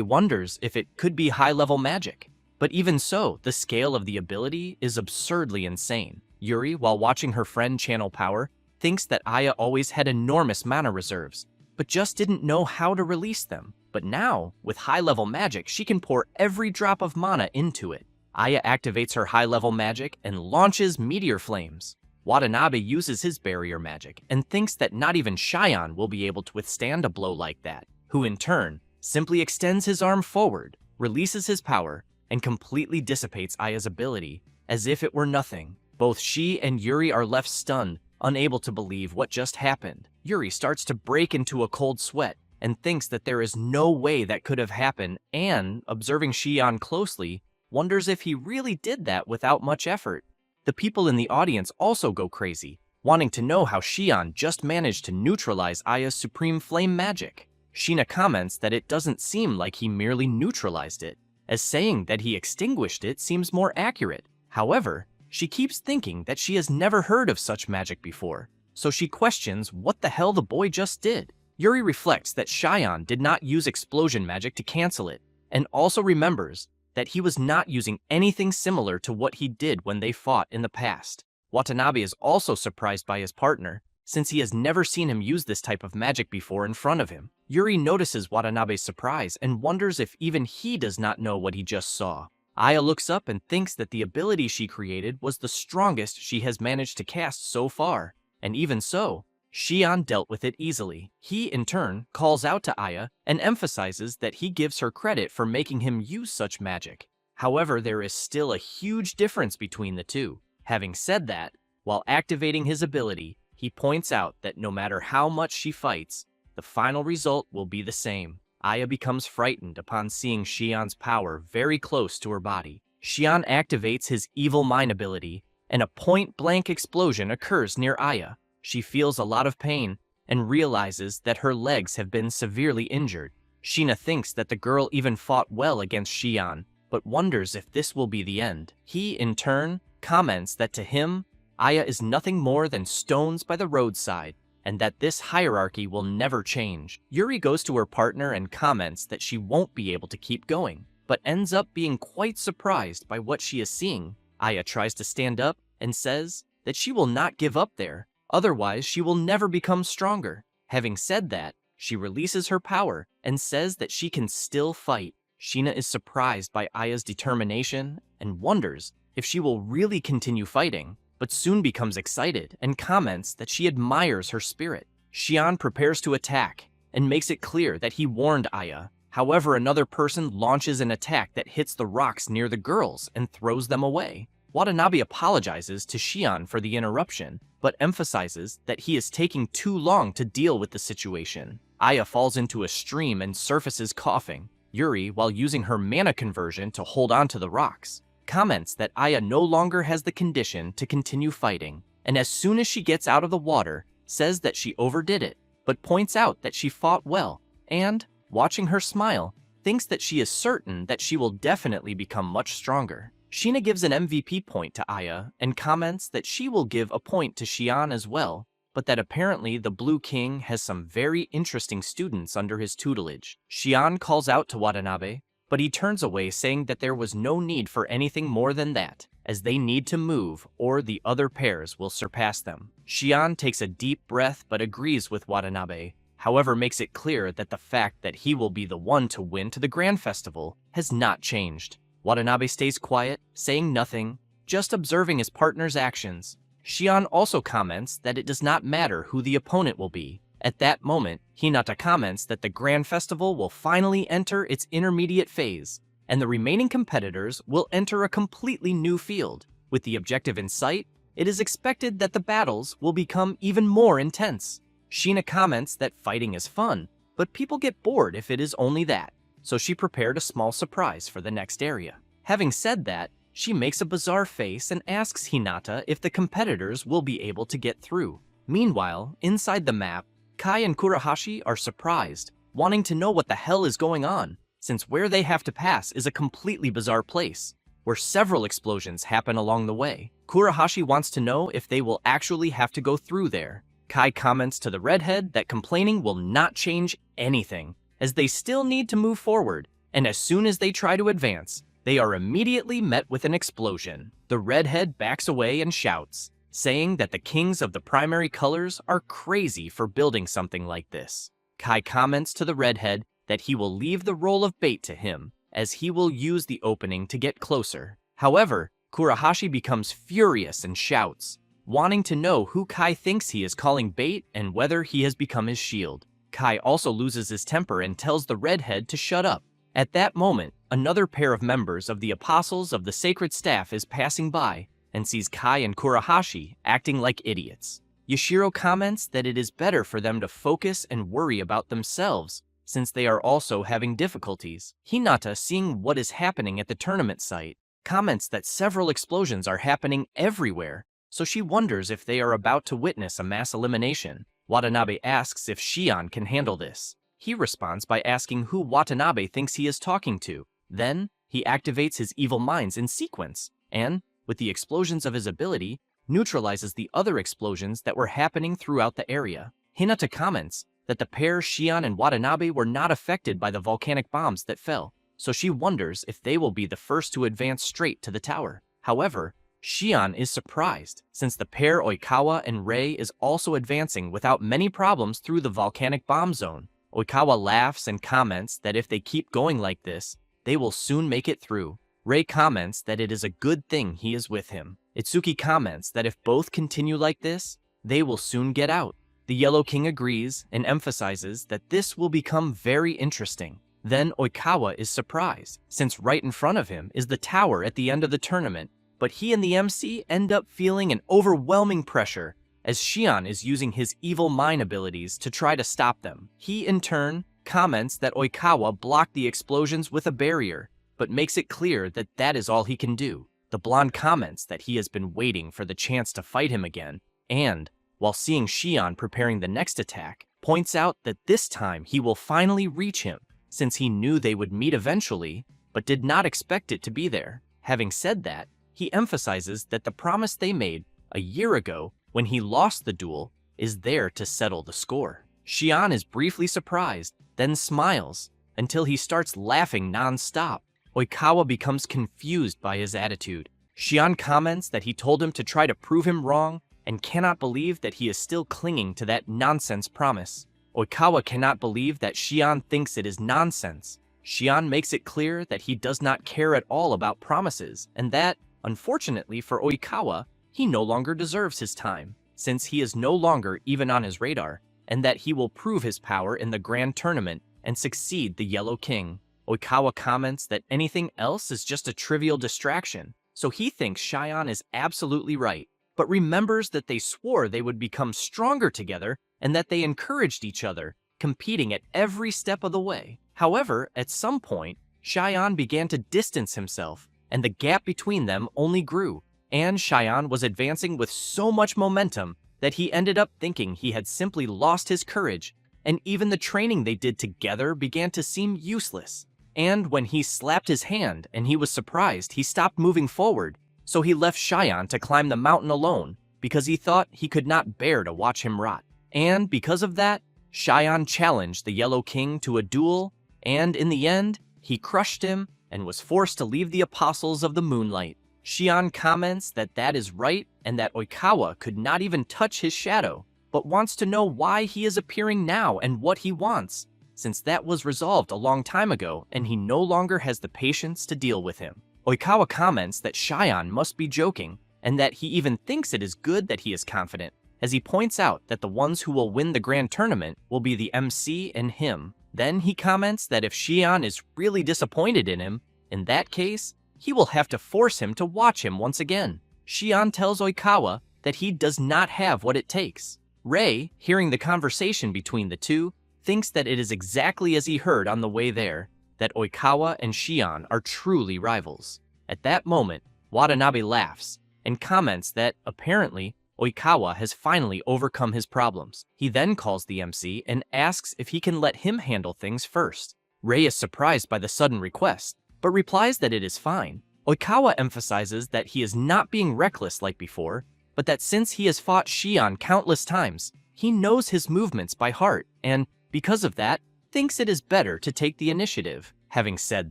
wonders if it could be high-level magic. But even so, the scale of the ability is absurdly insane. Yuri, while watching her friend channel power, thinks that Aya always had enormous mana reserves, but just didn't know how to release them. But now, with high-level magic, she can pour every drop of mana into it. Aya activates her high-level magic and launches meteor flames. Watanabe uses his barrier magic and thinks that not even Xian will be able to withstand a blow like that, who in turn simply extends his arm forward, releases his power, and completely dissipates Aya's ability, as if it were nothing. Both she and Yuri are left stunned, unable to believe what just happened. Yuri starts to break into a cold sweat and thinks that there is no way that could have happened, and, observing Xian closely, wonders if he really did that without much effort. The people in the audience also go crazy, wanting to know how Xian just managed to neutralize Aya's supreme flame magic. Sheena comments that it doesn't seem like he merely neutralized it, as saying that he extinguished it seems more accurate. However, she keeps thinking that she has never heard of such magic before, so she questions what the hell the boy just did. Yuri reflects that Xian did not use explosion magic to cancel it, and also remembers that he was not using anything similar to what he did when they fought in the past. Watanabe is also surprised by his partner, since he has never seen him use this type of magic before in front of him. Yuri notices Watanabe's surprise and wonders if even he does not know what he just saw. Aya looks up and thinks that the ability she created was the strongest she has managed to cast so far, and even so, Xian dealt with it easily. He, in turn, calls out to Aya and emphasizes that he gives her credit for making him use such magic. However, there is still a huge difference between the two. Having said that, while activating his ability, he points out that no matter how much she fights, the final result will be the same. Aya becomes frightened upon seeing Xian's power very close to her body. Xian activates his evil mind ability, and a point-blank explosion occurs near Aya. She feels a lot of pain and realizes that her legs have been severely injured. Sheena thinks that the girl even fought well against Xian, but wonders if this will be the end. He, in turn, comments that to him, Aya is nothing more than stones by the roadside, and that this hierarchy will never change. Yuri goes to her partner and comments that she won't be able to keep going, but ends up being quite surprised by what she is seeing. Aya tries to stand up and says that she will not give up there, otherwise she will never become stronger. Having said that, she releases her power and says that she can still fight. Sheena is surprised by Aya's determination and wonders if she will really continue fighting, but soon becomes excited and comments that she admires her spirit. Xian prepares to attack and makes it clear that he warned Aya. However, another person launches an attack that hits the rocks near the girls and throws them away. Watanabe apologizes to Xian for the interruption, but emphasizes that he is taking too long to deal with the situation. Aya falls into a stream and surfaces coughing. Yuri, while using her mana conversion to hold on to the rocks, comments that Aya no longer has the condition to continue fighting, and as soon as she gets out of the water, says that she overdid it, but points out that she fought well, and, watching her smile, thinks that she is certain that she will definitely become much stronger. Sheena gives an MVP point to Aya and comments that she will give a point to Xian as well, but that apparently the Blue King has some very interesting students under his tutelage. Xian calls out to Watanabe, but he turns away saying that there was no need for anything more than that, as they need to move or the other pairs will surpass them. Xian takes a deep breath but agrees with Watanabe, however makes it clear that the fact that he will be the one to win to the Grand Festival has not changed. Watanabe stays quiet, saying nothing, just observing his partner's actions. Xian also comments that it does not matter who the opponent will be. At that moment, Hinata comments that the Grand Festival will finally enter its intermediate phase, and the remaining competitors will enter a completely new field. With the objective in sight, it is expected that the battles will become even more intense. Sheena comments that fighting is fun, but people get bored if it is only that, so she prepared a small surprise for the next area. Having said that, she makes a bizarre face and asks Hinata if the competitors will be able to get through. Meanwhile, inside the map, Kai and Kurahashi are surprised, wanting to know what the hell is going on, since where they have to pass is a completely bizarre place, where several explosions happen along the way. Kurahashi wants to know if they will actually have to go through there. Kai comments to the redhead that complaining will not change anything, as they still need to move forward, and as soon as they try to advance, they are immediately met with an explosion. The redhead backs away and shouts, saying that the kings of the primary colors are crazy for building something like this. Kai comments to the redhead that he will leave the role of bait to him, as he will use the opening to get closer. However, Kurahashi becomes furious and shouts, wanting to know who Kai thinks he is calling bait and whether he has become his shield. Kai also loses his temper and tells the redhead to shut up. At that moment, another pair of members of the Apostles of the Sacred Staff is passing by and sees Kai and Kurahashi acting like idiots. Yashiro comments that it is better for them to focus and worry about themselves, since they are also having difficulties. Hinata, seeing what is happening at the tournament site, comments that several explosions are happening everywhere, so she wonders if they are about to witness a mass elimination. Watanabe asks if Xian can handle this. He responds by asking who Watanabe thinks he is talking to. Then, he activates his evil minds in sequence, and, with the explosions of his ability, neutralizes the other explosions that were happening throughout the area. Hinata comments that the pair Xian and Watanabe were not affected by the volcanic bombs that fell, so she wonders if they will be the first to advance straight to the tower. However, Xian is surprised, since the pair Oikawa and Rei is also advancing without many problems through the volcanic bomb zone. Oikawa laughs and comments that if they keep going like this, they will soon make it through. Rei comments that it is a good thing he is with him. Itsuki comments that if both continue like this, they will soon get out. The Yellow King agrees and emphasizes that this will become very interesting. Then Oikawa is surprised, since right in front of him is the tower at the end of the tournament, but he and the MC end up feeling an overwhelming pressure, as Xian is using his evil mind abilities to try to stop them. He, in turn, comments that Oikawa blocked the explosions with a barrier, but makes it clear that that is all he can do. The blonde comments that he has been waiting for the chance to fight him again, and, while seeing Xian preparing the next attack, points out that this time he will finally reach him, since he knew they would meet eventually, but did not expect it to be there. Having said that, he emphasizes that the promise they made a year ago when he lost the duel is there to settle the score. Xian is briefly surprised, then smiles, until he starts laughing non-stop. Oikawa becomes confused by his attitude. Xian comments that he told him to try to prove him wrong and cannot believe that he is still clinging to that nonsense promise. Oikawa cannot believe that Xian thinks it is nonsense. Xian makes it clear that he does not care at all about promises, and that, unfortunately for Oikawa, he no longer deserves his time, since he is no longer even on his radar, and that he will prove his power in the grand tournament and succeed the Yellow King. Oikawa comments that anything else is just a trivial distraction, so he thinks Xian is absolutely right, but remembers that they swore they would become stronger together and that they encouraged each other, competing at every step of the way. However, at some point, Xian began to distance himself, and the gap between them only grew, and Xian was advancing with so much momentum that he ended up thinking he had simply lost his courage, and even the training they did together began to seem useless. And when he slapped his hand and he was surprised, he stopped moving forward, so he left Xian to climb the mountain alone, because he thought he could not bear to watch him rot. And because of that, Xian challenged the Yellow King to a duel, and in the end, he crushed him and was forced to leave the Apostles of the Moonlight. Xian comments that that is right and that Oikawa could not even touch his shadow, but wants to know why he is appearing now and what he wants, since that was resolved a long time ago and he no longer has the patience to deal with him. Oikawa comments that Xian must be joking, and that he even thinks it is good that he is confident, as he points out that the ones who will win the grand tournament will be the MC and him. Then he comments that if Xian is really disappointed in him, in that case, he will have to force him to watch him once again. Xian tells Oikawa that he does not have what it takes. Rei, hearing the conversation between the two, thinks that it is exactly as he heard on the way there, that Oikawa and Xian are truly rivals. At that moment, Watanabe laughs and comments that, apparently, Oikawa has finally overcome his problems. He then calls the MC and asks if he can let him handle things first. Rei is surprised by the sudden request, but replies that it is fine. Oikawa emphasizes that he is not being reckless like before, but that since he has fought Xian countless times, he knows his movements by heart, and, because of that, thinks it is better to take the initiative. Having said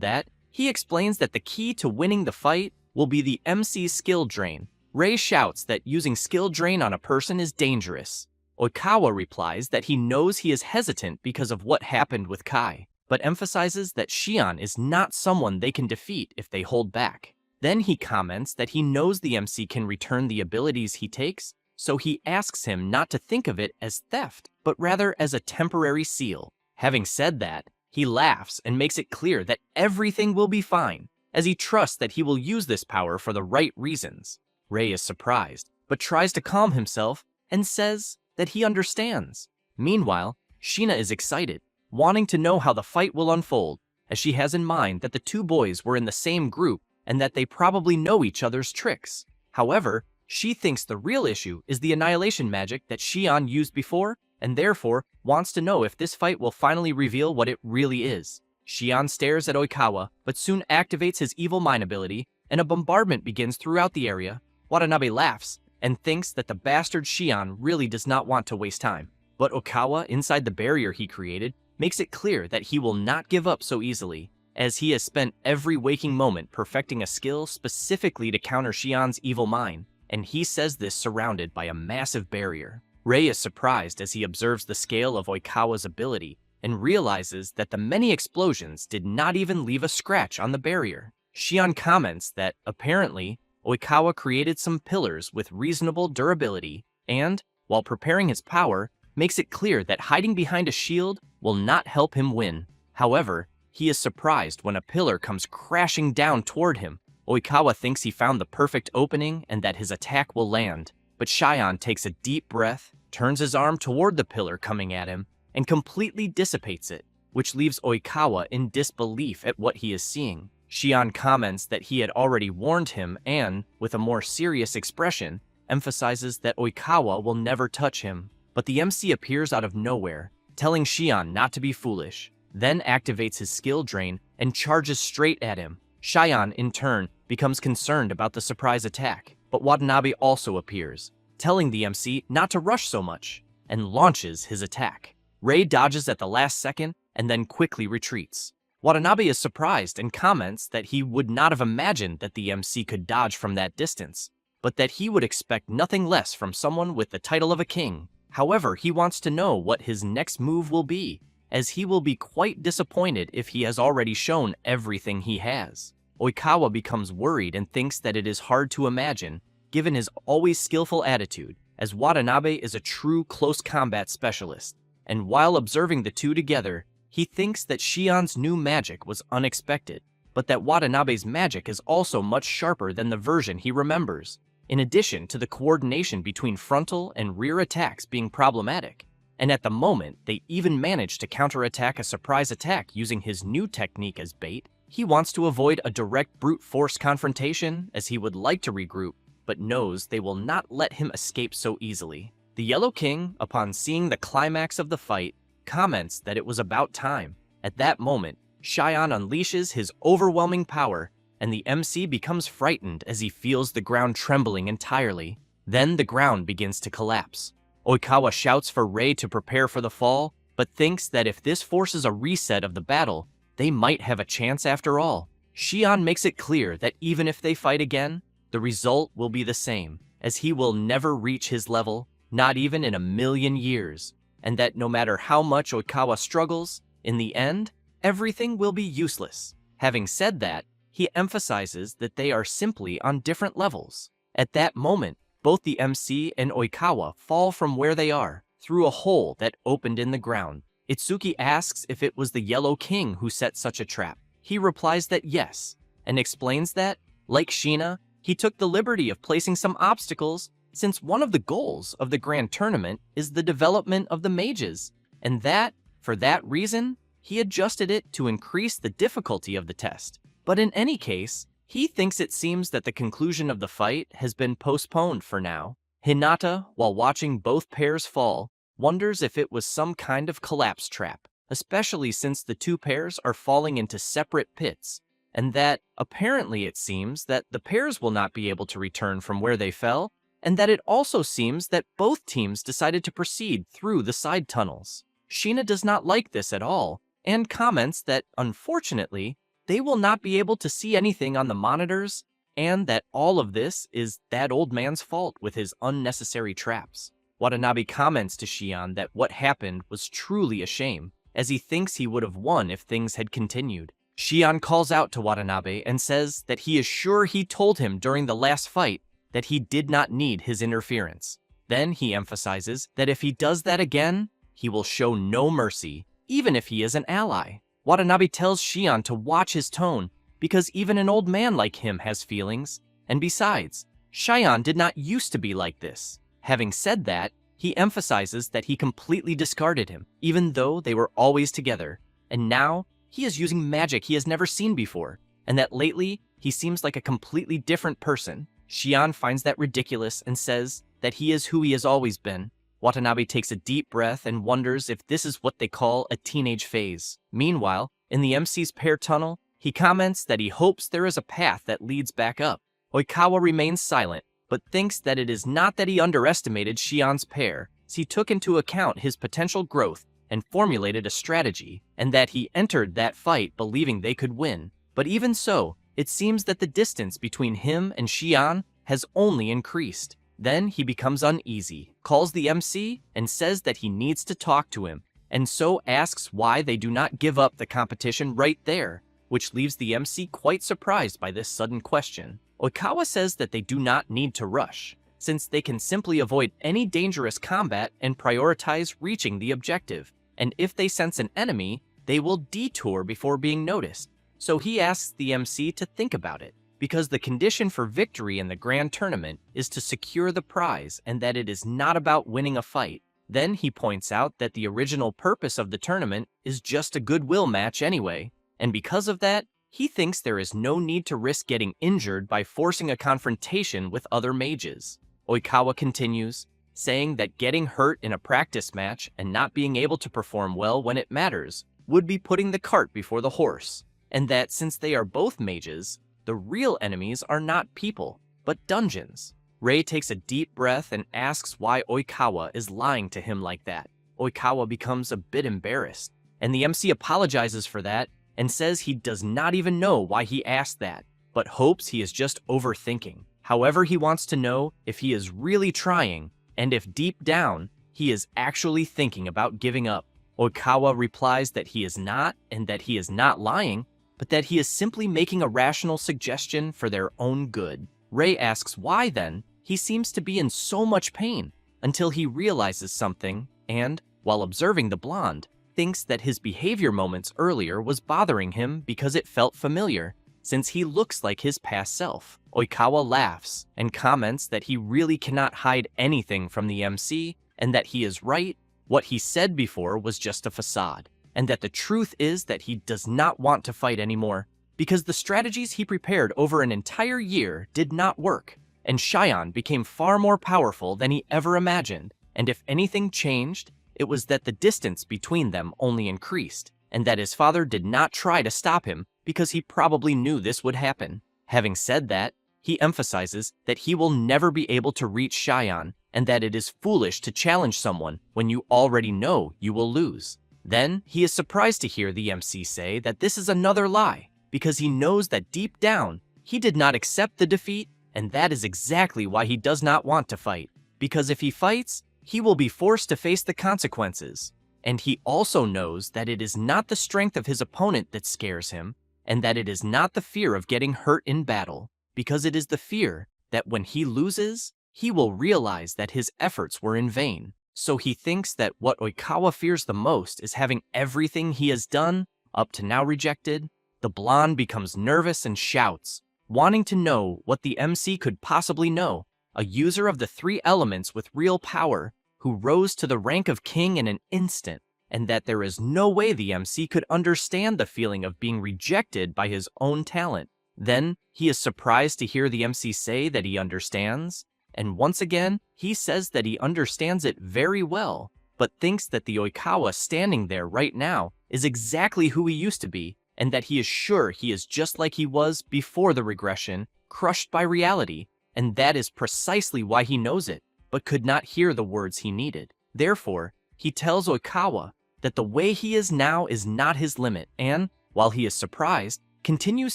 that, he explains that the key to winning the fight will be the MC's skill drain. Rei shouts that using skill drain on a person is dangerous. Oikawa replies that he knows he is hesitant because of what happened with Kai, but emphasizes that Xian is not someone they can defeat if they hold back. Then he comments that he knows the MC can return the abilities he takes, so he asks him not to think of it as theft, but rather as a temporary seal. Having said that, he laughs and makes it clear that everything will be fine, as he trusts that he will use this power for the right reasons. Rei is surprised, but tries to calm himself and says that he understands. Meanwhile, Sheena is excited, wanting to know how the fight will unfold, as she has in mind that the two boys were in the same group and that they probably know each other's tricks. However, she thinks the real issue is the annihilation magic that Xian used before, and therefore wants to know if this fight will finally reveal what it really is. Xian stares at Oikawa, but soon activates his evil mind ability, and a bombardment begins throughout the area. Watanabe laughs and thinks that the bastard Xian really does not want to waste time. But Oikawa, inside the barrier he created, makes it clear that he will not give up so easily, as he has spent every waking moment perfecting a skill specifically to counter Xian's evil mind, and he says this surrounded by a massive barrier. Rei is surprised as he observes the scale of Oikawa's ability and realizes that the many explosions did not even leave a scratch on the barrier. Xian comments that, apparently, Oikawa created some pillars with reasonable durability and, while preparing his power, makes it clear that hiding behind a shield will not help him win. However, he is surprised when a pillar comes crashing down toward him. Oikawa thinks he found the perfect opening and that his attack will land, but Xian takes a deep breath, turns his arm toward the pillar coming at him, and completely dissipates it, which leaves Oikawa in disbelief at what he is seeing. Xian comments that he had already warned him and, with a more serious expression, emphasizes that Oikawa will never touch him. But the MC appears out of nowhere, telling Xian not to be foolish, then activates his skill drain and charges straight at him. Xian, in turn, becomes concerned about the surprise attack, but Watanabe also appears, telling the MC not to rush so much, and launches his attack. Rei dodges at the last second and then quickly retreats. Watanabe is surprised and comments that he would not have imagined that the MC could dodge from that distance, but that he would expect nothing less from someone with the title of a king. However, he wants to know what his next move will be, as he will be quite disappointed if he has already shown everything he has. Oikawa becomes worried and thinks that it is hard to imagine, given his always skillful attitude, as Watanabe is a true close combat specialist, and while observing the two together, he thinks that Xian's new magic was unexpected, but that Watanabe's magic is also much sharper than the version he remembers, in addition to the coordination between frontal and rear attacks being problematic. And at the moment, they even manage to counterattack a surprise attack using his new technique as bait. He wants to avoid a direct brute force confrontation, as he would like to regroup, but knows they will not let him escape so easily. The Yellow King, upon seeing the climax of the fight, comments that it was about time. At that moment, Xian unleashes his overwhelming power, and the MC becomes frightened as he feels the ground trembling entirely. Then the ground begins to collapse. Oikawa shouts for Rei to prepare for the fall, but thinks that if this forces a reset of the battle, they might have a chance after all. Shion makes it clear that even if they fight again, the result will be the same, as he will never reach his level, not even in 1,000,000 years, and that no matter how much Oikawa struggles, in the end, everything will be useless. Having said that, he emphasizes that they are simply on different levels. At that moment, both the MC and Oikawa fall from where they are, through a hole that opened in the ground. Itsuki asks if it was the Yellow King who set such a trap. He replies that yes, and explains that, like Shina, he took the liberty of placing some obstacles since one of the goals of the Grand Tournament is the development of the mages, and that, for that reason, he adjusted it to increase the difficulty of the test. But in any case, he thinks it seems that the conclusion of the fight has been postponed for now. Hinata, while watching both pairs fall, wonders if it was some kind of collapse trap, especially since the two pairs are falling into separate pits, and that, apparently it seems, that the pairs will not be able to return from where they fell, and that it also seems that both teams decided to proceed through the side tunnels. Shina does not like this at all, and comments that, unfortunately, they will not be able to see anything on the monitors, and that all of this is that old man's fault with his unnecessary traps. Watanabe comments to Shion that what happened was truly a shame, as he thinks he would have won if things had continued. Shion calls out to Watanabe and says that he is sure he told him during the last fight that he did not need his interference. Then he emphasizes that if he does that again, he will show no mercy, even if he is an ally. Watanabe tells Shion to watch his tone, because even an old man like him has feelings, and besides, Shion did not used to be like this. Having said that, he emphasizes that he completely discarded him, even though they were always together, and now he is using magic he has never seen before, and that lately he seems like a completely different person. Shion finds that ridiculous and says that he is who he has always been. Watanabe takes a deep breath and wonders if this is what they call a teenage phase. Meanwhile, in the MC's pair tunnel, he comments that he hopes there is a path that leads back up. Oikawa remains silent, but thinks that it is not that he underestimated Shion's pair, as he took into account his potential growth and formulated a strategy, and that he entered that fight believing they could win. But even so, it seems that the distance between him and Shion has only increased. Then he becomes uneasy, calls the MC, and says that he needs to talk to him, and so asks why they do not give up the competition right there, which leaves the MC quite surprised by this sudden question. Oikawa says that they do not need to rush, since they can simply avoid any dangerous combat and prioritize reaching the objective, and if they sense an enemy, they will detour before being noticed. So he asks the MC to think about it, because the condition for victory in the Grand Tournament is to secure the prize and that it is not about winning a fight. Then he points out that the original purpose of the tournament is just a goodwill match anyway, and because of that, he thinks there is no need to risk getting injured by forcing a confrontation with other mages. Oikawa continues, saying that getting hurt in a practice match and not being able to perform well when it matters would be putting the cart before the horse, and that since they are both mages, the real enemies are not people, but dungeons. Rei takes a deep breath and asks why Oikawa is lying to him like that. Oikawa becomes a bit embarrassed, and the MC apologizes for that and says he does not even know why he asked that, but hopes he is just overthinking. However, he wants to know if he is really trying, and if deep down, he is actually thinking about giving up. Oikawa replies that he is not, and that he is not lying, but that he is simply making a rational suggestion for their own good. Rei asks why then he seems to be in so much pain, until he realizes something and, while observing the blonde, thinks that his behavior moments earlier was bothering him because it felt familiar, since he looks like his past self. Oikawa laughs and comments that he really cannot hide anything from the MC and that he is right, what he said before was just a facade, and that the truth is that he does not want to fight anymore, because the strategies he prepared over an entire year did not work, and Shion became far more powerful than he ever imagined, and if anything changed, it was that the distance between them only increased, and that his father did not try to stop him because he probably knew this would happen. Having said that, he emphasizes that he will never be able to reach Cheyenne and that it is foolish to challenge someone when you already know you will lose. Then, he is surprised to hear the MC say that this is another lie, because he knows that deep down, he did not accept the defeat, and that is exactly why he does not want to fight. Because if he fights, he will be forced to face the consequences. And he also knows that it is not the strength of his opponent that scares him, and that it is not the fear of getting hurt in battle, because it is the fear that when he loses, he will realize that his efforts were in vain. So he thinks that what Oikawa fears the most is having everything he has done, up to now rejected. The blonde becomes nervous and shouts, wanting to know what the MC could possibly know, a user of the three elements with real power, who rose to the rank of king in an instant, and that there is no way the MC could understand the feeling of being rejected by his own talent. Then, he is surprised to hear the MC say that he understands, and once again, he says that he understands it very well, but thinks that the Oikawa standing there right now is exactly who he used to be, and that he is sure he is just like he was before the regression, crushed by reality, and that is precisely why he knows it, but could not hear the words he needed. Therefore, he tells Oikawa that the way he is now is not his limit, and, while he is surprised, continues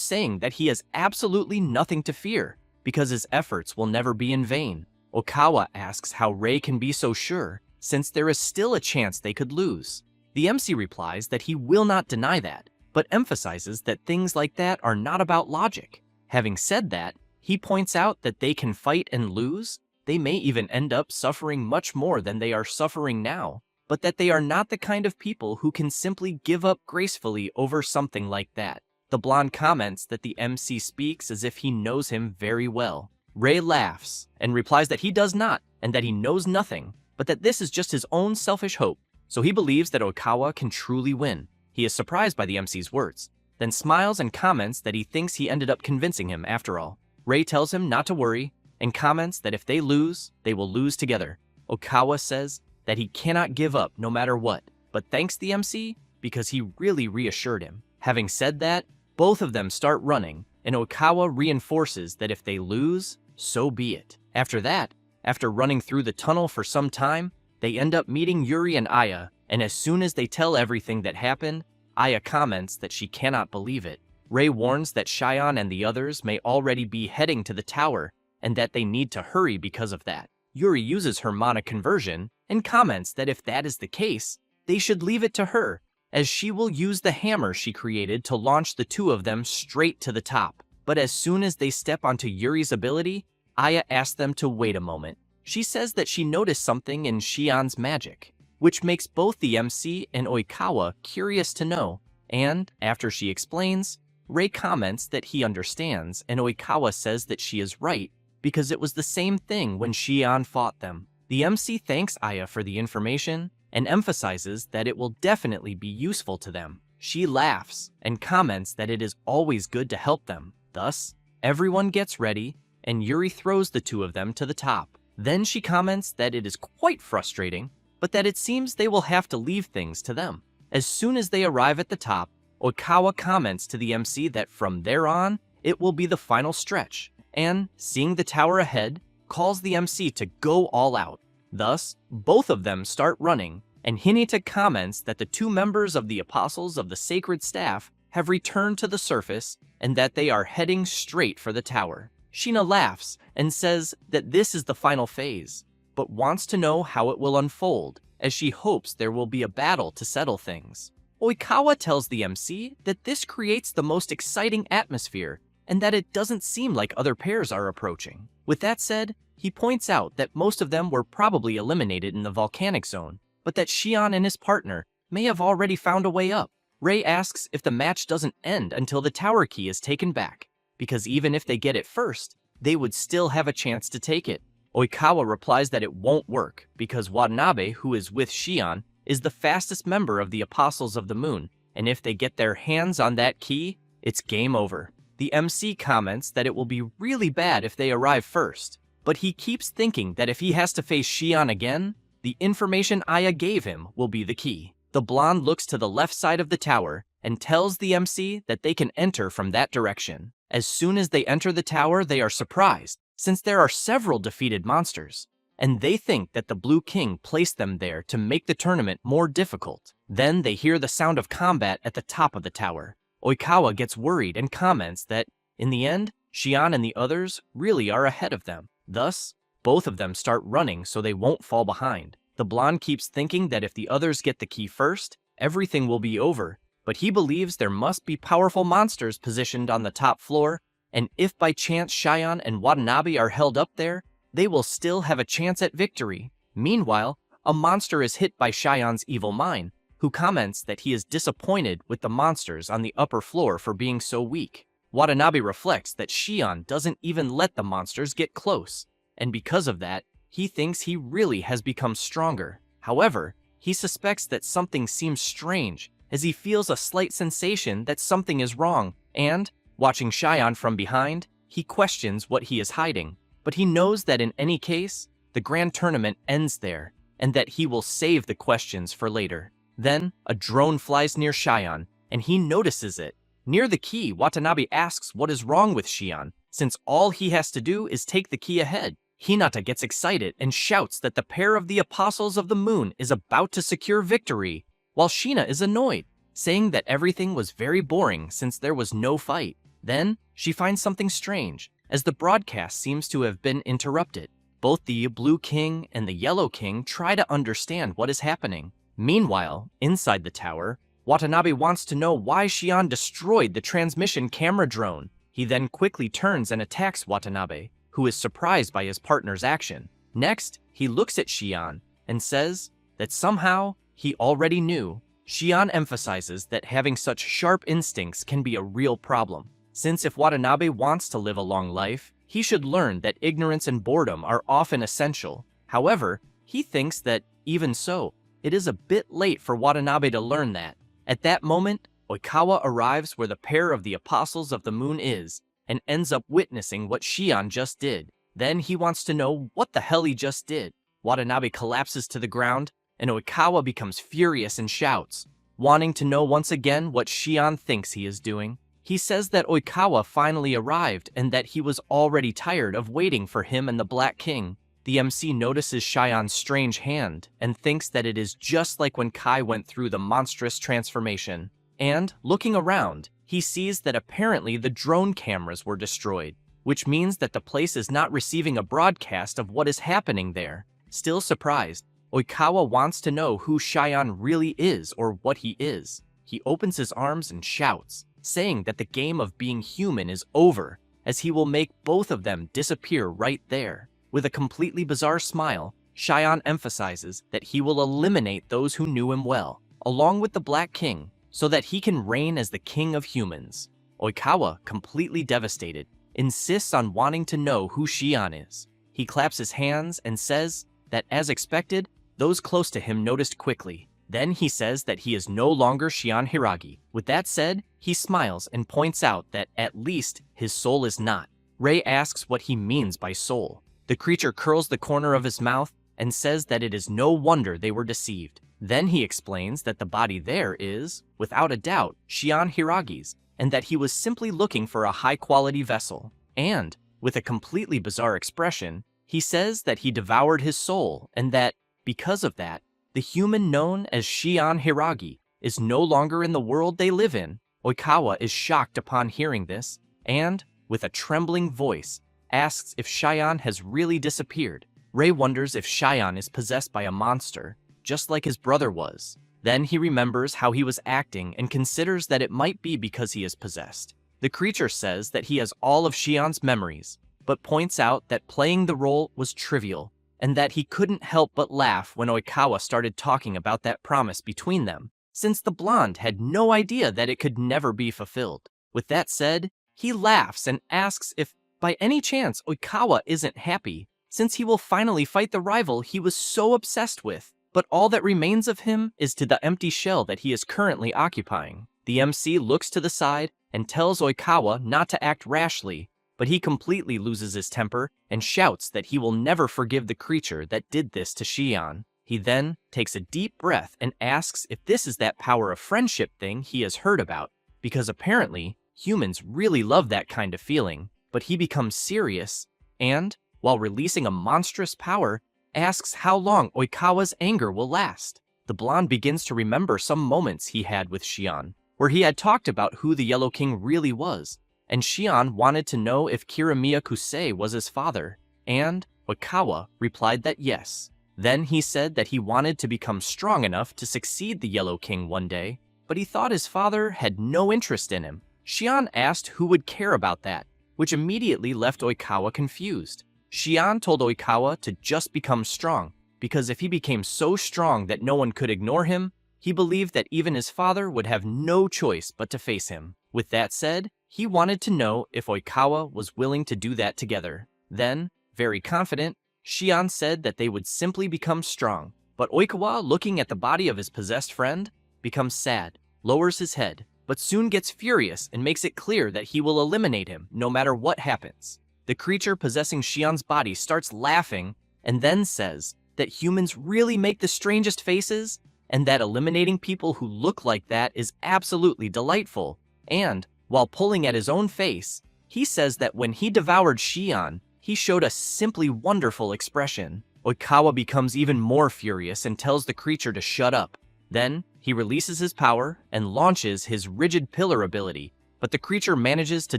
saying that he has absolutely nothing to fear, because his efforts will never be in vain. Oikawa asks how Rei can be so sure, since there is still a chance they could lose. The MC replies that he will not deny that, but emphasizes that things like that are not about logic. Having said that, he points out that they can fight and lose, they may even end up suffering much more than they are suffering now, but that they are not the kind of people who can simply give up gracefully over something like that. The blonde comments that the MC speaks as if he knows him very well. Rei laughs and replies that he does not, and that he knows nothing, but that this is just his own selfish hope. So he believes that Oikawa can truly win. He is surprised by the MC's words, then smiles and comments that he thinks he ended up convincing him after all. Rei tells him not to worry, and comments that if they lose, they will lose together. Oikawa says that he cannot give up no matter what, but thanks the MC because he really reassured him. Having said that, both of them start running, and Oikawa reinforces that if they lose, so be it. After that, after running through the tunnel for some time, they end up meeting Yuri and Aya, and as soon as they tell everything that happened, Aya comments that she cannot believe it. Rei warns that Cheyenne and the others may already be heading to the tower, and that they need to hurry because of that. Yuri uses her mana conversion, and comments that if that is the case, they should leave it to her, as she will use the hammer she created to launch the two of them straight to the top. But as soon as they step onto Yuri's ability, Aya asks them to wait a moment. She says that she noticed something in Xian's magic, which makes both the MC and Oikawa curious to know, and, after she explains, Rei comments that he understands, and Oikawa says that she is right, because it was the same thing when Xian fought them. The MC thanks Aya for the information, and emphasizes that it will definitely be useful to them. She laughs, and comments that it is always good to help them. Thus, everyone gets ready, and Yuri throws the two of them to the top. Then she comments that it is quite frustrating, but that it seems they will have to leave things to them. As soon as they arrive at the top, Oikawa comments to the MC that from there on, it will be the final stretch, and, seeing the tower ahead, calls the MC to go all out. Thus, both of them start running, and Hinata comments that the two members of the Apostles of the Sacred Staff have returned to the surface, and that they are heading straight for the tower. Shina laughs and says that this is the final phase, but wants to know how it will unfold, as she hopes there will be a battle to settle things. Oikawa tells the MC that this creates the most exciting atmosphere, and that it doesn't seem like other pairs are approaching. With that said, he points out that most of them were probably eliminated in the volcanic zone, but that Xian and his partner may have already found a way up. Rei asks if the match doesn't end until the tower key is taken back, because even if they get it first, they would still have a chance to take it. Oikawa replies that it won't work, because Watanabe, who is with Xian, is the fastest member of the Apostles of the Moon, and if they get their hands on that key, it's game over. The MC comments that it will be really bad if they arrive first, but he keeps thinking that if he has to face Xian again, the information Aya gave him will be the key. The blonde looks to the left side of the tower and tells the MC that they can enter from that direction. As soon as they enter the tower, they are surprised, since there are several defeated monsters, and they think that the Blue King placed them there to make the tournament more difficult. Then they hear the sound of combat at the top of the tower. Oikawa gets worried and comments that, in the end, Xian and the others really are ahead of them. Thus, both of them start running so they won't fall behind. The blonde keeps thinking that if the others get the key first, everything will be over, but he believes there must be powerful monsters positioned on the top floor, and if by chance Xian and Watanabe are held up there, they will still have a chance at victory. Meanwhile, a monster is hit by Xian's evil mind, who comments that he is disappointed with the monsters on the upper floor for being so weak. Watanabe reflects that Xian doesn't even let the monsters get close, and because of that, he thinks he really has become stronger. However, he suspects that something seems strange, as he feels a slight sensation that something is wrong, and, watching Xian from behind, he questions what he is hiding. But he knows that in any case, the grand tournament ends there, and that he will save the questions for later. Then, a drone flies near Xian, and he notices it. Near the key, Watanabe asks what is wrong with Xian, since all he has to do is take the key ahead. Hinata gets excited and shouts that the pair of the Apostles of the Moon is about to secure victory, while Sheena is annoyed, saying that everything was very boring since there was no fight. Then, she finds something strange, as the broadcast seems to have been interrupted. Both the Blue King and the Yellow King try to understand what is happening. Meanwhile, inside the tower, Watanabe wants to know why Xian destroyed the transmission camera drone. He then quickly turns and attacks Watanabe, who is surprised by his partner's action. Next, he looks at Xian and says that somehow he already knew. Xian emphasizes that having such sharp instincts can be a real problem, since if Watanabe wants to live a long life, he should learn that ignorance and boredom are often essential. However, he thinks that, even so, it is a bit late for Watanabe to learn that. At that moment, Oikawa arrives where the pair of the Apostles of the Moon is, and ends up witnessing what Xian just did. Then he wants to know what the hell he just did. Watanabe collapses to the ground, and Oikawa becomes furious and shouts, wanting to know once again what Xian thinks he is doing. He says that Oikawa finally arrived and that he was already tired of waiting for him and the Black King. The MC notices Xian's strange hand and thinks that it is just like when Kai went through the monstrous transformation. And, looking around, he sees that apparently the drone cameras were destroyed, which means that the place is not receiving a broadcast of what is happening there. Still surprised, Oikawa wants to know who Xian really is or what he is. He opens his arms and shouts, saying that the game of being human is over, as he will make both of them disappear right there. With a completely bizarre smile, Xian emphasizes that he will eliminate those who knew him well, along with the Black King, so that he can reign as the king of humans. Oikawa, completely devastated, insists on wanting to know who Xian is. He claps his hands and says that, as expected, those close to him noticed quickly. Then he says that he is no longer Xian Hiragi. With that said, he smiles and points out that at least his soul is not. Rei asks what he means by soul. The creature curls the corner of his mouth and says that it is no wonder they were deceived. Then he explains that the body there is, without a doubt, Xian Hiragi's, and that he was simply looking for a high-quality vessel. And, with a completely bizarre expression, he says that he devoured his soul and that, because of that, the human known as Xian Hiragi is no longer in the world they live in. Oikawa is shocked upon hearing this, and, with a trembling voice, asks if Xian has really disappeared. Rei wonders if Xian is possessed by a monster, just like his brother was. Then he remembers how he was acting and considers that it might be because he is possessed. The creature says that he has all of Xian's memories, but points out that playing the role was trivial, and that he couldn't help but laugh when Oikawa started talking about that promise between them, since the blonde had no idea that it could never be fulfilled. With that said, he laughs and asks if, by any chance, Oikawa isn't happy, since he will finally fight the rival he was so obsessed with. But all that remains of him is to the empty shell that he is currently occupying. The MC looks to the side and tells Oikawa not to act rashly, but he completely loses his temper and shouts that he will never forgive the creature that did this to Xian. He then takes a deep breath and asks if this is that power of friendship thing he has heard about, because apparently Humans really love that kind of feeling, but he becomes serious and, while releasing a monstrous power, asks how long Oikawa's anger will last. The blonde begins to remember some moments he had with Shion, where he had talked about who the Yellow King really was, and Shion wanted to know if Kirimiya Kusei was his father, and Oikawa replied that yes. Then he said that he wanted to become strong enough to succeed the Yellow King one day, but he thought his father had no interest in him. Shion asked who would care about that, which immediately left Oikawa confused. Shion told Oikawa to just become strong, because if he became so strong that no one could ignore him, he believed that even his father would have no choice but to face him. With that said, he wanted to know if Oikawa was willing to do that together. Then, very confident, Shion said that they would simply become strong. But Oikawa, looking at the body of his possessed friend, becomes sad, lowers his head, but soon gets furious and makes it clear that he will eliminate him no matter what happens. The creature possessing Shion's body starts laughing and then says that humans really make the strangest faces and that eliminating people who look like that is absolutely delightful. And, while pulling at his own face, he says that when he devoured Shion, he showed a simply wonderful expression. Oikawa becomes even more furious and tells the creature to shut up. Then, he releases his power and launches his rigid pillar ability, but the creature manages to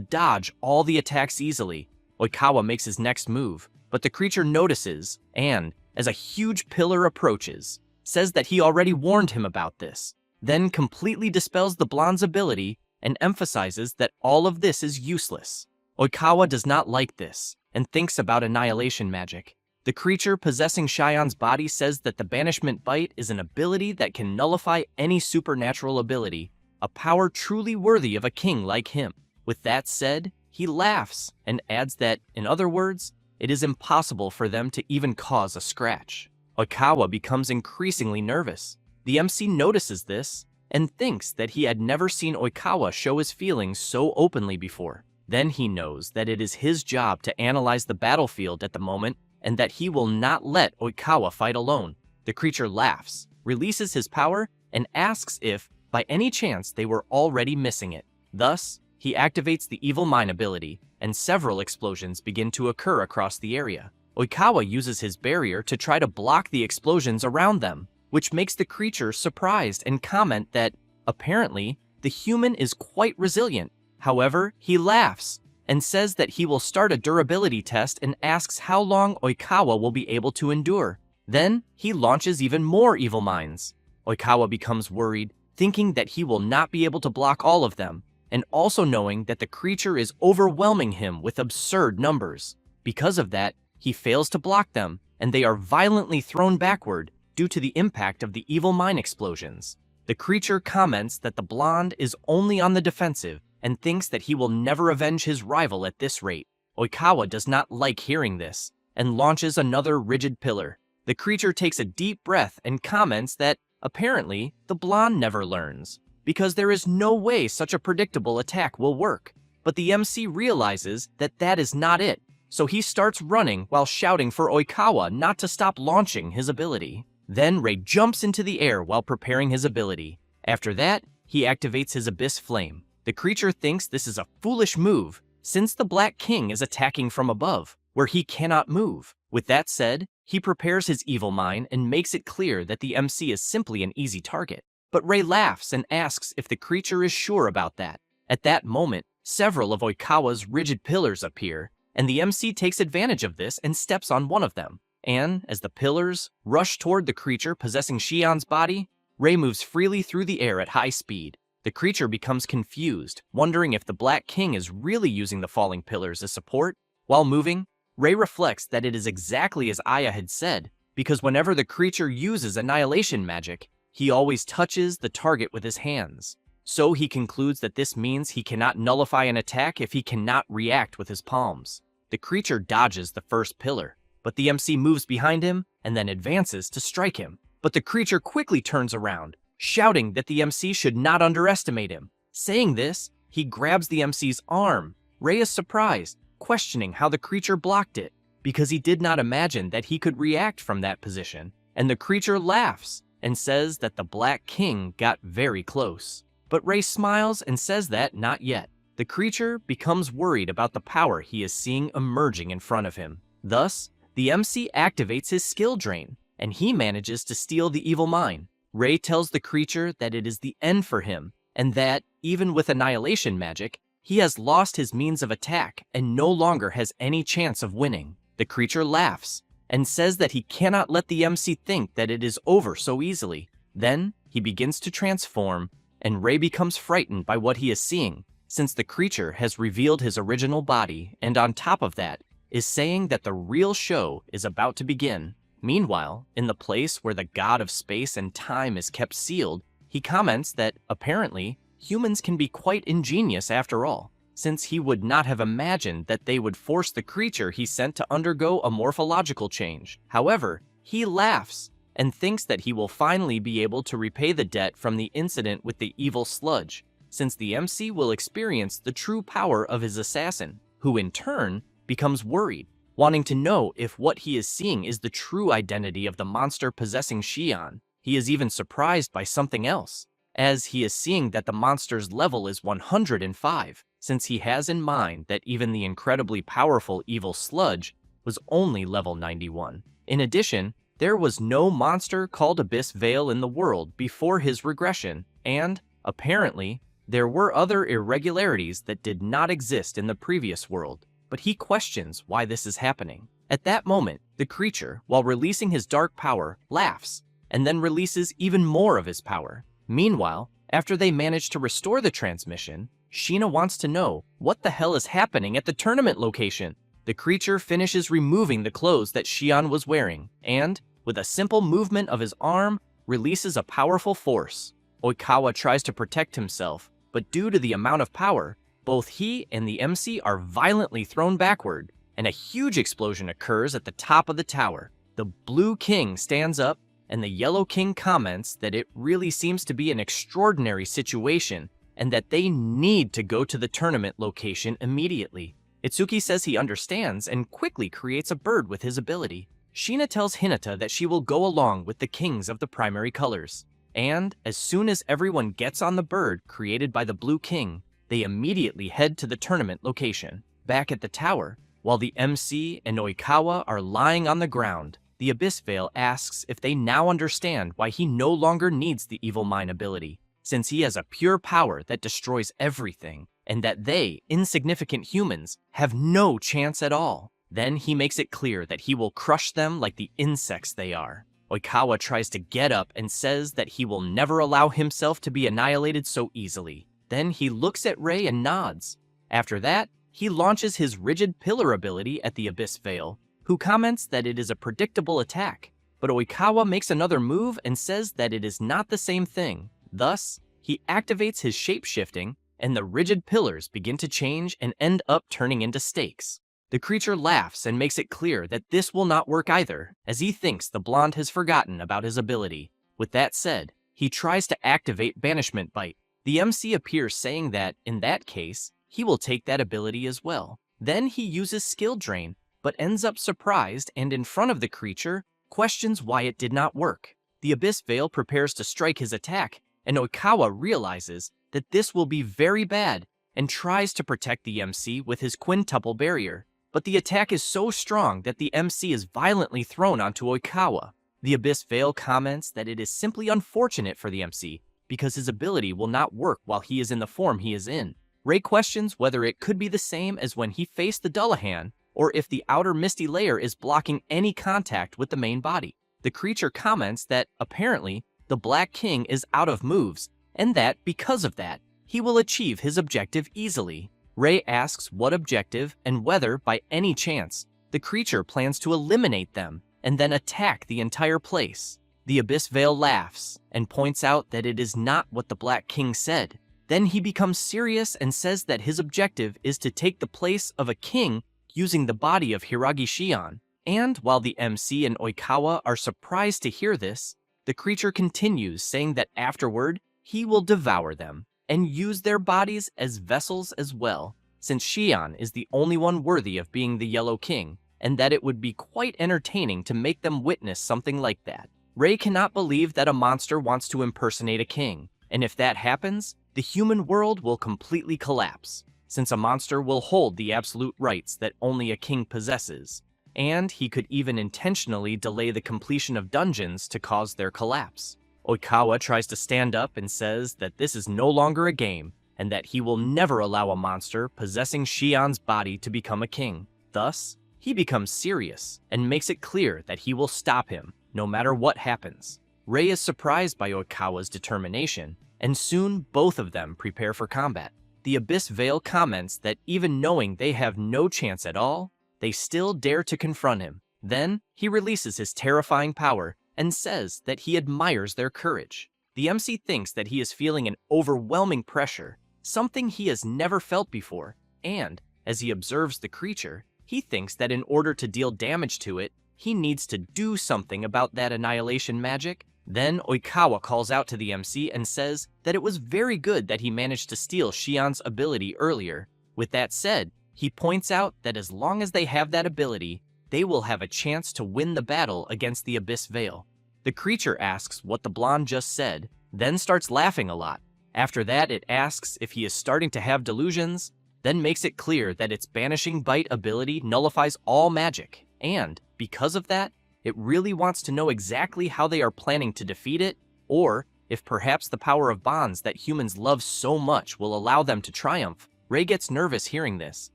dodge all the attacks easily. Oikawa makes his next move, but the creature notices and, as a huge pillar approaches, says that he already warned him about this, then completely dispels the blonde's ability and emphasizes that all of this is useless. Oikawa does not like this and thinks about annihilation magic. The creature possessing Shion's body says that the Banishment Bite is an ability that can nullify any supernatural ability, a power truly worthy of a king like him. With that said, he laughs and adds that, in other words, it is impossible for them to even cause a scratch. Oikawa becomes increasingly nervous. The MC notices this and thinks that he had never seen Oikawa show his feelings so openly before. Then he knows that it is his job to analyze the battlefield at the moment and that he will not let Oikawa fight alone. The creature laughs, releases his power, and asks if, by any chance, they were already missing it. Thus, he activates the Evil Mind ability, and several explosions begin to occur across the area. Oikawa uses his barrier to try to block the explosions around them, which makes the creature surprised and comment that, apparently, the human is quite resilient. However, he laughs and says that he will start a durability test and asks how long Oikawa will be able to endure. Then, he launches even more evil minds. Oikawa becomes worried, thinking that he will not be able to block all of them, and also knowing that the creature is overwhelming him with absurd numbers. Because of that, he fails to block them, and they are violently thrown backward due to the impact of the evil mind explosions. The creature comments that the blonde is only on the defensive and thinks that he will never avenge his rival at this rate. Oikawa does not like hearing this and launches another rigid pillar. The creature takes a deep breath and comments that, apparently, the blonde never learns, because there is no way such a predictable attack will work. But the MC realizes that that is not it, so he starts running while shouting for Oikawa not to stop launching his ability. Then Ray jumps into the air while preparing his ability. After that, he activates his Abyss Flame. The creature thinks this is a foolish move, since the Black King is attacking from above, where he cannot move. With that said, he prepares his Evil Mind and makes it clear that the MC is simply an easy target. But Ray laughs and asks if the creature is sure about that. At that moment, several of Oikawa's rigid pillars appear, and the MC takes advantage of this and steps on one of them. And, as the pillars rush toward the creature possessing Shion's body, Ray moves freely through the air at high speed. The creature becomes confused, wondering if the Black King is really using the falling pillars as support. While moving, Ray reflects that it is exactly as Aya had said, because whenever the creature uses annihilation magic, he always touches the target with his hands. So he concludes that this means he cannot nullify an attack if he cannot react with his palms. The creature dodges the first pillar, but the MC moves behind him and then advances to strike him. But the creature quickly turns around, shouting that the MC should not underestimate him. Saying this, he grabs the MC's arm. Ray is surprised, questioning how the creature blocked it, because he did not imagine that he could react from that position. And the creature laughs and says that the Black King got very close. But Ray smiles and says that not yet. the creature becomes worried about the power he is seeing emerging in front of him. Thus, the MC activates his skill drain, and he manages to steal the evil mine. Ray tells the creature that it is the end for him, and that, even with annihilation magic, he has lost his means of attack and no longer has any chance of winning. The creature laughs and says that he cannot let the MC think that it is over so easily. Then, he begins to transform, and Ray becomes frightened by what he is seeing, since the creature has revealed his original body, and on top of that, is saying that the real show is about to begin. Meanwhile, in the place where the god of space and time is kept sealed, he comments that, apparently, humans can be quite ingenious after all, since he would not have imagined that they would force the creature he sent to undergo a morphological change. However, he laughs and thinks that he will finally be able to repay the debt from the incident with the evil sludge, since the MC will experience the true power of his assassin, who in turn becomes worried, wanting to know if what he is seeing is the true identity of the monster possessing Xian. He is even surprised by something else, as he is seeing that the monster's level is 105, since he has in mind that even the incredibly powerful evil sludge was only level 91. In addition, there was no monster called Abyss Veil in the world before his regression, and, apparently, there were other irregularities that did not exist in the previous world, but he questions why this is happening. At that moment, the creature, while releasing his dark power, laughs, and then releases even more of his power. Meanwhile, after they manage to restore the transmission, Sheena wants to know what the hell is happening at the tournament location. The creature finishes removing the clothes that Xian was wearing, and, with a simple movement of his arm, releases a powerful force. Oikawa tries to protect himself, but due to the amount of power, both he and the MC are violently thrown backward, and a huge explosion occurs at the top of the tower. The Blue King stands up, and the Yellow King comments that it really seems to be an extraordinary situation, and that they need to go to the tournament location immediately. Itsuki says he understands and quickly creates a bird with his ability. Sheena tells Hinata that she will go along with the kings of the primary colors. And, as soon as everyone gets on the bird created by the Blue King, they immediately head to the tournament location. Back at the tower, while the MC and Oikawa are lying on the ground, the Abyss Veil asks if they now understand why he no longer needs the Evil Mind ability, since he has a pure power that destroys everything, and that they, insignificant humans, have no chance at all. Then he makes it clear that he will crush them like the insects they are. Oikawa tries to get up and says that he will never allow himself to be annihilated so easily. Then he looks at Ray and nods. After that, he launches his Rigid Pillar ability at the Abyss Veil, who comments that it is a predictable attack, but Oikawa makes another move and says that it is not the same thing. Thus, he activates his shape-shifting, and the rigid pillars begin to change and end up turning into stakes. The creature laughs and makes it clear that this will not work either, as he thinks the blonde has forgotten about his ability. With that said, he tries to activate Banishment Bite. The MC appears saying that, in that case, he will take that ability as well. Then he uses Skill Drain, but ends up surprised and in front of the creature, questions why it did not work. The Abyss Veil prepares to strike his attack, and Oikawa realizes that this will be very bad and tries to protect the MC with his quintuple barrier. But the attack is so strong that the MC is violently thrown onto Oikawa. The Abyss Veil comments that it is simply unfortunate for the MC because his ability will not work while he is in the form he is in. Ray questions whether it could be the same as when he faced the Dullahan, or if the outer misty layer is blocking any contact with the main body. The creature comments that, apparently, the Black King is out of moves, and that, because of that, he will achieve his objective easily. Ray asks what objective and whether, by any chance, the creature plans to eliminate them and then attack the entire place. The Abyss Veil laughs and points out that it is not what the Black King said. Then he becomes serious and says that his objective is to take the place of a king using the body of Hiragi Shion. And while the MC and Oikawa are surprised to hear this, the creature continues saying that afterward, he will devour them and use their bodies as vessels as well, since Shion is the only one worthy of being the Yellow King, and that it would be quite entertaining to make them witness something like that. Ray cannot believe that a monster wants to impersonate a king, and if that happens, the human world will completely collapse. since a monster will hold the absolute rights that only a king possesses, and he could even intentionally delay the completion of dungeons to cause their collapse. Oikawa tries to stand up and says that this is no longer a game, and that he will never allow a monster possessing Shion's body to become a king. Thus, he becomes serious and makes it clear that he will stop him, no matter what happens. Rei is surprised by Oikawa's determination, and soon both of them prepare for combat. The Abyss Veil comments that even knowing they have no chance at all, they still dare to confront him. Then, he releases his terrifying power and says that he admires their courage. The MC thinks that he is feeling an overwhelming pressure, something he has never felt before, and, as he observes the creature, he thinks that in order to deal damage to it, he needs to do something about that annihilation magic. Then Oikawa calls out to the MC and says that it was very good that he managed to steal Shion's ability earlier. With that said, he points out that as long as they have that ability, they will have a chance to win the battle against the Abyss Veil. The creature asks what the blonde just said, then starts laughing a lot. After that, it asks if he is starting to have delusions, then makes it clear that its Banishing Bite ability nullifies all magic, and, because of that, it really wants to know exactly how they are planning to defeat it, or if perhaps the power of bonds that humans love so much will allow them to triumph. Rei gets nervous hearing this,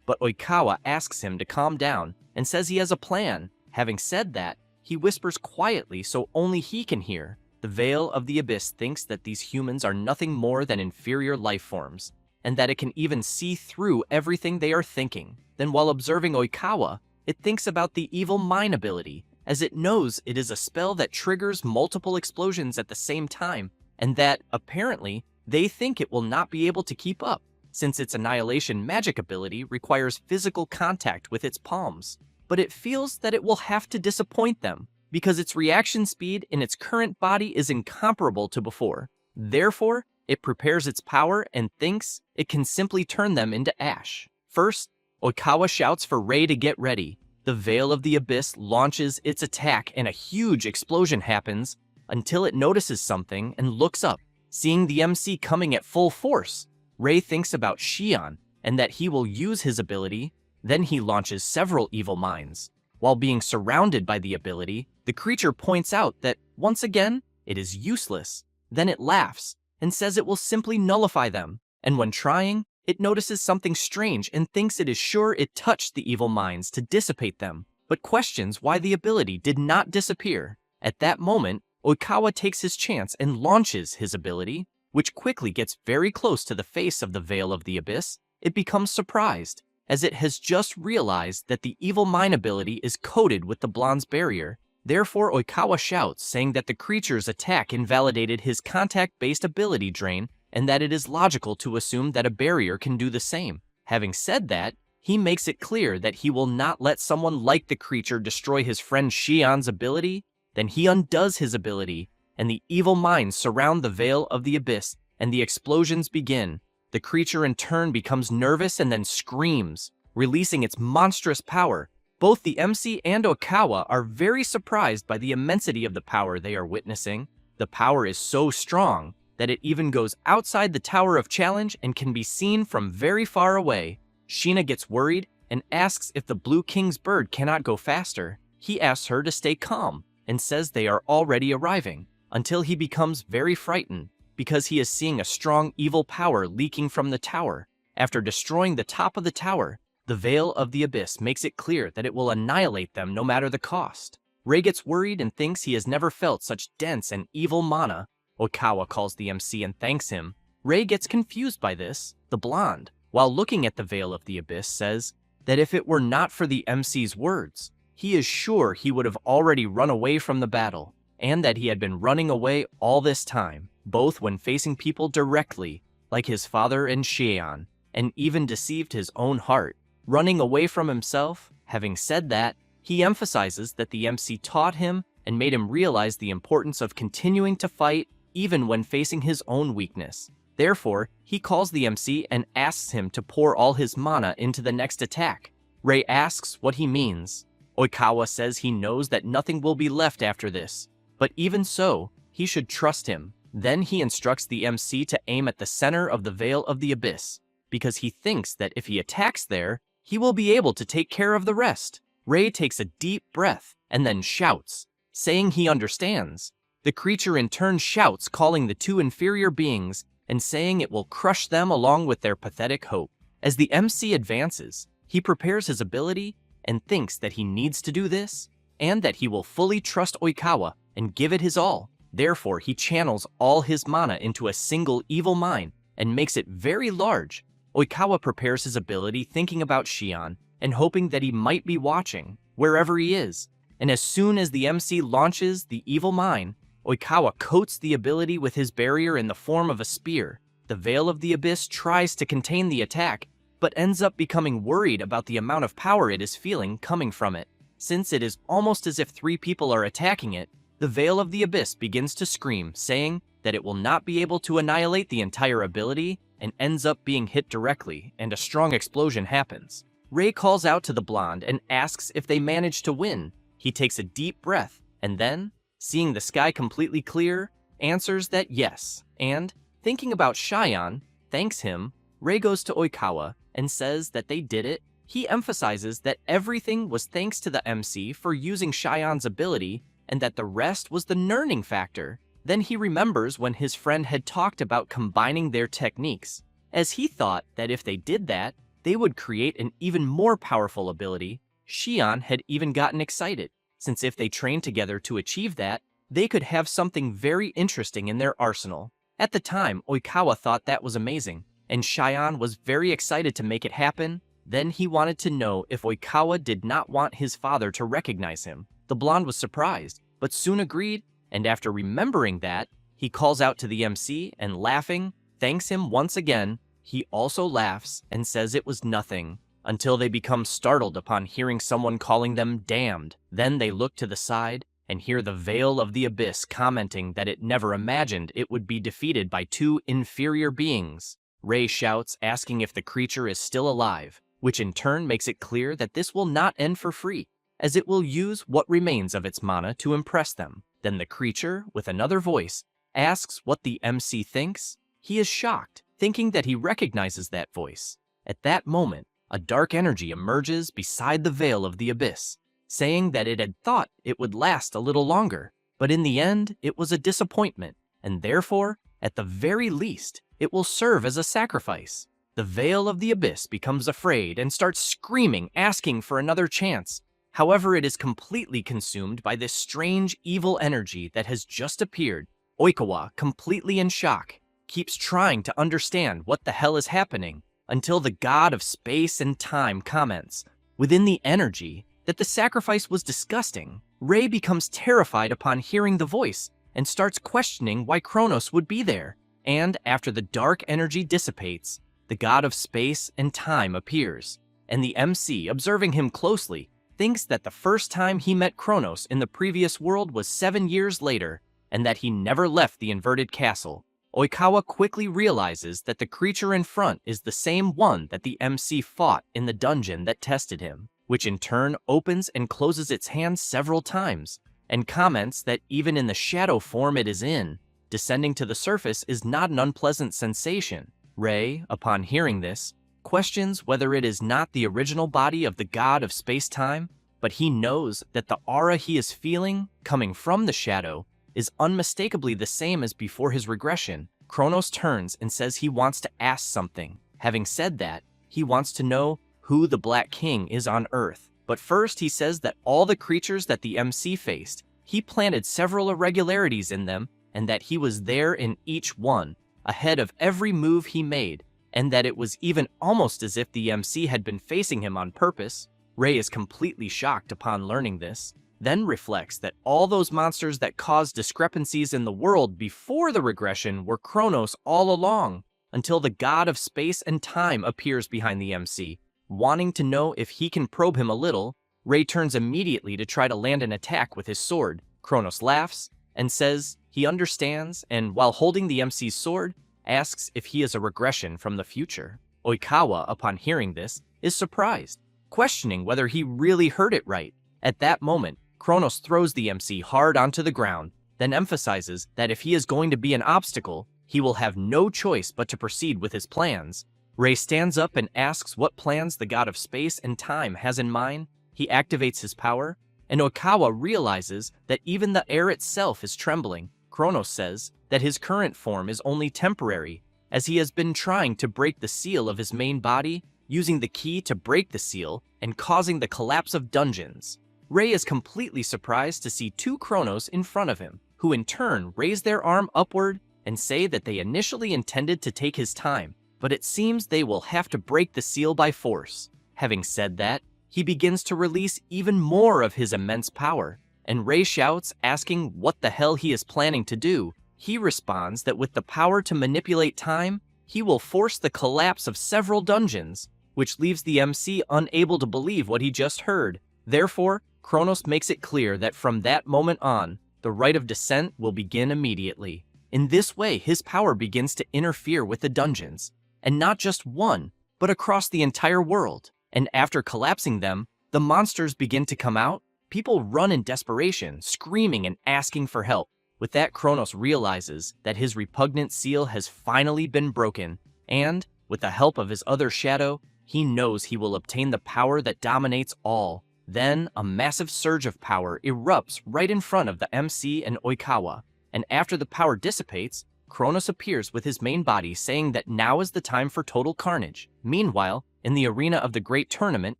but Oikawa asks him to calm down and says he has a plan. Having said that, he whispers quietly so only he can hear. The Veil of the Abyss thinks that these humans are nothing more than inferior life forms, and that it can even see through everything they are thinking. Then while observing Oikawa, it thinks about the Evil Mind ability, as it knows it is a spell that triggers multiple explosions at the same time, and that, apparently, they think it will not be able to keep up, since its annihilation magic ability requires physical contact with its palms. But it feels that it will have to disappoint them, because its reaction speed in its current body is incomparable to before. Therefore, it prepares its power and thinks it can simply turn them into ash. First, Oikawa shouts for Rei to get ready. The Veil of the Abyss launches its attack and a huge explosion happens until it notices something and looks up. Seeing the MC coming at full force, Rei thinks about Shion and that he will use his ability. Then he launches several evil minds. While being surrounded by the ability, the creature points out that, once again, it is useless. Then it laughs and says it will simply nullify them, and when trying, it notices something strange and thinks it is sure it touched the evil minds to dissipate them, but questions why the ability did not disappear. At that moment, Oikawa takes his chance and launches his ability, which quickly gets very close to the face of the Veil of the Abyss. It becomes surprised, as it has just realized that the Evil Mind ability is coated with the blonde's barrier. Therefore, Oikawa shouts, saying that the creature's attack invalidated his contact-based ability drain, and that it is logical to assume that a barrier can do the same. Having said that, he makes it clear that he will not let someone like the creature destroy his friend Shion's ability. Then he undoes his ability, and the evil minds surround the Veil of the Abyss, and the explosions begin. The creature in turn becomes nervous and then screams, releasing its monstrous power. Both the MC and Oikawa are very surprised by the immensity of the power they are witnessing. The power is so strong that it even goes outside the Tower of Challenge and can be seen from very far away. Sheena gets worried and asks if the Blue King's bird cannot go faster. He asks her to stay calm and says they are already arriving, until he becomes very frightened because he is seeing a strong evil power leaking from the tower. After destroying the top of the tower, the Veil of the Abyss makes it clear that it will annihilate them no matter the cost. Rei gets worried and thinks he has never felt such dense and evil mana. Oikawa calls the MC and thanks him. Rei gets confused by this. The blonde, while looking at the Veil of the Abyss, says that if it were not for the MC's words, he is sure he would have already run away from the battle, and that he had been running away all this time, both when facing people directly, like his father and Shion, and even deceived his own heart, running away from himself. Having said that, he emphasizes that the MC taught him and made him realize the importance of continuing to fight even when facing his own weakness. Therefore, he calls the MC and asks him to pour all his mana into the next attack. Rei asks what he means. Oikawa says he knows that nothing will be left after this, but even so, he should trust him. Then he instructs the MC to aim at the center of the Veil of the Abyss. because he thinks that if he attacks there, he will be able to take care of the rest. Ray takes a deep breath and then shouts, saying he understands. The creature in turn shouts, calling the two inferior beings and saying it will crush them along with their pathetic hope. As the MC advances, he prepares his ability and thinks that he needs to do this, and that he will fully trust Oikawa and give it his all. Therefore, he channels all his mana into a single evil mind and makes it very large. Oikawa prepares his ability thinking about Shion and hoping that he might be watching wherever he is. And as soon as the MC launches the evil mine, Oikawa coats the ability with his barrier in the form of a spear. The Veil of the Abyss tries to contain the attack, but ends up becoming worried about the amount of power it is feeling coming from it. Since it is almost as if 3 people are attacking it, the Veil of the Abyss begins to scream, saying that it will not be able to annihilate the entire ability and ends up being hit directly, and a strong explosion happens. Ray calls out to the blonde and asks if they manage to win. He takes a deep breath and then, seeing the sky completely clear, answers that yes, and, thinking about Shion, thanks him. Ray goes to Oikawa and says that they did it. He emphasizes that everything was thanks to the MC for using Shion's ability and that the rest was the learning factor. Then he remembers when his friend had talked about combining their techniques, as he thought that if they did that, they would create an even more powerful ability. Shion had even gotten excited, since if they trained together to achieve that, they could have something very interesting in their arsenal. At the time, Oikawa thought that was amazing, and Shion was very excited to make it happen. Then he wanted to know if Oikawa did not want his father to recognize him. The blonde was surprised, but soon agreed, and after remembering that, he calls out to the MC and laughing, thanks him once again. He also laughs and says it was nothing, until they become startled upon hearing someone calling them damned. Then they look to the side and hear the Veil of the Abyss commenting that it never imagined it would be defeated by 2 inferior beings. Ray shouts, asking if the creature is still alive, which in turn makes it clear that this will not end for free, as it will use what remains of its mana to impress them. Then the creature, with another voice, asks what the MC thinks. He is shocked, thinking that he recognizes that voice. At that moment, a dark energy emerges beside the Veil of the Abyss, saying that it had thought it would last a little longer, but in the end, it was a disappointment, and therefore, at the very least, it will serve as a sacrifice. The Veil of the Abyss becomes afraid and starts screaming, asking for another chance. However, it is completely consumed by this strange evil energy that has just appeared. Oikawa, completely in shock, keeps trying to understand what the hell is happening, until the god of space and time comments, within the energy, that the sacrifice was disgusting. Ray becomes terrified upon hearing the voice and starts questioning why Kronos would be there. And after the dark energy dissipates, the god of space and time appears, and the MC, observing him closely, thinks that the first time he met Kronos in the previous world was 7 years later, and that he never left the inverted castle. Oikawa quickly realizes that the creature in front is the same one that the MC fought in the dungeon that tested him, which in turn opens and closes its hands several times, and comments that even in the shadow form it is in, descending to the surface is not an unpleasant sensation. Ray, upon hearing this, questions whether it is not the original body of the god of space-time, but he knows that the aura he is feeling, coming from the shadow, is unmistakably the same as before his regression. Kronos turns and says he wants to ask something. Having said that, he wants to know who the Black King is on Earth. But first he says that all the creatures that the MC faced, he planted several irregularities in them, and that he was there in each one, ahead of every move he made, and that it was even almost as if the MC had been facing him on purpose. Ray is completely shocked upon learning this, then reflects that all those monsters that caused discrepancies in the world before the regression were Kronos all along, until the god of space and time appears behind the MC. Wanting to know if he can probe him a little, Ray turns immediately to try to land an attack with his sword. Kronos laughs and says he understands, and while holding the MC's sword, asks if he is a regression from the future. Oikawa, upon hearing this, is surprised, questioning whether he really heard it right. At that moment, Kronos throws the MC hard onto the ground, then emphasizes that if he is going to be an obstacle, he will have no choice but to proceed with his plans. Ray stands up and asks what plans the god of space and time has in mind. He activates his power, and Oikawa realizes that even the air itself is trembling. Kronos says that his current form is only temporary, as he has been trying to break the seal of his main body, using the key to break the seal and causing the collapse of dungeons. Ray is completely surprised to see two Kronos in front of him, who in turn raise their arm upward and say that they initially intended to take his time, but it seems they will have to break the seal by force. Having said that, he begins to release even more of his immense power, and Ray shouts, asking what the hell he is planning to do. He responds that with the power to manipulate time, he will force the collapse of several dungeons, which leaves the MC unable to believe what he just heard. Therefore, Kronos makes it clear that from that moment on, the rite of descent will begin immediately. In this way, his power begins to interfere with the dungeons, and not just one, but across the entire world. And after collapsing them, the monsters begin to come out. People run in desperation, screaming and asking for help. With that, Kronos realizes that his repugnant seal has finally been broken, and, with the help of his other shadow, he knows he will obtain the power that dominates all. Then, a massive surge of power erupts right in front of the MC and Oikawa, and after the power dissipates, Kronos appears with his main body saying that now is the time for total carnage. Meanwhile, in the arena of the great tournament,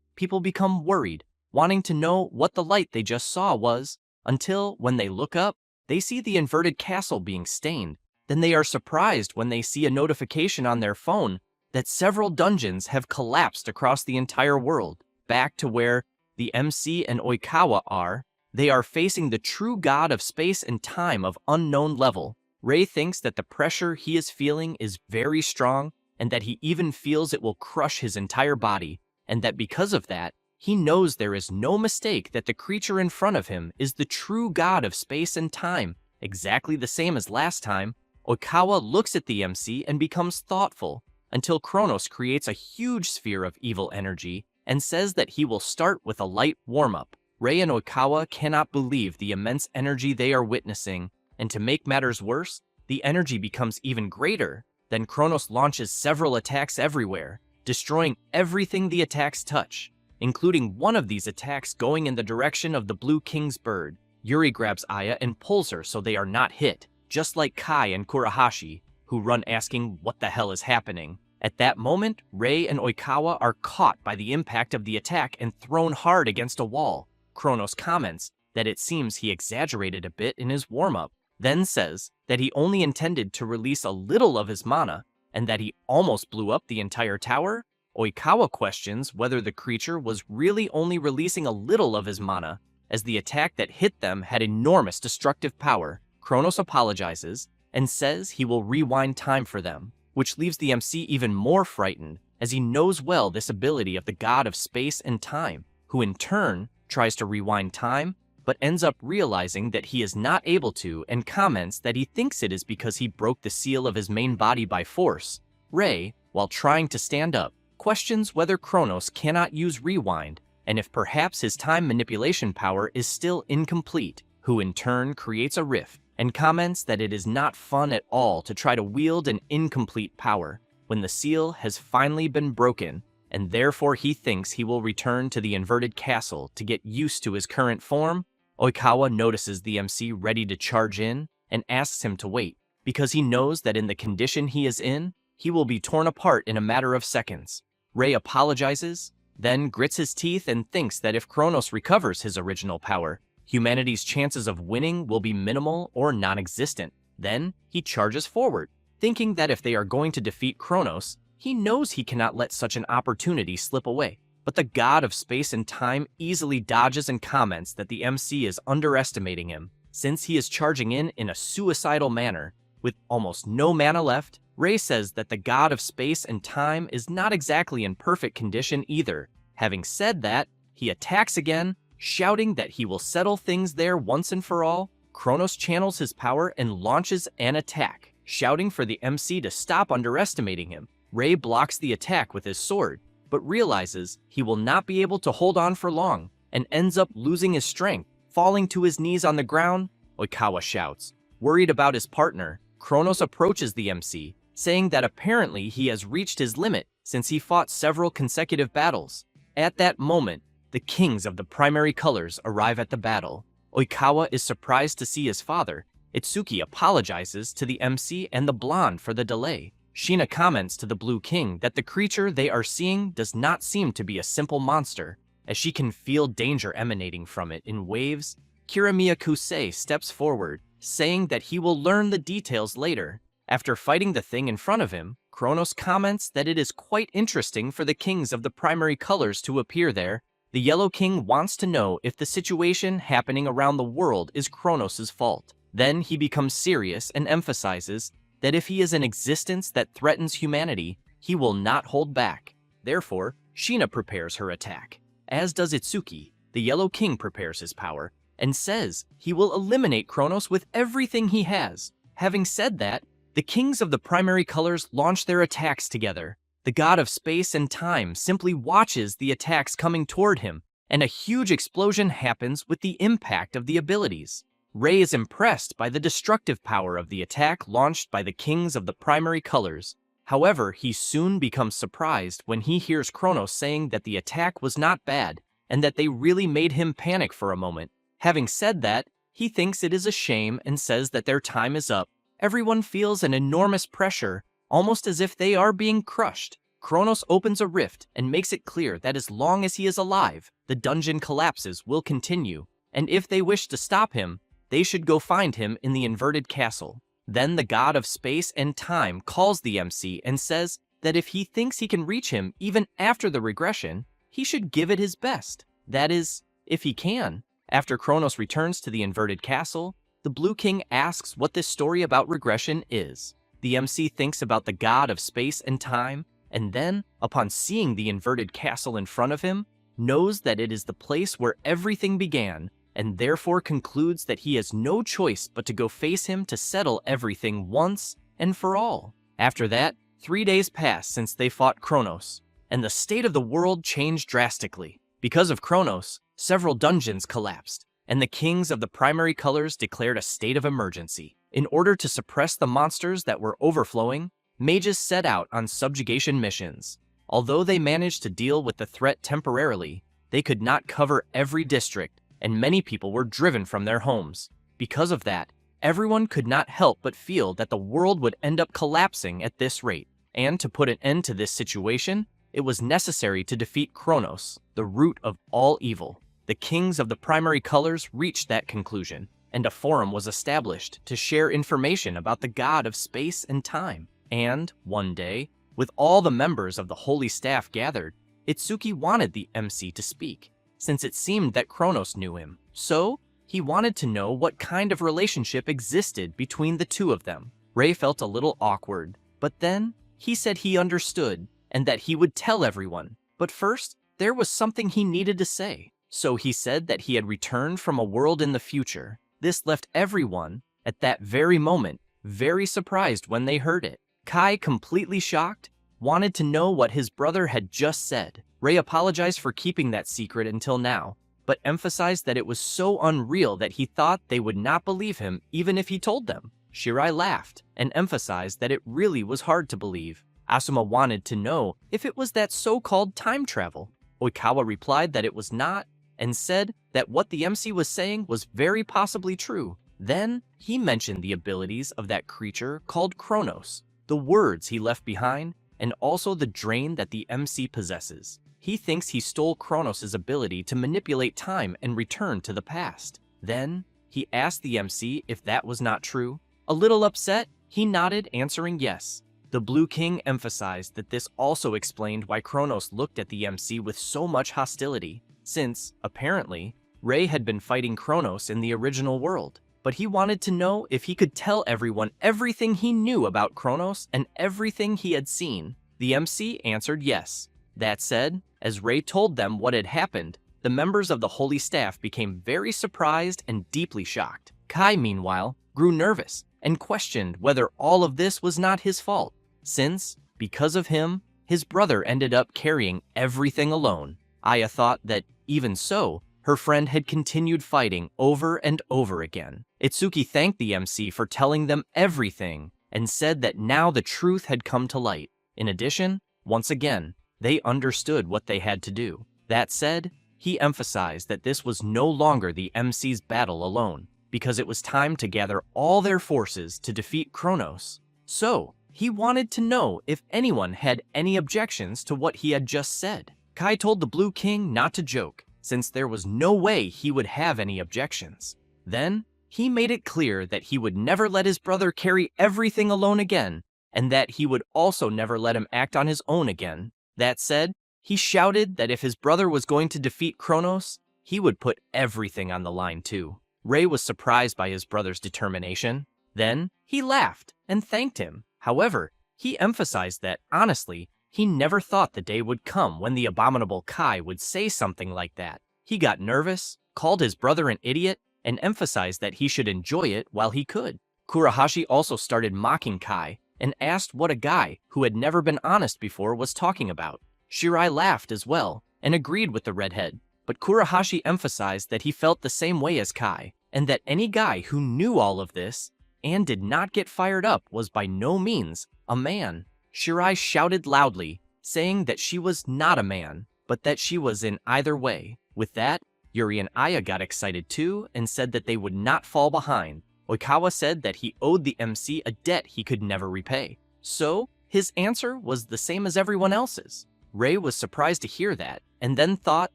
people become worried, wanting to know what the light they just saw was, until, when they look up, they see the inverted castle being stained. Then they are surprised when they see a notification on their phone that several dungeons have collapsed across the entire world. Back to where the MC and Oikawa are, they are facing the true god of space and time of unknown level. Ray thinks that the pressure he is feeling is very strong, and that he even feels it will crush his entire body, and that because of that, he knows there is no mistake that the creature in front of him is the true god of space and time. Exactly the same as last time, Oikawa looks at the MC and becomes thoughtful, until Kronos creates a huge sphere of evil energy and says that he will start with a light warm-up. Ray and Oikawa cannot believe the immense energy they are witnessing, and to make matters worse, the energy becomes even greater. Then Kronos launches several attacks everywhere, destroying everything the attacks touch, including one of these attacks going in the direction of the Blue King's bird. Yuri grabs Aya and pulls her so they are not hit, just like Kai and Kurahashi, who run asking what the hell is happening. At that moment, Ray and Oikawa are caught by the impact of the attack and thrown hard against a wall. Kronos comments that it seems he exaggerated a bit in his warm-up, then says that he only intended to release a little of his mana, and that he almost blew up the entire tower. Oikawa questions whether the creature was really only releasing a little of his mana, as the attack that hit them had enormous destructive power. Kronos apologizes and says he will rewind time for them, which leaves the MC even more frightened, as he knows well this ability of the god of space and time, who in turn tries to rewind time, but ends up realizing that he is not able to and comments that he thinks it is because he broke the seal of his main body by force. Ray, while trying to stand up, questions whether Kronos cannot use rewind, and if perhaps his time manipulation power is still incomplete, who in turn creates a rift, and comments that it is not fun at all to try to wield an incomplete power when the seal has finally been broken, and therefore he thinks he will return to the inverted castle to get used to his current form. Oikawa notices the MC ready to charge in and asks him to wait, because he knows that in the condition he is in, he will be torn apart in a matter of seconds. Ray apologizes, then grits his teeth and thinks that if Kronos recovers his original power, humanity's chances of winning will be minimal or non-existent. Then he charges forward, thinking that if they are going to defeat Kronos, he knows he cannot let such an opportunity slip away. But the god of space and time easily dodges and comments that the MC is underestimating him, since he is charging in a suicidal manner. With almost no mana left, Ray says that the god of space and time is not exactly in perfect condition either. Having said that, he attacks again, shouting that he will settle things there once and for all. Kronos channels his power and launches an attack, shouting for the MC to stop underestimating him. Ray blocks the attack with his sword, but realizes he will not be able to hold on for long, and ends up losing his strength, falling to his knees on the ground. Oikawa shouts. Worried about his partner, Kronos approaches the MC, saying that apparently he has reached his limit, since he fought several consecutive battles. At that moment, the kings of the primary colors arrive at the battle. Oikawa is surprised to see his father. Itsuki apologizes to the MC and the blonde for the delay. Shina comments to the Blue King that the creature they are seeing does not seem to be a simple monster, as she can feel danger emanating from it in waves. Kiramiya Kusei steps forward, saying that he will learn the details later. After fighting the thing in front of him, Kronos comments that it is quite interesting for the kings of the primary colors to appear there. The Yellow King wants to know if the situation happening around the world is Kronos' fault. Then he becomes serious and emphasizes that if he is an existence that threatens humanity, he will not hold back. Therefore, Shina prepares her attack. As does Itsuki, the Yellow King prepares his power, and says he will eliminate Kronos with everything he has. Having said that, the kings of the primary colors launch their attacks together. The god of space and time simply watches the attacks coming toward him, and a huge explosion happens with the impact of the abilities. Rei is impressed by the destructive power of the attack launched by the kings of the primary colors. However, he soon becomes surprised when he hears Kronos saying that the attack was not bad, and that they really made him panic for a moment. Having said that, he thinks it is a shame and says that their time is up. Everyone feels an enormous pressure, almost as if they are being crushed. Kronos opens a rift and makes it clear that as long as he is alive, the dungeon collapses will continue, and if they wish to stop him, they should go find him in the inverted castle. Then the god of space and time calls the MC and says that if he thinks he can reach him even after the regression, he should give it his best. That is, if he can. After Kronos returns to the inverted castle, the Blue King asks what this story about regression is. The MC thinks about the god of space and time, and then, upon seeing the inverted castle in front of him, knows that it is the place where everything began, and therefore concludes that he has no choice but to go face him to settle everything once and for all. After that, 3 days pass since they fought Kronos, and the state of the world changed drastically. Because of Kronos, several dungeons collapsed, and the kings of the primary colors declared a state of emergency. In order to suppress the monsters that were overflowing, mages set out on subjugation missions. Although they managed to deal with the threat temporarily, they could not cover every district, and many people were driven from their homes. Because of that, everyone could not help but feel that the world would end up collapsing at this rate. And to put an end to this situation, it was necessary to defeat Kronos, the root of all evil. The kings of the primary colors reached that conclusion, and a forum was established to share information about the god of space and time. And, one day, with all the members of the holy staff gathered, Itsuki wanted the MC to speak, since it seemed that Kronos knew him. So, he wanted to know what kind of relationship existed between the two of them. Rei felt a little awkward, but then he said he understood and that he would tell everyone. But first, there was something he needed to say. So he said that he had returned from a world in the future. This left everyone, at that very moment, very surprised when they heard it. Kai, completely shocked, wanted to know what his brother had just said. Rei apologized for keeping that secret until now, but emphasized that it was so unreal that he thought they would not believe him even if he told them. Shirai laughed and emphasized that it really was hard to believe. Asuma wanted to know if it was that so-called time travel. Oikawa replied that it was not, and said that what the MC was saying was very possibly true. Then, he mentioned the abilities of that creature called Kronos, the words he left behind, and also the drain that the MC possesses. He thinks he stole Kronos' ability to manipulate time and return to the past. Then, he asked the MC if that was not true. A little upset, he nodded, answering yes. The Blue King emphasized that this also explained why Kronos looked at the MC with so much hostility, since, apparently, Rei had been fighting Kronos in the original world. But he wanted to know if he could tell everyone everything he knew about Kronos and everything he had seen. The MC answered yes. That said, as Rei told them what had happened, the members of the Holy Staff became very surprised and deeply shocked. Kai, meanwhile, grew nervous and questioned whether all of this was not his fault, since, because of him, his brother ended up carrying everything alone. Aya thought that, even so, her friend had continued fighting over and over again. Itsuki thanked the MC for telling them everything and said that now the truth had come to light. In addition, Once again, they understood what they had to do. That said, he emphasized that this was no longer the MC's battle alone, because it was time to gather all their forces to defeat Kronos. So, he wanted to know if anyone had any objections to what he had just said. Kai told the Blue King not to joke, since there was no way he would have any objections. Then, he made it clear that he would never let his brother carry everything alone again, and that he would also never let him act on his own again. That said, he shouted that if his brother was going to defeat Kronos, he would put everything on the line too. Ray was surprised by his brother's determination. Then, he laughed and thanked him. However, he emphasized that, honestly, he never thought the day would come when the abominable Kai would say something like that. He got nervous, called his brother an idiot, and emphasized that he should enjoy it while he could. Kurahashi also started mocking Kai and asked what a guy who had never been honest before was talking about. Shirai laughed as well and agreed with the redhead, but Kurahashi emphasized that he felt the same way as Kai, and that any guy who knew all of this and did not get fired up was by no means a man. Shirai shouted loudly, saying that she was not a man, but that she was in either way. With that, Yuri and Aya got excited too and said that they would not fall behind. Oikawa said that he owed the MC a debt he could never repay. So, his answer was the same as everyone else's. Ray was surprised to hear that, and then thought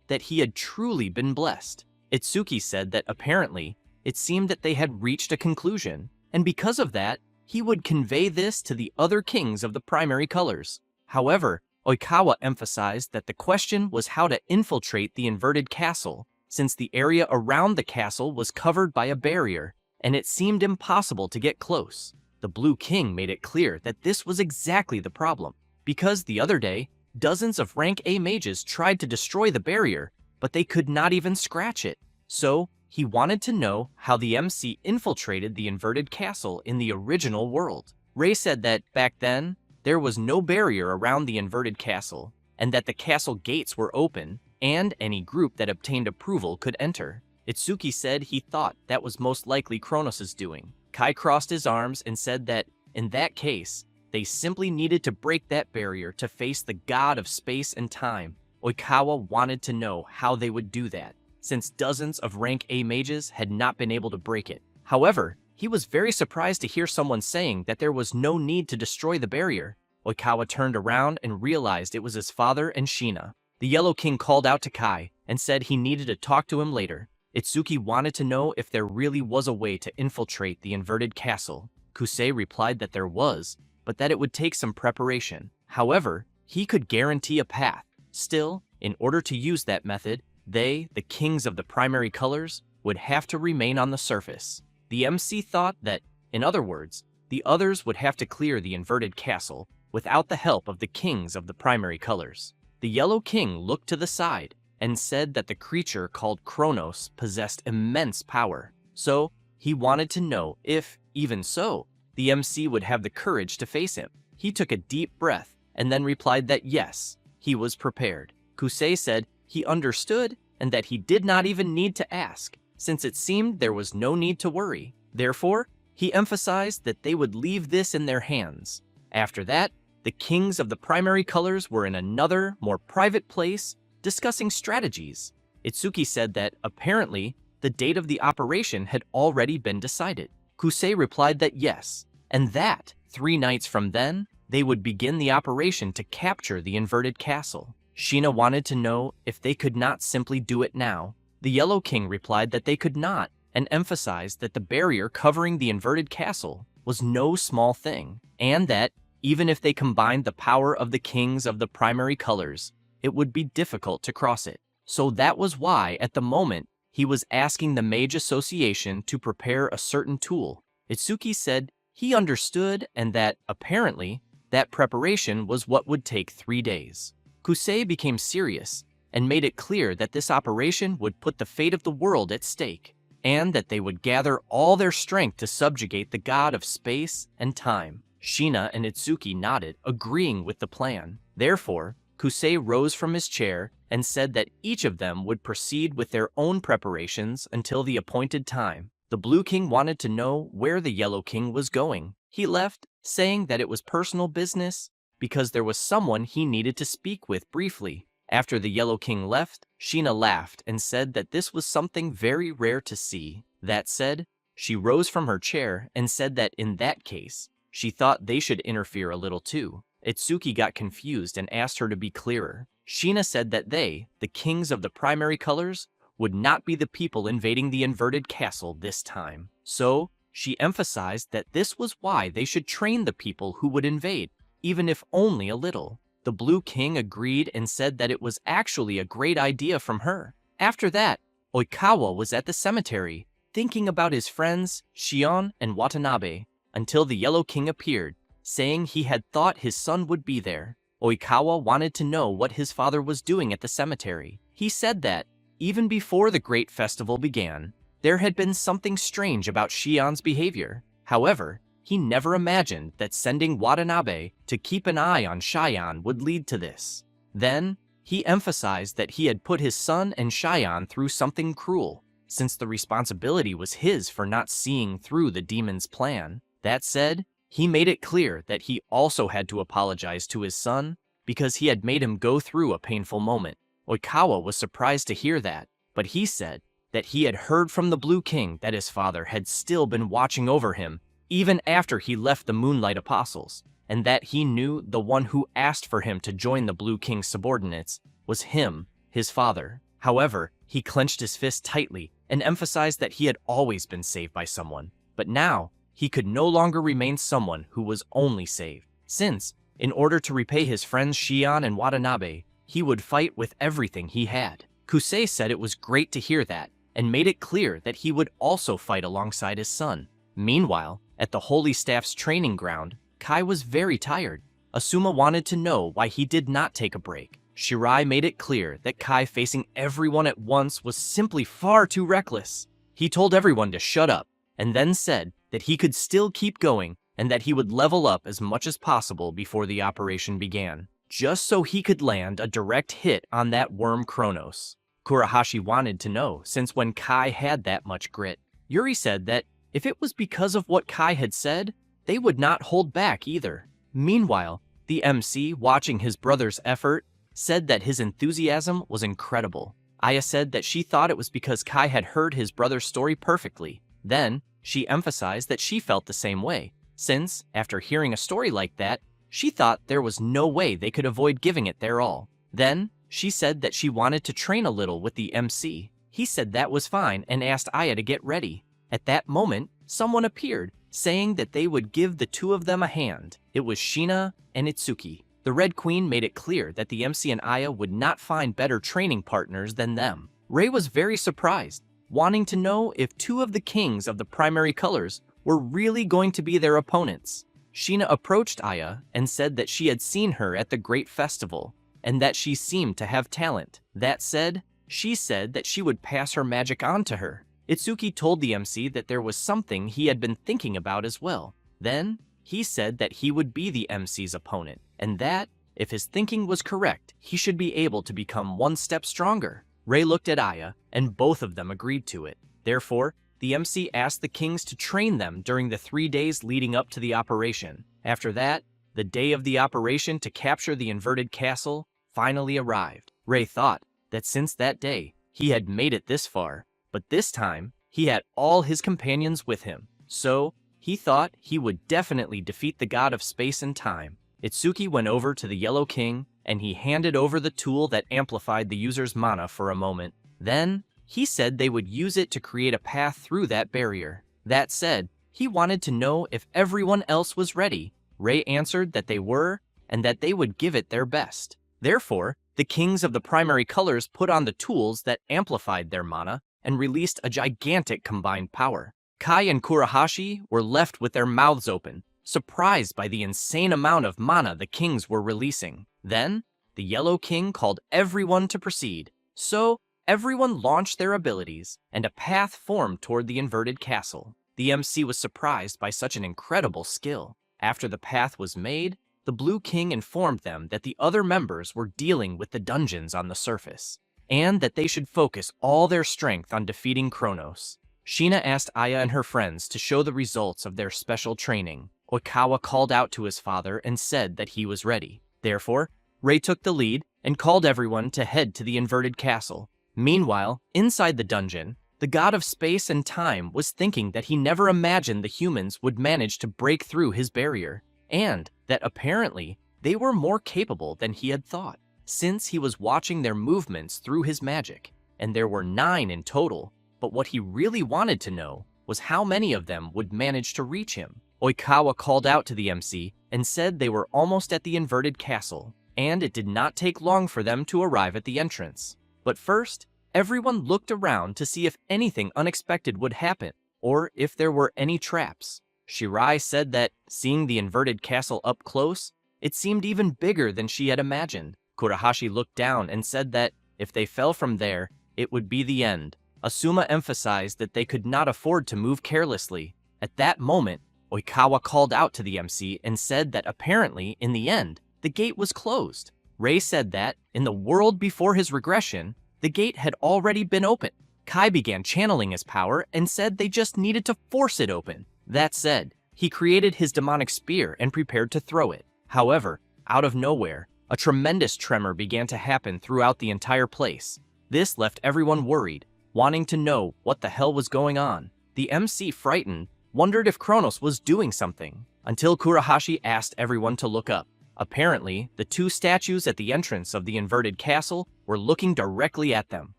that he had truly been blessed. Itsuki said that apparently, it seemed that they had reached a conclusion, and because of that, he would convey this to the other kings of the primary colors. However, Oikawa emphasized that the question was how to infiltrate the inverted castle, since the area around the castle was covered by a barrier, and it seemed impossible to get close. The Blue King made it clear that this was exactly the problem, because the other day, dozens of rank A mages tried to destroy the barrier, but they could not even scratch it. So, he wanted to know how the MC infiltrated the inverted castle in the original world. Ray said that, back then, there was no barrier around the inverted castle, and that the castle gates were open, and any group that obtained approval could enter. Itsuki said he thought that was most likely Kronos' doing. Kai crossed his arms and said that, in that case, they simply needed to break that barrier to face the god of space and time. Oikawa wanted to know how they would do that, since dozens of rank A mages had not been able to break it. However, he was very surprised to hear someone saying that there was no need to destroy the barrier. Oikawa turned around and realized it was his father and Shina. The Yellow King called out to Kai and said he needed to talk to him later. Itsuki wanted to know if there really was a way to infiltrate the inverted castle. Kusei replied that there was, but that it would take some preparation. However, he could guarantee a path. Still, in order to use that method, they, the kings of the primary colors, would have to remain on the surface. The MC thought that, in other words, the others would have to clear the inverted castle without the help of the kings of the primary colors. The Yellow King looked to the side and said that the creature called Kronos possessed immense power. So, he wanted to know if, even so, the MC would have the courage to face him. He took a deep breath and then replied that yes, he was prepared. Kusei said he understood and that he did not even need to ask, since it seemed there was no need to worry. Therefore, he emphasized that they would leave this in their hands. After that, the kings of the primary colors were in another, more private place, discussing strategies. Itsuki said that, apparently, the date of the operation had already been decided. Kusei replied that yes, and that, 3 nights from then, they would begin the operation to capture the inverted castle. Shina wanted to know if they could not simply do it now. The Yellow King replied that they could not, and emphasized that the barrier covering the inverted castle was no small thing, and that, even if they combined the power of the kings of the primary colors, it would be difficult to cross it. So that was why, at the moment, he was asking the Mage Association to prepare a certain tool. Itsuki said he understood and that, apparently, that preparation was what would take 3 days. Kusei became serious and made it clear that this operation would put the fate of the world at stake, and that they would gather all their strength to subjugate the god of space and time. Shina and Itsuki nodded, agreeing with the plan. Therefore, Kusei rose from his chair and said that each of them would proceed with their own preparations until the appointed time. The Blue King wanted to know where the Yellow King was going. He left, saying that it was personal business because there was someone he needed to speak with briefly. After the Yellow King left, Sheena laughed and said that this was something very rare to see. That said, she rose from her chair and said that in that case, she thought they should interfere a little too. Itsuki got confused and asked her to be clearer. Sheena said that they, the kings of the primary colors, would not be the people invading the inverted castle this time. So, she emphasized that this was why they should train the people who would invade, even if only a little. The Blue King agreed and said that it was actually a great idea from her. After that, Oikawa was at the cemetery, thinking about his friends, Shion and Watanabe, until the Yellow King appeared, saying he had thought his son would be there. Oikawa wanted to know what his father was doing at the cemetery. He said that, even before the great festival began, there had been something strange about Shion's behavior. However, he never imagined that sending Watanabe to keep an eye on Shion would lead to this. Then, he emphasized that he had put his son and Shion through something cruel, since the responsibility was his for not seeing through the demon's plan. That said, he made it clear that he also had to apologize to his son because he had made him go through a painful moment. Oikawa was surprised to hear that, but he said that he had heard from the Blue King that his father had still been watching over him even after he left the Moonlight Apostles, and that he knew the one who asked for him to join the Blue King's subordinates was him, his father. However, he clenched his fist tightly and emphasized that he had always been saved by someone, but now he could no longer remain someone who was only saved, since, in order to repay his friends Shion and Watanabe, he would fight with everything he had. Kusei said it was great to hear that, and made it clear that he would also fight alongside his son. Meanwhile, at the Holy Staff's training ground, Kai was very tired. Asuma wanted to know why he did not take a break. Shirai made it clear that Kai facing everyone at once was simply far too reckless. He told everyone to shut up, and then said that he could still keep going and that he would level up as much as possible before the operation began, just so he could land a direct hit on that worm Kronos. Kurahashi wanted to know, since when Kai had that much grit. Yuri said that if it was because of what Kai had said, they would not hold back either. Meanwhile, the MC, watching his brother's effort, said that his enthusiasm was incredible. Aya said that she thought it was because Kai had heard his brother's story perfectly. Then, she emphasized that she felt the same way, since, after hearing a story like that, she thought there was no way they could avoid giving it their all. Then, she said that she wanted to train a little with the MC. He said that was fine and asked Aya to get ready. At that moment, someone appeared, saying that they would give the two of them a hand. It was Sheena and Itsuki. The Red Queen made it clear that the MC and Aya would not find better training partners than them. Rei was very surprised, wanting to know if two of the kings of the primary colors were really going to be their opponents. Sheena approached Aya and said that she had seen her at the Great Festival, and that she seemed to have talent. That said, she said that she would pass her magic on to her. Itsuki told the MC that there was something he had been thinking about as well. Then, he said that he would be the MC's opponent, and that, if his thinking was correct, he should be able to become one step stronger. Rei looked at Aya, and both of them agreed to it. Therefore, the MC asked the kings to train them during the 3 days leading up to the operation. After that, the day of the operation to capture the inverted castle finally arrived. Rei thought that since that day, he had made it this far, but this time, he had all his companions with him. So, he thought he would definitely defeat the god of space and time. Itsuki went over to the Yellow King, and he handed over the tool that amplified the user's mana for a moment. Then, he said they would use it to create a path through that barrier. That said, he wanted to know if everyone else was ready. Rei answered that they were, and that they would give it their best. Therefore, the kings of the primary colors put on the tools that amplified their mana and released a gigantic combined power. Kai and Kurahashi were left with their mouths open, surprised by the insane amount of mana the kings were releasing. Then, the Yellow King called everyone to proceed. So, everyone launched their abilities, and a path formed toward the inverted castle. The MC was surprised by such an incredible skill. After the path was made, the Blue King informed them that the other members were dealing with the dungeons on the surface, and that they should focus all their strength on defeating Kronos. Sheena asked Aya and her friends to show the results of their special training. Oikawa called out to his father and said that he was ready. Therefore, Ray took the lead and called everyone to head to the inverted castle. Meanwhile, inside the dungeon, the god of space and time was thinking that he never imagined the humans would manage to break through his barrier, and that apparently they were more capable than he had thought, since he was watching their movements through his magic, and there were 9 in total, but what he really wanted to know was how many of them would manage to reach him. Oikawa called out to the MC and said they were almost at the inverted castle, and it did not take long for them to arrive at the entrance. But first, everyone looked around to see if anything unexpected would happen, or if there were any traps. Shirai said that, seeing the inverted castle up close, it seemed even bigger than she had imagined. Kurahashi looked down and said that, if they fell from there, it would be the end. Asuma emphasized that they could not afford to move carelessly. At that moment, Oikawa called out to the MC and said that apparently, in the end, the gate was closed. Ray said that, in the world before his regression, the gate had already been opened. Kai began channeling his power and said they just needed to force it open. That said, he created his demonic spear and prepared to throw it. However, out of nowhere, a tremendous tremor began to happen throughout the entire place. This left everyone worried, wanting to know what the hell was going on. The MC, frightened, wondered if Kronos was doing something, until Kurahashi asked everyone to look up. Apparently, the 2 statues at the entrance of the inverted castle were looking directly at them.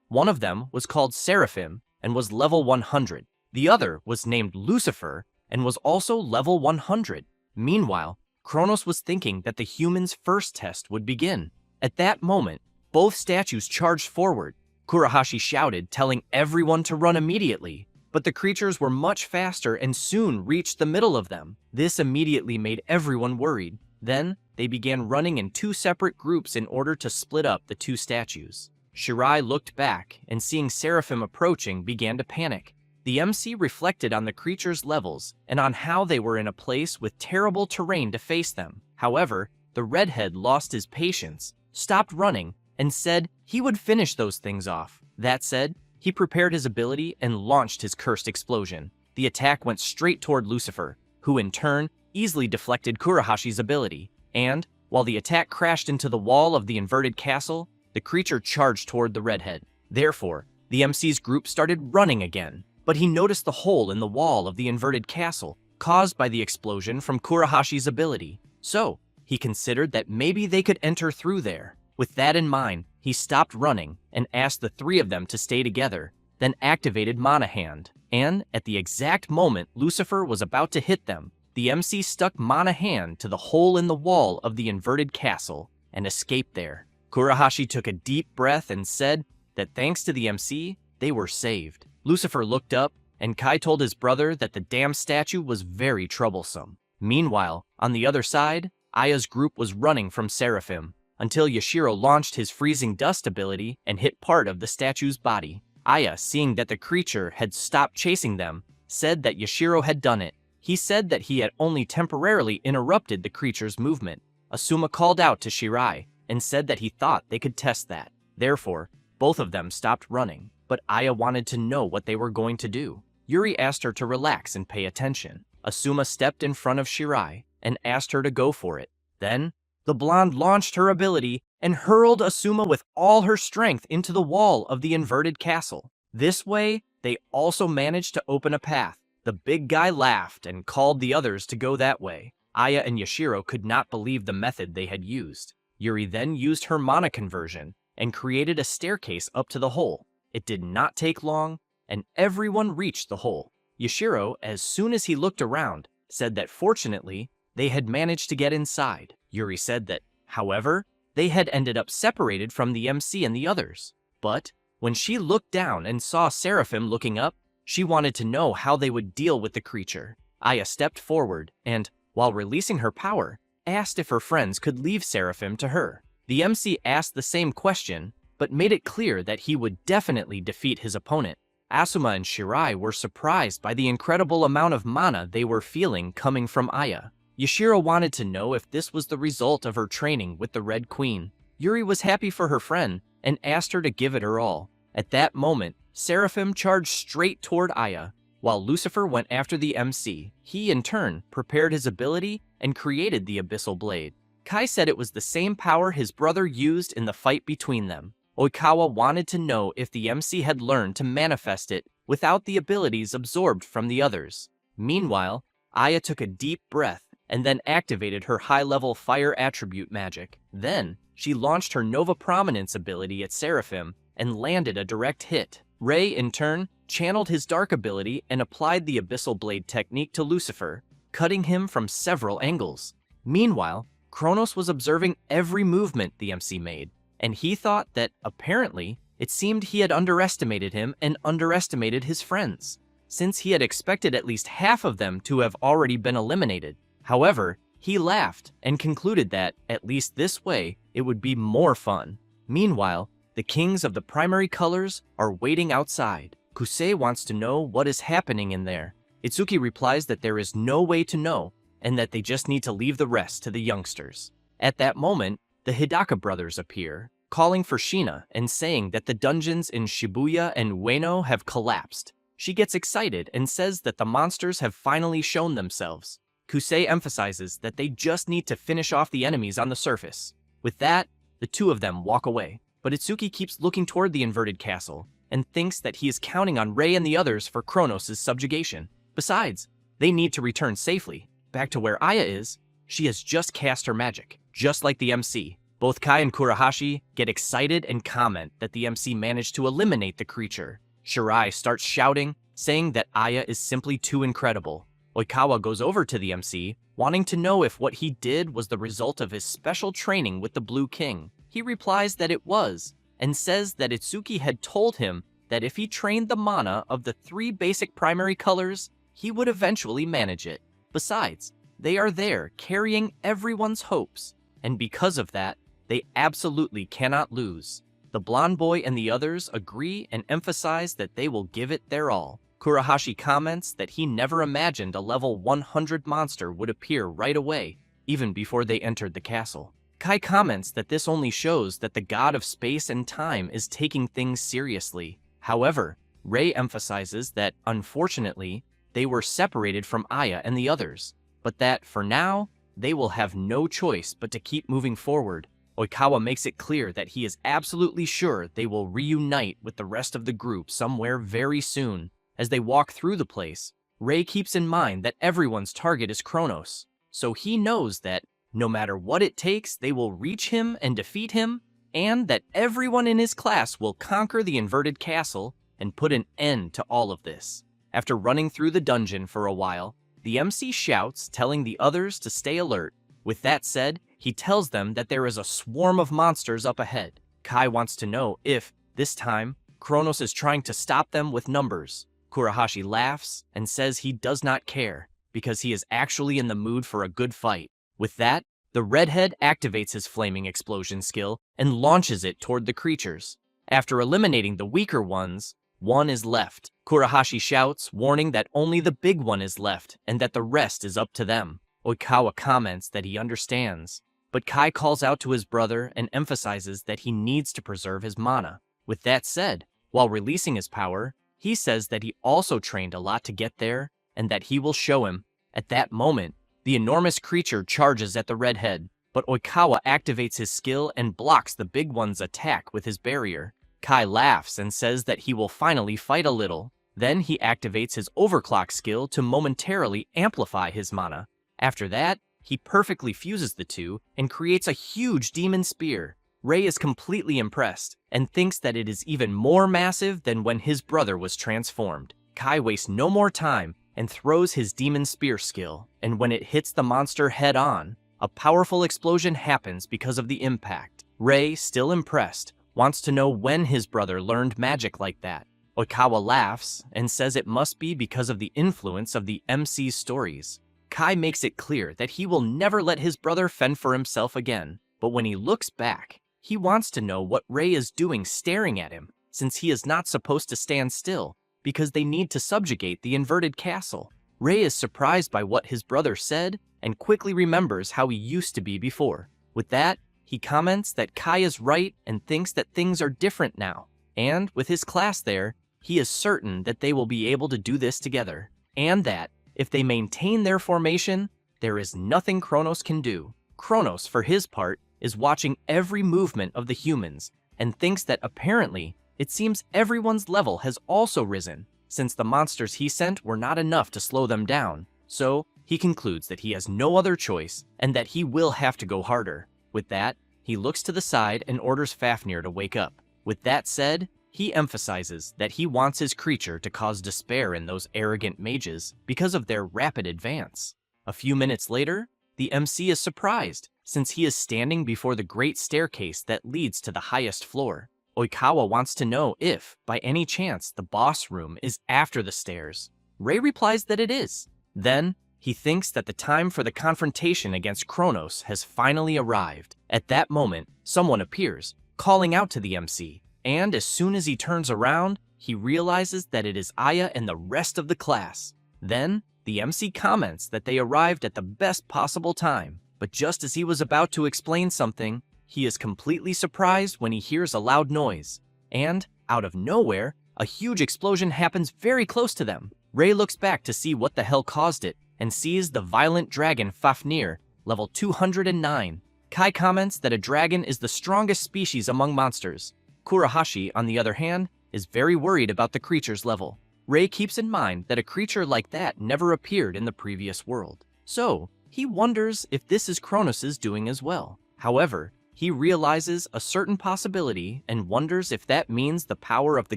One of them was called Seraphim and was level 100. The other was named Lucifer and was also level 100. Meanwhile, Kronos was thinking that the humans' first test would begin. At that moment, both statues charged forward. Kurahashi shouted, telling everyone to run immediately. But the creatures were much faster and soon reached the middle of them. This immediately made everyone worried. Then, they began running in 2 separate groups in order to split up the 2 statues. Shirai looked back and seeing Seraphim approaching began to panic. The MC reflected on the creatures' levels and on how they were in a place with terrible terrain to face them. However, the redhead lost his patience, stopped running, and said he would finish those things off. That said, he prepared his ability and launched his cursed explosion. The attack went straight toward Lucifer, who in turn easily deflected Kurahashi's ability, and, while the attack crashed into the wall of the inverted castle, the creature charged toward the redhead. Therefore, the MC's group started running again, but he noticed the hole in the wall of the inverted castle, caused by the explosion from Kurahashi's ability. So, he considered that maybe they could enter through there. With that in mind, he stopped running and asked the 3 of them to stay together, then activated Mana Hand. And, at the exact moment Lucifer was about to hit them, the MC stuck Mana Hand to the hole in the wall of the inverted castle and escaped there. Kurahashi took a deep breath and said that thanks to the MC, they were saved. Lucifer looked up, and Kai told his brother that the damn statue was very troublesome. Meanwhile, on the other side, Aya's group was running from Seraphim, until Yashiro launched his freezing dust ability and hit part of the statue's body. Aya, seeing that the creature had stopped chasing them, said that Yashiro had done it. He said that he had only temporarily interrupted the creature's movement. Asuma called out to Shirai and said that he thought they could test that. Therefore, both of them stopped running, but Aya wanted to know what they were going to do. Yuri asked her to relax and pay attention. Asuma stepped in front of Shirai and asked her to go for it. Then, the blonde launched her ability and hurled Asuma with all her strength into the wall of the inverted castle. This way, they also managed to open a path. The big guy laughed and called the others to go that way. Aya and Yashiro could not believe the method they had used. Yuri then used her mana conversion and created a staircase up to the hole. It did not take long, and everyone reached the hole. Yashiro, as soon as he looked around, said that fortunately, they had managed to get inside. Yuri said that, however, they had ended up separated from the MC and the others. But, when she looked down and saw Seraphim looking up, she wanted to know how they would deal with the creature. Aya stepped forward and, while releasing her power, asked if her friends could leave Seraphim to her. The MC asked the same question, but made it clear that he would definitely defeat his opponent. Asuma and Shirai were surprised by the incredible amount of mana they were feeling coming from Aya. Yashiro wanted to know if this was the result of her training with the Red Queen. Yuri was happy for her friend and asked her to give it her all. At that moment, Seraphim charged straight toward Aya. While Lucifer went after the MC, he in turn prepared his ability and created the Abyssal Blade. Kai said it was the same power his brother used in the fight between them. Oikawa wanted to know if the MC had learned to manifest it without the abilities absorbed from the others. Meanwhile, Aya took a deep breath and then activated her high-level fire attribute magic. Then, she launched her Nova Prominence ability at Seraphim and landed a direct hit. Ray, in turn, channeled his dark ability and applied the Abyssal Blade technique to Lucifer, cutting him from several angles. Meanwhile, Kronos was observing every movement the MC made, and he thought that, apparently, it seemed he had underestimated him and underestimated his friends, since he had expected at least half of them to have already been eliminated. However, he laughed and concluded that, at least this way, it would be more fun. Meanwhile, the kings of the primary colors are waiting outside. Kusei wants to know what is happening in there. Itsuki replies that there is no way to know, and that they just need to leave the rest to the youngsters. At that moment, the Hidaka brothers appear, calling for Shina and saying that the dungeons in Shibuya and Ueno have collapsed. She gets excited and says that the monsters have finally shown themselves. Kusei emphasizes that they just need to finish off the enemies on the surface. With that, the two of them walk away, but Itsuki keeps looking toward the inverted castle and thinks that he is counting on Rei and the others for Kronos' subjugation. Besides, they need to return safely. Back to where Aya is, she has just cast her magic, just like the MC. Both Kai and Kurahashi get excited and comment that the MC managed to eliminate the creature. Shirai starts shouting, saying that Aya is simply too incredible. Oikawa goes over to the MC, wanting to know if what he did was the result of his special training with the Blue King. He replies that it was, and says that Itsuki had told him that if he trained the mana of the 3 basic primary colors, he would eventually manage it. Besides, they are there carrying everyone's hopes, and because of that, they absolutely cannot lose. The blonde boy and the others agree and emphasize that they will give it their all. Kurahashi comments that he never imagined a level 100 monster would appear right away, even before they entered the castle. Kai comments that this only shows that the god of space and time is taking things seriously. However, Rei emphasizes that, unfortunately, they were separated from Aya and the others, but that, for now, they will have no choice but to keep moving forward. Oikawa makes it clear that he is absolutely sure they will reunite with the rest of the group somewhere very soon. As they walk through the place, Rei keeps in mind that everyone's target is Kronos, so he knows that, no matter what it takes, they will reach him and defeat him, and that everyone in his class will conquer the inverted castle and put an end to all of this. After running through the dungeon for a while, the MC shouts, telling the others to stay alert. With that said, he tells them that there is a swarm of monsters up ahead. Kai wants to know if, this time, Kronos is trying to stop them with numbers. Kurahashi laughs and says he does not care, because he is actually in the mood for a good fight. With that, the redhead activates his flaming explosion skill and launches it toward the creatures. After eliminating the weaker ones, one is left. Kurahashi shouts, warning that only the big one is left and that the rest is up to them. Oikawa comments that he understands, but Kai calls out to his brother and emphasizes that he needs to preserve his mana. With that said, while releasing his power, he says that he also trained a lot to get there and that he will show him. At that moment, the enormous creature charges at the redhead, but Oikawa activates his skill and blocks the big one's attack with his barrier. Kai laughs and says that he will finally fight a little. Then he activates his overclock skill to momentarily amplify his mana. After that, he perfectly fuses the two and creates a huge demon spear. Rei is completely impressed and thinks that it is even more massive than when his brother was transformed. Kai wastes no more time and throws his demon spear skill, and when it hits the monster head-on, a powerful explosion happens because of the impact. Rei, still impressed, wants to know when his brother learned magic like that. Oikawa laughs and says it must be because of the influence of the MC's stories. Kai makes it clear that he will never let his brother fend for himself again, but when he looks back, he wants to know what Rei is doing staring at him, since he is not supposed to stand still, because they need to subjugate the inverted castle. Rei is surprised by what his brother said and quickly remembers how he used to be before. With that, he comments that Kai is right and thinks that things are different now, and with his class there, he is certain that they will be able to do this together, and that, if they maintain their formation, there is nothing Kronos can do. Kronos, for his part, is watching every movement of the humans, and thinks that apparently, it seems everyone's level has also risen, since the monsters he sent were not enough to slow them down. So, he concludes that he has no other choice, and that he will have to go harder. With that, he looks to the side and orders Fafnir to wake up. With that said, he emphasizes that he wants his creature to cause despair in those arrogant mages because of their rapid advance. A few minutes later, the MC is surprised, since he is standing before the great staircase that leads to the highest floor. Oikawa wants to know if, by any chance, the boss room is after the stairs. Rei replies that it is. Then, he thinks that the time for the confrontation against Kronos has finally arrived. At that moment, someone appears, calling out to the MC, and as soon as he turns around, he realizes that it is Aya and the rest of the class. Then, the MC comments that they arrived at the best possible time, but just as he was about to explain something, he is completely surprised when he hears a loud noise. And, out of nowhere, a huge explosion happens very close to them. Rei looks back to see what the hell caused it, and sees the violent dragon Fafnir, level 209. Kai comments that a dragon is the strongest species among monsters. Kurahashi, on the other hand, is very worried about the creature's level. Rei keeps in mind that a creature like that never appeared in the previous world. So, he wonders if this is Kronos' doing as well. However, he realizes a certain possibility and wonders if that means the power of the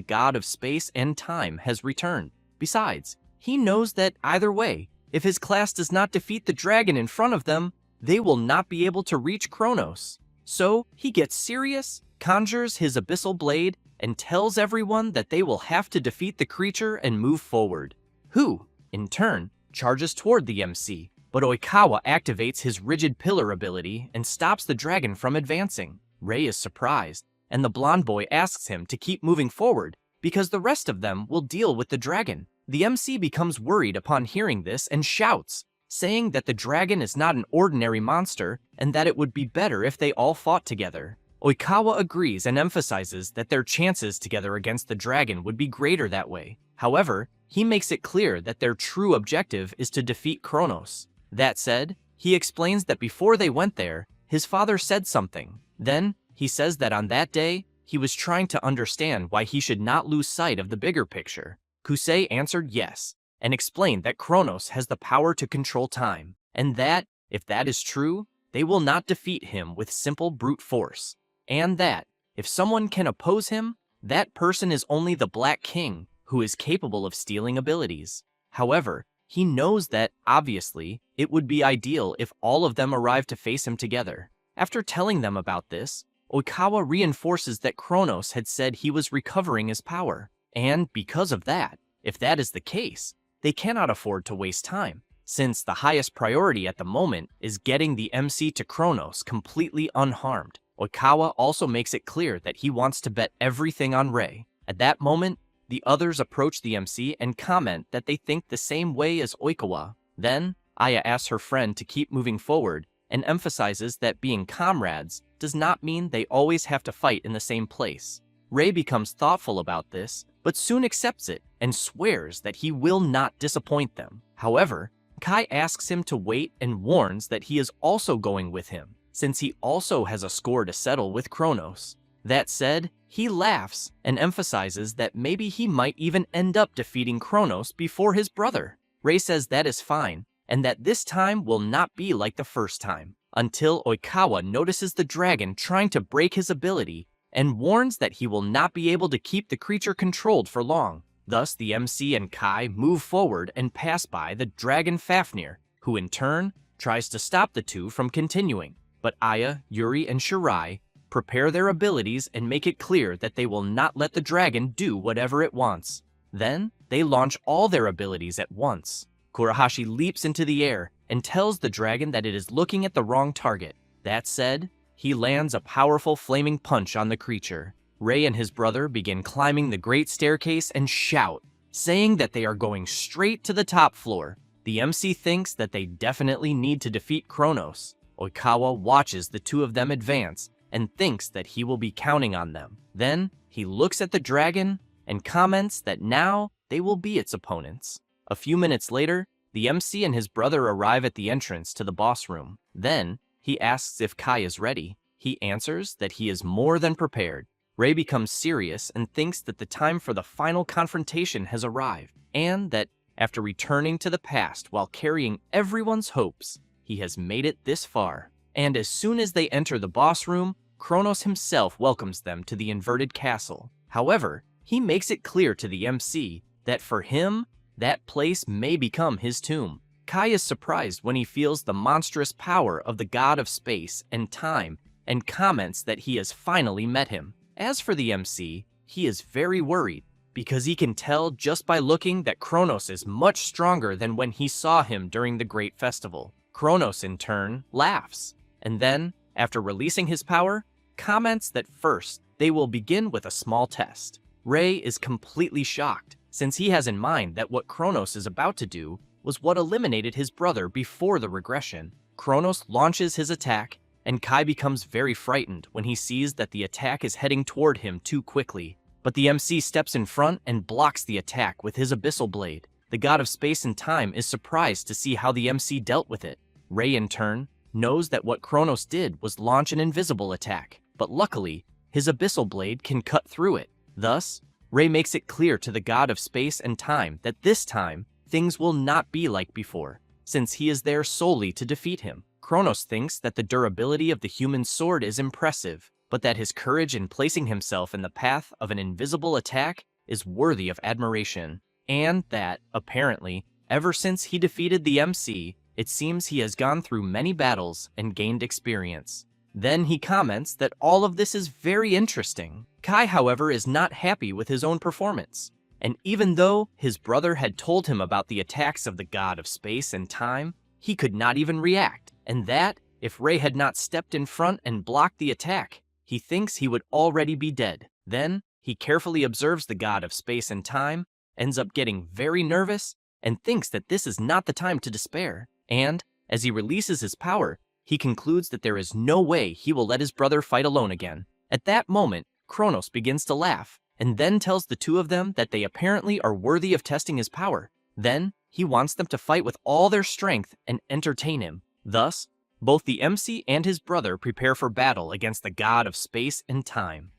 god of space and time has returned. Besides, he knows that either way, if his class does not defeat the dragon in front of them, they will not be able to reach Kronos. So, he gets serious, conjures his abyssal blade, and tells everyone that they will have to defeat the creature and move forward. Who, in turn, charges toward the MC, but Oikawa activates his rigid pillar ability and stops the dragon from advancing. Rei is surprised, and the blonde boy asks him to keep moving forward because the rest of them will deal with the dragon. The MC becomes worried upon hearing this and shouts, saying that the dragon is not an ordinary monster and that it would be better if they all fought together. Oikawa agrees and emphasizes that their chances together against the dragon would be greater that way. However, he makes it clear that their true objective is to defeat Kronos. That said, he explains that before they went there, his father said something. Then, he says that on that day, he was trying to understand why he should not lose sight of the bigger picture. Kusei answered yes, and explained that Kronos has the power to control time, and that, if that is true, they will not defeat him with simple brute force. And that, if someone can oppose him, that person is only the Black King, who is capable of stealing abilities. However, he knows that, obviously, it would be ideal if all of them arrived to face him together. After telling them about this, Oikawa reinforces that Kronos had said he was recovering his power, and because of that, if that is the case, they cannot afford to waste time, since the highest priority at the moment is getting the MC to Kronos completely unharmed. Oikawa also makes it clear that he wants to bet everything on Rei. At that moment, the others approach the MC and comment that they think the same way as Oikawa. Then, Aya asks her friend to keep moving forward and emphasizes that being comrades does not mean they always have to fight in the same place. Rei becomes thoughtful about this, but soon accepts it and swears that he will not disappoint them. However, Kai asks him to wait and warns that he is also going with him, since he also has a score to settle with Kronos. That said, he laughs and emphasizes that maybe he might even end up defeating Kronos before his brother. Rei says that is fine, and that this time will not be like the first time, until Oikawa notices the dragon trying to break his ability and warns that he will not be able to keep the creature controlled for long. Thus, the MC and Kai move forward and pass by the dragon Fafnir, who in turn tries to stop the two from continuing. But Aya, Yuri, and Shirai prepare their abilities and make it clear that they will not let the dragon do whatever it wants. Then, they launch all their abilities at once. Kurahashi leaps into the air and tells the dragon that it is looking at the wrong target. That said, he lands a powerful flaming punch on the creature. Rei and his brother begin climbing the great staircase and shout, saying that they are going straight to the top floor. The MC thinks that they definitely need to defeat Kronos. Oikawa watches the two of them advance and thinks that he will be counting on them. Then, he looks at the dragon and comments that now they will be its opponents. A few minutes later, the MC and his brother arrive at the entrance to the boss room. Then, he asks if Kai is ready. He answers that he is more than prepared. Ray becomes serious and thinks that the time for the final confrontation has arrived, and that after returning to the past while carrying everyone's hopes, he has made it this far. And as soon as they enter the boss room, Kronos himself welcomes them to the inverted castle. However, he makes it clear to the MC that for him, that place may become his tomb. Kai is surprised when he feels the monstrous power of the god of space and time and comments that he has finally met him. As for the MC, he is very worried because he can tell just by looking that Kronos is much stronger than when he saw him during the Great Festival. Kronos, in turn, laughs, and then, after releasing his power, comments that first they will begin with a small test. Ray is completely shocked, since he has in mind that what Kronos is about to do was what eliminated his brother before the regression. Kronos launches his attack, and Kai becomes very frightened when he sees that the attack is heading toward him too quickly. But the MC steps in front and blocks the attack with his abyssal blade. The god of space and time is surprised to see how the MC dealt with it. Ray, in turn, knows that what Kronos did was launch an invisible attack, but luckily, his abyssal blade can cut through it. Thus, Ray makes it clear to the god of space and time that this time, things will not be like before, since he is there solely to defeat him. Kronos thinks that the durability of the human sword is impressive, but that his courage in placing himself in the path of an invisible attack is worthy of admiration, and that, apparently, ever since he defeated the MC, it seems he has gone through many battles and gained experience. Then he comments that all of this is very interesting. Kai, however, is not happy with his own performance, and even though his brother had told him about the attacks of the god of space and time, he could not even react, and that, if Ray had not stepped in front and blocked the attack, he thinks he would already be dead. Then, he carefully observes the god of space and time, ends up getting very nervous, and thinks that this is not the time to despair. And, as he releases his power, he concludes that there is no way he will let his brother fight alone again. At that moment, Kronos begins to laugh, and then tells the two of them that they apparently are worthy of testing his power. Then, he wants them to fight with all their strength and entertain him. Thus, both the MC and his brother prepare for battle against the god of space and time.